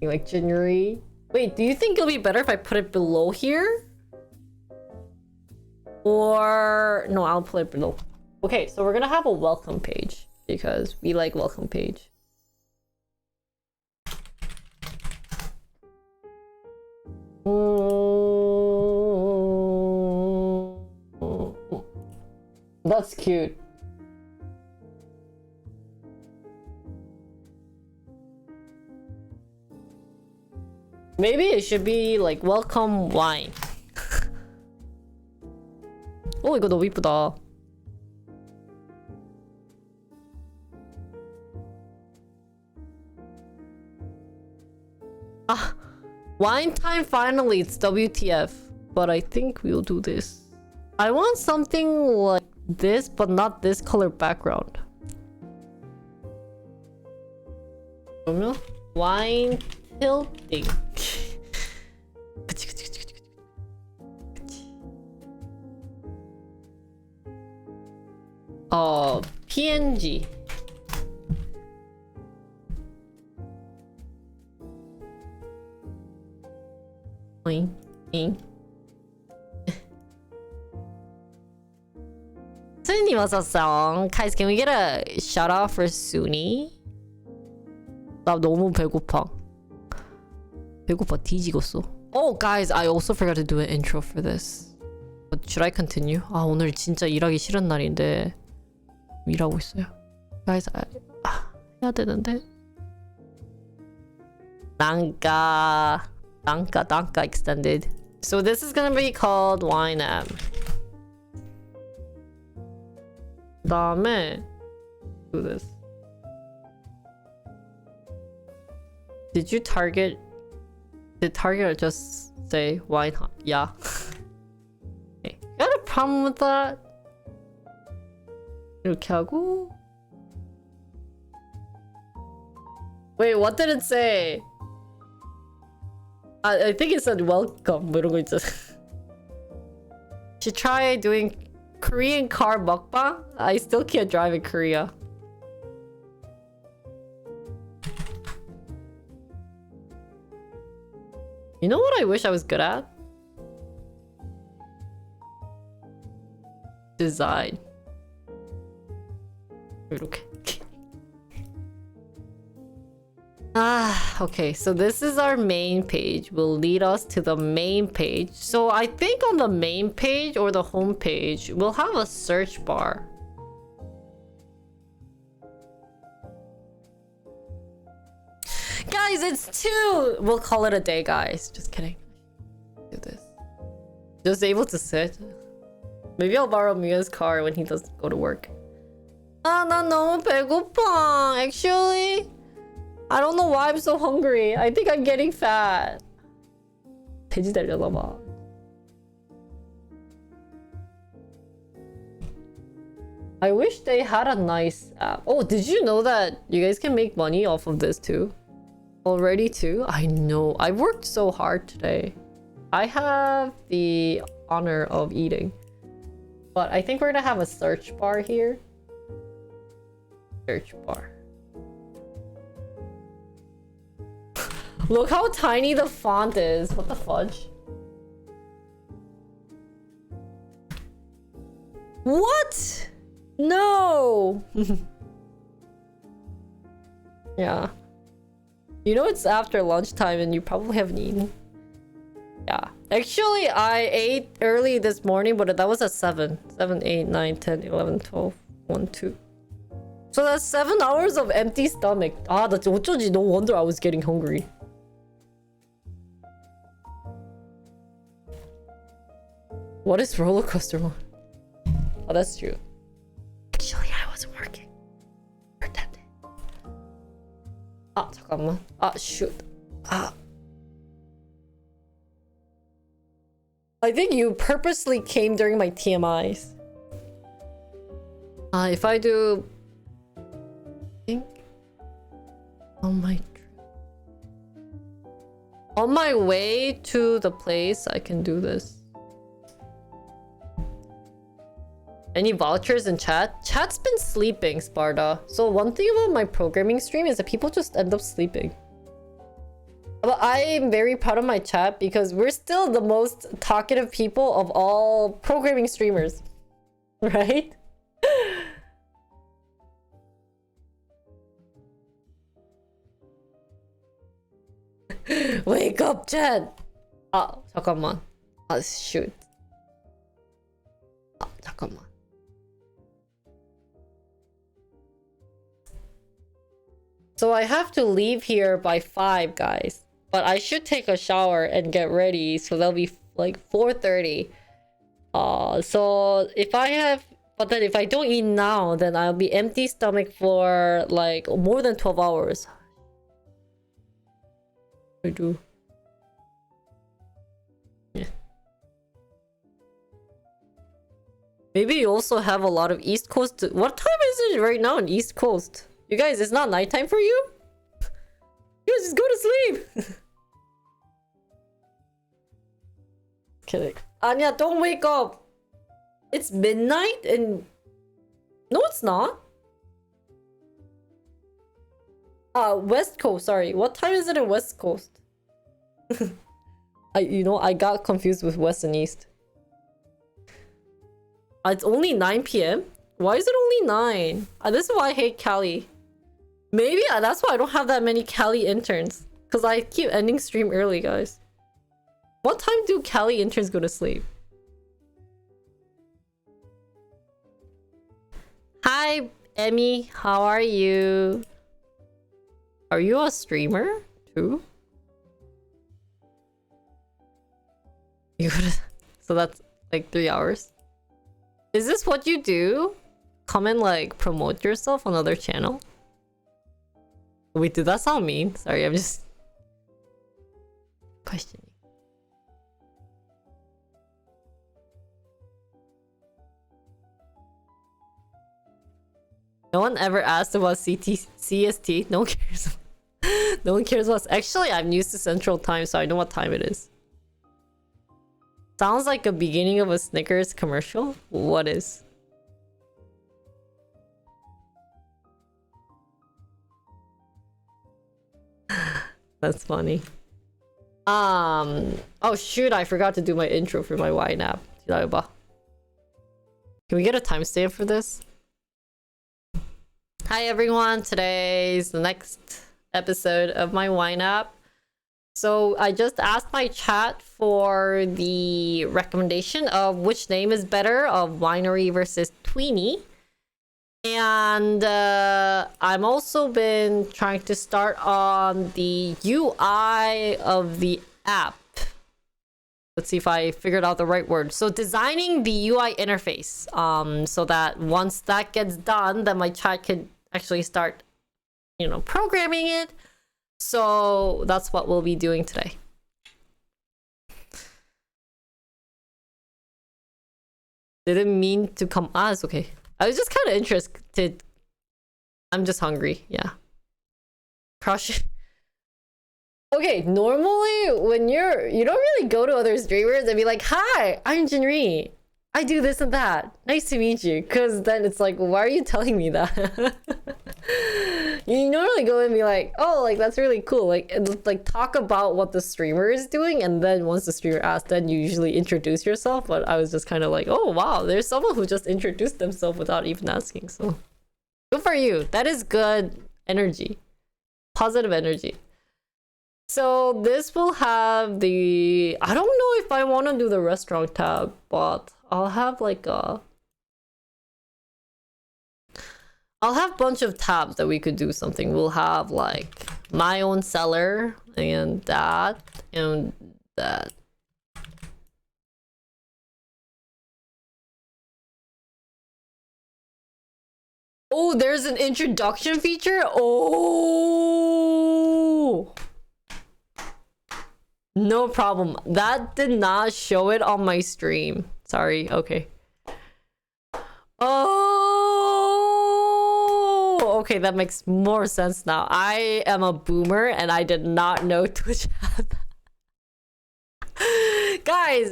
Like January. Wait, do you think it'll be better if I put it below here? Or no, I'll put it below. Okay, so we're gonna have a welcome page because we like welcome page. That's cute. Maybe it should be like welcome wine. 오, 이거 너무 이쁘다. Ah, wine time finally. It's WTF. But I think we'll do this. I want something like this, but not this color background. 그러면 wine tilting. PNG. Oing, ing. Suni 왔었어. Guys, can we get a shout out for Suni? 나 너무 배고파. 배고파 뒤지겠어. Oh, guys, I also forgot to do an intro for this. But should I continue? 아, 오늘 진짜 일하기 싫은 날인데 일하고 있어요. Guys, 해야 되는데. Danka extended. So this is gonna be called Wine App. 그다음에 do this. Did Target just say wine hot? Yeah. Okay. Got a problem with that? 이렇게 하고. Wait, what did it say? I think it said welcome. 뭐 이런 거 있잖아. Should try doing Korean car mukbang? I still can't drive in Korea. You know what I wish I was good at? Design. 이렇게. Okay, so this is our main page. Will lead us to the main page. So I think on the main page or the home page, we'll have a search bar. Guys, it's 2! We'll call it a day, guys. Just kidding. Do this. Just able to sit. Maybe I'll borrow Mia's car when he doesn't go to work. 나 너무 배고파. Actually, I don't know why I'm so hungry. I think I'm getting fat. 돼지 되려나 봐. I wish they had a nice app. Oh, did you know that you guys can make money off of this too? Already too? I know. I worked so hard today. I have the honor of eating. But I think we're gonna have a search bar here. Search bar. Look how tiny the font is. What the fudge? What? No. Yeah. You know it's after lunchtime and you probably haven't eaten. Yeah. Actually, I ate early this morning, but that was at 7. 7, 8, 9, 10, 11, 12, 1, 2. So that's 7 hours of empty stomach. Ah, that's 어쩌지. No wonder I was getting hungry. What is roller coaster one? Oh, that's true. Actually, I was working. Pretending. 아, 잠깐만. 아, shoot. 아. I think you purposely came during my TMIs. If I do... I think... On my way to the place, I can do this. Any vouchers in chat? Chat's been sleeping, Sparta. So one thing about my programming stream is that people just end up sleeping. But I am very proud of my chat because we're still the most talkative people of all programming streamers. Right? Wake up, chat! 아, 잠깐만. 아, shoot. 아, 잠깐만. So I have to leave here by 5, guys. But I should take a shower and get ready, so that'll be like 4:30. So if I have... But then if I don't eat now, then I'll be empty stomach for like more than 12 hours. I do. Yeah. Maybe you also have a lot of East Coast... What time is it right now on East Coast? You guys, it's not nighttime for you? You guys just go to sleep! Kidding. Anya, don't wake up! It's midnight and... No, it's not. West Coast, sorry. What time is it in West Coast? I got confused with West and East. It's only 9 p.m? Why is it only 9? This is why I hate Cali. Maybe that's why I don't have that many Cali interns. Because I keep ending stream early, guys. What time do Cali interns go to sleep? Hi, Emmy. How are you? Are you a streamer too? So that's like 3 hours. Is this what you do? Come and like promote yourself on other channel? Wait, did that sound mean? Sorry, I'm just questioning. No one ever asked about CST. No one cares. No one cares about... Actually, I'm used to Central Time, so I know what time it is. Sounds like a beginning of a Snickers commercial. What is? That's funny. Oh shoot, I forgot to do my intro for my YNAB. Can we get a timestamp for this? Hi everyone, today's the next episode of my YNAB. So I just asked my chat for the recommendation of which name is better of Winery versus Tweenie. And I'm also been trying to start on the UI of the app. Let's see if I figured out the right word. So designing the UI interface, so that once that gets done, then my chat could actually start, programming it. So that's what we'll be doing today. Didn't mean to come. It's okay. I was just kind of interested. I'm just hungry. Yeah. Crush. Okay, normally when you don't really go to other streamers and be like, "Hi, I'm Jinri. I do this and that. Nice to meet you." Because then it's like, why are you telling me that? You normally go and be like, oh, like that's really cool. Like, and, like talk about what the streamer is doing, and then once the streamer asks, then you usually introduce yourself. But I was just kind of like, oh wow, there's someone who just introduced themselves without even asking. So good for you. That is good energy, positive energy. So this will have the, I don't know if I want to do the restaurant tab, but I'll have like a, I'll have a bunch of tabs that we could do something. We'll have like my own cellar and that and that. Oh, there's an introduction feature? Oh! No problem. That did not show it on my stream. Sorry. Okay. Oh! Okay, that makes more sense now. I am a boomer and I did not know Twitch had that. Guys,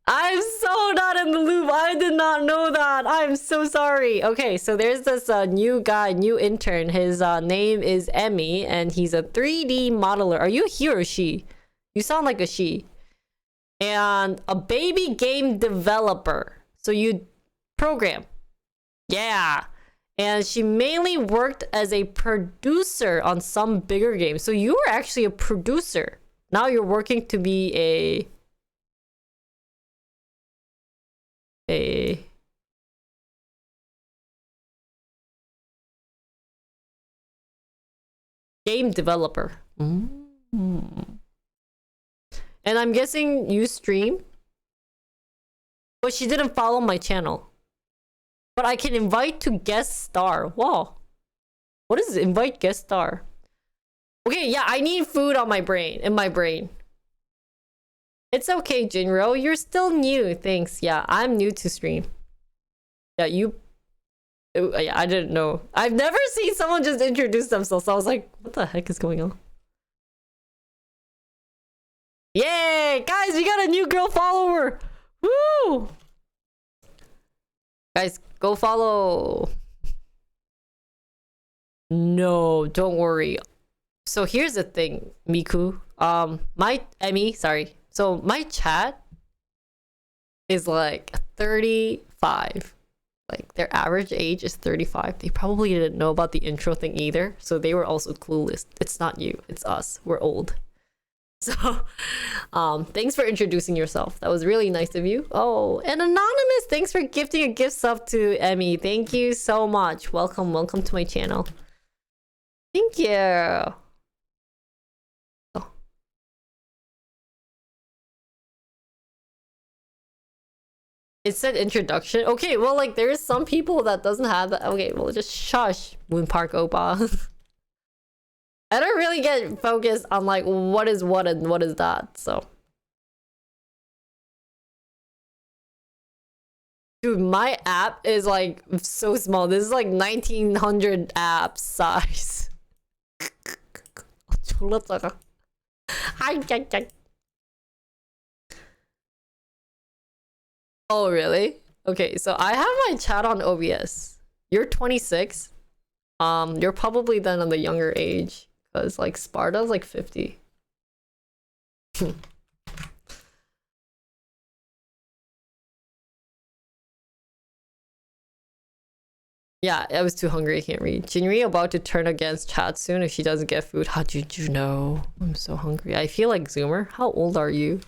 I'm so not in the loop. I did not know that. I'm so sorry. Okay, so there's this new guy, new intern. His name is Emmy, and he's a 3D modeler. Are you he or she? You sound like a she. And a baby game developer. So you program. Yeah. And she mainly worked as a producer on some bigger games. So you were actually a producer. Now you're working to be a game developer. And I'm guessing you stream? But she didn't follow my channel. But I can invite to guest star. Wow. What is invite guest star? Okay, yeah, I need food on my brain. In my brain. It's okay, Jinro. You're still new. Thanks. Yeah, I'm new to stream. Yeah, you... Yeah, I didn't know. I've never seen someone just introduce themselves. So I was like, what the heck is going on? Yay! Guys, we got a new girl follower! Woo! Guys, go follow. No, don't worry. So here's the thing, Miku. Emmy, sorry. So my chat is like 35. Like their average age is 35. They probably didn't know about the intro thing either. So they were also clueless. It's not you, it's us. We're old. So, thanks for introducing yourself. That was really nice of you. Oh, and Anonymous, thanks for gifting a gift sub to Emmy. Thank you so much. Welcome to my channel. Thank you. Oh. It said introduction. Okay, well, like, there's some people that doesn't have that. Okay, well, just shush, Moon Park Opa. I don't really get focused on like what is what and what is that, so. Dude, my app is like so small. This is like 1900 app size. Oh, really? Okay, so I have my chat on OBS. You're 26. You're probably then on the younger age. Because, like, Sparta's, like, 50. Yeah, I was too hungry. I can't read. Jinri about to turn against chat soon if she doesn't get food. How did you know? I'm so hungry. I feel like Zoomer. How old are you?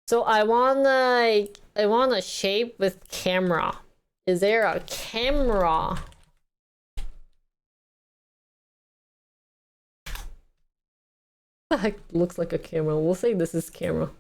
So I want a shape with camera. Is there a camera? What the heck looks like a camera? We'll say this is camera.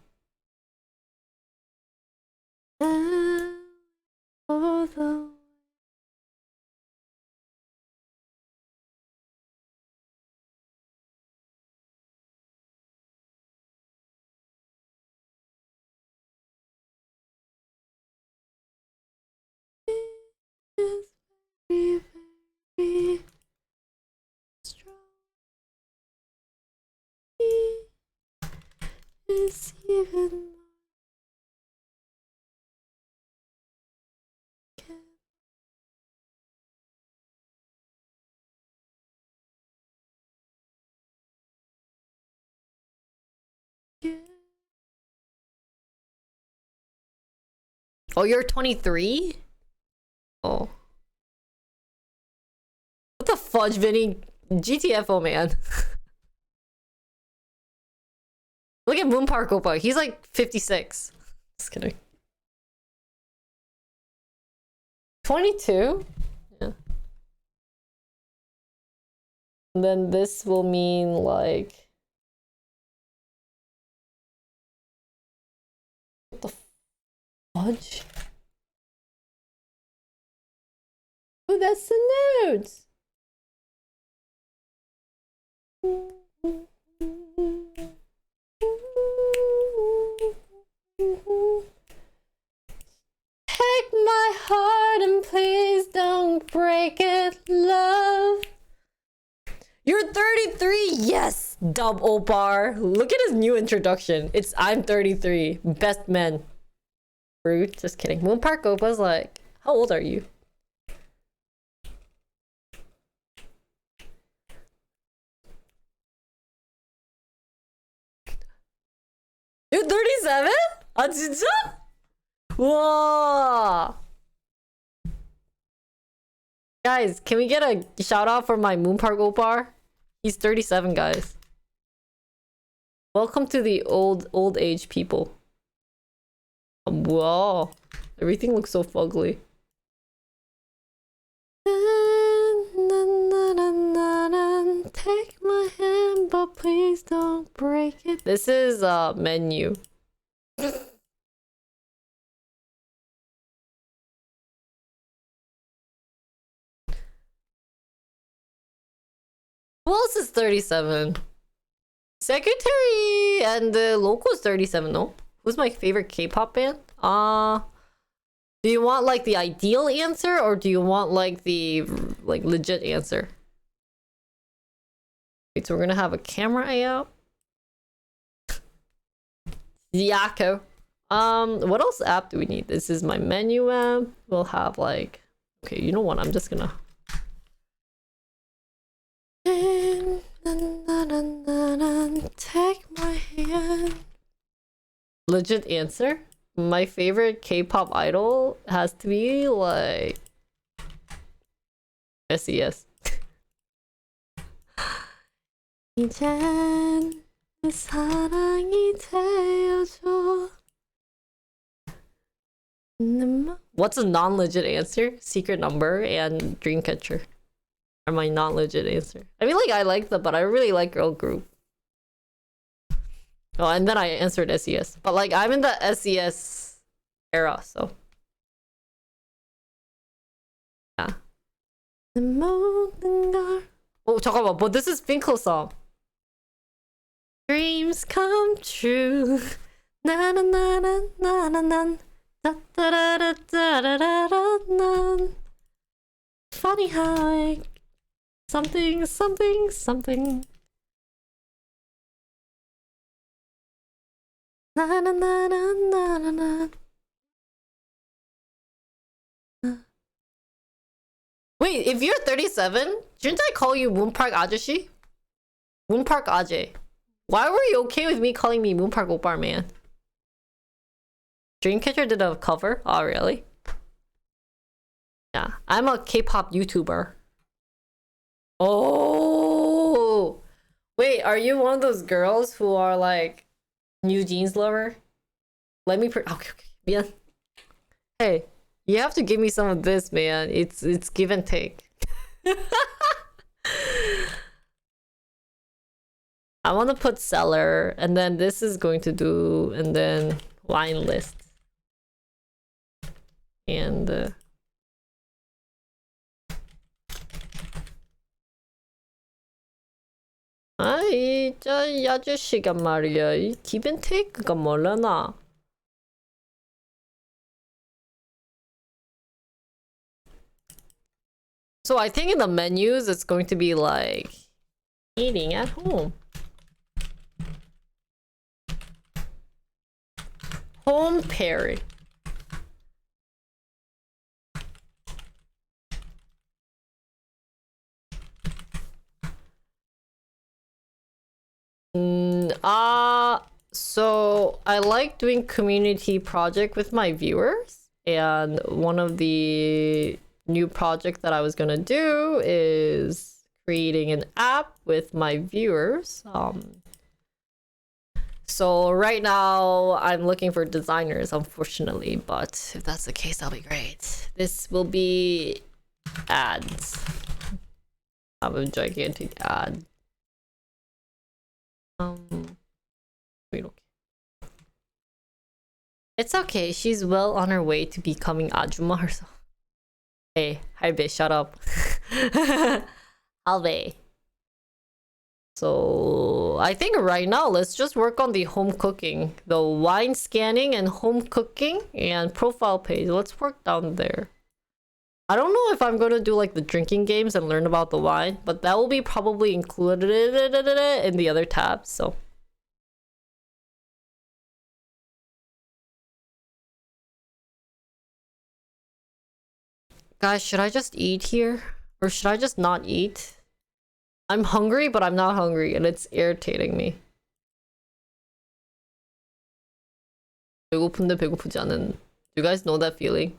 It's even Oh, you're 23? Oh. What the fudge, Vinny? GTFO, man. Look at Moon Park Opa. He's like 56. Just kidding. 22? Yeah. And then this will mean like... What the fudge? Oh, that's the notes! Take my heart and please don't break it, love. You're 33, yes, Dub Opar. Look at his new introduction. It's I'm 33, best men. Rude, just kidding. Moon Park Opa's like, how old are you? You're 37? 아 진짜? Whoa! Guys, can we get a shout out for my Moon Park Opar? He's 37, guys. Welcome to the old age people. Whoa. Everything looks so fugly. Take my hand, but please don't break it. This is menu. Who else is 37? Secretary and the local is 37, no? Who's my favorite K-pop band? Do you want like the ideal answer or do you want like the legit answer? Wait, so we're gonna have a camera out. Yako. What else app do we need? This is my menu app. We'll have like, okay, you know what? I'm just gonna. Take my hand. Legit answer. My favorite K-pop idol has to be like SES. 이젠 내 사랑이 되어줘. What's a non-legit answer? Secret Number and Dreamcatcher are my non-legit answer. I mean, like, I like them, but I really like girl group. Oh, and then I answered SES. But, like, I'm in the SES era, so. Yeah. Oh, 잠깐만, but this is Finkel song. Dreams come true. Na na na na na na na. Da da da da da da da da. Funny how it something. Na na na na na na na. Wait, if you're 37, shouldn't I call you Moon Park Ajashi? Moon Park Ajay. Why were you okay with me calling me Moon Park Opar, man? Dreamcatcher did a cover? Oh, really? Yeah, I'm a K-pop YouTuber. Oh! Wait, are you one of those girls who are like New Jeans lover? Let me okay, yeah. Hey, you have to give me some of this, man. It's give and take. I want to put seller, and then this is going to do, and then line list. And 아이, 이 아저씨가 말이야. 이 give and take가 뭐라나? So I think in the menus, it's going to be like eating at home. Home pairing. So I like doing community project with my viewers, and one of the new project that I was gonna do is creating an app with my viewers. So right now I'm looking for designers, unfortunately, but if that's the case, that'll be great. This will be ads. I have a gigantic ad. Wait, okay. It's okay. She's well on her way to becoming Ajuma herself. Hey, Halbe, shut up. Halbe. So I think right now let's just work on the home cooking, the wine scanning and home cooking and profile page. Let's work down there. I don't know if I'm gonna do like the drinking games and learn about the wine, but that will be probably included in the other tabs. So guys, should I just eat here or should I just not eat? I'm hungry, but I'm not hungry, and it's irritating me. 배고픈데 배고프지 않은. Do you guys know that feeling?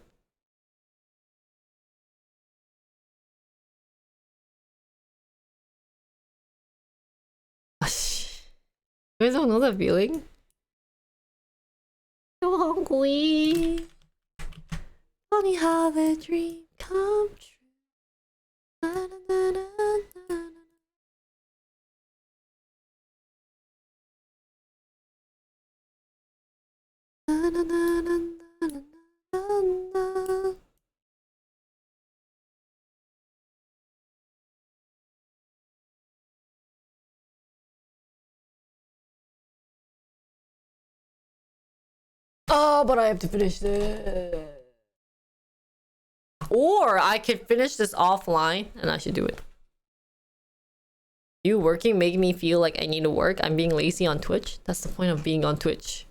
You guys don't know that feeling? So hungry. Funny how the dream come true. Na, na, na, na, na. Na, na, na, na, na, na, na. Oh, but I have to finish this. Or I could finish this offline and I should do it. You working make me feel like I need to work. I'm being lazy on Twitch. That's the point of being on Twitch.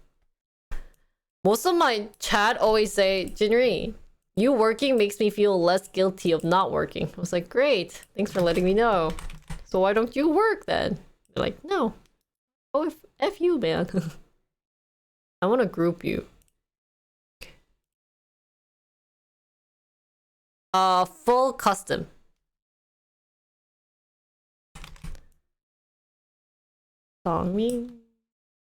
Most of my chat always say, Jinri, you working makes me feel less guilty of not working. I was like, great. Thanks for letting me know. So why don't you work then? They're like, no. Oh, F you, man. I want to group you. Full custom. Songmi.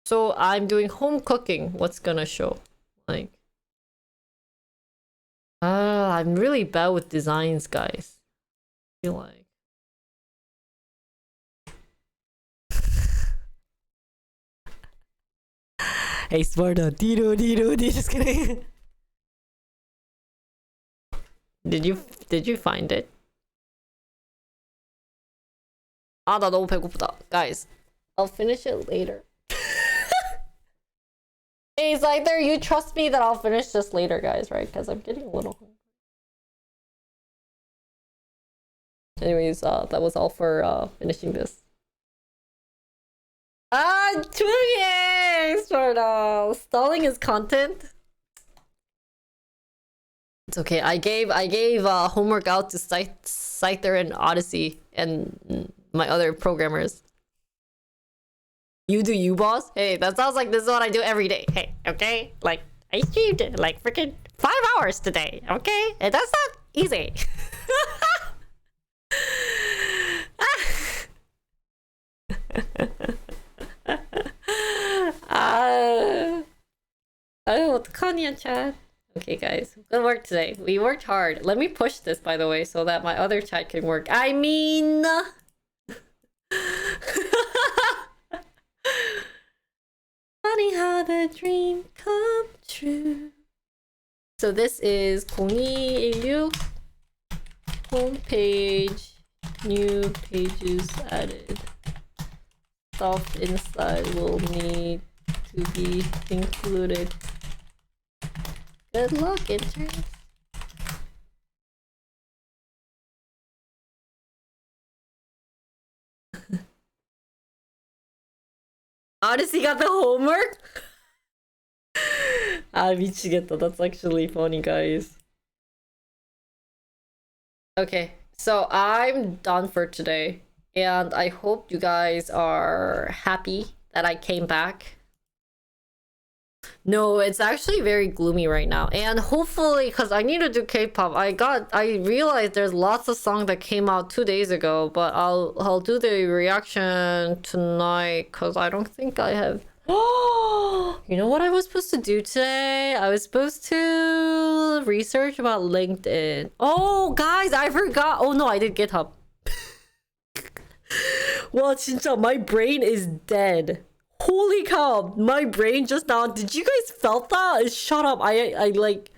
So I'm doing home cooking. What's gonna show? Like, I'm really bad with designs, guys. I feel like. Hey, Sparta. Just kidding. Did you find it? 아, 나 너무 배고프다. Guys, I'll finish it later. Hey, it's like there, you trust me that I'll finish this later, guys, right? Because I'm getting a little hungry. Anyways, that was all for finishing this. Thanks for stalling his content. It's okay. I gave homework out to Scyther and Odyssey and my other programmers. You do you, boss? Hey, that sounds like this is what I do every day. Hey, okay? Like, I streamed like freaking 5 hours today, okay? And that's not easy. 어떡하냐, chat. Okay, guys. Good work today. We worked hard. Let me push this, by the way, so that my other chat can work. I mean... Funny how the dream come true. So this is 0216 homepage, new pages added. Stuff inside will need to be included. Good luck, interns. Odyssey got the homework? 아, 미치겠다. That's actually funny, guys. Okay, so I'm done for today. And I hope you guys are happy that I came back. No, it's actually very gloomy right now. And hopefully, because I need to do K-pop, I realized there's lots of songs that came out 2 days ago, but I'll do the reaction tonight because I don't think I have. You know what I was supposed to do today? I was supposed to research about LinkedIn. Oh, guys, I forgot. Oh no, I did GitHub. Well, 진짜, my brain is dead. Holy cow, my brain just now. Did you guys felt that? Shut up. I like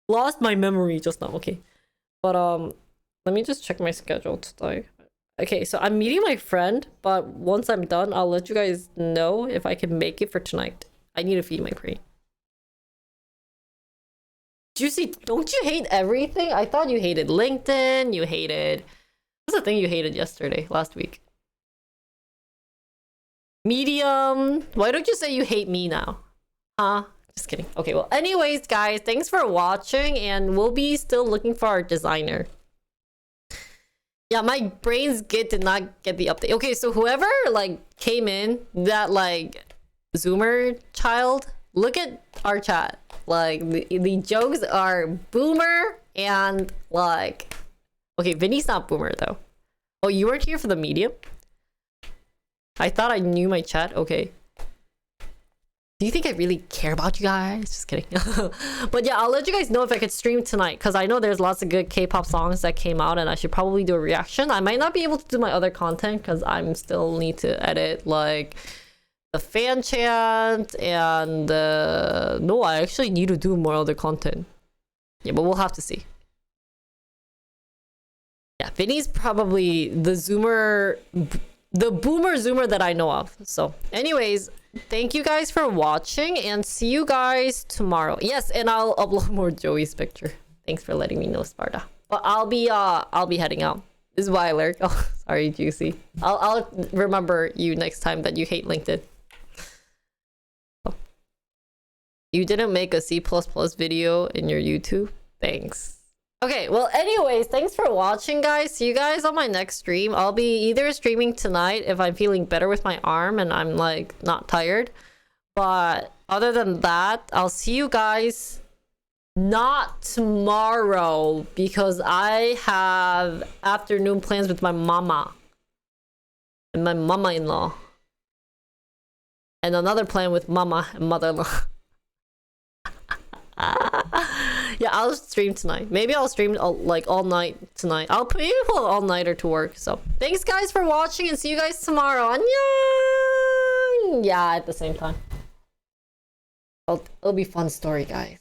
lost my memory just now. Okay. But let me just check my schedule today. Okay, so I'm meeting my friend, but once I'm done, I'll let you guys know if I can make it for tonight. I need to feed my brain. Juicy, don't you hate everything? I thought you hated LinkedIn, you hated... What's the thing you hated last week? Medium. Why don't you say you hate me now? Huh? Just kidding. Okay, well, anyways, guys, thanks for watching, and we'll be still looking for our designer. Yeah, my brain's did not get the update. Okay, so whoever like came in, that like Zoomer child, look at our chat. Like the jokes are boomer and like, okay, Vinny's not boomer though. Oh, you weren't here for the medium? I thought I knew my chat. Okay. Do you think I really care about you guys? Just kidding. But yeah, I'll let you guys know if I could stream tonight, because I know there's lots of good K-pop songs that came out and I should probably do a reaction. I might not be able to do my other content because I'm still need to edit like the fan chant and no, I actually need to do more other content. Yeah, but we'll have to see. Yeah, Vinny's probably the boomer Zoomer that I know of. So anyways, thank you guys for watching and see you guys tomorrow. Yes, and I'll upload more Joey's picture. Thanks for letting me know, Sparta. But I'll be heading out. This is why I lurk. Oh, sorry, Juicy. I'll remember you next time that you hate LinkedIn. Oh. You didn't make a C++ video in your YouTube? Thanks. Okay, well, anyways, thanks for watching, guys. See you guys on my next stream. I'll be either streaming tonight if I'm feeling better with my arm and I'm like not tired. But other than that, I'll see you guys not tomorrow because I have afternoon plans with my mama and my mama-in-law. And another plan with mama and mother-in-law. Yeah, I'll stream tonight. Maybe I'll stream like all night tonight. I'll maybe pull an all-nighter to work. So thanks guys for watching and see you guys tomorrow. Annyeong! Yeah, at the same time. It'll be a fun story, guys.